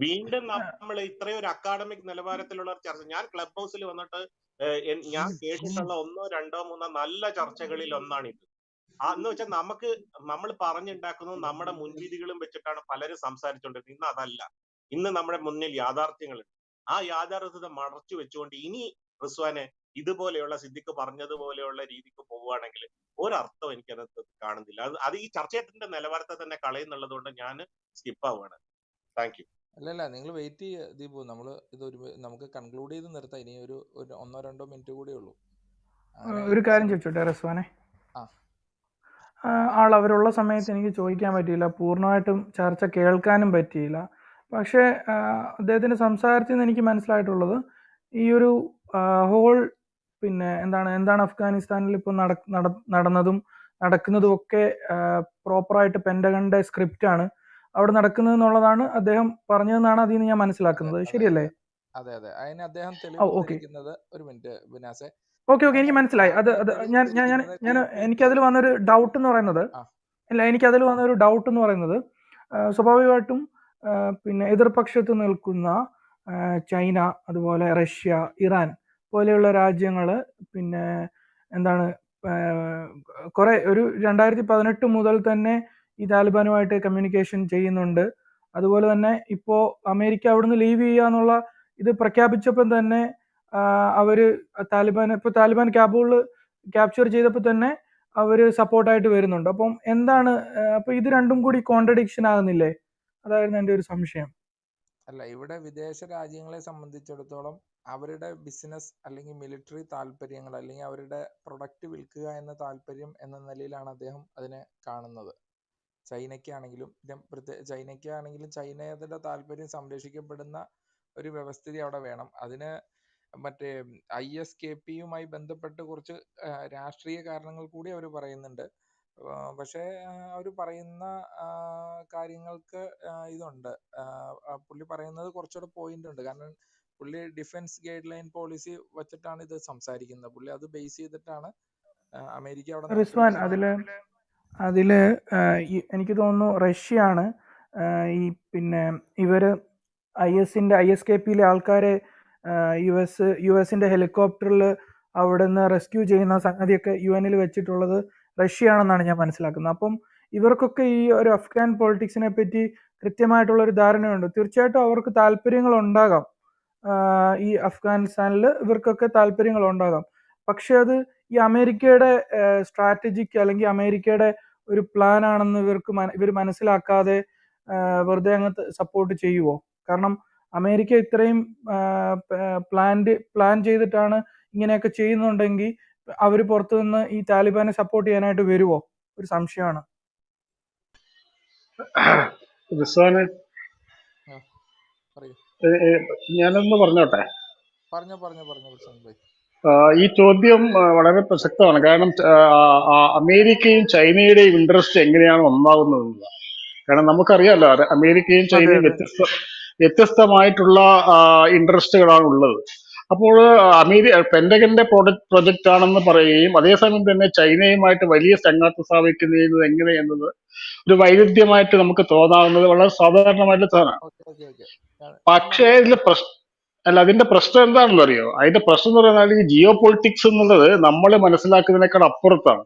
വീണ്ടും നമ്മൾ ഇത്രയും ഒരു അക്കാഡമിക് നിലവാരത്തിലുള്ള ചർച്ച, ഞാൻ ക്ലബ് ഹൗസിൽ വന്നിട്ട് ഞാൻ കേട്ടിട്ടുള്ള 1, 2, 3 നല്ല ചർച്ചകളിൽ ഒന്നാണിത്. എന്ന് വെച്ചാൽ നമ്മൾ പറഞ്ഞുണ്ടാക്കുന്നതും നമ്മുടെ മുൻവിധികളും വെച്ചിട്ടാണ് പലരും സംസാരിച്ചുകൊണ്ടിരുന്നത്. ഇന്ന് അതല്ല, ഇന്ന് നമ്മുടെ മുന്നിൽ യാഥാർത്ഥ്യങ്ങളുണ്ട്. ആ യാഥാർത്ഥ്യത മറച്ചു വെച്ചുകൊണ്ട് ഇനി റിസ്വാനെ ഇതുപോലെയുള്ള സിദ്ദിഖ് പറഞ്ഞതുപോലെയുള്ള രീതിക്ക് പോവുകയാണെങ്കിൽ ഒരർത്ഥം എനിക്കതിനകത്ത് കാണുന്നില്ല. അത് ഈ ചർച്ചയുടെ നിലവാരത്തെ തന്നെ കളയുന്നുള്ളത് കൊണ്ട് ഞാൻ സ്കിപ്പ് ആവുകയാണ്. Thank you. അല്ലല്ല, നിങ്ങൾ വെയിറ്റ് ചെയ്യുക ദീപു. നമുക്ക് കൺക്ലൂഡ് ചെയ്ത് നിർത്താം. ഇനി ഒരു 1-2 മിനിറ്റ് കൂടെ ഉള്ളൂ. ഒരു കാര്യം ചോദിച്ചോട്ടെ റിസ്വാനെ? അവരുള്ള സമയത്ത് എനിക്ക് ചോദിക്കാൻ പറ്റിയില്ല, പൂർണ്ണമായിട്ടും ചർച്ച കേൾക്കാനും പറ്റിയില്ല. പക്ഷേ അദ്ദേഹത്തിൻ്റെ സംസാരത്തിൽ നിന്ന് എനിക്ക് മനസ്സിലായിട്ടുള്ളത്, ഈ ഒരു ഹോൾ പിന്നെ എന്താണ് അഫ്ഗാനിസ്ഥാനിൽ ഇപ്പോൾ നടന്നതും നടക്കുന്നതും ഒക്കെ പ്രോപ്പറായിട്ട് പെൻഡഗണിന്റെ സ്ക്രിപ്റ്റ് ആണ് അവിടെ നടക്കുന്നത് എന്നുള്ളതാണ് അദ്ദേഹം പറഞ്ഞതെന്നാണ് അതിൽ നിന്ന് ഞാൻ മനസ്സിലാക്കുന്നത്. ശരിയല്ലേ? അതെ അതെ, അതിന് അദ്ദേഹം ഓക്കെ തെളിവെടുത്തിരിക്കുന്നത്, ഒരു മിനിറ്റ് ബിനാസെ, ഓക്കെ എനിക്ക് മനസ്സിലായി. അത് ഞാൻ എനിക്കതിൽ വന്നൊരു ഡൗട്ട് എന്ന് പറയുന്നത് സ്വാഭാവികമായിട്ടും പിന്നെ എതിർപക്ഷത്ത് നിൽക്കുന്ന ചൈന, അതുപോലെ റഷ്യ, ഇറാൻ പോലെയുള്ള രാജ്യങ്ങൾ പിന്നെ എന്താണ് കുറെ ഒരു 2018 മുതൽ തന്നെ ഈ താലിബാനുമായിട്ട് കമ്മ്യൂണിക്കേഷൻ ചെയ്യുന്നുണ്ട്. അതുപോലെ തന്നെ ഇപ്പോൾ അമേരിക്ക അവിടുന്ന് ലീവ് ചെയ്യുക എന്നുള്ള ഇത് പ്രഖ്യാപിച്ചപ്പോൾ തന്നെ അവര് താലിബാൻ കാബൂൾ ക്യാപ്ചർ ചെയ്തപ്പോൾ തന്നെ അവര് സപ്പോർട്ടായിട്ട് വരുന്നുണ്ട്. അപ്പം എന്താണ് അപ്പൊ ഇത് രണ്ടും കൂടി കോൺട്രഡിക്ഷൻ ആകുന്നില്ലേ? അതായിരുന്നു എൻ്റെ ഒരു സംശയം. അല്ല, ഇവിടെ വിദേശ രാജ്യങ്ങളെ സംബന്ധിച്ചിടത്തോളം അവരുടെ ബിസിനസ് അല്ലെങ്കിൽ മിലിറ്ററി താല്പര്യങ്ങൾ അല്ലെങ്കിൽ അവരുടെ പ്രൊഡക്റ്റ് വിൽക്കുക എന്ന താല്പര്യം എന്ന നിലയിലാണ് അദ്ദേഹം അതിനെ കാണുന്നത്. ചൈനയ്ക്കാണെങ്കിലും ചൈനയുടെ താല്പര്യം സംരക്ഷിക്കപ്പെടുന്ന ഒരു വ്യവസ്ഥിതി അവിടെ വേണം. അതിന് മറ്റേ ISKP-യുമായി ബന്ധപ്പെട്ട് കുറച്ച് രാഷ്ട്രീയ കാരണങ്ങൾ കൂടി അവർ പറയുന്നുണ്ട്. പക്ഷേ അവർ പറയുന്ന കാര്യങ്ങൾക്ക് ഇതുണ്ട്. പുള്ളി പറയുന്നത് കുറച്ചുകൂടെ പോയിന്റ് ഉണ്ട്. കാരണം പുള്ളി ഡിഫൻസ് ഗൈഡ് ലൈൻ പോളിസി വെച്ചിട്ടാണ് ഇത് സംസാരിക്കുന്നത്. പുള്ളി അത് ബേസ് ചെയ്തിട്ടാണ് അമേരിക്ക അവിടെ റിസ്വാൻ, അതില് എനിക്ക് തോന്നുന്നു റഷ്യയാണ് ഈ പിന്നെ ഇവര് ISKP-യിലെ ആൾക്കാരെ US-ന്റെ ഹെലികോപ്റ്ററിൽ അവിടെ നിന്ന് റെസ്ക്യൂ ചെയ്യുന്ന സംഗതിയൊക്കെ UN-ൽ വെച്ചിട്ടുള്ളത് റഷ്യയാണെന്നാണ് ഞാൻ മനസ്സിലാക്കുന്നത്. അപ്പം ഇവർക്കൊക്കെ ഈ ഒരു അഫ്ഗാൻ പൊളിറ്റിക്സിനെ പറ്റി കൃത്യമായിട്ടുള്ള ഒരു ധാരണയുണ്ട്. തീർച്ചയായിട്ടും അവർക്ക് താല്പര്യങ്ങൾ ഉണ്ടാകാം, ഈ അഫ്ഗാനിസ്ഥാനിൽ ഇവർക്കൊക്കെ താല്പര്യങ്ങൾ ഉണ്ടാകാം. പക്ഷെ അത് ഈ അമേരിക്കയുടെ സ്ട്രാറ്റജിക്ക് അല്ലെങ്കിൽ അമേരിക്കയുടെ ഒരു പ്ലാൻ ആണെന്ന് ഇവർ മനസ്സിലാക്കാതെ വെറുതെ അങ്ങ് സപ്പോർട്ട് ചെയ്യുമോ? കാരണം അമേരിക്ക ഇത്രയും പ്ലാൻ ചെയ്തിട്ടാണ് ഇങ്ങനെയൊക്കെ ചെയ്യുന്നുണ്ടെങ്കിൽ അവർ പുറത്തുനിന്ന് ഈ താലിബാനെ സപ്പോർട്ട് ചെയ്യാനായിട്ട് വരുമോ? ഒരു സംശയമാണ്. ഞാനൊന്ന് പറഞ്ഞോട്ടെ. പറഞ്ഞു പ്രശാന്ത് ഭായ്. ഈ ചോദ്യം വളരെ പ്രസക്തമാണ്. കാരണം അമേരിക്കയും ചൈനയുടെയും ഇൻട്രസ്റ്റ് എങ്ങനെയാണ് ഒന്നാവുന്നത്. കാരണം നമുക്കറിയാലോ, അമേരിക്കയും ചൈനയും വ്യത്യസ്തമായിട്ടുള്ള ഇൻട്രസ്റ്റുകളാണ് ഉള്ളത്. അപ്പോൾ പെന്റഗന്റെ പ്രൊജക്റ്റ് ആണെന്ന് പറയുകയും അതേസമയം തന്നെ ചൈനയുമായിട്ട് വലിയ സംഘാതം സ്ഥാപിക്കുന്നത് എങ്ങനെ എന്നത് ഒരു വൈരുദ്ധ്യമായിട്ട് നമുക്ക് തോന്നാവുന്നത് വളരെ സാധാരണമായിട്ടുള്ള സാധനമാണ്. പക്ഷേ അതിന്റെ പ്രശ്നം എന്താണെന്ന് അറിയോ? അതിന്റെ പ്രശ്നം എന്ന് പറഞ്ഞാൽ ഈ ജിയോ പൊളിറ്റിക്സ് എന്നുള്ളത് നമ്മൾ മനസ്സിലാക്കുന്നതിനേക്കാൾ അപ്പുറത്താണ്.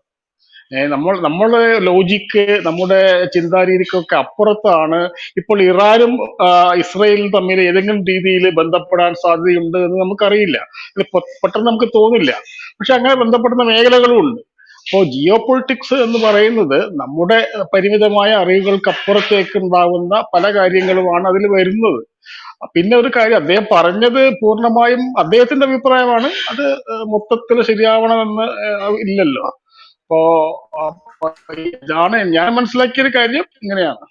നമ്മളെ ലോജിക്ക്, നമ്മുടെ ചിന്താരീതിക്കൊക്കെ അപ്പുറത്താണ് ഇപ്പോൾ ഇറാനും ഇസ്രയേലും തമ്മിൽ ഏതെങ്കിലും രീതിയിൽ ബന്ധപ്പെടാൻ സാധ്യതയുണ്ട് എന്ന് നമുക്കറിയില്ല. പെട്ടെന്ന് നമുക്ക് തോന്നില്ല. പക്ഷെ അങ്ങനെ ബന്ധപ്പെടുന്ന മേഖലകളും ഉണ്ട്. അപ്പോൾ ജിയോ പൊളിറ്റിക്സ് എന്ന് പറയുന്നത് നമ്മുടെ പരിമിതമായ അറിവുകൾക്ക് അപ്പുറത്തേക്ക് ഉണ്ടാകുന്ന പല കാര്യങ്ങളുമാണ് അതിൽ വരുന്നത്. പിന്നെ ഒരു കാര്യം, അദ്ദേഹം പറഞ്ഞത് പൂർണ്ണമായും അദ്ദേഹത്തിന്റെ അഭിപ്രായമാണ്. അത് മൊത്തത്തിൽ ശരിയാവണമെന്ന് ഇല്ലല്ലോ. അപ്പോ ഇതാണ് ഞാൻ മനസ്സിലാക്കിയ ഒരു കാര്യം ഇങ്ങനെയാണ്.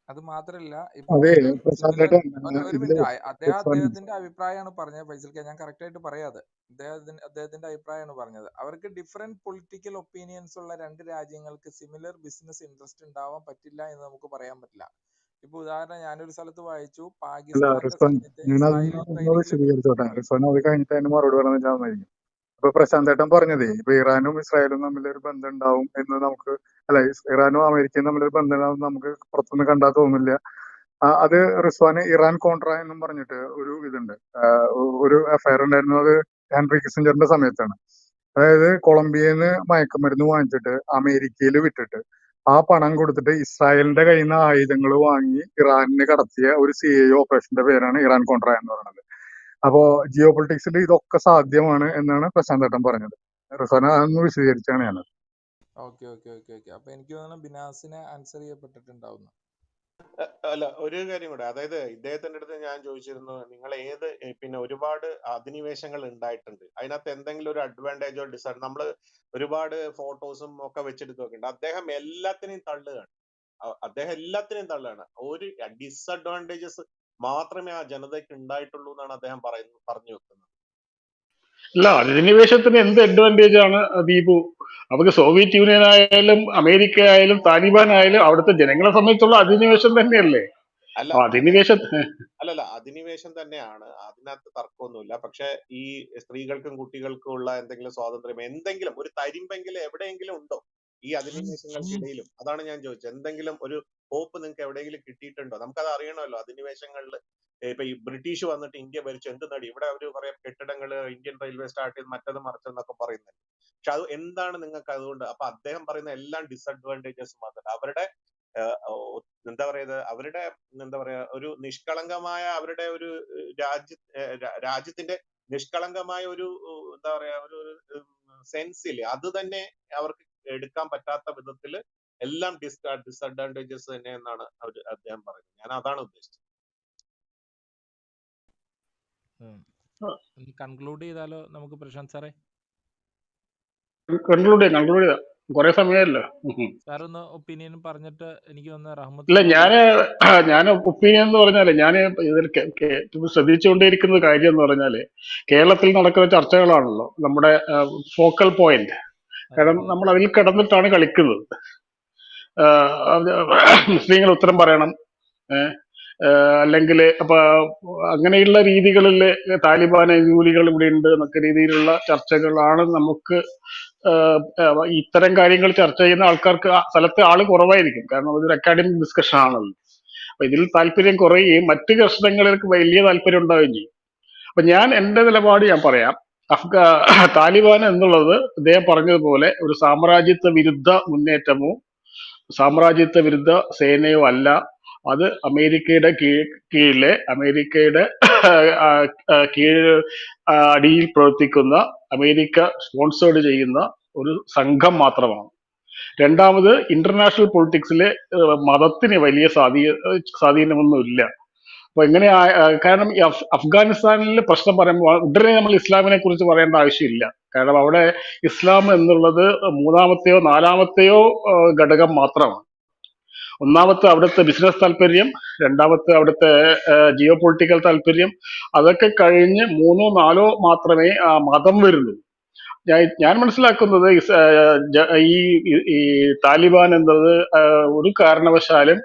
അത് മാത്രല്ല, അദ്ദേഹത്തിന്റെ അഭിപ്രായമാണ് പറഞ്ഞത്. ഫൈസൽക്ക, ഞാൻ കറക്റ്റ് ആയിട്ട് പറയാതെ, അദ്ദേഹത്തിന്റെ അഭിപ്രായമാണ് പറഞ്ഞത്. അവർക്ക് ഡിഫറെന്റ് പൊളിറ്റിക്കൽ ഒപ്പീനിയൻസ് ഉള്ള രണ്ട് രാജ്യങ്ങൾക്ക് സിമിലർ ബിസിനസ് ഇൻട്രസ്റ്റ് ഉണ്ടാവാൻ പറ്റില്ല എന്ന് നമുക്ക് പറയാൻ പറ്റില്ല. ഇപ്പൊ ഉദാഹരണം, ഞാനൊരു സ്ഥലത്ത് വായിച്ചു, പാകിസ്ഥാന്റെ സൈന്യത്തെ ഇപ്പൊ പ്രശാന്തേട്ടൻ പറഞ്ഞതേ, ഇപ്പൊ ഇറാനും ഇസ്രായേലും തമ്മിലൊരു ബന്ധം ഉണ്ടാവും എന്ന് നമുക്ക്, അല്ല ഇറാനും അമേരിക്കയും തമ്മിലൊരു ബന്ധം ഉണ്ടാവും നമുക്ക് പുറത്തുനിന്ന് കണ്ടാൽ തോന്നില്ല. അത് റിസ്വാന് ഇറാൻ കോൺട്ര എന്നും പറഞ്ഞിട്ട് ഒരു ഇതുണ്ട്, ഒരു അഫയർ ഉണ്ടായിരുന്നു. അത് ഹെൻറി കിസിഞ്ചറിന്റെ സമയത്താണ്. അതായത് കൊളംബിയന്ന് മയക്കുമരുന്ന് വാങ്ങിച്ചിട്ട് അമേരിക്കയിൽ വിട്ടിട്ട് ആ പണം കൊടുത്തിട്ട് ഇസ്രായേലിന്റെ കയ്യിൽ നിന്ന് ആയുധങ്ങൾ വാങ്ങി ഇറാനിന് കടത്തിയ ഒരു CIA ഓപ്പറേഷന്റെ പേരാണ് ഇറാൻ കോൺട്ര എന്ന് പറയുന്നത്. അപ്പോ ജിയോ പൊളിറ്റിക്സിൽ ഇതൊക്കെ സാധ്യമാണ് എന്നാണ് പ്രശാന്തേട്ടൻ പറഞ്ഞത്. റിസ്വാന അതൊന്ന് വിശദീകരിച്ചാണ് ഞാൻ. ഓക്കെ. അപ്പൊ എനിക്ക് തോന്നുന്നു ബിനാസിനെ ആൻസർ ചെയ്യപ്പെട്ടിട്ടുണ്ടാവുന്നു. അല്ല, ഒരു കാര്യം കൂടെ. അതായത് ഇദ്ദേഹത്തിന്റെ അടുത്ത് ഞാൻ ചോദിച്ചിരുന്നു, നിങ്ങൾ പിന്നെ ഒരുപാട് അധിനിവേശങ്ങൾ ഉണ്ടായിട്ടുണ്ട്, അതിനകത്ത് എന്തെങ്കിലും ഒരു അഡ്വാൻറ്റേജോ നമ്മൾ ഒരുപാട് ഫോട്ടോസും ഒക്കെ വെച്ചെടുത്ത് നോക്കുന്നുണ്ട്. അദ്ദേഹം എല്ലാത്തിനെയും തള്ളുകയാണ്. ഒരു ഡിസഡ്വാൻറ്റേജസ് മാത്രമേ ആ ജനതയ്ക്ക് ഉണ്ടായിട്ടുള്ളൂ എന്നാണ് അദ്ദേഹം പറഞ്ഞു വെക്കുന്നത്. അല്ല, അധിനിവേശത്തിന് എന്ത് അഡ്വാൻറ്റേജ് ആണ് ദീപു? അവർക്ക് സോവിയറ്റ് യൂണിയൻ ആയാലും അമേരിക്ക ആയാലും താലിബാൻ ആയാലും അവിടുത്തെ ജനങ്ങളെ സംബന്ധിച്ചുള്ള അധിനിവേശം തന്നെയല്ലേ. അല്ല ആ അതെ അധിനിവേശം അല്ലല്ല അധിനിവേശം തന്നെയാണ്, അതിനകത്ത് തർക്കമൊന്നുമില്ല. പക്ഷെ ഈ സ്ത്രീകൾക്കും കുട്ടികൾക്കും ഉള്ള എന്തെങ്കിലും സ്വാതന്ത്ര്യം, എന്തെങ്കിലും ഒരു തരിമ്പെങ്കിലും എവിടെയെങ്കിലും ഉണ്ടോ ഈ അധിനിവേശങ്ങൾക്കിടയിലും? അതാണ് ഞാൻ ചോദിച്ചത്. എന്തെങ്കിലും ഒരു ഹോപ്പ് നിങ്ങൾക്ക് എവിടെയെങ്കിലും കിട്ടിയിട്ടുണ്ടോ? നമുക്കത് അറിയണമല്ലോ. അധിനിവേശങ്ങളിൽ ഇപ്പൊ ഈ ബ്രിട്ടീഷ് വന്നിട്ട് ഇന്ത്യ ഭരിച്ചു എന്ത് നേടി? ഇവിടെ അവർ പറയാം കെട്ടിടങ്ങള്, ഇന്ത്യൻ റെയിൽവേ സ്റ്റാർട്ട് ചെയ്ത് മറ്റത് മറിച്ചെന്നൊക്കെ പറയുന്നത്. പക്ഷെ അത് എന്താണ് നിങ്ങൾക്ക് അതുകൊണ്ട്? അപ്പൊ അദ്ദേഹം പറയുന്ന എല്ലാം ഡിസഡ്വാൻറ്റേജസ് മാത്രമല്ല, അവരുടെ എന്താ പറയുക, അവരുടെ എന്താ പറയാ, ഒരു നിഷ്കളങ്കമായ അവരുടെ ഒരു രാജ്യത്തിന്റെ നിഷ്കളങ്കമായ ഒരു എന്താ പറയാ ഒരു സെൻസില് അത് തന്നെ അവർക്ക് എടുക്കാൻ പറ്റാത്ത വിധത്തില് എല്ലാം ഡിസഡ്വാൻറ്റേജസ് തന്നെ എന്നാണ് അദ്ദേഹം പറയുന്നത്. ഞാൻ അതാണ് ഉദ്ദേശിച്ചത്. കൺക്ലൂഡ് ചെയ്താലോ നമുക്ക് പ്രശാന്ത് സാറേ? കൺക്ലൂഡ് ചെയ്യാം. കുറെ സമയമല്ലോ. സാർ ഒന്ന് ഒപ്പീനിയൻ പറഞ്ഞിട്ട് എനിക്ക് ഒന്ന് ഇല്ല, റഹ്മത്തുള്ള ഞാൻ ഒപ്പീനിയൻ എന്ന് പറഞ്ഞാല് ഞാൻ ഇതിൽ ശ്രദ്ധിച്ചുകൊണ്ടേയിരിക്കുന്ന കാര്യം എന്ന് പറഞ്ഞാല് കേരളത്തിൽ നടക്കുന്ന ചർച്ചകളാണല്ലോ നമ്മുടെ ഫോക്കൽ പോയിന്റ്. കാരണം നമ്മൾ അതിൽ കിടന്നിട്ടാണ് കളിക്കുന്നത്. മുസ്ലിങ്ങൾ ഉത്തരം പറയണം, അല്ലെങ്കിൽ അപ്പൊ അങ്ങനെയുള്ള രീതികളിൽ താലിബാൻ അനുകൂലികൾ ഇവിടെ ഉണ്ട് എന്നൊക്കെ രീതിയിലുള്ള ചർച്ചകളാണ് നമുക്ക്. ഇത്തരം കാര്യങ്ങൾ ചർച്ച ചെയ്യുന്ന ആൾക്കാർക്ക് ആ സ്ഥലത്ത് ആള് കുറവായിരിക്കും, കാരണം ഇതൊരു അക്കാഡമിക് ഡിസ്കഷൻ ആണല്ലോ. അപ്പൊ ഇതിൽ താല്പര്യം കുറയുകയും മറ്റു പ്രശ്നങ്ങൾക്ക് വലിയ താല്പര്യം ഉണ്ടാവുകയും ചെയ്യും. അപ്പൊ ഞാൻ എന്റെ നിലപാട് ഞാൻ പറയാം. താലിബാൻ എന്നുള്ളത് അദ്ദേഹം പറഞ്ഞതുപോലെ ഒരു സാമ്രാജ്യത്വ വിരുദ്ധ മുന്നേറ്റമോ സാമ്രാജ്യത്വ വിരുദ്ധ സേനയോ അല്ല. അത് അമേരിക്കയുടെ കീഴിലെ അമേരിക്കയുടെ അടിയിൽ പ്രവർത്തിക്കുന്ന, അമേരിക്ക സ്പോൺസേർഡ് ചെയ്യുന്ന ഒരു സംഘം മാത്രമാണ്. രണ്ടാമത്, ഇന്റർനാഷണൽ പൊളിറ്റിക്സിലെ മതത്തിന് വലിയ സ്വാധീനമൊന്നുമില്ല. അപ്പൊ എങ്ങനെ കാരണം ഈ അഫ്ഗാനിസ്ഥാനിൽ പ്രശ്നം പറയുമ്പോൾ ഉടനെ നമ്മൾ ഇസ്ലാമിനെ കുറിച്ച് പറയേണ്ട ആവശ്യമില്ല. കാരണം അവിടെ ഇസ്ലാം എന്നുള്ളത് മൂന്നാമത്തെയോ നാലാമത്തെയോ ഘടകം മാത്രമാണ്. ഒന്നാമത്തെ അവിടുത്തെ ബിസിനസ് താല്പര്യം, രണ്ടാമത്തെ അവിടുത്തെ ജിയോ പൊളിറ്റിക്കൽ താല്പര്യം, അതൊക്കെ കഴിഞ്ഞ് മൂന്നോ നാലോ മാത്രമേ മതം വരുള്ളൂ. ഞാൻ മനസ്സിലാക്കുന്നത് ഈ താലിബാൻ എന്നത് ഒരു കാരണവശാലും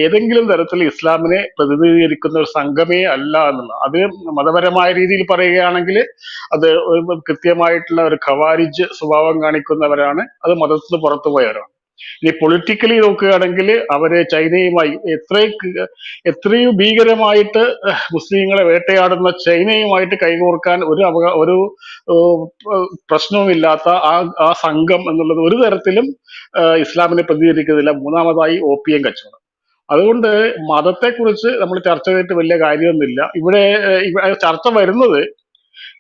ഏതെങ്കിലും തരത്തിൽ ഇസ്ലാമിനെ പ്രതിനിധീകരിക്കുന്ന ഒരു സംഘമേ അല്ല എന്നുള്ള. അത് മതപരമായ രീതിയിൽ പറയുകയാണെങ്കിൽ അത് കൃത്യമായിട്ടുള്ള ഒരു ഖവാരിജ് സ്വഭാവം കാണിക്കുന്നവരാണ്, അത് മതത്തിന് പുറത്തു പോയവരാണ്. ഇനി പൊളിറ്റിക്കലി നോക്കുകയാണെങ്കിൽ അവര് ചൈനയുമായി എത്രയോ ഭീകരമായിട്ട് മുസ്ലിങ്ങളെ വേട്ടയാടുന്ന ചൈനയുമായിട്ട് കൈകോർക്കാൻ ഒരു പ്രശ്നവുമില്ലാത്ത ആ സംഘം എന്നുള്ളത് ഒരു തരത്തിലും ഇസ്ലാമിനെ പ്രതികരിക്കുന്നില്ല. മൂന്നാമതായി ഓപ്പിയം കച്ചവടം. അതുകൊണ്ട് മതത്തെക്കുറിച്ച് നമ്മൾ ചർച്ച ചെയ്തിട്ട് വലിയ കാര്യമൊന്നുമില്ല. ഇവിടെ ചർച്ച വരുന്നത്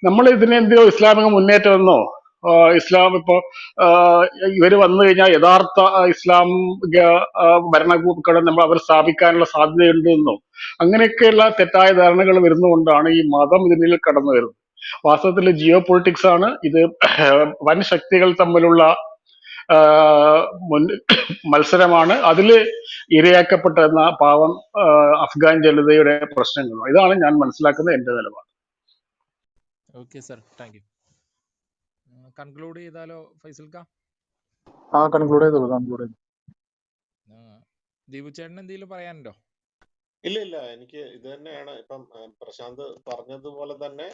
നമ്മൾ ഇതിനെന്തിനോ ഇസ്ലാമിക മുന്നേറ്റമെന്നോ ഇസ്ലാം ഇപ്പോ ഇവര് വന്നു കഴിഞ്ഞാൽ യഥാർത്ഥ ഇസ്ലാമിക ഭരണകൂടം നമ്മൾ അവർ സ്ഥാപിക്കാനുള്ള സാധ്യതയുണ്ട് എന്നോ അങ്ങനെയൊക്കെയുള്ള തെറ്റായ ധാരണകൾ വരുന്നതുകൊണ്ടാണ് ഈ മതം ഇതിൽ കടന്നു വരുന്നത്. വാസ്തവത്തിൽ ജിയോ പൊളിറ്റിക്സ് ആണ് ഇത്. വൻ ശക്തികൾ തമ്മിലുള്ള മത്സരമാണ്. അതില് ഇരയാക്കപ്പെട്ടെന്ന പാവം അഫ്ഗാൻ ജനതയുടെ പ്രശ്നങ്ങളും. ഇതാണ് ഞാൻ മനസ്സിലാക്കുന്ന എന്റെ നിലപാട്. Okay sir, thank you. Conclude ചെയ്താലോ ഫൈസൽക്ക? കൺക്ലൂഡ് ചെയ്തോളൂ. ദീപു ചേട്ടൻ എന്തെങ്കിലും പറയാനുണ്ടോ? ഇല്ല, എനിക്ക് ഇത് തന്നെയാണ് ഇപ്പം പ്രശാന്ത് പറഞ്ഞതുപോലെ തന്നെ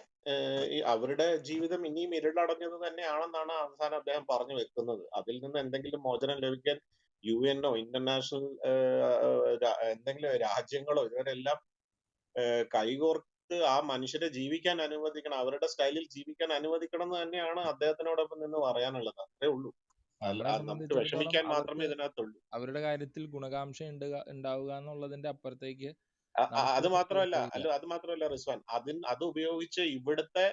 ഈ അവരുടെ ജീവിതം ഇനിയും ഇരുളടഞ്ഞത് തന്നെയാണെന്നാണ് അവസാനം അദ്ദേഹം പറഞ്ഞു വെക്കുന്നത്. അതിൽ നിന്ന് എന്തെങ്കിലും മോചനം ലഭിക്കാൻ UN-ഓ ഇന്റർനാഷണൽ എന്തെങ്കിലും രാജ്യങ്ങളോ ഇവരെല്ലാം കൈകോർത്ത് ആ മനുഷ്യരെ ജീവിക്കാൻ അനുവദിക്കണം, അവരുടെ സ്റ്റൈലിൽ ജീവിക്കാൻ അനുവദിക്കണം എന്ന് തന്നെയാണ് അദ്ദേഹത്തിനോടൊപ്പം നിന്ന് പറയാനുള്ളത്. അത്രേ ഉള്ളൂ. നമുക്ക് വിഷമിക്കാൻ മാത്രമേ ഇതിനകത്തുള്ളൂ. അവരുടെ കാര്യത്തിൽ ഗുണകാംക്ഷ ഉണ്ടാവുക എന്നുള്ളതിന്റെ അപ്പുറത്തേക്ക് അത് മാത്രമല്ല റിസ്വാൻ, അത് ഉപയോഗിച്ച് ഇവിടുത്തെ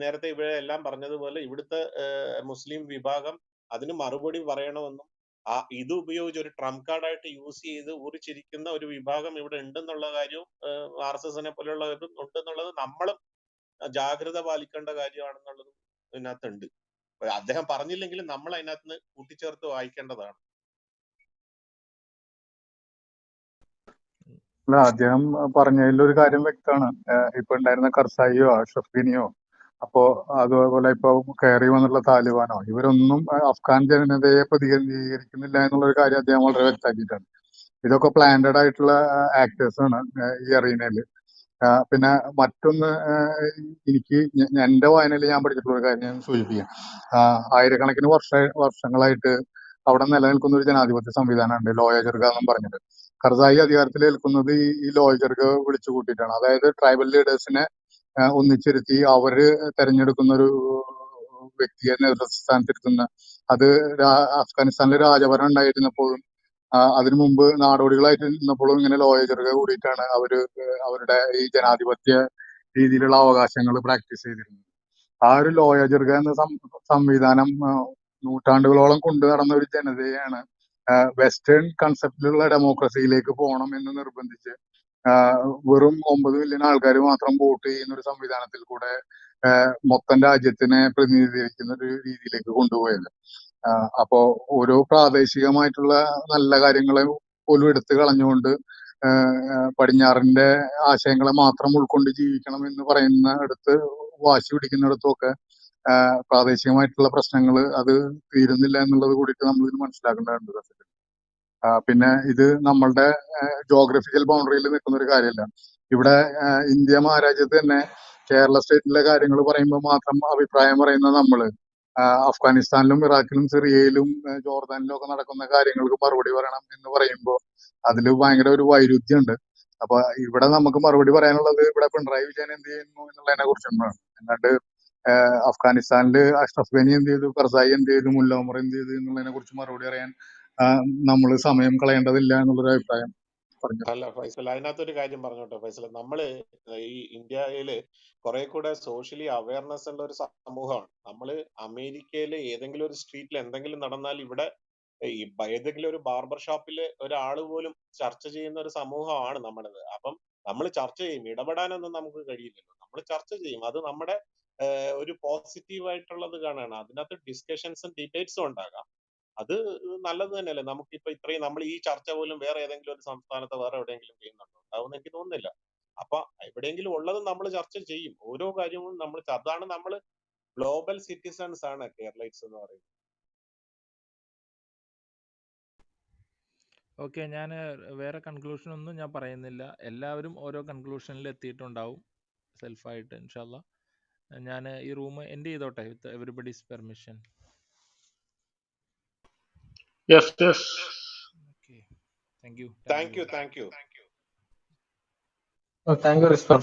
നേരത്തെ ഇവിടെ എല്ലാം പറഞ്ഞതുപോലെ ഇവിടുത്തെ മുസ്ലിം വിഭാഗം അതിന് മറുപടി പറയണമെന്നും ഇത് ഉപയോഗിച്ച് ഒരു ട്രംപ് കാർഡായിട്ട് യൂസ് ചെയ്ത് ഊറിച്ചിരിക്കുന്ന ഒരു വിഭാഗം ഇവിടെ ഉണ്ടെന്നുള്ള കാര്യവും RSSനെ പോലെയുള്ളവരും ഉണ്ടെന്നുള്ളത് നമ്മളും ജാഗ്രത പാലിക്കേണ്ട കാര്യമാണെന്നുള്ളതും ഇതിനകത്തുണ്ട്. അദ്ദേഹം പറഞ്ഞില്ലെങ്കിലും നമ്മൾ അതിനകത്ത് കൂട്ടിച്ചേർത്ത് വായിക്കേണ്ടതാണ്. അല്ല, അദ്ദേഹം പറഞ്ഞതിൽ ഒരു കാര്യം വ്യക്തമാണ്. ഇപ്പൊ ഉണ്ടായിരുന്ന കർസായിയോ അഷ്റഫ് ഗനിയോ അപ്പോ അതുപോലെ ഇപ്പൊ കയറി വന്നിട്ടുള്ള താലിബാനോ ഇവരൊന്നും അഫ്ഗാൻ ജനതയെ പ്രതികരിക്കുന്നില്ല എന്നുള്ളൊരു കാര്യം അദ്ദേഹം വളരെ വ്യക്തമാക്കിയിട്ടുണ്ട്. ഇതൊക്കെ പ്ലാന്റഡ് ആയിട്ടുള്ള ആക്ടേഴ്സ് ആണ് ഈ അറീനയിൽ. പിന്നെ മറ്റൊന്ന് എനിക്ക് എന്റെ വായനയിൽ ഞാൻ പഠിച്ചിട്ടുള്ള ഒരു കാര്യം ഞാൻ സൂചിപ്പിക്കാം. ആയിരക്കണക്കിന് വർഷങ്ങളായിട്ട് അവിടെ നിലനിൽക്കുന്ന ഒരു ജനാധിപത്യ സംവിധാനമുണ്ട്, ലോയ ജർഗ എന്നും പറഞ്ഞിട്ട്. കർസായി അധികാരത്തിൽ ഏൽക്കുന്നത് ഈ ലോയ ജർഗ വിളിച്ചു കൂട്ടിയിട്ടാണ്. അതായത് ട്രൈബൽ ലീഡേഴ്സിനെ ഒന്നിച്ചിരുത്തി അവര് തെരഞ്ഞെടുക്കുന്ന ഒരു വ്യക്തിയെ നേതൃസ്ഥാനത്തിരുത്തുന്ന, അത് അഫ്ഗാനിസ്ഥാനിൽ രാജഭരണം ഉണ്ടായിരുന്നപ്പോഴും അതിനു മുമ്പ് നാടോടികളായിട്ട് ഇരുന്നപ്പോഴും ഇങ്ങനെ ലോയ ജർഗ കൂടിയിട്ടാണ് അവരുടെ ഈ ജനാധിപത്യ രീതിയിലുള്ള അവകാശങ്ങൾ പ്രാക്ടീസ് ചെയ്തിരുന്നത്. ആ ഒരു ലോയ ജർഗ എന്ന സംവിധാനം നൂറ്റാണ്ടുകളോളം കൊണ്ടു നടന്ന ഒരു ജനതയെയാണ് വെസ്റ്റേൺ കൺസെപ്റ്റിലുള്ള ഡെമോക്രസിയിലേക്ക് പോകണം എന്ന് നിർബന്ധിച്ച് വെറും 9 മില്യൺ ആൾക്കാർ മാത്രം വോട്ട് ചെയ്യുന്ന ഒരു സംവിധാനത്തിൽ കൂടെ മൊത്തം രാജ്യത്തിനെ പ്രതിനിധീകരിക്കുന്ന ഒരു രീതിയിലേക്ക് കൊണ്ടുപോയത്. അപ്പോ ഓരോ പ്രാദേശികമായിട്ടുള്ള നല്ല കാര്യങ്ങളെ പോലും എടുത്തു കളഞ്ഞുകൊണ്ട് പടിഞ്ഞാറിന്റെ ആശയങ്ങളെ മാത്രം ഉൾക്കൊണ്ട് ജീവിക്കണം എന്ന് പറയുന്നിടത്ത്, വാശി പിടിക്കുന്നിടത്തുമൊക്കെ പ്രാദേശികമായിട്ടുള്ള പ്രശ്നങ്ങൾ അത് തീരുന്നില്ല എന്നുള്ളത് കൂടിയിട്ട് നമ്മൾ ഇത് മനസ്സിലാക്കേണ്ടതുണ്ട്. പിന്നെ ഇത് നമ്മളുടെ ജോഗ്രഫിക്കൽ ബൗണ്ടറിയിൽ നിൽക്കുന്ന ഒരു കാര്യമല്ല. ഇവിടെ ഇന്ത്യ മഹാരാജ്യത്ത് തന്നെ കേരള സ്റ്റേറ്റിലെ കാര്യങ്ങൾ പറയുമ്പോൾ മാത്രം അഭിപ്രായം പറയുന്ന നമ്മള് അഫ്ഗാനിസ്ഥാനിലും ഇറാഖിലും സിറിയയിലും ജോർദാനിലും ഒക്കെ നടക്കുന്ന കാര്യങ്ങൾക്ക് മറുപടി പറയണം എന്ന് പറയുമ്പോൾ അതിൽ ഭയങ്കര ഒരു വൈരുദ്ധ്യമുണ്ട്. അപ്പൊ ഇവിടെ നമുക്ക് മറുപടി പറയാനുള്ളത് ഇവിടെ പിണറായി വിജയൻ എന്ത് ചെയ്യുന്നു എന്നുള്ളതിനെ കുറിച്ചാണ്. അല്ലാണ്ട് അഫ്ഗാനിസ്ഥാനിൽ അഷ്റഫ് ഗനി എന്ത് ചെയ്തു, കർസായി എന്ത് ചെയ്തു, മുല്ല ഉമർ എന്ത് ചെയ്തു എന്നുള്ളതിനെ കുറിച്ച് മറുപടി പറയാൻ നമ്മൾ സമയം കളയേണ്ടതില്ല എന്നുള്ളൊരു അഭിപ്രായം പറഞ്ഞു. അല്ല ഫൈസൽ, അതിനകത്തൊരു കാര്യം പറഞ്ഞോട്ടെ ഫൈസൽ. നമ്മള് ഈ ഇന്ത്യയില് കുറെ കൂടെ സോഷ്യലി അവയർനെസ് ഉള്ള ഒരു സമൂഹമാണ്. നമ്മള് അമേരിക്കയില് ഏതെങ്കിലും ഒരു സ്ട്രീറ്റിൽ എന്തെങ്കിലും നടന്നാൽ ഇവിടെ ഈ ഏതെങ്കിലും ഒരു ബാർബർ ഷോപ്പില് ഒരാൾ പോലും ചർച്ച ചെയ്യുന്ന ഒരു സമൂഹമാണ് നമ്മുടേത്. അപ്പം നമ്മൾ ചർച്ച ചെയ്യും, ഇടപെടാനൊന്നും നമുക്ക് കഴിയില്ലല്ലോ. നമ്മൾ ചർച്ച ചെയ്യും, അത് നമ്മുടെ ഒരു പോസിറ്റീവ് ആയിട്ടുള്ളത് കാണാണ്. അതിനകത്ത് ഡിസ്കഷൻസും ഡിബേറ്റ്സും ഉണ്ടാകാം. അത് നല്ലത് തന്നെയല്ലേ. നമുക്കിപ്പോ ഇത്രയും നമ്മൾ ഈ ചർച്ച പോലും വേറെ ഏതെങ്കിലും ഒരു സംസ്ഥാനത്ത് വേറെ എവിടെയെങ്കിലും ചെയ്യുന്നുണ്ടോ? ഉണ്ടാവുമെന്ന് എനിക്ക് തോന്നുന്നില്ല. അപ്പൊ എവിടെയെങ്കിലും ഉള്ളത് നമ്മൾ ചർച്ച ചെയ്യും. ഓരോ കാര്യവും നമ്മൾ അതാണ് നമ്മൾ ഗ്ലോബൽ സിറ്റിസൺസ് ആണ് കേരളൈറ്റ്സ് എന്ന് പറയുന്നത്. ഓക്കെ, ഞാൻ വേറെ കൺക്ലൂഷൻ ഒന്നും ഞാൻ പറയുന്നില്ല. എല്ലാവരും ഓരോ കൺക്ലൂഷനിൽ എത്തിയിട്ടുണ്ടാവും സെൽഫായിട്ട്. ഇൻഷാല്ല ഞാൻ ഈ റൂം എൻഡ് ചെയ്തോട്ടെ with everybody's permission. Yes yes. Okay, thank you. Thank you. Thank you, Rizwan.